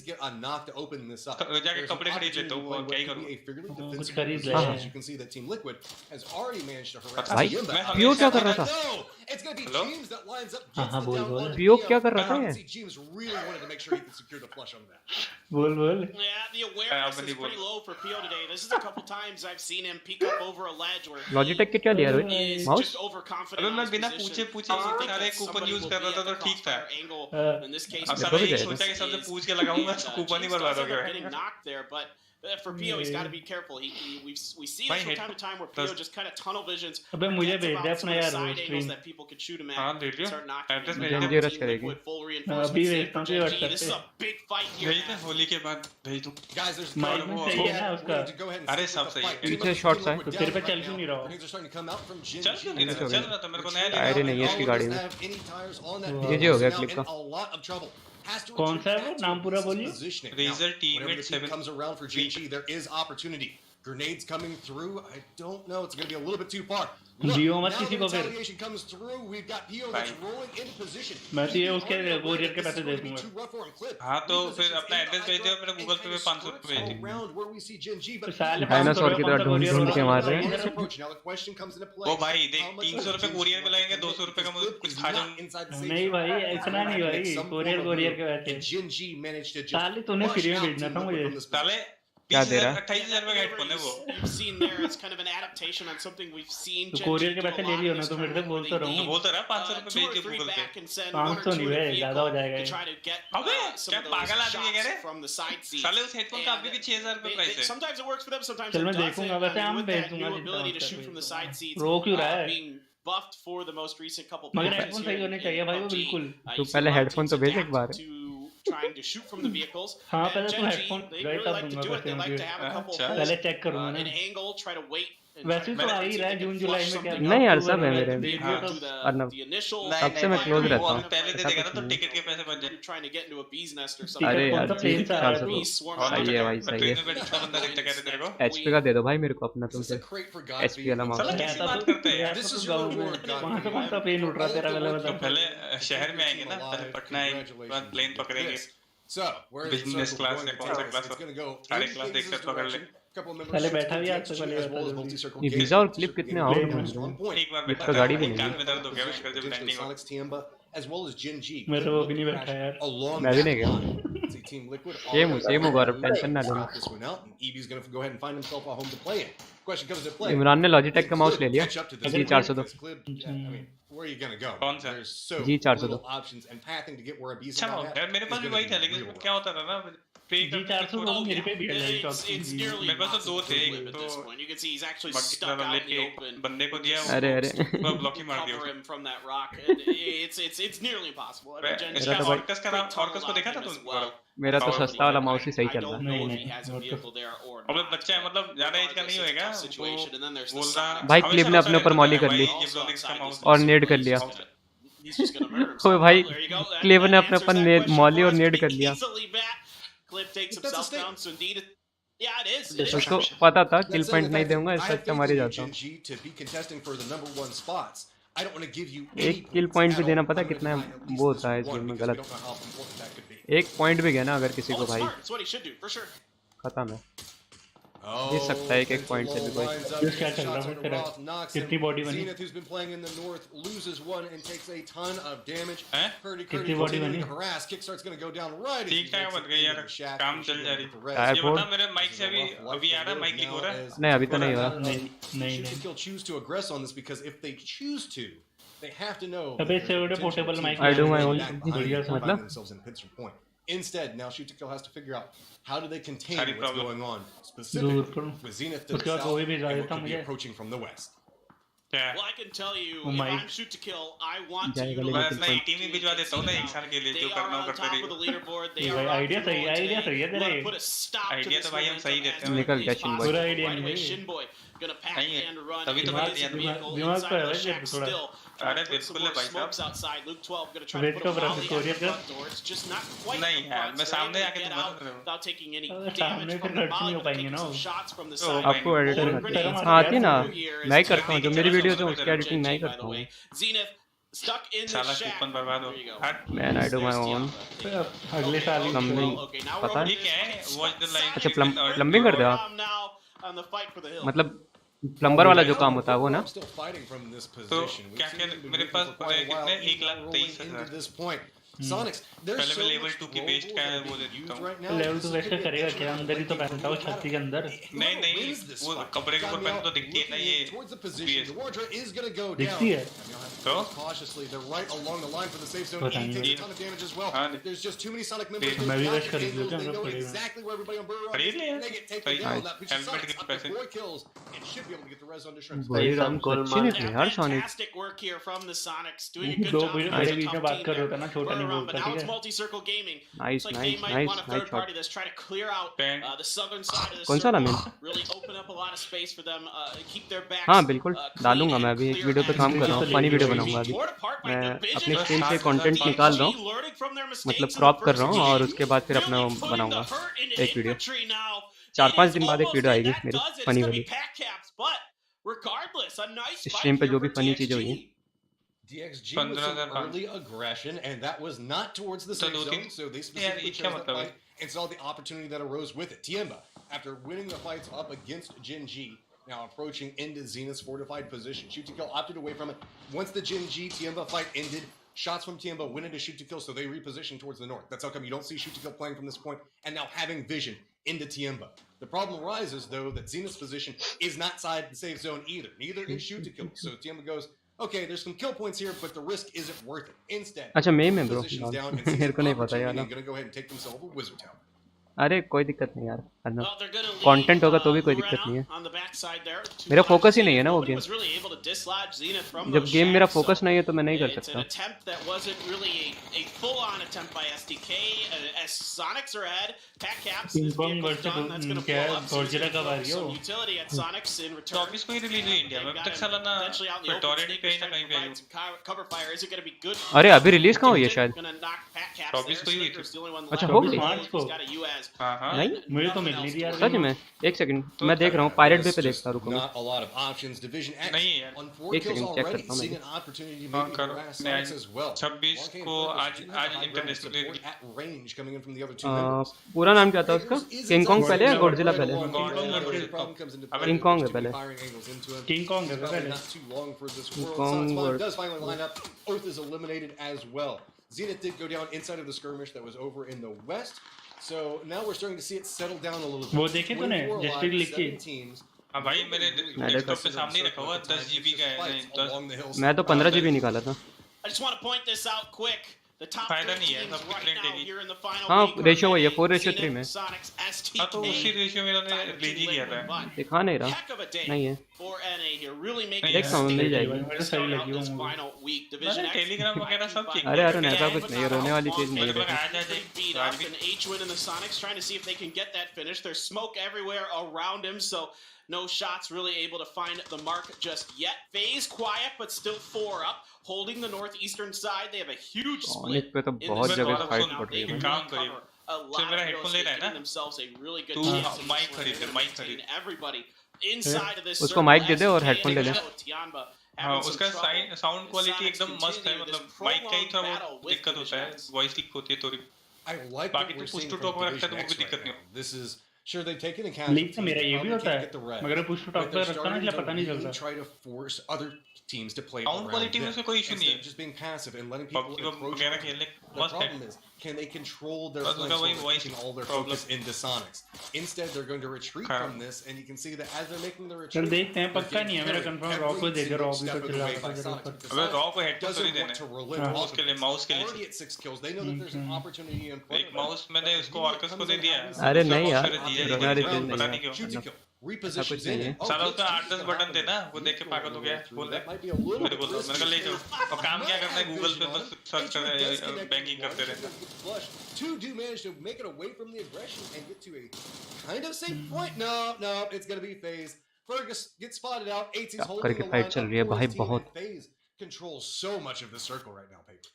जाके कपड़े खरीद लेते हो, वो क्या ही करूं, कुछ खरीद ले। भाई पियो क्या कर रहा था? हाँ बोल बोल, पियो क्या कर रहा था ये? बोल बोल। लॉजिटेक के क्या लिया रे माउस? अबे मैं बिना पूछे सारे कूपन यूज कर रहा था तो ठीक था। अब साला ये सोचा कि सबसे पूछ के लगाऊंगा तो कूपन ही बर्बाद हो गया। For Pio, he's got to be careful. We see this from time to time where Pio just kind of tunnel visions. अबे मुझे भेज दे अपना यार side angles stream. that people could shoot him at. हाँ देख लियो, एड्रेस भेज जंजीर rush करेगी। अभी भेजता हूँ व्हाट्सएप This is a पे। big fight here. भेज दे, होली के बाद भेज दूँ। माइक में सही है ना उसका? अरे सब सही है। पीछे शॉट्स है, तो तेरे पे चल क्यों नहीं रहा? चल क्यों नहीं रहा? चल रहा था, मेरे को नया टायर नहीं है इसकी गाड़ी में। ये हो गया क्लिक का। कौन सा है वो, नाम पूरा बोलिए। Razer Teammate 7 comes around for GG, there is opportunity. Grenades coming through. I don't know. It's going to be a little bit too far. जियो मत किसी को फिर। Retaliation comes through. We've got Pio that's rolling into position. मैं तो ये उसके courier के पैसे दे दूंगा। हाँ तो फिर अपना एड्रेस भेज दियो, मेरे गूगल पे 500 रुपए भेज दियो। डायनासोर की तरह ढूंढ ढूंढ के मार रहे हैं। ओ भाई देख, 300 रुपए कोरियर में लगेंगे, 200 रुपए का मुझे कुछ खा जाऊं। नहीं भाई इतना नहीं भाई, कोरियर के पैसे। साले तूने फ्री में भेजना था मुझे। साले क्या दे रहा है? 28,000 का हेडफोन है वो। You've seen there, it's kind of an adaptation on something we've seen. तो कोरियर के पैसे ले लियो ना, तो मेरे से बोल तो रहा हूँ। बोल तो रहा 500 रुपए भेज दियो गूगल पे। 500 नहीं है, ज्यादा हो जाएगा ये। अबे क्या पागल आदमी है क्या रे? साले उस हेडफोन का अभी भी 6,000 रुपए प्राइस है। Sometimes it works for them, sometimes चल it मैं doesn't. देखूंगा, वैसे हम भेज दूंगा ability to shoot from the side seats. रोक क्यों रहा है? Being buffed for the most recent couple. मगर हेडफोन सही होने चाहिए भाई वो बिल्कुल। तू पहले हेडफोन तो भेज एक बार। Trying to shoot from the vehicles. हाँ पहले तो हेडफोन They राइट really अब like to दूंगा do it. They like to have a couple of पहले चेक करूंगा an ना। angle, try to wait. वैसे तो आ ही रहा है जून जुलाई में क्या? नहीं यार सब है मेरे अर्नब, The initial. सबसे मैं क्लोज रहता हूँ। पहले दे देगा ना तो टिकट के पैसे बच जाए। Trying to get into a bee's nest or something. अरे यार प्लेन से आ रहा है सही है भाई, सही ट्रेन है। में बैठा बंदा देखता कहते तेरे को। एचपी का दे दो भाई मेरे को अपना, तुमसे एचपी वाला माउस। साला कैसी बात करते हैं यार? वहाँ से कौन सा पेन उठ रहा तेरा वाला तो बता। पहले शहर में आएंगे ना, पहले पटना आएंगे, बाद प्लेन पकड़ेंगे। बिजनेस क्लास या कौन सा क्लास, सारे क्लास एक साथ पकड़ ले। पहले बैठा भी आज तक वाले ये वीजा और क्लिप कितने आउट हैं? एक बार इसका गाड़ी भी नहीं कान में दर्द हो गया इसका जब लैंडिंग हुआ। मेरे को भी नहीं बैठा यार। मैं भी नहीं गया। सेम होगा, टेंशन ना लेना। इमरान ने लॉजिटेक का माउस ले लिया, G402। कौन सा? G402। अच्छा यार मेरे पास भी वही था, लेकिन क्या होता था ना, G402 मेरे पे भी है It's nearly मेरे पास तो दो थे, impossible at this point. You can see he's actually stuck out in the open. बंदे को दिया, अरे वो ब्लॉक ही मार दिया। Cover him from that rock. It's nearly impossible. I mean, Gen इसका G's ऑर्कस का नाम, ऑर्कस को देखा था as तुमने? well. मेरा तो सस्ता वाला माउस ही सही I चल don't रहा know है। if he has a vehicle there or अब not. बच्चा है, मतलब ज्यादा एज का नहीं होएगा, Situation, and then there's the बोल रहा Sonic. भाई क्लिप ने अपने ऊपर मॉली कर ली और नेड कर लिया। He's just gonna murder himself. ओए भाई There you go. That- clip ने that अपने answers ऊपर that question मॉली for और us नेड pretty कर लिया। easily back. Clip takes himself down, so indeed, yeah, it is. It is. उसको पता था किल पॉइंट नहीं दूंगा, इससे अच्छा मारी जाता हूँ। एक किल पॉइंट भी देना पता कितना वो होता है इस गेम में गलत। एक पॉइंट भी गया ना अगर किसी को भाई That's what he should do, for sure. खत्म है। दे सकता है एक पॉइंट से भी कोई Just क्या चल रहा है तेरा कितनी बॉडी बनी Zenith, who's been playing in the north, loses one and takes a ton of damage. Curdy कितनी बॉडी बनी harass. Kickstart's going to go down right as he ठीक ठाक makes बन it गई into यार the shaft. काम चल जा रही Tyre ये बता मेरे माइक से अभी आ रहा है माइक लीक हो रहा है नहीं अभी तो नहीं हो रहा नहीं Shoot to kill choose to aggress on this because if they choose to, they have to know. अबे इससे बड़े portable mic I do my own बढ़िया मतलब themselves in pincer point. Instead, now Shoot to Kill has to figure out how do they contain what's going on specifically with Zenith to the south and what could be approaching from the west. Well, I can tell you, if I'm Shoot to Kill, I want to मैं utilize अपना team ही भिजवा देता हूँ ना एक साल के लिए जो करना हो करते top of the leaderboard. They are idea सही है today. तेरा Want to put a stop to idea this तो भाई हम सही momentum देते as हैं निकल गया quickly as Shinboy पूरा possible. आइडिया Right away, नहीं Shinboy gonna pack नहीं है and run. तभी तो into बता दिया his vehicle दिमाग inside पे of the है shack थोड़ा still. अरे Put some बिल्कुल more है भाई smokes साहब outside. Luke 12 gonna try to wait put a का volley कोरियर at the का front door. It's just not quite नहीं the यार front, मैं so they're सामने able आके to get तो out मदद करूँ without taking any सामने damage फिर from the लड़की नहीं हो volley, but पाएंगे taking ना some shots from the oh, side. आपको एडिटिंग करनी हाँ आती है ना मैं ही करता हूँ जो मेरी वीडियोस हैं उसकी एडिटिंग मैं ही करता हूँ Zenith stuck in the साला shack. कूपन बर्बाद हो There you go. हट man I do my own अगले साल ही प्लम्बिंग Okay, now पता we're है ये क्या है वॉच द लाइन अच्छा प्लम्बिंग करते हो आप now on the fight for the hill. मतलब प्लम्बर वाला जो काम होता है वो ना I'm still fighting from this तो position. We've क्या seen क्या them been मेरे moving pass for quite a while, कितने even now rolling into 1,23,000 this point. Sonics, there's पहले so मैं लेवल much 2 की बेस्ट का है वो देता used हूँ right now. लेवल This टू is waste gonna be a करेगा क्या detriment. अंदर ही तो पहनता हूँ छत्ती के अंदर नहीं नहीं वो कपड़े के ऊपर पहन तो दिखती है ना ये Towards the position, the Wardra is going to go down. दिखती है So cautiously, they're right along the line for the safe zone. पता He नहीं takes a ton of damage as well. There's just too many Sonic members. मैं भी rush खरीद लेता They हूँ know पड़ेगा exactly where everybody on Burrow खरीद is. लिया They get taken down. That puts helmet Sonics के up to पैसे 4 kills and should be able to get the res on shreds. बड़ी रन अच्छी निकली यार sonic Fantastic work here from the Sonics, doing a good दो job. मेरे बीच में बात कर रहा था ना छोटा नहीं But बोलता now ठीक it's है multi-circle gaming. Nice It's like they nice might nice want a nice third party that's trying to clear out the southern side of the कौन सा वाला circle. Main Really open up a lot of space for them. Keep their backs. हाँ बिल्कुल डालूंगा मैं अभी एक video पे काम कर रहा हूँ फनी वीडियो बनाऊंगा अभी मैं अपनी स्ट्रीम से कंटेंट निकाल रहा हूँ मतलब क्रॉप कर रहा हूँ और उसके बाद फिर अपना बनाऊंगा एक वीडियो 4-5 दिन बाद एक वीडियो आएगी मेरी फनी वाली स्ट्रीम पे जो भी फनी चीजें हुई हैं DXG with some early aggression, and that was not towards the safe zone, so they specifically chose that fight and saw the opportunity that arose with it. Tiemba, after winning the fights up against Gen G, now approaching into Zenith's fortified position. Shoot to Kill opted away from it. Once the Gen G Tiemba fight ended, shots from Tiemba went into Shoot to Kill, so they repositioned towards the north. That's how come you don't see Shoot to Kill playing from this point, and now having vision into Tiemba. The problem arises, though, that Zenith's position is not side the safe zone either. Neither is Shoot to Kill. So Tiemba goes, okay, there's some kill points here, but the risk isn't worth it. Instead, अच्छा ma'am है bro positions down and मेरे को नहीं पता यार going to go ahead and take themselves a wizard tower. अरे कोई दिक्कत नहीं यार करना कंटेंट होगा तो भी कोई दिक्कत नहीं है मेरा फोकस ही नहीं है ना वो गेम जब गेम मेरा फोकस नहीं है तो मैं नहीं कर सकता पिंग पोंग वर्सेस क्या है गॉडजिला कब आ रही हो 24 को ही रिलीज हुई इंडिया में अब तक साला ना टॉरेंट ही कहीं ना कहीं पे आई अरे अभी रिलीज कहाँ हुई है शायद 24 को ही हुई थी अच्छा हो गई मार्च को नहीं मुझे तो मिल नहीं रही यार सच में एक सेकंड मैं देख रहा हूँ पायरेट बे पे देखता रुको मैं Not a lot of options. Division X नहीं यार on 4 एक kills सेकंड चेक already, करता हूँ seeing मैं an opportunity हाँ maybe करो to harass Sonics as well. 26 को आज international Support at range coming in from the other two members. पूरा नाम क्या था उसका किंग कॉन्ग पहले या गॉडजिला पहले किंग कॉन्ग है पहले किंग कॉन्ग है पहले Not too long for this world. Kong Sunspawn word. does finally line up. Oath is eliminated as well. Zenith did go down inside of the skirmish that was over in the west. So now we're starting to see it settle down a little bit. वो देखे तूने district लिख के 7 teams. हाँ भाई मेरे desktop पे सामने ही रखा हुआ 10 GB का है नहीं 10 मैं तो 15 GB निकाला था I just want to point this out quick. The top फायदा 3 नहीं है teams सब right डिफरेंट now है here in the final हाँ week रेशियो वही है are 4:3 में Sonics, STK, हाँ तो उसी रेशियो में इन्होंने रिलीज ही किया था दिखा नहीं रहा heck of a day नहीं है for NA here, really making देख रहा हूँ मिल जाएगी मुझे सही लगी this वो final week. Division X, Telegram वगैरह सब ठीक अरे अरे ऐसा कुछ नहीं है रोने वाली चीज नहीं है big beat up and H-Win and the Sonics trying to see if they can get that finish. There's smoke everywhere around him, so no shots really able to find the mark just yet. FaZe quiet, but still 4 up, holding the northeastern side. They have a huge split पे तो in बहुत this जगह one. Fight पड़ They रही है can काम करिए cover a lot चल मेरा of हेडफोन those, ले रहा है giving ना themselves a really good तू chance in mic this one. खरीद ले They're माइक gonna खरीद maintain everybody inside of this उसको circle. माइक दे दे और STK हेडफोन ले ले and Tianba हाँ having some उसका trouble. साउंड क्वालिटी Sonics एकदम मस्त है continue this मतलब माइक का ही थोड़ा prolonged battle बहुत with दिक्कत होता है Vision X. वॉइस लीक होती है थोड़ी I like बाकी what तो we're पुश seeing टू from टॉक में रखता है Division तो वो X भी right दिक्कत नहीं now. This is Sure, they've taken account. League तो मेरा ये भी होता है मगर पुश टू टॉक पे रखता ना इसलिए पता नहीं चलता try to force other teams to play sound quality में से कोई इशू नहीं है just being passive and letting people approach वगैरह खेलने the problem is can they control their flanks while taking all their focus into Sonics instead they're going to retreat from this and you can see that as they're making the retreat चल देखते हैं पक्का नहीं है मेरा confirm raw को देखे raw भी तो चल रहा है अबे रॉ को हेड तो नहीं देने माउस के लिए already at 6 kills they know that there's an opportunity in front एक माउस मैंने उसको आर्कस को दे दिया अरे नहीं यार पता नहीं क्यों repositions in साला उसमें 8-10 बटन थे ना वो देख के पागल हो गया बोल दे मेरे को मैंने कहा ले जाओ और काम क्या करना है गूगल पे बस सर्च कर बैंकिंग करते रहना two do manage to make it away from the aggression and get to a kind of safe point no it's going to be FaZe Fergus gets spotted out 18's holding the line चल रही है भाई बहुत FaZe controls so much of the circle right now paper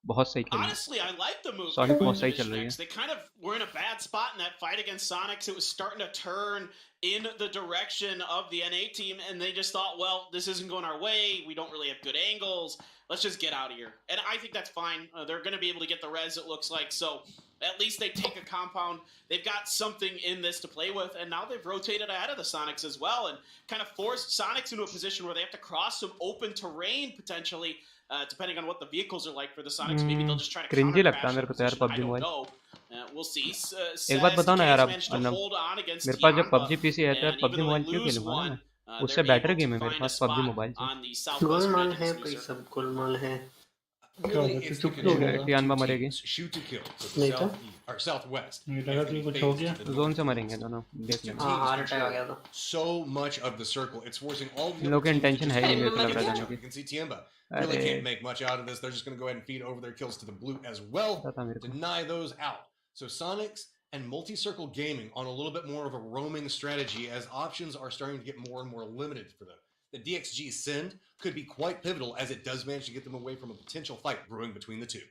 बहुत सही खेल Honestly, I like the move. Sonic बहुत सही चल रही है They kind of were in a bad spot in that fight against Sonics. It was starting to turn in the direction of the NA team, and they just thought, well, this isn't going our way. We don't really have good angles. Let's just get out of here. And I think that's fine. They're going to be able to get the res, it looks like. So at least they take a compound. They've got something in this to play with. And now they've rotated ahead of the Sonics as well and kind of forced Sonics into a position where they have to cross some open terrain potentially. Depending on what the vehicles are like for the Sonics, maybe they'll just try to cringy लगता है मेरे को तो यार PUBG mobile we'll see. एक बात बताओ ना यार अब मेरे पास जब PUBG PC है तो यार PUBG मोबाइल क्यों खेलूंगा ना मैं उससे बेटर गेम है मेरे पास PUBG मोबाइल से गोलमाल है भाई सब गोलमाल है टियानबा मरेगी नहीं तो or southwest लगा कि कुछ हो गया जोन से मरेंगे दोनों देख लेना हां हार्ट अटैक आ गया तो so much of the circle it's forcing all the लोग इंटेंशन है ही नहीं मेरे को लग रहा जाने you can see Tiamba really can't make much out of this they're just going to go ahead and feed over their kills to the blue as well deny those out so Sonics and multi-circle gaming on a little bit more of a roaming strategy as options are starting to get more and more limited for them the DXG send could be quite pivotal as it does manage to get them away from a potential fight brewing between the two.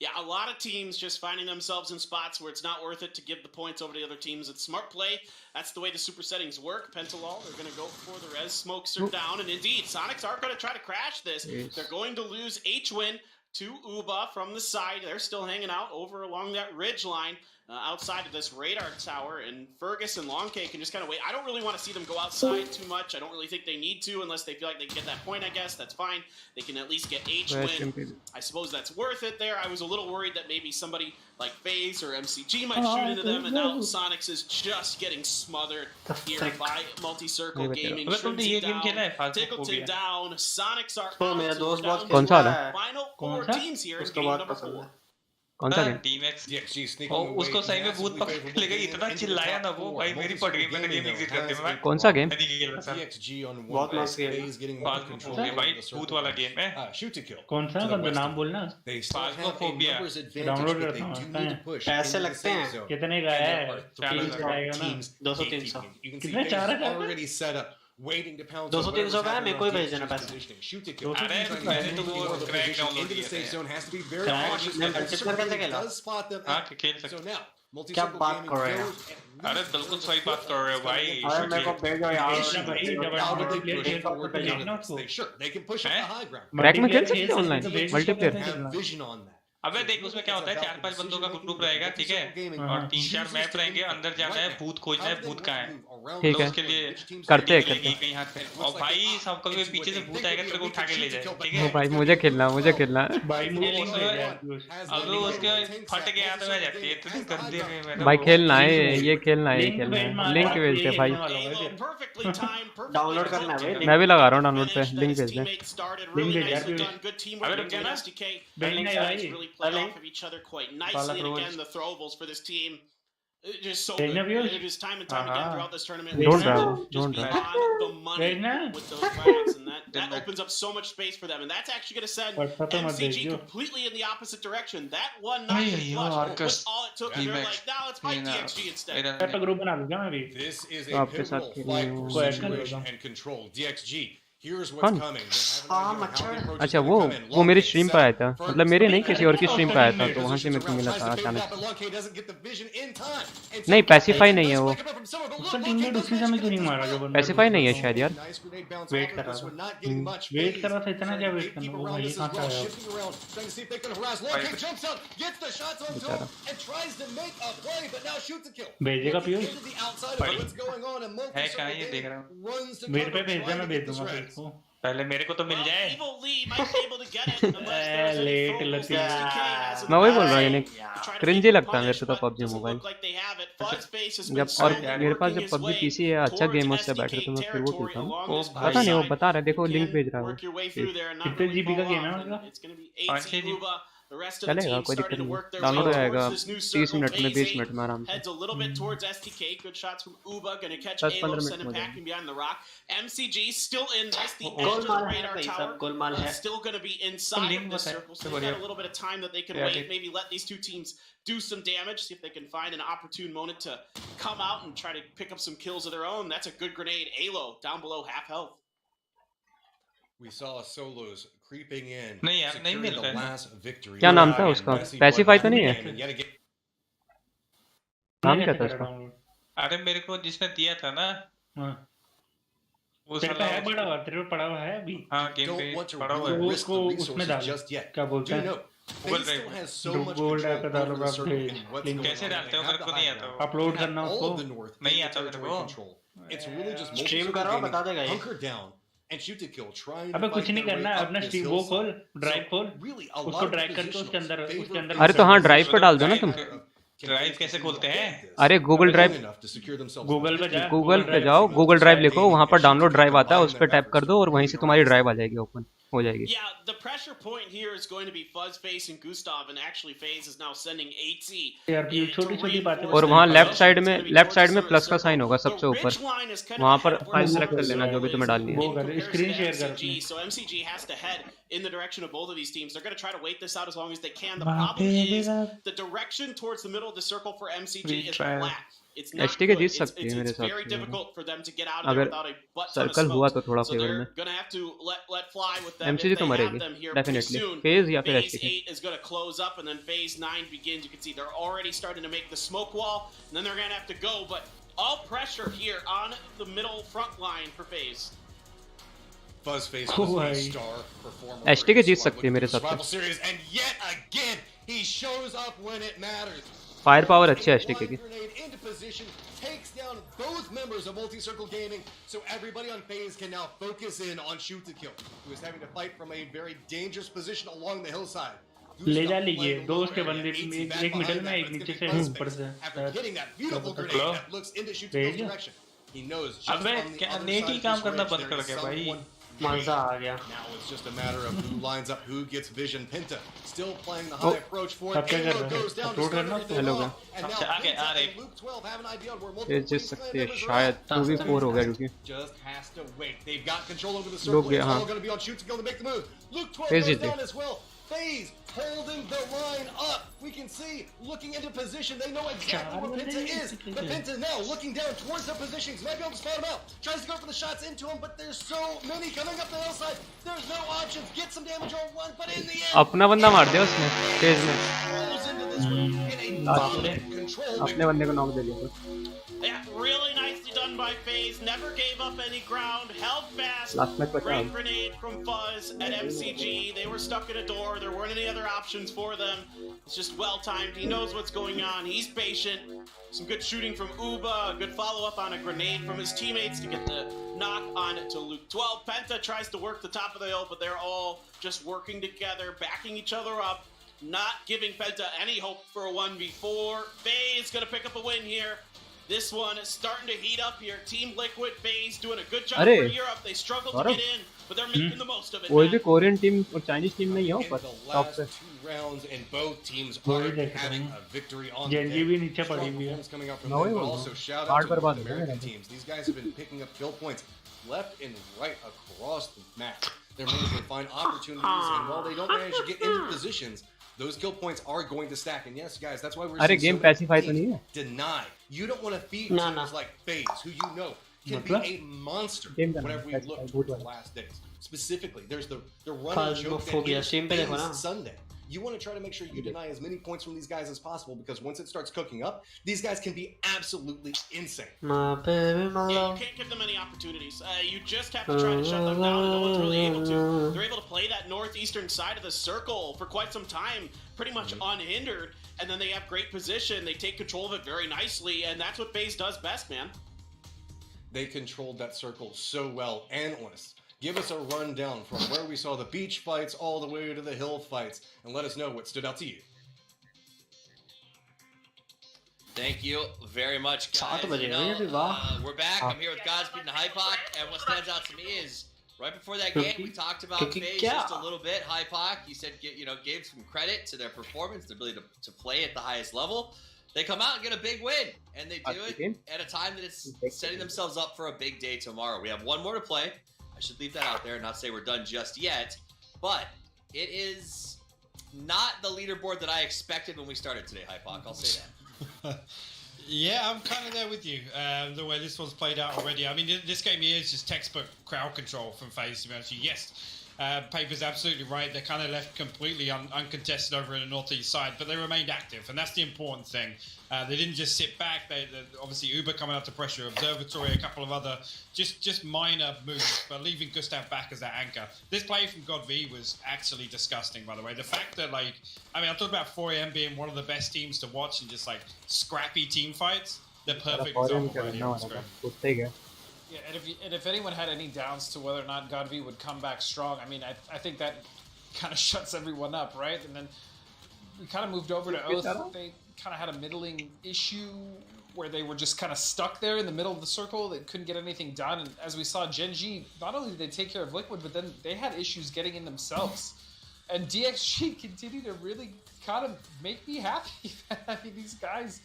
Yeah, a lot of teams just finding themselves in spots where it's not worth it to give the points over to the other teams. It's smart play. That's the way the super settings work. Pentalol, they're going to go for the res. Smokes are down. And indeed, Sonics are going to try to crash this. Yes. They're going to lose H-Win to Uba from the side. They're still hanging out over along that ridge line outside of this radar tower. And Fergus and Long K can just kind of wait. I don't really want to see them go outside too much. I don't really think they need to unless they feel like they can get that point, I guess. That's fine. They can at least get H-Win. I suppose that's worth it there. I was a little worried that maybe somebody like FaZe or MCG might shoot into them. And now Sonics is just getting smothered here by Multi-Circle Gaming. Tickleton down. Sonics are down. Final 4 teams here in game number 4. कौन सा game उसको सही में भूत पकड़ लेगा इतना चिल्लाया ना वो भाई मेरी पड़ गई मैंने गेम एग्जिट कर दिया मैं कौन सा गेम बहुत मस्त गेम है भाई भूत वाला गेम है कौन सा बंदा नाम बोलना फास्मोफोबिया डाउनलोड करता हूं पैसे लगते हैं कितने का है 200-300 कितने 4000 waiting to pounce 200-300 का है मेरे को ही भेज देना पैसे अरे मैंने तो वो क्रैक डाउनलोड किया है मैं मल्टीप्लेयर कैसे खेला हां खेल सकते क्या बात कर रहे हो अरे बिल्कुल सही बात कर रहे हो भाई अरे मेरे को भेजो यार क्रैक में खेल सकते हैं ऑनलाइन मल्टीप्लेयर अबे देख उसमें क्या होता है 4-5 बंदों का ग्रुप रहेगा ठीक है और 3-4 मैप रहेंगे अंदर जाना है भूत खोजना है भूत कहाँ है ठीक है उसके लिए करते हैं कहीं हाथ पे और भाई सब कभी पीछे से भूत आएगा तेरे को उठा के ले जाए ठीक है भाई मुझे खेलना भाई अब उसके फट के हाथ में जाती है तो कर दे मैंने भाई खेलना है ये खेलना है लिंक भेज दे भाई डाउनलोड करना है भाई मैं भी लगा रहा हूँ डाउनलोड पे लिंक भेज दे लिंक भेज यार अबे रुक जा ना भेजना है भाई Play off of each other quite nicely, and again, the throwables for this team just so good. It is time and time again throughout this tournament. Don't just beyond the money with those frags, and that opens up so much space for them, and that's actually going to send MCG completely in the opposite direction. That 1-9 flush was all it took, and they're like, now let's fight DXG instead. This is a pivotal fight for situation and control. DXG Here's what's coming. अच्छा वो मेरी stream पर आया था, मतलब मेरे नहीं किसी और की स्ट्रीम पर आया था, तो वहाँ से मेरे को मिला था अचानक। नहीं पैसिफाई नहीं है वो, उसका टीममेट उसी समय क्यों नहीं मारा जो बंदा पैसिफाई नहीं है शायद यार। वेट कर रहा था इतना क्या वेट करना, वो भाई कहाँ से आया भेजेगा पियो है कहाँ ये देख रहा हूँ, मेरे पे भेज दे, मैं भेज दूंगा इसको, पहले मेरे को तो मिल जाए। लेट लती मैं वही बोल रहा हूँ, यानी क्रिंजी लगता है मेरे को तो पबजी मोबाइल जब, और मेरे पास जब पबजी पीसी है अच्छा गेम उससे बैटर तो मैं फिर वो खेलता हूँ। पता नहीं वो बता रहा है, देखो लिंक भेज रहा है। कितने जीबी का गेम है मतलब? 5 GB चलेगा, कोई दिक्कत नहीं, डाउनलोड हो जाएगा 30 मिनट में 20 मिनट में आराम से, 10-15 मिनट में। MCG still in the radar tower. Still going to be inside of this circle. So they've got a little bit of time that they can wait. Maybe let these two teams do some damage. See if they can find an opportune moment to come out and try to pick up some kills of their own. That's a good grenade. Alo down below half health. We saw solos creeping in. नहीं यार नहीं मिल रहा है। क्या नाम था उसका? Pacify तो नहीं है? नाम क्या था उसका? अरे मेरे को जिसने दिया था ना, तेरे पे है पड़ा हुआ, तेरे पे पड़ा हुआ है अभी? हाँ गेम पे पड़ा हुआ है, उसको उसमें डाल, क्या बोलते हैं, गूगल ड्राइव पे डालो आप, लिंक कैसे डालते हो मेरे को नहीं आता, अपलोड करना उसको नहीं आता मेरे को, स्ट्रीम करो बता देगा ये। अबे कुछ नहीं करना, अपना स्ट्रीम वो खोल, ड्राइव खोल, उसको ड्रैग करके उसके अंदर अरे तो हाँ ड्राइव पे डाल दो ना तुम। ड्राइव कैसे खोलते हैं? अरे गूगल ड्राइव, गूगल पे जाओ, गूगल ड्राइव लिखो, वहाँ पर डाउनलोड ड्राइव आता है, उस पर टैप कर दो और वहीं से तुम्हारी ड्राइव आ जाएगी, ओपन हो जाएगी। Yeah, the pressure point here is going to be Fuzz, FaZe and Gustav, and actually FaZe is now sending 8C. छोटी-छोटी बातें। और वहाँ लेफ्ट साइड में प्लस का साइन होगा सबसे ऊपर, वहाँ पर फाइल सेलेक्ट कर लेना जो भी तुम्हें डालनी है। स्क्रीन शेयर कर। So MCG has to head in the direction of both of these teams. They're going to try to wait this out as long as they can. The problem is the direction towards the middle of the circle for MCG is flat. It's not good. It's very difficult for them to get out of there without a butt ton of smoke. So they're going to have to let fly with them if they have them here pretty soon. Phase 8 is going to close up, and then Phase 9 begins. You can see they're already starting to make the smoke wall, and then they're going to have to go. But all pressure here on the middle front line for Phase. FaZe was a star performer. HTK जीत सकती है मेरे साथ। And yet again, he shows up when it matters. Fire power अच्छी है HTK की। Takes down both members of Multi-Circle Gaming, so everybody on FaZe can now focus in on Shoot to Kill, who is having to fight from a very dangerous position along the hillside. ले जा लीजिए, दो उसके बंदे, एक middle में, एक नीचे से, ऊपर से। अबे क्या नेट ही काम करना बंद कर गया भाई। मजा आ गया। Now it's just a matter of who lines up, who gets Vision. Penta still playing the high approach for it. Alo goes down to start everything off. And now Luke 12 have an idea on where ये जीत सकते हैं शायद, 2v4 हो गया क्योंकि just has to wait. They've got control over the circle. It's all going to be on Shoot to Kill to make the move. Luke 12 goes down as well. FaZe holding the line up. We can see, looking into position, they know exactly where Penta is. But Penta now looking down towards their positions. Might be able to spot him out. Tries to go for the shots into him, but there's so many coming up the hillside. There's no options. Get some damage on one, but in the end, अपना बंदा मार दिया उसने तेज में, अपने बंदे को knock दे दिया। Yeah, really nicely done by FaZe. Never gave up any ground. Held fast. Great grenade from Fuzz at MCG. They were stuck in a door. There weren't any other options for them. It's just well timed. He knows what's going on. He's patient. Some good shooting from Uba. A good follow up on a grenade from his teammates to get the knock on to Luke 12. Penta tries to work the top of the hill, but they're all just working together, backing each other up, not giving Penta any hope for a 1v4. FaZe gonna pick up a win here. This one is starting to heat up here. Team Liquid, FaZe doing a good job for Europe. They struggled to get in, but they're making the most of it. कोई भी Korean team और Chinese team नहीं है ऊपर top पे। rounds and both teams are having a victory on the day. भी नीचे पड़ी हुई है। Coming out from them, but also shout out to the American teams. These guys have been picking up kill points left and right across the map. They're managing to find opportunities, and while they don't manage to get into positions, those kill points are going to stack. And yes, guys, that's why we're seeing so many teams deny. You don't want to feed teams like FaZe, who you know can be a monster whenever we look toward the last days. Specifically, there's the running joke that ends Sunday. You want to try to make sure you deny as many points from these guys as possible, because once it starts cooking up, these guys can be absolutely insane. My baby, my Yeah, love. you can't give them any opportunities. You just have to try to shut them down, and no one's really able to. They're able to play that northeastern side of the circle for quite some time, pretty much unhindered, and then they have great position. They take control of it very nicely, and that's what FaZe does best, man. They controlled that circle so well. Analysts, give us a rundown from where we saw the beach fights all the way to the hill fights, and let us know what stood out to you. Thank you very much, guys. We're back. I'm here with Godspeed and Hypoc, and what stands out to me is right before that game, we talked about FaZe just a little bit. Hypoc, you said, gave some credit to their performance, their ability to play at the highest level. They come out and get a big win, and they do it at a time that it's setting themselves up for a big day tomorrow. We have one more to play. I should leave that out there and not say we're done just yet, but it is not the leaderboard that I expected when we started today, Hypoc. I'll say that. Yeah, I'm kind of there with you. The way this one's played out already. I mean, this game here is just textbook crowd control from FaZe, to be honest with you. Yes, Paper's absolutely right. They're kind of left completely uncontested over in the northeast side, but they remained active, and that's the important thing. They didn't just sit back. They obviously Uber coming out to pressure, Observatory, a couple of other just minor moves, but leaving Gustav back as that anchor. This play from GodV was actually disgusting, by the way. The fact that, like, I mean, I talked about 4AM being one of the best teams to watch and just like scrappy team fights. The perfect example right here on screen. Yeah, and if anyone had any doubts to whether or not GodV would come back strong, I mean, I think that kind of shuts everyone up, right? And then we kind of moved over to Oath. They kind of had a middling issue where they were just kind of stuck there in the middle of the circle. They couldn't get anything done. And as we saw, Gen G, not only did they take care of Liquid, but then they had issues getting in themselves. And DXG continued to really kind of make me happy. I mean, these guys,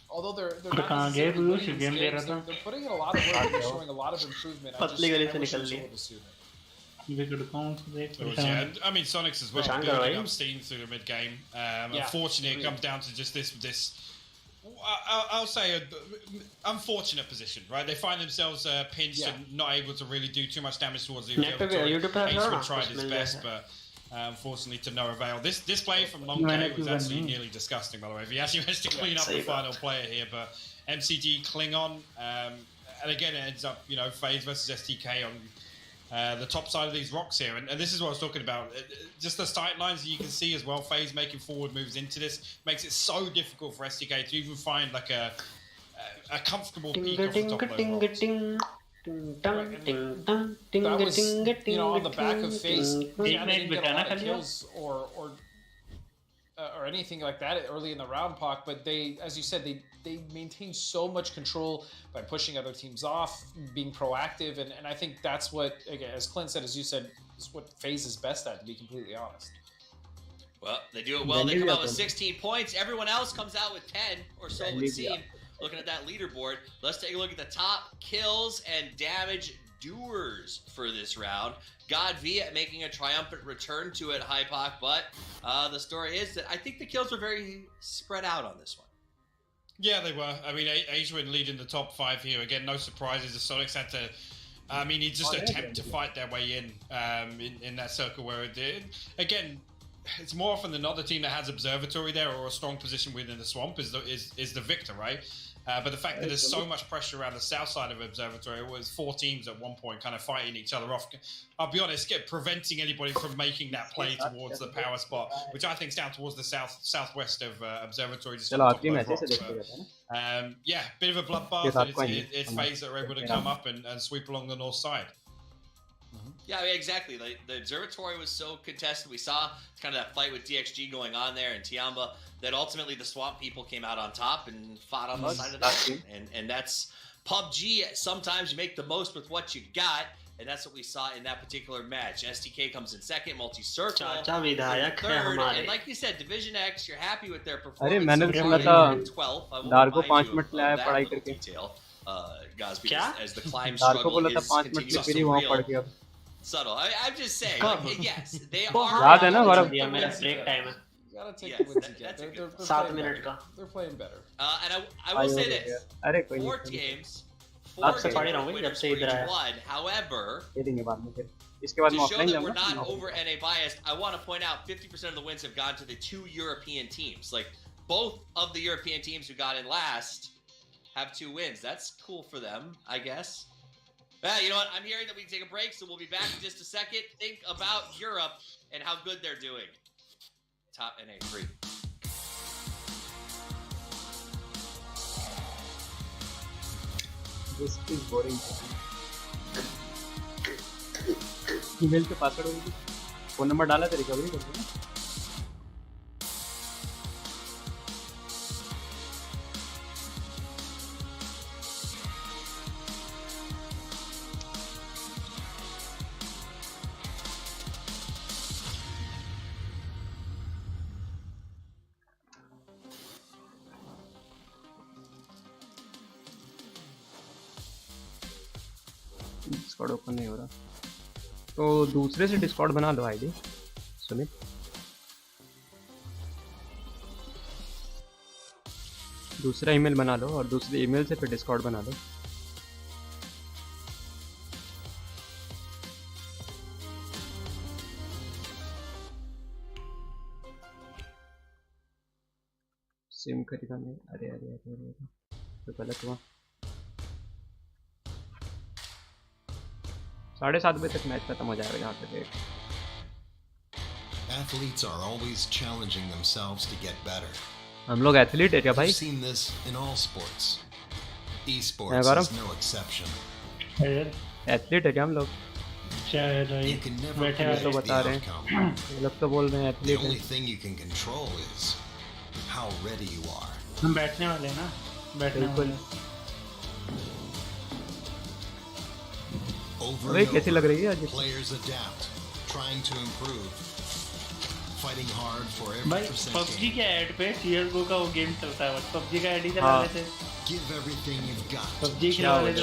although they're not necessarily winning these games, they're putting in a lot of work and they're showing a lot of improvement. I wish it was able to see that. Yeah, I mean, Sonics as well, building up steam through the mid-game. Unfortunately, it comes down to just this I'll say, unfortunate position, right? They find themselves pinched and not able to really do too much damage towards the Observatory. H tried his best, but unfortunately to no avail. This play from Long K was actually nearly disgusting, by the way. He actually managed to clean up the final player here, but MCG cling on. And again, it ends up, FaZe versus STK on the top side of these rocks here, and this is what I was talking about. Just the sight lines that you can see as well. FaZe making forward moves into this makes it so difficult for STK to even find like a comfortable peak off the top of those rocks. That was, on the back of FaZe. They didn't get a lot of kills or anything like that early in the round, Pac, but they, as you said, they maintain so much control by pushing other teams off, being proactive, and I think that's what, again, as Clint said, as you said, is what FaZe is best at, to be completely honest. Well, they do it well. They come out with 16 points. Everyone else comes out with 10 or so, it would seem. Looking at that leaderboard, let's take a look at the top kills and damage doers for this round. GodV making a triumphant return to it, Hypoc, but the story is that I think the kills were very spread out on this one. Yeah, they were. I mean, Asia leading the top 5 here. Again, no surprises. The Sonics had to, he just attempt to fight their way in that circle where it did. Again, it's more often than not the team that has Observatory there or a strong position within the swamp is the victor, right? But the fact that there's so much pressure around the south side of Observatory, it was 4 teams at one point kind of fighting each other off. I'll be honest, preventing anybody from making that play towards the power spot, which I think is down towards the southwest of Observatory. Just on top of those rocks. Yeah, bit of a bloodbath. It's FaZe that are able to come up and sweep along the north side. Yeah, I mean, exactly. Like, the Observatory was so contested. We saw kind of that fight with DXG going on there and Tiamba, that ultimately the Swamp people came out on top and fought on the side of that. And that's PUBG. Sometimes you make the most with what you got, and that's what we saw in that particular match. STK comes in second, Multi-Circle third, and like you said, visionX, you're happy with their performance. मैंने तो सुना था दार को 5 minute लाया पढ़ाई करके as the climb दार को struggle बोला था is 5 मिनट के फिर वहाँ पढ़ गया subtle. I'm just saying, like, yes, they are. याद है ना हमारा मेरा ब्रेक टाइम है You gotta take the wins you get. They're playing better. They're playing better. And I will say this: 4 games, आपसे पढ़ रहा हूँ जब से इधर आया। However, ये देंगे बाद में फिर इसके बाद to मैं show ऑफलाइन that we're जाऊंगा। not over NA biased, I want to point out 50% of the wins have gone to the 2 European teams. Like both of the European teams who got in last have 2 wins. That's cool for them, I guess. You know what? I'm hearing that we can take a break, so we'll be back in just a second. Think about Europe and how good they're doing. Top NA 3. This is boring. Email पे password होगी, phone number डाला तो recovery कर दूँगा। Discord open नहीं हो रहा, तो दूसरे से डिस्कॉर्ड बना लो आईडी सुमित। दूसरा ईमेल बना लो और दूसरे ईमेल से फिर डिस्कॉर्ड बना लो। सिम खरीदा नहीं, अरे अरे अरे अरे तो गलत हुआ। 7:30 बजे तक मैच खत्म हो जाएगा यहाँ पे। Athletes are always challenging themselves to get better. हम लोग एथलीट है क्या भाई? I've seen this in all sports. Esports is no exception. Athlete है क्या हम लोग? You can never predict तो बता the रहे outcome. हैं, ये लोग तो बोल रहे हैं The एथलीट only है। thing you can control is how ready you are. हम बैठने वाले हैं ना, बैठने वाले। Over अरे and कैसी लग over, रही है आज? players adapt, trying to improve, fighting hard for every भाई percent पबजी gain. के ऐड पे CS:GO का वो गेम चलता है, बस पबजी का ऐड ही चला रहे थे। Give everything you've got to PUBG खिला रहे थे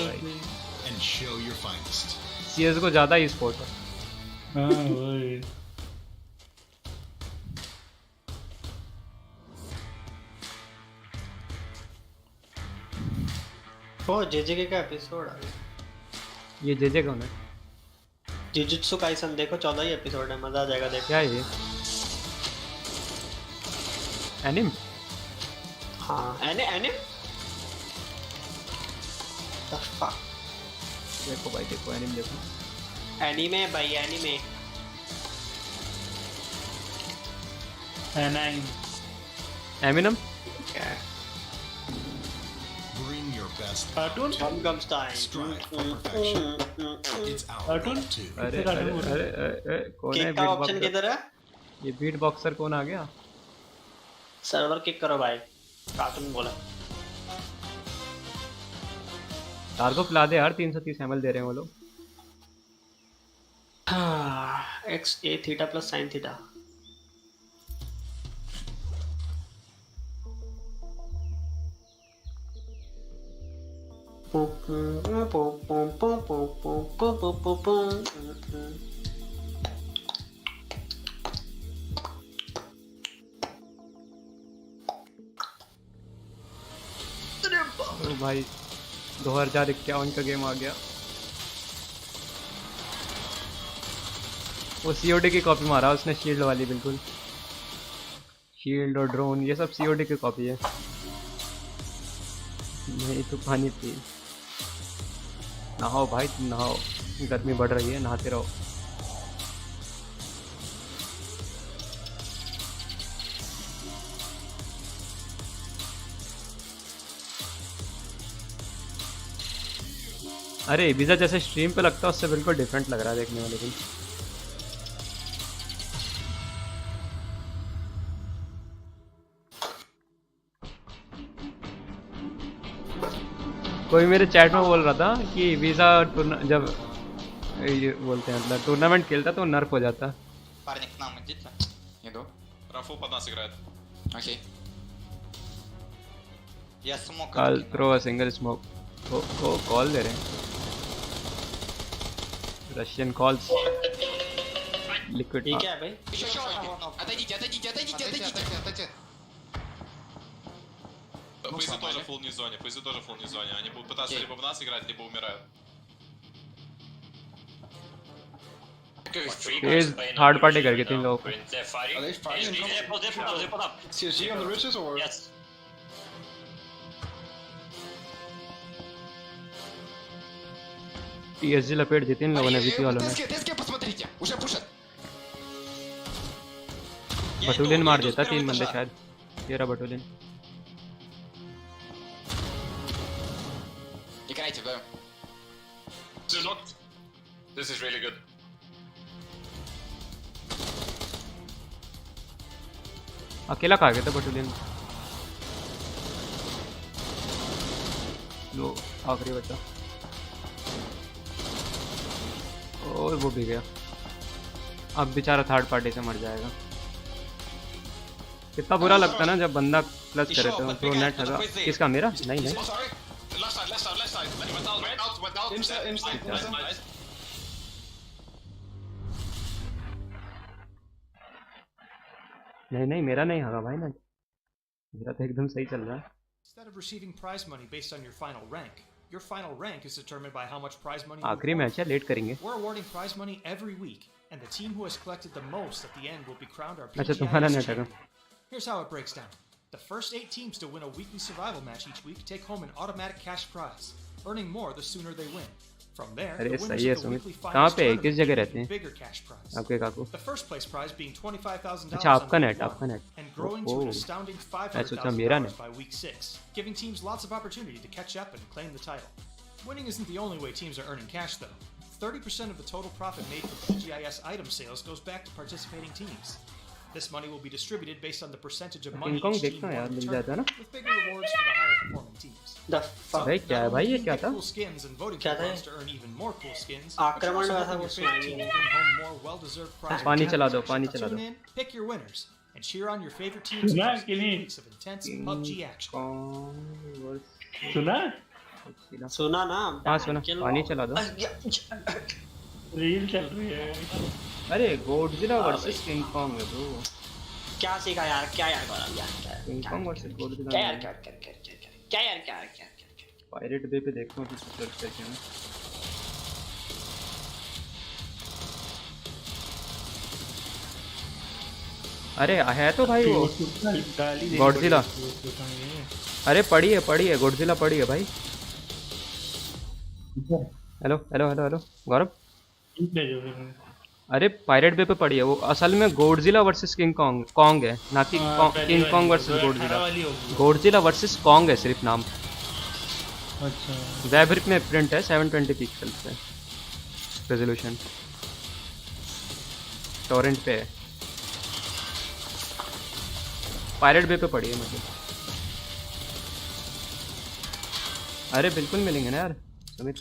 and show your finest. CS को ज़्यादा ही स्पोर्ट है। हाँ वही। ओ जेजे का एपिसोड आ गया। ये जेजे कौन है? जुजुत्सु काइसन देखो 14 ही एपिसोड है, मजा आ जाएगा देख। क्या है ये? एनिम? हाँ एनिम। The fuck? देखो भाई देखो एनिम देखो। एनीमे भाई anime. Eminem? Bring your best. Cartoon comes time. Strive for perfection. It's our cartoon? goal too. अरे अरे अरे अरे कौन है किक का ऑप्शन किधर है? ये बीट बॉक्सर कौन आ गया? सर्वर किक करो भाई। कार्टून बोला। टारगो पिला दे यार, 330 ml दे रहे हैं वो लोग। एक्स ए थीटा प्लस साइन थीटा। तो भाई 2051 का गेम आ गया। वो COD की कॉपी मारा उसने, शील्ड वाली बिल्कुल। शील्ड और ड्रोन ये सब COD की कॉपी है। नहीं तो पानी पी, नहाओ भाई तुम नहाओ, गर्मी बढ़ रही है, नहाते रहो। अरे वीज़ा जैसे स्ट्रीम पे लगता है उससे बिल्कुल डिफरेंट लग रहा है देखने में, लेकिन कोई मेरे चैट में बोल रहा था कि वीज़ा जब ये बोलते हैं मतलब टूर्नामेंट खेलता तो नर्फ हो जाता। Парни к нам идите. Иду. Рафу под нас играет. Окей. Я смог. I'll throw a single smoke. को कॉल दे रहे हैं, रशियन कॉल्स। लिक्विड ठीक है भाई। Отойдите. Пусть тоже full не зоне, пусть тоже full не зоне. Они будут пытаться либо в нас играть, либо умирают. थर्ड पार्टी करके 3 लोगों को CSG on the ridges or? Yes. PSG लपेट दी 3 लोगों ने VP वालों ने बटुलिन मार देता 3 बंदे शायद ये रहा बटुलिन Играйте, да. This is really good. अकेला खा गया था बटुलिन लो आखिरी बचा और वो भी गया अब बेचारा थर्ड पार्टी से मर जाएगा कितना बुरा लगता है ना जब बंदा क्लच करे तो नेट लगा किसका मेरा नहीं नहीं मेरा नहीं होगा भाई ना मेरा तो एकदम सही चल रहा है Instead of receiving prize money based on your final rank, your final rank is determined by how much prize money आखिरी मैच है लेट करेंगे We're awarding prize money every week, and the team who has collected the most at the end will be crowned our अच्छा तुम्हारा net है Here's how it breaks down. The first 8 teams to win a weekly survival match each week take home an automatic cash prize, earning more the sooner they win. From there, अरे सही है सुमित कहाँ पे है किस जगह रहते हैं आपके काकू The first place prize being $25,000 अच्छा आपका net and growing to an astounding $500,000 by week 6, giving teams lots of opportunity to catch up and claim the title. Winning isn't the only way teams are earning cash though. 30% of the total profit made from Pgis item sales goes back to participating teams. This money will be distributed based on the percentage of money each team won in the tournament, with bigger rewards for the higher performing teams. भाई क्या है भाई ये क्या था Cool skins and voting coupons to earn even more cool skins. आक्रमण वाला था वो पानी चला दो Tune in, pick your winners, and cheer on your favorite teams in 8 weeks of intense PUBG action. सुना ना हाँ सुना पानी चला दो रील चल रही है अरे गोडजिला वर्सेस किंग कॉन्ग है ब्रो क्या सीखा यार क्या यार यार किंग कॉन्ग वर्सेस गोडजिला क्या यार क्या पायरेट बे पे देखो अभी सर्च करके ना अरे है तो भाई वो गोडजिला अरे पड़ी है गोडजिला पड़ी है भाई हेलो गौरव अरे पायरेट बे पे पड़ी है वो असल में गोडजिला वर्सेस किंग कॉन्ग है ना कि king Kong versus Godzilla versus Kong है सिर्फ नाम अच्छा वेब में प्रिंट है 720 पिक्सेल्स पे रेजोल्यूशन टोरेंट पे है पायरेट बे पे पड़ी है मतलब अरे बिल्कुल मिलेंगे ना यार सुमित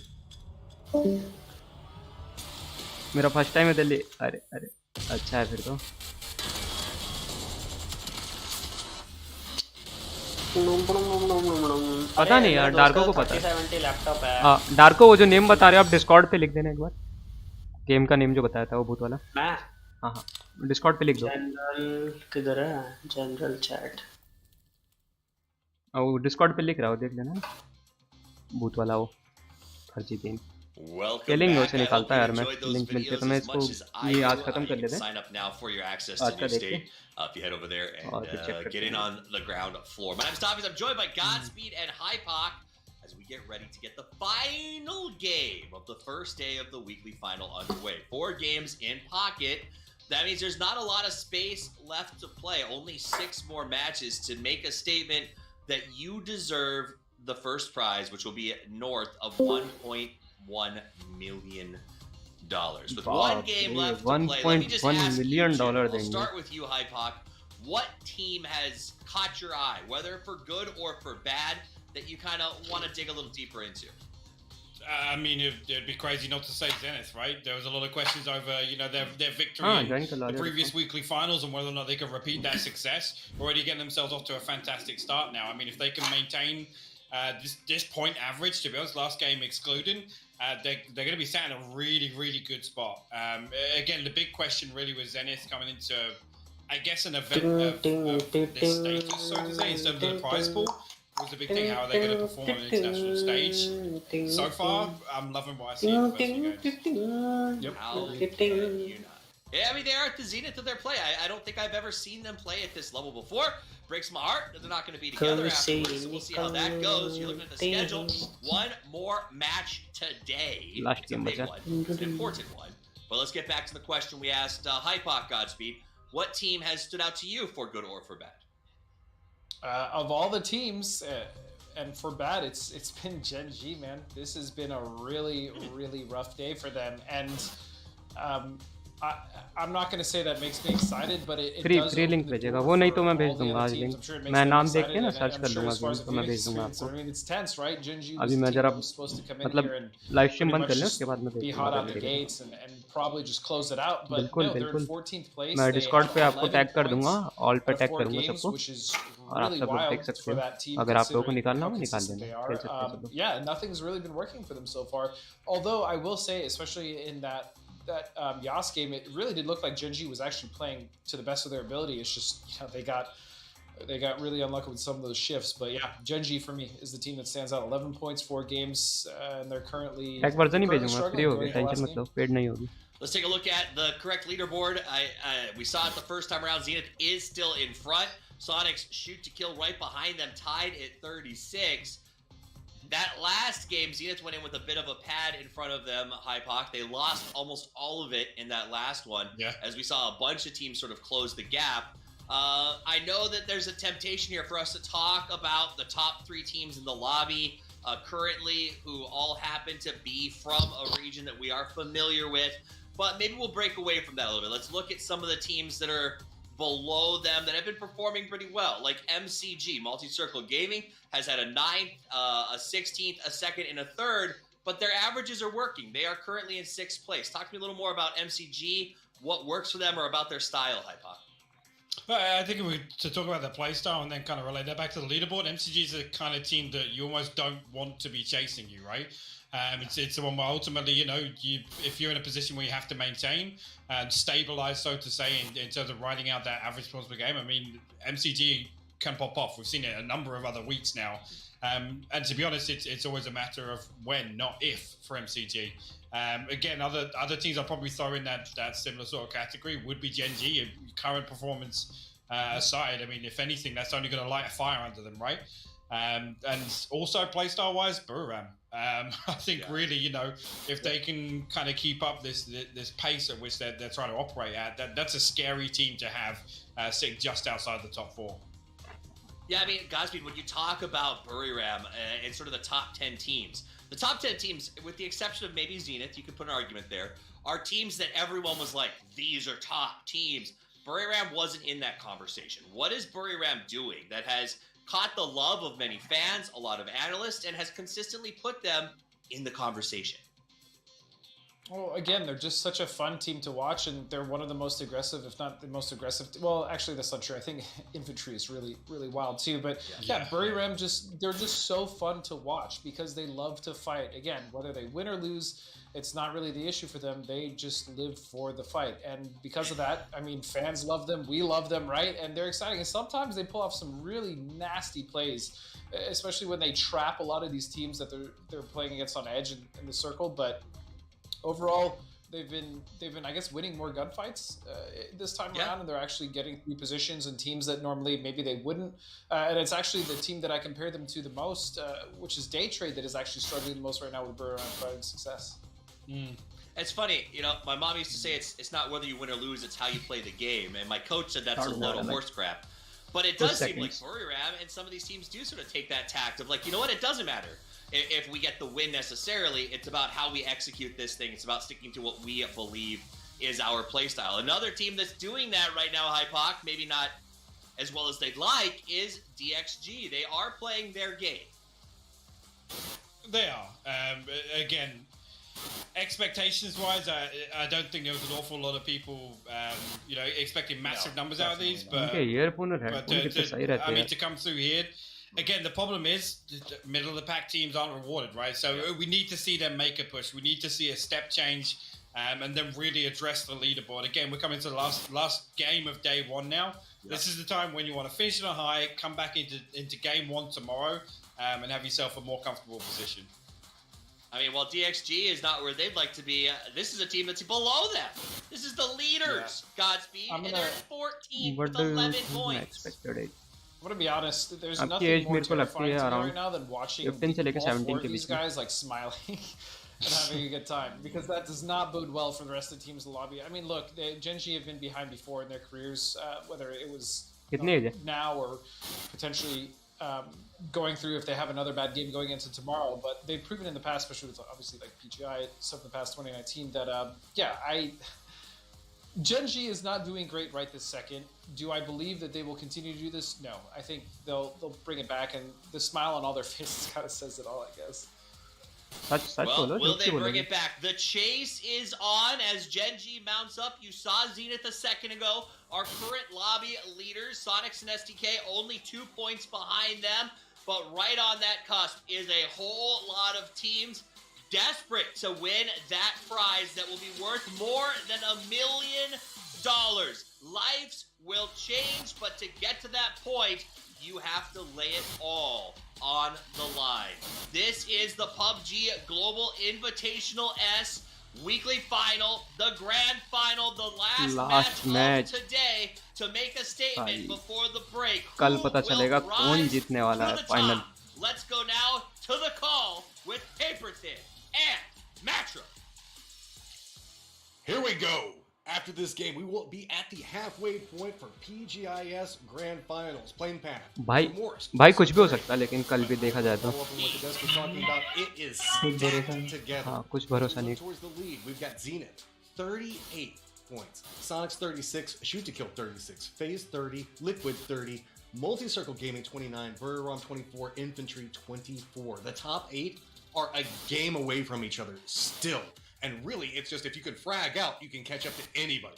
मेरा फर्स्ट टाइम है दिल्ली अरे अच्छा है फिर तो पता नहीं यार डार्को को पता है हाँ डार्को वो जो नेम बता रहे हो आप डिस्कॉर्ड पे लिख देना एक बार गेम का नेम जो बताया था वो भूत वाला हाँ डिस्कॉर्ड पे लिख दो जनरल किधर है जनरल चैट वो डिस्कॉर्ड पे लिख रहा हो देख लेना भूत वाला वो फर्जी गेम लिंक से निकालता है यार मैं लिंक मिलते तो मैं इसको ये आज खत्म कर लेते हैं आज का देखते if you head over there and get in on the ground floor. My name is Tommy. I'm joined by Godspeed and Hypoc as we get ready to get the final game of the first day of the weekly final underway. 4 games in pocket. That means there's not a lot of space left to play. Only 6 more matches to make a statement that you deserve the first prize, which will be north of $1.1 million. With one game left to play, let me just ask you, Jim, we'll start with you, Hypoc. What team has caught your eye, whether for good or for bad, that you kind of want to dig a little deeper into? I mean, it'd be crazy not to say Zenith, right? There was a lot of questions over, their victory in the previous weekly finals and whether or not they could repeat that success. Already getting themselves off to a fantastic start now. I mean, if they can maintain this point average, to be honest, last game excluding, they're going to be sat in a really, really good spot. Again, the big question really was Zenith coming into, I guess, an event of this status, so to say, in terms of the prize pool. was the big thing. How are they going to perform on an international stage? So far, I'm loving what I see in the first few games. Yep. Yeah, I mean, they are at the zenith of their play. I don't think I've ever seen them play at this level before. Breaks my heart that they're not going to be together afterwards, so we'll see how that goes. You're looking at the schedule. One more match today. Last game, it's a big one. It's an important one. But let's get back to the question we asked Hypoc Godspeed. What team has stood out to you for good or for bad? Of all the teams, and for bad, it's been Gen G, man. This has been a really, really rough day for them. And I'm not going to say that makes me excited, but it does free link भेजेगा वो नहीं तो मैं भेज दूंगा आज link मैं नाम देख के ना सर्च कर लूंगा तो मैं भेज दूंगा आपको अभी मैं जरा मतलब लाइव स्ट्रीम बंद कर लें उसके बाद मैं भेज दूंगा बिल्कुल बिल्कुल मैं डिस्कॉर्ड पे आपको टैग कर दूंगा ऑल पे टैग करूंगा सबको और आप सब लोग देख सकते हो अगर आप लोगों को निकालना हो निकाल लेना yeah, nothing's really been working for them so far, although I will say, especially in that Yas game, it really did look like Gen G was actually playing to the best of their ability. It's just they got really unlucky with some of those shifts. But yeah, Gen G for me is the team that stands out. 11 points, 4 games, and they're currently struggling. Let's take a look at the correct leaderboard. We saw it the first time around. Zenith is still in front. Sonics shoot to kill right behind them, tied at 36. That last game, Zenith went in with a bit of a pad in front of them, Hypoc. They lost almost all of it in that last one, as we saw a bunch of teams sort of close the gap. I know that there's a temptation here for us to talk about the top 3 teams in the lobby currently, who all happen to be from a region that we are familiar with, but maybe we'll break away from that a little bit. Let's look at some of the teams that are below them that have been performing pretty well, like MCG, Multi-Circle Gaming, has had a 9th, a 16th, a 2nd, and a 3rd, but their averages are working. They are currently in 6th place. Talk to me a little more about MCG, what works for them, or about their style, Hypoc. I think if we to talk about the play style and then kind of relate that back to the leaderboard, MCG is the kind of team that you almost don't want to be chasing you, right? It's the one where ultimately, you know, if you're in a position where you have to maintain and stabilize, so to say, in terms of riding out that average points per game, I mean, MCG can pop off. We've seen it a number of other weeks now. And to be honest, it's always a matter of when, not if, for MCG. Again, other teams I'll probably throw in that similar sort of category would be Gen G. Current performance aside, I mean, if anything, that's only going to light a fire under them, right? And also playstyle-wise, Buriram. I think really, you know, if they can kind of keep up this pace at which they're trying to operate at, that's a scary team to have sitting just outside the top 4. Yeah, I mean, Godspeed, when you talk about Buriram and sort of the top 10 teams, the top 10 teams, with the exception of maybe Zenith, you could put an argument there, are teams that everyone was like, these are top teams. Buriram wasn't in that conversation. What is Buriram doing that has caught the love of many fans, a lot of analysts, and has consistently put them in the conversation? Well, again, they're just such a fun team to watch, and they're one of the most aggressive, if not the most aggressive. Well, actually, that's not true. I think Infantry is really, really wild too. But yeah, Buriram they're just so fun to watch because they love to fight. Again, whether they win or lose, it's not really the issue for them. They just live for the fight. And because of that, I mean, fans love them. We love them, right? And they're exciting. And sometimes they pull off some really nasty plays, especially when they trap a lot of these teams that they're playing against on edge in the circle. But overall, they've been I guess winning more gunfights this time around, and they're actually getting 3 positions in teams that normally maybe they wouldn't. And it's actually the team that I compare them to the most, which is Day Trade, that is actually struggling the most right now with Buriram finding success. It's funny, you know, my mom used to say it's not whether you win or lose, it's how you play the game. And my coach said that's a load of horse crap. But it does seem like Buriram and some of these teams do sort of take that tact of like, you know what, it doesn't matter if we get the win necessarily. It's about how we execute this thing. It's about sticking to what we believe is our playstyle. Another team that's doing that right now, Hypoc, maybe not as well as they'd like, is DXG. They are playing their game. They are. Again, expectations-wise, I don't think there was an awful lot of people, you know, expecting massive numbers out of these. But I mean, to come through here, again, the problem is the middle-of-the-pack teams aren't rewarded, right? So we need to see them make a push. We need to see a step change, and then really address the leaderboard. Again, we're coming to the last game of day 1 now. This is the time when you want to finish on a high, come back into game 1 tomorrow, and have yourself a more comfortable position. I mean, while DXG is not where they'd like to be, this is a team that's below them. This is the leaders, Godspeed, and they're 14 with 11 points. I'm gonna be honest. There's nothing more terrifying to me right now than watching all 4 of these guys like smiling and having a good time, because that does not bode well for the rest of the teams in the lobby. I mean, look, Gen.G have been behind before in their careers, whether it was now or potentially going through if they have another bad game going into tomorrow. But they've proven in the past, especially with obviously like Pgi stuff in the past 2019, that Gen.G is not doing great right this second. Do I believe that they will continue to do this? No. I think they'll bring it back, and the smile on all their faces kind of says it all, I guess. Well, will they bring it back? The chase is on as Gen.G mounts up. You saw Zenith a second ago. Our current lobby leaders, Sonics and STK, only 2 points behind them. But right on that cusp is a whole lot of teams desperate to win that prize that will be worth more than $1 million. Lives will change, but to get to that point, you have to lay it all on the line. This is the PUBG Global Invitational S weekly final, the grand final, the last match of today to make a statement before the break. कल पता चलेगा कौन जीतने वाला है final. Let's go now to the call with Paperton and Matra. Here we go. After this game, we will be at the halfway point for PGIS Grand Finals. Plain path. भाई कुछ भी हो सकता है, लेकिन कल भी देखा जाए तो हाँ कुछ भरोसा नहीं. We've got Zenith 38 points, Sonics 36, Shoot to Kill 36, FaZe 30, Liquid 30, Multi-Circle Gaming 29, Burrom 24, Infantry 24. The top 8 are a game away from each other still. And really, it's just if you can frag out, you can catch up to anybody.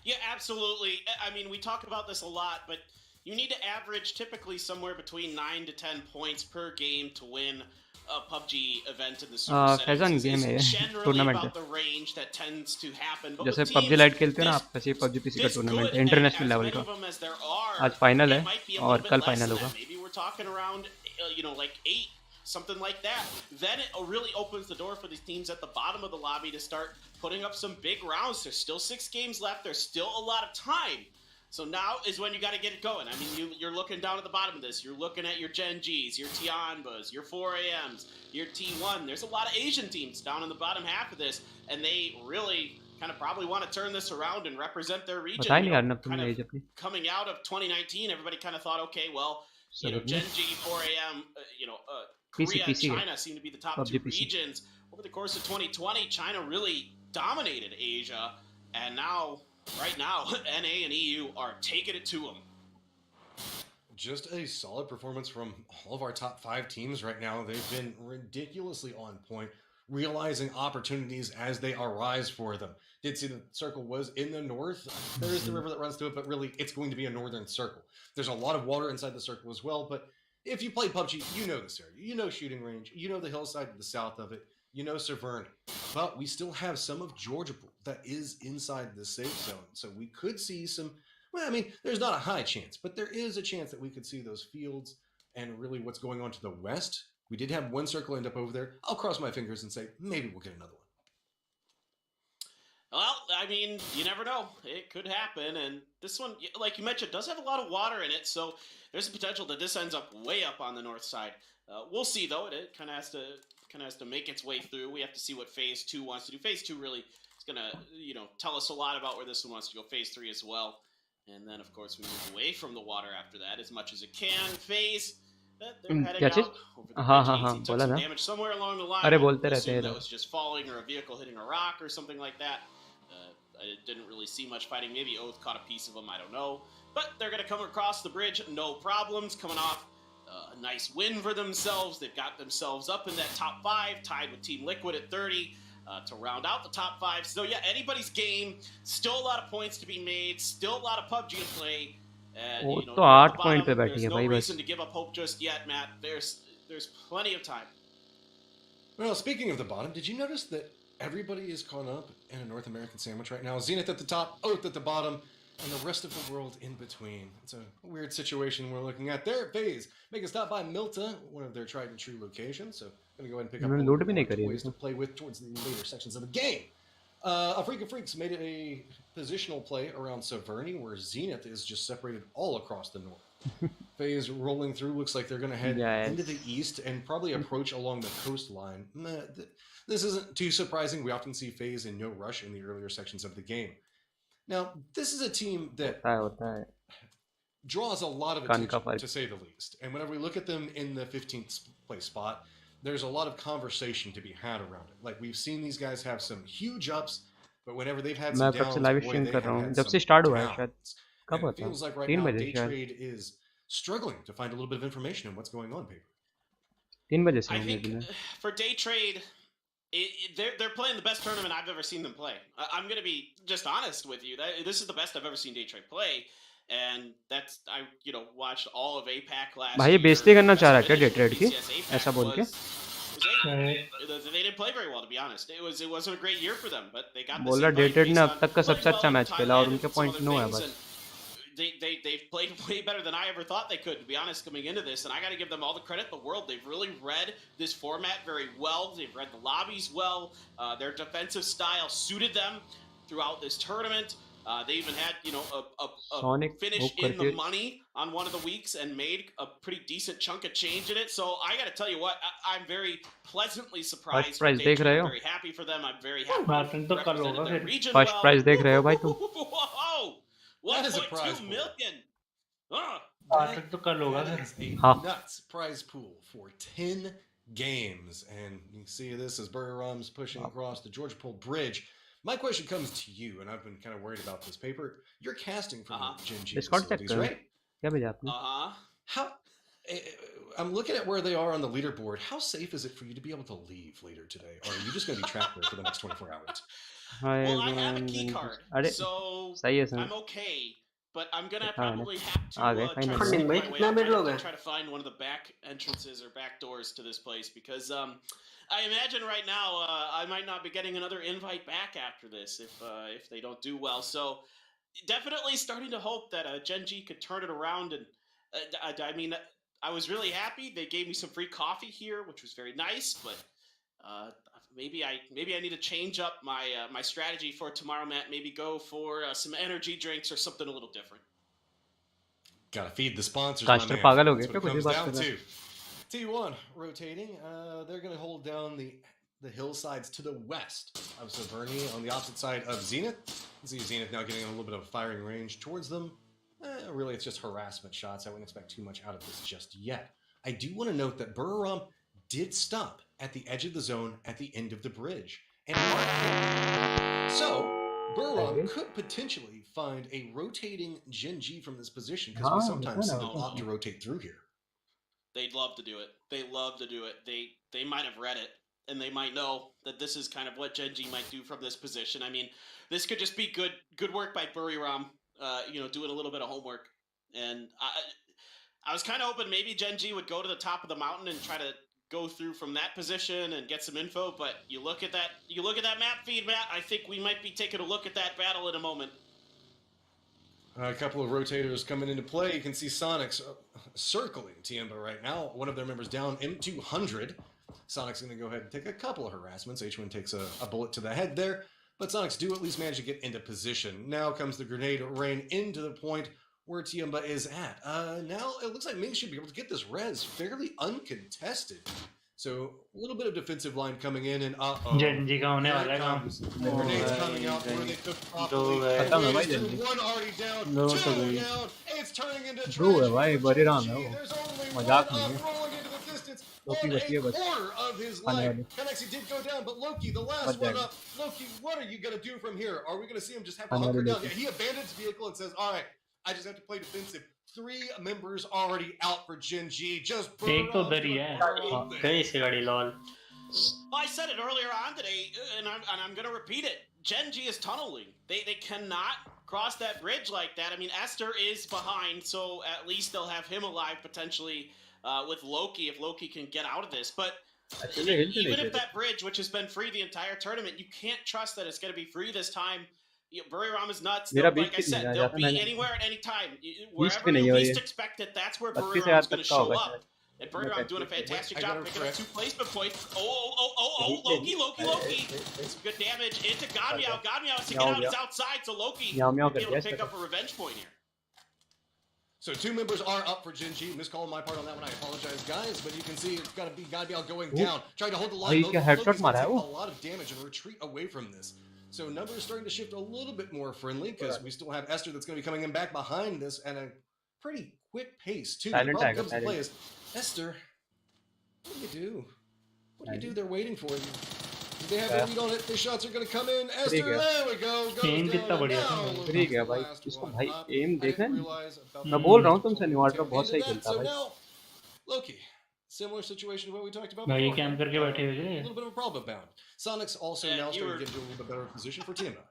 Yeah, absolutely. I mean, we talk about this a lot, but you need to average typically somewhere between 9 to 10 points per game to win a PUBG event in the super settings. It's generally about the range that tends to happen. But जैसे PUBG Lite खेलते हैं ना आप, वैसे PUBG PC का tournament international level का आज final है और कल फाइनल होगा. Maybe we're talking around, like 8. Something like that. Then it really opens the door for these teams at the bottom of the lobby to start putting up some big rounds. There's still 6 games left. There's still a lot of time. So now is when you got to get it going. I mean, you're looking down at the bottom of this. You're looking at your Gen.Gs, your Tianbas, your 4AMs, your T1. There's a lot of Asian teams down in the bottom half of this, and they really kind of probably want to turn this around and represent their region. Coming out of 2019, everybody kind of thought, okay, well, Gen.G, 4AM, Korea and China seem to be the top 2 regions. Over the course of 2020, China really dominated Asia, and now, right now, NA and EU are taking it to them. Just a solid performance from all of our top 5 teams right now. They've been ridiculously on point, realizing opportunities as they arise for them. Did see the circle was in the north. There is the river that runs through it, but really it's going to be a northern circle. There's a lot of water inside the circle as well, but if you play PUBG, you know this area. You know shooting range. You know the hillside to the south of it. You know Severny. But we still have some of Georgia Pool that is inside the safe zone. So we could see some, well, I mean, there's not a high chance, but there is a chance that we could see those fields and really what's going on to the west. We did have one circle end up over there. I'll cross my fingers and say, maybe we'll get another one. Well, I mean, you never know. It could happen. And this one, like you mentioned, does have a lot of water in it. So there's a potential that this ends up way up on the north side. We'll see, though. It kind of has to make its way through. We have to see what Phase 2 wants to do. Phase 2 really is going to, tell us a lot about where this one wants to go. Phase 3 as well. And then, of course, we move away from the water after that as much as it can. Phase... They're heading out over the took some damage somewhere along the line. That was just falling or a vehicle hitting a rock or something like that. I didn't really see much fighting. Maybe Oath caught a piece of them. I don't know. But they're going to come across the bridge. No problems. Coming off a nice win for themselves. They've got themselves up in that top 5, tied with Team Liquid at 30 to round out the top 5. So, yeah, anybody's game. Still a lot of points to be made. Still a lot of PUBG to play. And, वो तो 8 point पे बैठी है भाई. No reason to give up hope just yet, Matt. There's plenty of time. Well, speaking of the bottom, did you notice that everybody is caught up in a North American sandwich right now? Zenith at the top, Oath at the bottom. and the rest of the world in between. It's a weird situation we're looking at there. FaZe make a stop by Milta, one of their tried and true locations. So going to go ahead and pick up a little bit more toys to play with towards the later sections of the game. A Freak of Freaks made a positional play around Severny, where Zenith is just separated all across the north. FaZe rolling through, looks like they're going to head into the east and probably approach along the coastline. This isn't too surprising. We often see FaZe in no rush in the earlier sections of the game. Now, this is a team that draws a lot of attention, to say the least. And whenever we look at them in the 15th place spot, there's a lot of conversation to be had around it. Like, we've seen these guys have some huge ups, but whenever they've had some downs, boy, they have had some downs. And it feels like right now, Daytrade is struggling to find a little bit of information on what's going on, paper. 3 बजे से I think for Daytrade, they're playing the best tournament I've ever seen them play. I'm going to be just honest with you. This is the best I've ever seen Daytrade play, and that's watched all of APAC last भाई ये year. बेइज्जती करना चाह रहा है क्या Daytrade की ऐसा बोल के They didn't play very well, to be honest. It wasn't a great year for them, but they got this बोल रहा invite Daytrade based ने on अब तक का सबसे playing अच्छा well मैच in खेला और Thailand उनके and some पॉइंट other 9 है things, बस and they've played way better than I ever thought they could, to be honest, coming into this. And I got to give them all the credit in the world. They've really read this format very well. They've read the lobbies well. Their defensive style suited them throughout this tournament. They even had, a finish in the money on one of the weeks and made a pretty decent chunk of change in it. So I got to tell you what, I'm very pleasantly surprised. First prize देख रहे हो? I'm very happy for them. I'm very happy they represented their region First well. prize देख रहे हो भाई तुम Whoa! That is a prize 1.2 pool. million. That is a nuts prize pool for 10 games. And you can see this as Burger Rum's pushing across the Georgia Pole Bridge. My question comes to you, and I've been kind of worried about this paper. You're casting from the Gen G facilities, right? क्या भेजा आपने How? I'm looking at where they are on the leaderboard. How safe is it for you to be able to leave later today? Or are you just going to be trapped there for the next 24 hours? Well, I have a key card, so I'm okay. But I'm gonna probably have to try to sneak my way out, try to find one of the back entrances or back doors to this place, because I imagine right now I might not be getting another invite back after this if they don't do well. So definitely starting to hope that Gen G could turn it around. And I mean, I was really happy. They gave me some free coffee here, which was very nice. But maybe I need to change up my strategy for tomorrow, Matt. Maybe go for some energy drinks or something a little different. Gotta feed the sponsors, caster my man. पागल हो गया That's क्या what it कुछ comes बात down कर रहा to. T1 rotating. They're gonna hold down the hillsides to the west of Severny on the opposite side of Zenith. You see Zenith now getting a little bit of firing range towards them. Really, it's just harassment shots. I wouldn't expect too much out of this just yet. I do want to note that Burram did stop at the edge of the zone at the end of the bridge. And so, Burram could potentially find a rotating Gen G from this position, because we sometimes see them opt to rotate through here. They'd love to do it. They love to do it. They might have read it, and they might know that this is kind of what Gen G might do from this position. I mean, this could just be good work by Buriram, doing a little bit of homework. And I was kind of hoping maybe Gen G would go to the top of the mountain and try to go through from that position and get some info. But you look at that map feed, Matt. I think we might be taking a look at that battle in a moment. A couple of rotators coming into play. You can see Sonic's circling Tiemba right now. One of their members down, M200. Sonic's going to go ahead and take a couple of harassments. H1 takes a bullet to the head there. But Sonics do at least manage to get into position. Now comes the grenade rain into the point where Tiemba is at. Now it looks like Ming should be able to get this res fairly uncontested. So a little bit of defensive line coming in, and Genji का होने वाला है काम. The grenades coming out where they could properly. One already down, two down. It's turning into है भाई बड़े राम है वो There's only मजाक one नहीं है rolling into the distance. Loki On बची है a बस quarter of his आने life. वाली Kenexy did go down, but Loki, the last बच one जाएगा up. Loki, what are you going to do from here? Are we going to see him just have to आने hunker वाली down? Loki Yeah, he abandons his vehicle and says, all right, I just have to play defensive. 3 members already out for Gen G. Just एक तो उधर ही है गई इसकी गाड़ी lol. I said it earlier on today, and I'm going to repeat it. Gen G is tunneling. They cannot cross that bridge like that. I mean, Esther is behind, so at least they'll have him alive potentially with Loki if Loki can get out of this. But even if that bridge, which has been free the entire tournament, you can't trust that it's going to be free this time. Buriram is nuts. मेरा Like I 20 said, नहीं आ they'll जाता be मैंने anywhere at any time. 20 Wherever भी नहीं you हो least ये expect it, that's where 32,000 Buriram is going to तक का show होगा up. शायद And मैं Buriram doing a 35 fantastic I job got her picking up correct. 2 placement points. Loki. Some good damage into Godmeow. Godmeow is taken out. He's outside, so Loki Meow meow might be कर able दिया to pick इसने up a revenge point here. So 2 members are up for Gen G. Miscall on my part on that one. I apologize, guys. But you can see it's got to be Godmeow going down, trying to hold the line. भाई क्या headshot Loki's going मारा to है take वो a lot of damage and retreat away from this. So numbers starting to shift a little bit more friendly because we still have Esther that's going to be coming in back behind this at a pretty quick pace too. Silent The problem tagger, comes to play silent. is Esther. What do you do? What do you do? They're waiting for you. They have a lead on it. The shots are going to come in. Esther, there we go. Aim कितना बढ़िया था ठीक है भाई इसको भाई M देखा है मैं बोल रहा हूँ तुमसे न्यूयॉर्क पे बहुत सही खेलता है भाई Loki, similar situation to what we talked about भाई before. कैंप करके बैठे हुए A little bit of a problem bound. Sonic's also now starting to get into a little bit better position for Tima.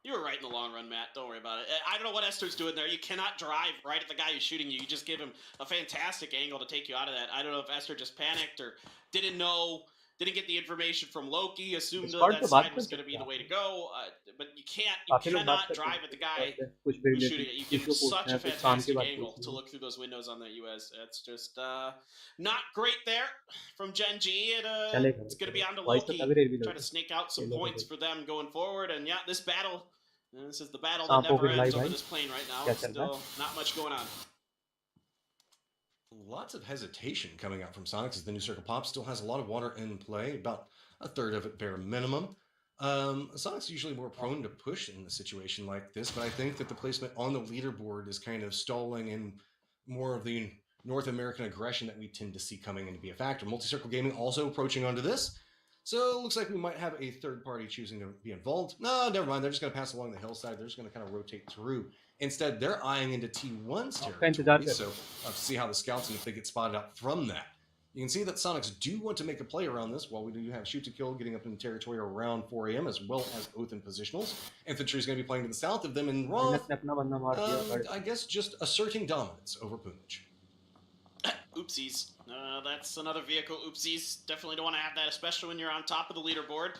You were right in the long run, Matt. Don't worry about it. I don't know what Esther's doing there. You cannot drive right at the guy who's shooting you. You just give him a fantastic angle to take you out of that. I don't know if Esther just panicked or didn't know, didn't get the information from Loki, assumed that side was going to be the way to go. But you cannot drive at the guy who's shooting it. You give him such a fantastic angle to look through those windows on the US. It's just not great there from Gen G. It's going to be on to Loki. Try to snake out some points for them going forward. And yeah, this battle, this is the battle that never ends over this plane right now. Still not much going on. Lots of hesitation coming out from Sonic as the new circle pop still has a lot of water in play, about a third of it bare minimum. Sonic's usually more prone to push in a situation like this, but I think that the placement on the leaderboard is kind of stalling in more of the North American aggression that we tend to see coming in to be a factor. Multi-Circle Gaming also approaching onto this. So it looks like we might have a third party choosing to be involved. No, never mind. They're just going to pass along the hillside. They're just going to kind of rotate through. Instead, they're eyeing into T1's territory. So see how the scouts and if they get spotted out from that. You can see that Sonics do want to make a play around this, while we do have Shoot to Kill getting up in territory around 4 a.m. as well as Oath in positionals. Infantry is going to be playing to the south of them, and Roth, I guess, just asserting dominance over Pubg. Oopsies. That's another vehicle. Oopsies. Definitely don't want to have that, especially when you're on top of the leaderboard.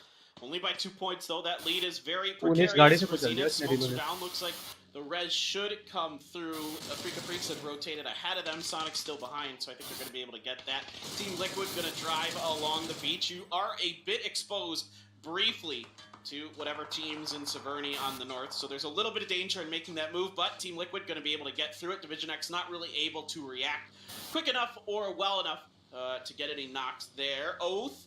Only by 2 points, though. That lead is very precarious for Zenith. Smokes are down. Looks like the res should come through. Afrika Freaks have rotated ahead of them. Sonic's still behind, so I think they're going to be able to get that. Team Liquid going to drive along the beach. You are a bit exposed briefly to whatever teams in Severny on the north, so there's a little bit of danger in making that move, but Team Liquid going to be able to get through it. visionX not really able to react quick enough or well enough to get any knocks there. Oath,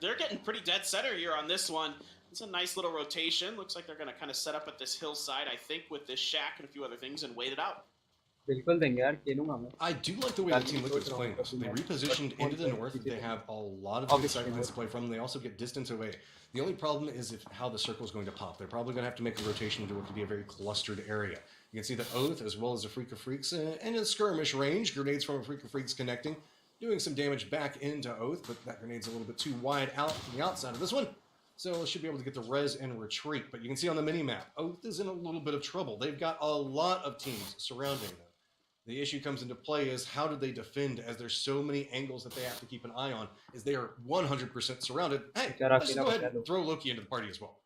they're getting pretty dead center here on this one. It's a nice little rotation. Looks like they're going to kind of set up at this hillside, I think, with this shack and a few other things and wait it out. I do like the way the Team Liquid's playing this. They repositioned into the north. They have a lot of good sightlines to play from. They also get distance away. The only problem is how the circle is going to pop. They're probably going to have to make a rotation into what could be a very clustered area. You can see that Oath, as well as Afrika Freaks, and in skirmish range, grenades from Afrika Freaks connecting, doing some damage back into Oath, but that grenade's a little bit too wide out from the outside of this one. So should be able to get the res and retreat. But you can see on the mini-map, Oath is in a little bit of trouble. They've got a lot of teams surrounding them. The issue comes into play is how do they defend, as there's so many angles that they have to keep an eye on, is they are 100% surrounded. Hey, let's just go ahead and throw Loki into the party as well.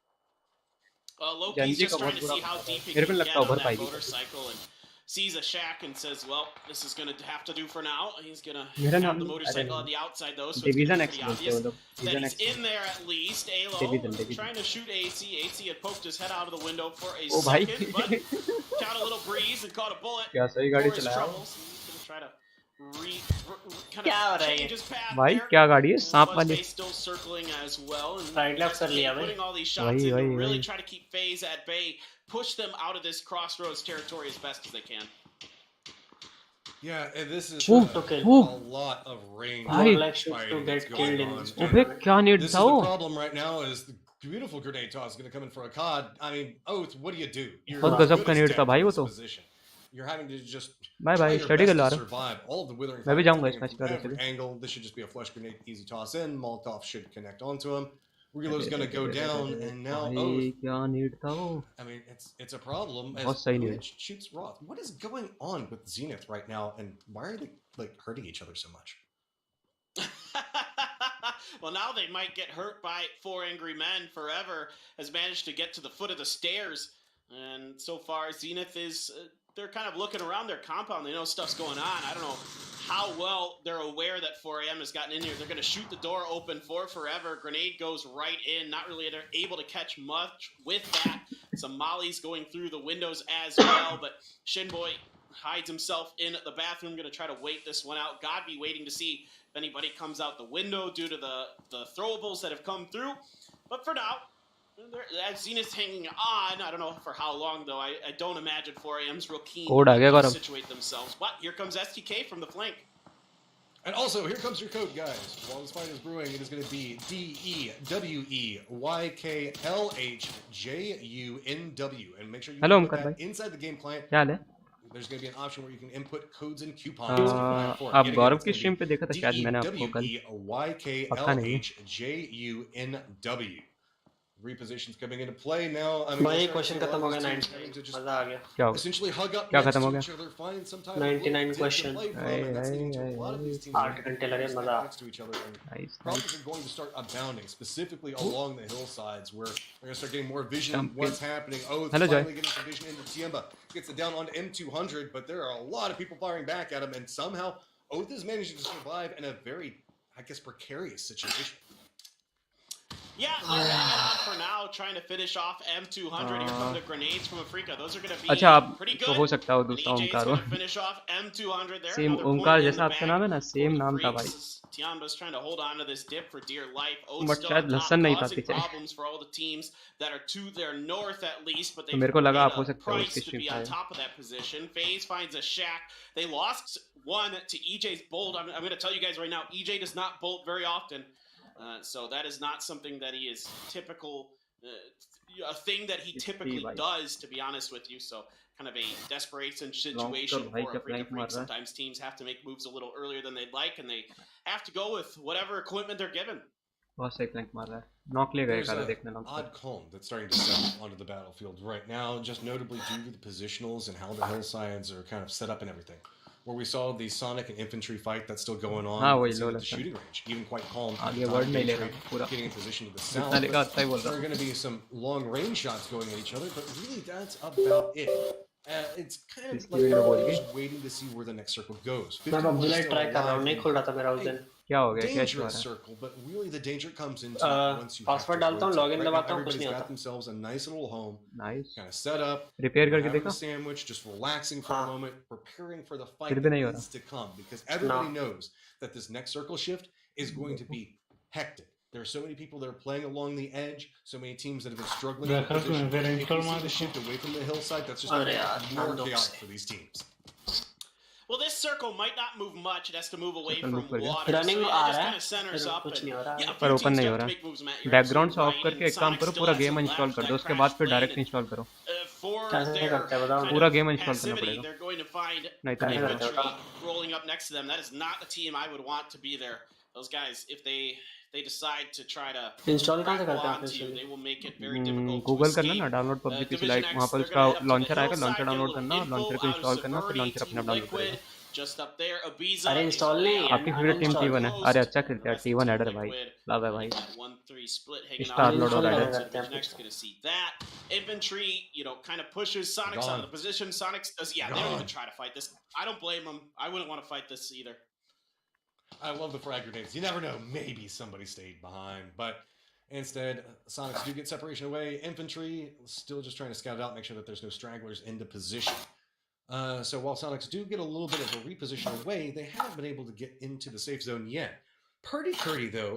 Loki's just trying to see how deep he can get on that motorcycle and sees a shack and says, well, this is going to have to do for now. He's going to have the motorcycle on the outside, though, so it's pretty obvious that he's in there at least. Alo trying to shoot AC. AC had poked his head out of the window for a second, but caught a little breeze and caught a bullet for his troubles. He's going to try to change his path भाई क्या गाड़ी है सांप वाली still circling as well and right left कर लिया भाई putting all these shots in to really try to keep FaZe at bay, push them out of this crossroads territory as best as they can. Yeah, and this is a lot of range fighting that's going on. This is the problem right now is the beautiful grenade toss is going to come in for a COD. I mean, Oath, what do you do? You're You're having to just bye bye study कर ला रहा survive all of the withering. मैं भी जाऊंगा इस match पे angle. This should just be a flash grenade, easy toss in. Molotov should connect onto him. Reload's gonna go down, and now I mean, it's a problem. As Mitch shoots Roth. What is going on with Zenith right now, and why are they like hurting each other so much? Well, now they might get hurt by 4 angry men. Forever has managed to get to the foot of the stairs. And so far, Zenith is, they're kind of looking around their compound. They know stuff's going on. I don't know how well they're aware that 4AM has gotten in here. They're going to shoot the door open for Forever. Grenade goes right in. Not really able to catch much with that. Some mollies going through the windows as well. But Shinboy hides himself in the bathroom. Going to try to wait this one out. Godby waiting to see if anybody comes out the window due to the throwables that have come through. But for now, Zenith's hanging on. I don't know for how long, though. I don't imagine 4AM's real keen to situate themselves. But here comes STK from the flank. And also, here comes your code, guys. While this fight is brewing, it is going to be DEWEYKLHJUNW. And make sure you put that inside the game client. There's going to be an option where you can input codes and coupons. आप गौरव की stream पे देखा था शायद मैंने आपको कल पक्का नहीं DEWEYKLHJUNW. Repositions coming into play now. I mean, भाई क्वेश्चन खत्म हो गया 99 मजा आ गया क्या essentially hug up क्या next खत्म हो to गया each other, find some type 99 of question 8 घंटे लगे मजा problems are going to start abounding, specifically along the hillsides where they're going to start getting more vision of what's happening. Oh, it's finally getting some vision into Tiemba. Gets it down onto M200, but there are a lot of people firing back at him, and somehow Oath is managing to survive in a very, I guess, precarious situation. Yeah, they're hanging on for now, trying to finish off M200. Here come the grenades from Afrika. Those are going to be pretty good. तो हो सकता है दूसरा ओमकार हो finish off M200 there. Same Omkar जैसा आपका नाम है ना सेम नाम था भाई Tiamba's trying to hold on to this dip for dear life. But शायद लसन नहीं था पीछे problems for all the teams that are to their north at least, but तो मेरे को लगा आप हो सकता है उसकी to be on top of that position. FaZe finds a shack. They lost one to EJ's bolt. I'm going to tell you guys right now, EJ does not bolt very often. So that is not something that he is typical, a thing that he typically does, to be honest with you. So kind of a desperation situation for Afrika Freak. Sometimes teams have to make moves a little earlier than they'd like, and they have to go with whatever equipment they're given. There's an odd calm that's starting to settle onto the battlefield right now, just notably due to the positionals and how the hillsides are kind of set up and everything. Where we saw the Sonic and infantry fight that's still going on at the shooting range, even quite calm. Getting in position to the south. There are going to be some long range shots going at each other, but really that's about it. It's kind of like just waiting to see where the next circle goes. Dangerous circle, but really the danger comes into once you password डालता हूँ login दबाता हूँ कुछ नहीं got themselves a nice little home, nice kind of set up, repair करके देखा a sandwich, just relaxing for a moment, preparing for the fight that needs to come, because everybody knows that this next circle shift is going to be hectic. There are so many people that are playing along the edge, so many teams that have been struggling in position. If you see the shift away from the hillside, that's just more chaotic for these teams. Well, this circle might not move much. It has to move away from water. Running so it just kind of centers up. पर open नहीं हो रहा background of करके एक काम करो पूरा game install कर दो उसके बाद फिर डायरेक्ट इंस्टॉल करो पूरा गेम इंस्टॉल करना पड़ेगा नहीं तो नहीं rolling up next to them. That is not a team I would want to be there. Those guys, if they decide to try to install कहाँ से करते हैं you, they will make it very difficult. Google करना ना download PUBG PC light वहाँ पर उसका launcher आएगा लॉन्चर डाउनलोड करना लॉन्चर को इंस्टॉल करना फिर लॉन्चर अपने आप डाउनलोड करेगा Just up there, Abiza. अरे इंस्टॉल नहीं आपकी फेवरेट टीम T1 है अरे अच्छा खेलते हैं T1 हेडर भाई लाभ है भाई 1-3 split hanging star on. Load हो रहा है Next going to see that infantry, kind of pushes Sonic's out of the position. Sonic's does, they don't even try to fight this. I don't blame them. I wouldn't want to fight this either. I love the frag grenades. You never know. Maybe somebody stayed behind, but instead, Sonics do get separation away. Infantry still just trying to scout it out, make sure that there's no stragglers into position. So while Sonics do get a little bit of a reposition away, they haven't been able to get into the safe zone yet. Purdy Curdy, though,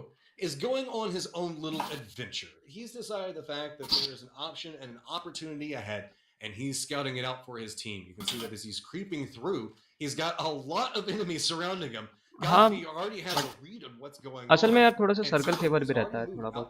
is going on his own little adventure. He's decided the fact that there is an option and an opportunity ahead, and he's scouting it out for his team. You can see that as he's creeping through, he's got a lot of enemies surrounding him. हाँ असल में यार थोड़ा सा circle favour भी रहता है थोड़ा बहुत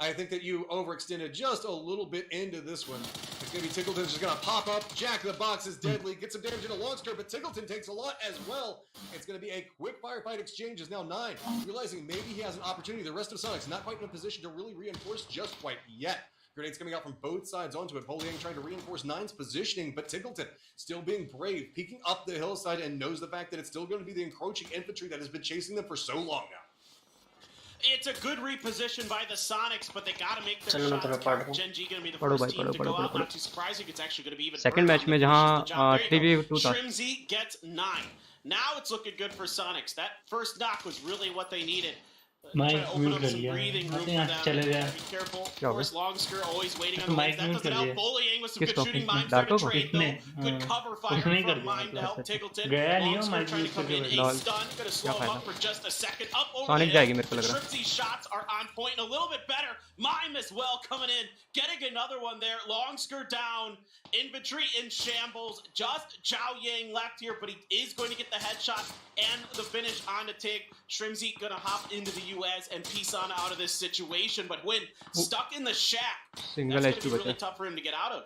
I think that you overextended just a little bit into this one. It's going to be Tickleton just going to pop up. Jack the Box is deadly. Get some damage in a launcher, but Tickleton takes a lot as well. It's going to be a quick firefight exchange. Is now 9. Realizing maybe he has an opportunity. The rest of Sonic's not quite in a position to really reinforce just quite yet. Grenades coming out from both sides onto it. Poliang trying to reinforce Nine's positioning, but Tickleton still being brave, peeking up the hillside and knows the fact that it's still going to be the encroaching infantry that has been chasing them for so long now. It's a good reposition by the Sonics, but they gotta make their shots count. Gen G gonna be the first team to go out. Not too surprising. It's actually gonna be even. Second match में जहाँ 3v2 था. Shrimzy gets 9. Now it's looking good for Sonics. That first knock was really what they needed. Try to open up some breathing room for them. Be careful. Of course, Longsker always waiting on the wings. That doesn't help. Bullying with some good shooting. Mimes there to trade though. Good cover fire from Mime to help Tickleton. Longsker trying to come in. A stun. Gonna slow him up for just a second. Up over the hill. The Tripsy shots are on point and a little bit better. Mime as well coming in. Getting another one there. Longsker down. Infantry in shambles. Just Zhao Yang left here, but he is going to get the headshot and the finish on the Tig. Shrimzy gonna hop into the US and peace on out of this situation, but when stuck in the shack, that's gonna be really tough for him to get out of.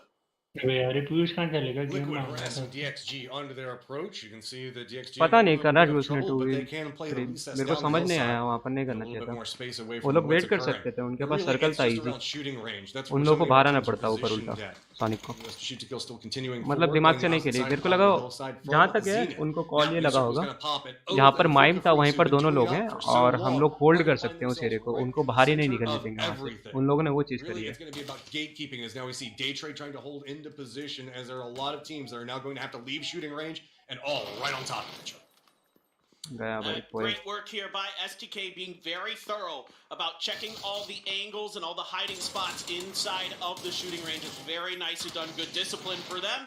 Liquid harassing DXG onto their approach. You can see the DXG पता नहीं करना चाहिए उसने 2v3 मेरे को समझ नहीं आया वहाँ पर नहीं करना चाहिए था वो लोग वेट कर सकते थे उनके पास सर्कल था इजी उन लोगों को बाहर आना पड़ता ऊपर उल्टा सोनिक को मतलब दिमाग से नहीं खेली मेरे को लगा जहाँ तक है उनको कॉल ये लगा होगा जहाँ पर माइम था वहीं पर दोनों लोग हैं और हम लोग होल्ड कर सकते हैं उस एरिया को उनको बाहर ही नहीं निकलने देंगे उन लोगों ने वो चीज़ करी है position as there are a lot of teams that are now going to have to leave shooting range and all right on top of each other. Great work here by STK being very thorough about checking all the angles and all the hiding spots inside of the shooting range. It's very nicely done. Good discipline for them.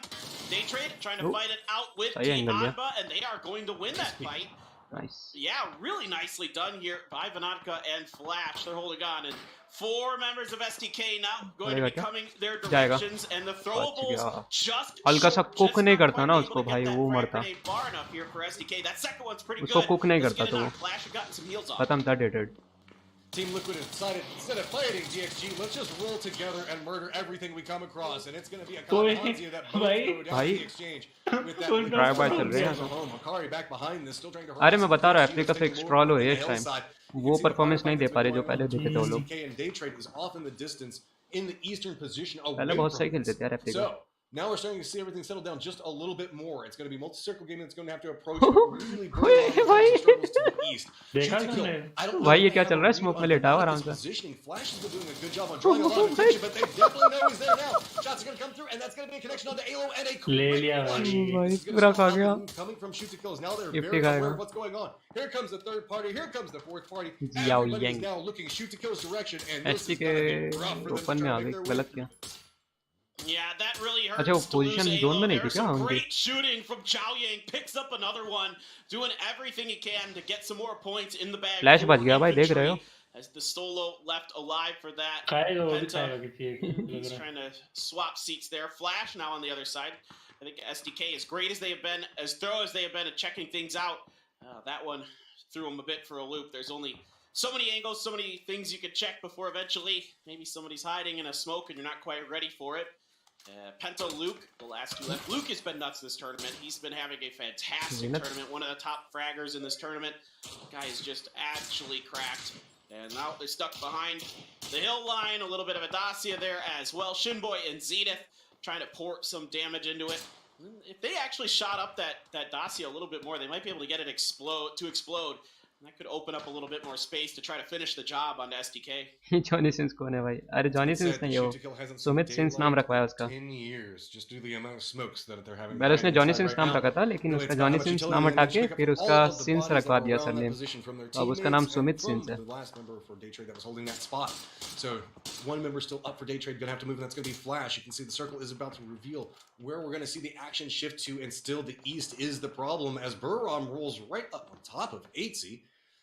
Daytrade trying to fight it out with Anba, and they are going to win that fight. Nice. Yeah, really nicely done here by Vanatka and Flash. They're holding on, and 4 members of STK now going to be coming their directions, and the throwables just हल्का सा cook नहीं करता ना उसको भाई वो मरता उसको कुक नहीं करता तो वो खत्म था dated Team Liquid decided instead of fighting DXG, let's just roll together and murder everything we come across, and it's going to be a kamikaze that both go down the exchange with that drive bye चल रहे हैं Makari back behind this, still trying to अरे मैं बता रहा हूँ Africa से एक स्ट्रॉल हो रही है इस टाइम वो परफॉर्मेंस नहीं दे पा रहे जो पहले देखे थे वो लोग पहले बहुत सही खेलते थे यार Africa Now we're starting to see everything settle down just a little bit more. It's going to be multi-circle gaming that's going to have to approach really struggles to the east. भाई ये क्या चल रहा है smoke में लेटा हुआ आराम से positioning Flash has been doing a good job on drawing a lot of attention, but they definitely know he's there now. Shots are going to come through, and that's going to be a connection onto Alo and a ले लिया भाई पूरा खा गया coming from shoot to kills. Now they're very aware of what's going on. Here comes the third party. Here comes the fourth party. Everybody's now looking shoot to kills direction, and this is going to be rough for them to make their way. गलत किया Yeah, that really hurts. अच्छा वो position zone में नहीं थी क्या उनकी Great shooting from Zhao Yang, picks up another one, doing everything he can to get some more points in the bag. Flash बच गया भाई देख रहे हो As the solo left alive for that. Penta, he's trying to swap seats there. Flash now on the other side. I think SDK, as great as they have been, as thorough as they have been at checking things out, that one threw him a bit for a loop. There's only so many angles, so many things you could check before eventually maybe somebody's hiding in a smoke and you're not quite ready for it. Penta Luke, the last 2 left. Luke has been nuts this tournament. He's been having a fantastic tournament. One of the top fraggers in this tournament. The guy is just actually cracked. And now they're stuck behind the hill line. A little bit of a Dacia there as well. Shinboy and Zenith trying to port some damage into it. If they actually shot up that Dacia a little bit more, they might be able to get it explode. And that could open up a little bit more space to try to finish the job on SDK. Johnny Sins कौन है भाई अरे Johnny Sins नहीं वो Sumit since नाम रखवाया उसका पहले उसने जॉनी सिंस नाम रखा था लेकिन उसका जॉनी सिंस नाम हटा के फिर उसका सिंस रखवा दिया सरनेम अब उसका नाम सुमित सिंस है So one member still up for Daytrade, gonna have to move, and that's gonna be Flash. You can see the circle is about to reveal where we're gonna see the action shift to, and still the east is the problem as Burram rolls right up on top of 8C.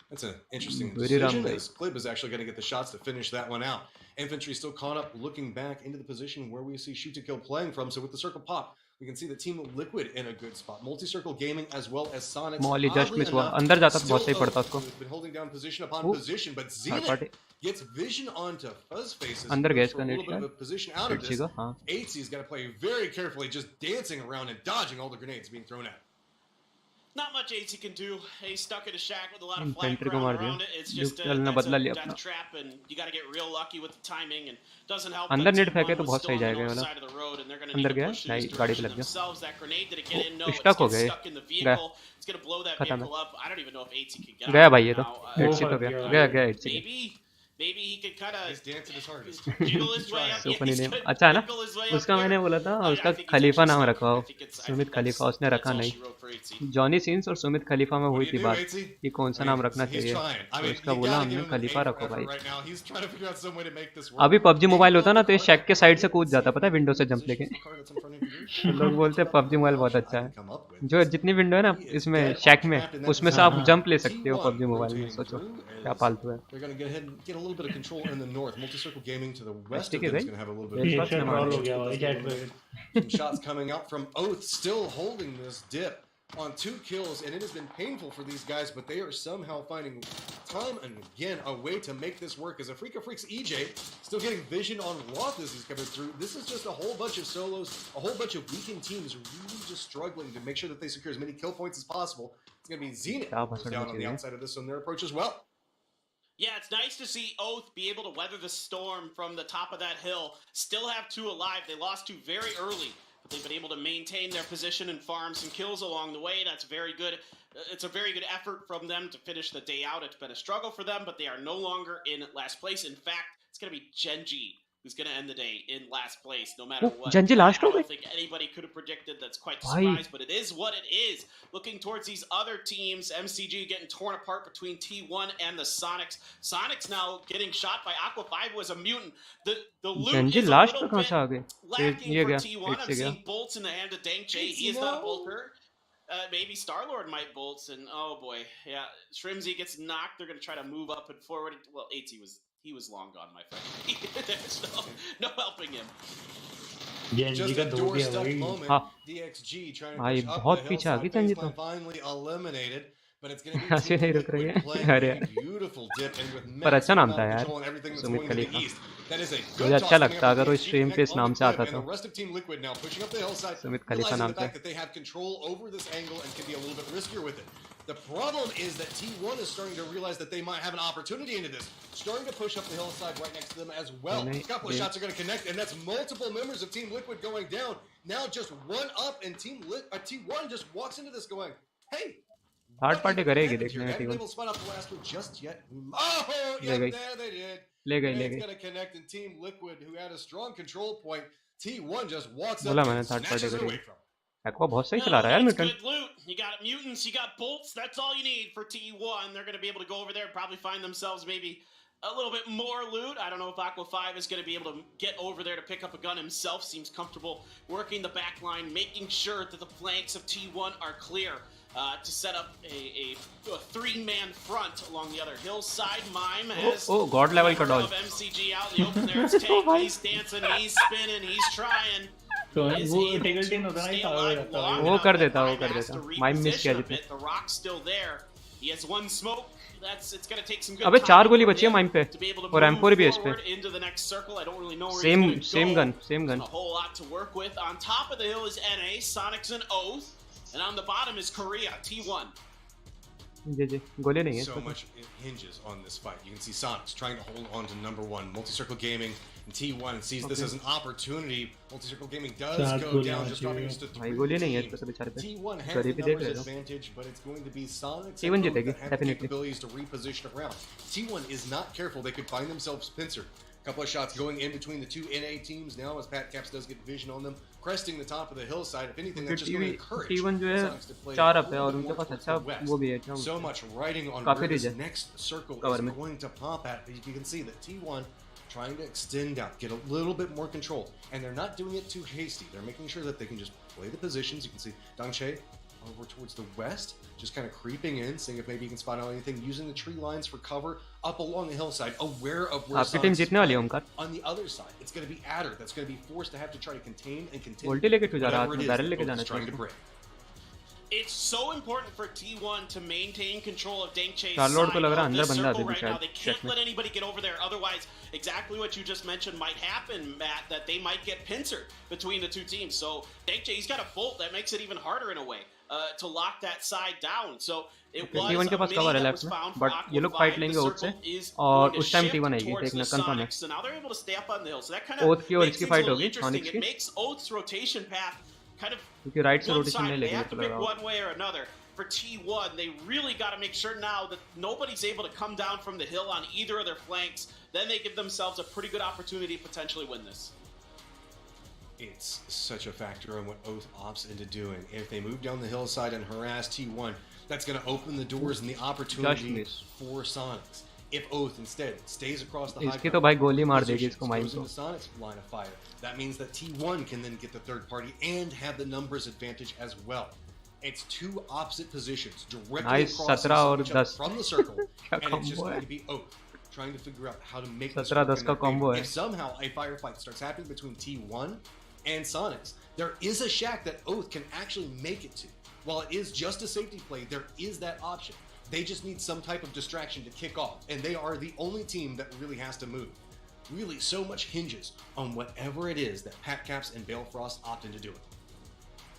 That's an interesting decision as Clib is actually gonna get the shots to finish that one out. Infantry still caught up, looking back into the position where we see Shoot to Kill playing from. So with the circle pop, we can see the team of Liquid in a good spot. Multi-circle gaming as well as Sonic. Mauli just miss हुआ अंदर जाता तो बहुत सही पड़ता उसको been holding down position upon position, but Zenith gets vision onto Fuzzface's अंदर gas का a net little bit of a position out of this. 8C's got to play very carefully, just dancing around and dodging all the grenades being thrown at. not much AC can do. He's stuck in a shack with a lot of flag Sentry को ground मार around दिया. it. It's just चलना that's बदला a लिया death अपना. trap, and you got to get real lucky with the timing. And doesn't help अंदर that net T1 फेंके तो was बहुत still सही on the जाएगा north वाला. side of the road, and they're going to अंदर need to गया. push in नहीं this गाड़ी पे direction लग गया. themselves. That grenade, did it get in? No, it's stuck हो getting गए. stuck in the गया. vehicle. It's going to blow that खत्म है. vehicle up. I don't even know if AT can get गया out भाई ये तो. now. Etsy तो गया. गया गया Etsy. Maybe he could kind of dancing his hardest. jiggle his way up. सुपनी नेम अच्छा है ना. उसका मैंने बोला था उसका खलीफा नाम रखवाओ. सुमित खलीफा उसने रखा नहीं. जॉनी सिंस और सुमित खलीफा में हुई थी बात कि कौन सा नाम रखना चाहिए. तो उसका बोला हमने खलीफा रखो भाई. अभी पबजी मोबाइल होता ना तो ये शैक के साइड से कूद जाता पता है विंडो से जंप लेके. लोग बोलते हैं पबजी मोबाइल बहुत अच्छा है. जो जितनी विंडो है ना इसमें शैक में उसमें से आप जंप ले सकते हो पबजी मोबाइल में. सोचो क्या फालतू है. A little bit of control in the north. Multi-circle gaming to the west of them is going to have a little bit of some shots coming out from Oath, still holding this dip on 2 kills, and it has been painful for these guys, but they are somehow finding time and again a way to make this work. As a Freak of Freaks EJ still getting vision on Roth as he's coming through. This is just a whole bunch of solos, a whole bunch of weakened teams really just struggling to make sure that they secure as many kill points as possible. It's going to be Zenith who's down on the outside of this on their approach as well. Yeah, it's nice to see Oath be able to weather the storm from the top of that hill. Still have 2 alive. They lost 2 very early, but they've been able to maintain their position and farm some kills along the way. That's very good. It's a very good effort from them to finish the day out. It's been a struggle for them, but they are no longer in last place. In fact, it's going to be Genji who's going to end the day in last place, no matter what. Genji last I don't think anybody could have predicted that's quite a surprise, but it is what it is. Looking towards these other teams, MCG getting torn apart between T1 and the Sonics. Sonics now getting shot by Aqua 5 was a mutant. The loot Genji is a last little तो कहाँ से आ bit गए. lacking ये for गया. T1. I'm Etsy गया. seeing bolts in the hand of Dang Che. He is not a bolter. Maybe Star-Lord might bolts, and oh boy, yeah, Shrimsy gets knocked. They're going to try to move up and forward. Well, he was long gone, my friend. There's no helping him. Just a doorstep moment. DXG trying to push up the hillside. Baseline finally eliminated. But it's going to be ऐसे नहीं रुक रही है. अरे beautiful dip and with पर अच्छा नाम था यार सुमित खलीफा. मुझे अच्छा लगता अगर वो स्ट्रीम पे इस नाम से आता तो. सुमित खलीफा नाम से. they have control over this angle and can be a little bit riskier with it. The problem is that T1 is starting to realize that they might have an opportunity into this. Starting to push up the hillside right next to them as well. A couple of shots are going to connect, and that's multiple members of Team Liquid going down. Now just one up, and T1 just walks into this going, hey, third party करेगी देखने में team. ले गई. ले गई ले गई. बोला मैंने थर्ड पार्टी करेगी. एक्वा बहुत सही चला रहा है यार mutant. You got mutants, you got bolts. That's all you need for T1. They're going to be able to go over there and probably find themselves maybe a little bit more loot. I don't know if Aqua 5 is going to be able to get over there to pick up a gun himself. Seems comfortable working the back line, making sure that the flanks of T1 are clear to set up a 3-man front along the other hillside. Mime has God level का dodge. MCG out in the open there. It's Tank. He's dancing, he's spinning, he's trying. तो वो tackle tin होता नहीं था वो कर देता mime miss किया जितने. The rock's still there. He has one smoke. It's going to take some good अबे 4 गोली बची है माइम पे और M4 भी है इस पे. Same gun. A whole lot to work with. On top of the hill is NA, Sonics and Oath, and on the bottom is Korea, T1. जी गोली नहीं है. So much hinges on this fight. You can see Sonics trying to hold on to number 1. Multi-Circle Gaming and T1 sees this as an opportunity. Multi-Circle Gaming does go down, just dropping us to 3 teams. T1 has the numbers advantage, but it's going to be Sonics and Oath that have the capabilities to reposition around. T1 is not careful. They could find themselves pincered. Couple of shots going in between the 2 NA teams now as Pat Caps does get vision on them, cresting the top of the hillside. If anything, that's just going to encourage Sonics to play 4 up है और उनके पास अच्छा वो भी है. So much writing on where this next circle is going to pop at. You can see that T1 trying to extend out, get a little bit more control, and they're not doing it too hasty. They're making sure that they can just play the positions. You can see Dang Che over towards the west, just kind of creeping in, seeing if maybe he can spot out anything, using the tree lines for cover up along the hillside, aware of where Sonics is on the other side. It's going to be Adder that's going to be forced to have to try to contain and continue whatever it is that Oath is trying to break. It's so important for T1 to maintain control of Dengche's Charlotte को side लग रहा है of अंदर this बंदा circle अभी भी right now. शायद They check can't में let anybody get over there. Otherwise, exactly what you just mentioned might happen, Matt, that they might get pincered between the two teams. So Dengche, he's got a bolt that makes it even harder in a way to lock that side down. So it was T1 के a pass mini cover है that left was में found for but ये Aqua लोग fight 5. The लेंगे oath से circle is और going to उस time shift T1 आएगी towards देखना the कंफर्म है Sonics. So now they're able to stay up on the hill. So that kind of oath की और makes इसकी things a फाइट little होगी interesting. सॉनिक्स It की makes Oath's rotation path kind of क्योंकि right से rotation नहीं one-sided. They लेगी have मेरे to को लग pick रहा है one way or another. For T1, they really got to make sure now that nobody's able to come down from the hill on either of their flanks. Then they give themselves a pretty good opportunity to potentially win this. It's such a factor on what Oath opts into doing. If they move down the hillside and harass T1, that's going to open the doors and the opportunity for Sonics. If Oath instead stays across the high इसकी तो भाई गोली मार देगी इसको mine को Sonics line of fire, that means that T1 can then get the third party and have the numbers advantage as well. It's two opposite positions directly across each other from the circle, and it's just going to be Oath trying to figure out how to make this work in their favor. If somehow a firefight starts happening between T1 and Sonics, there is a shack that Oath can actually make it to. While it is just a safety play, there is that option. They just need some type of distraction to kick off, and they are the only team that really has to move. Really, so much hinges on whatever it is that Patcaps and Balefrost opt into doing.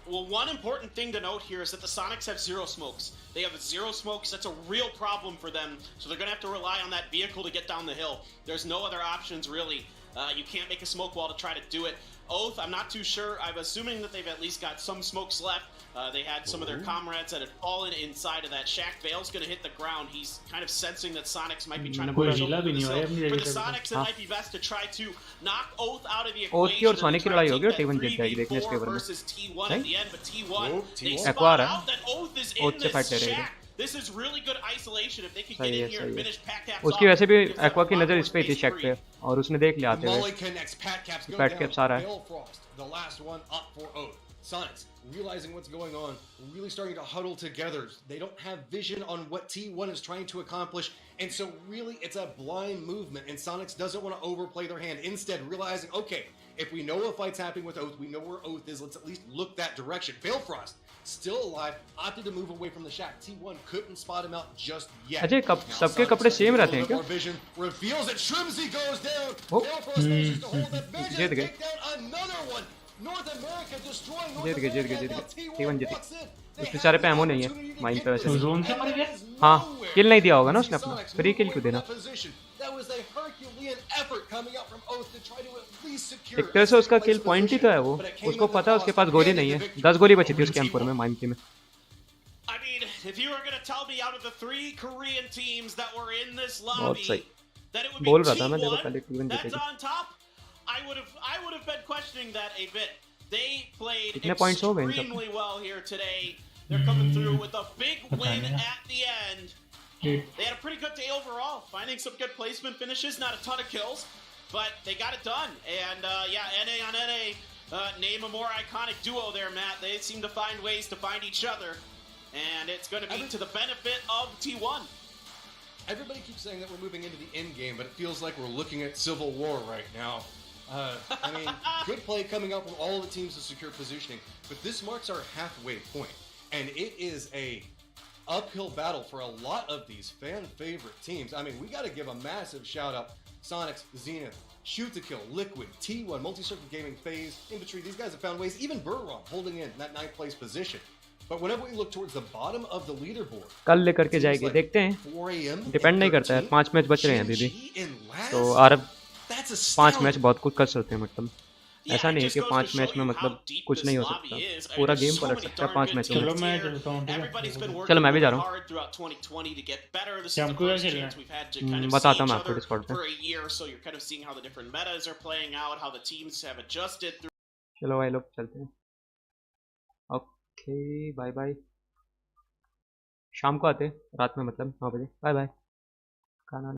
Well, one important thing to note here is that the Sonics have zero smokes. They have zero smokes. That's a real problem for them. So they're going to have to rely on that vehicle to get down the hill. There's no other options, really. You can't make a smoke wall to try to do it. Oath, I'm not too sure. I'm assuming that they've at least got some smokes left. They had some of their comrades that had fallen inside of that shack. Vale's going to hit the ground. He's kind of sensing that Sonics might be trying to push over the hill. For the Sonics, it might be best to try to knock Oath out of the equation. Oath की और sonic की लड़ाई होगी और T1 जीत जाएगी देखने इसके ऊपर में versus T1 at the end, but T1 they aqua आ spot रहा out that Oath is है in ओथ से फाइट ले this रही है shack. This is really good isolation if they can get सही in है here and सही finish है Patcaps उसकी off. वैसे भी एक्वा की नज़र इस पे थी शैक पे और उसने देख लिया आते हुए Molly connects, Patcaps go Pat down. Caps आ रहा है Balefrost, the last one up for Oath. Sonics, realizing what's going on, really starting to huddle together. They don't have vision on what T1 is trying to accomplish, and so really it's a blind movement, and Sonics doesn't want to overplay their hand. Instead, realizing, okay, if we know a fight's happening with Oath, we know where Oath is, let's at least look that direction. Balefrost, still alive, opted to move away from the shack. T1 couldn't spot him out just yet. Ajay सबके कपड़े same रहते हैं क्या? Vision reveals that Shrimsy goes down. Balefrost manages to hold that vision, take down another one. North America destroying North America. T1 जीत गई उसके सारे पे ammo नहीं है माइन पे वैसे जोन से मर गया हाँ किल नहीं दिया होगा ना उसने अपना फ्री किल क्यों देना एक तरह से उसका किल पॉइंट ही तो है वो उसको पता है उसके पास गोली नहीं है 10 गोली बची थी उसके एम4 में माइन की में I mean, if you were going to tell me out of the 3 Korean teams that were in this बहुत lobby सही that it would be बोल रहा था मैं देखो पहले T1 T1 that's जीतेगी on top, I would have been questioning that a bit. They played कितने पॉइंट्स हो गए इन सब extremely well here today. They're coming through with a big win at the end. They had a pretty good day overall, finding some good placement finishes, not a ton of kills, but they got it done. And yeah, NA on NA, name a more iconic duo there, Matt. They seem to find ways to find each other, and it's going to be to the benefit of T1. Everybody keeps saying that we're moving into the end game, but it feels like we're looking at Civil War right now. I mean, good play coming up with all the teams to secure positioning, but this marks our halfway point, and it is a uphill battle for a lot of these fan favorite teams. I mean, we got to give a massive shout out. Sonics, Zenith, Shoot to Kill, Liquid, T1, Multi-Circuit Gaming, FaZe, Infantry. These guys have found ways. Even Burron holding in that 9th place position. But whenever we look towards the bottom of the leaderboard, कल लेकर के जाएगी देखते हैं depend नहीं करता है 5 match बच रहे हैं अभी भी तो और 5 मैच बहुत कुछ कर सकते हैं मतलब ऐसा नहीं है कि 5 मैच में मतलब कुछ नहीं हो सकता पूरा गेम पलट सकता है 5 मैचों में चलो मैं भी जा रहा हूँ हमको क्या खेलना है बताता हूँ मैं आपको डिस्कॉर्ड पे चलो भाई लोग चलते हैं ओके बाय बाय शाम को आते रात में मतलब 9 बजे बाय बाय खाना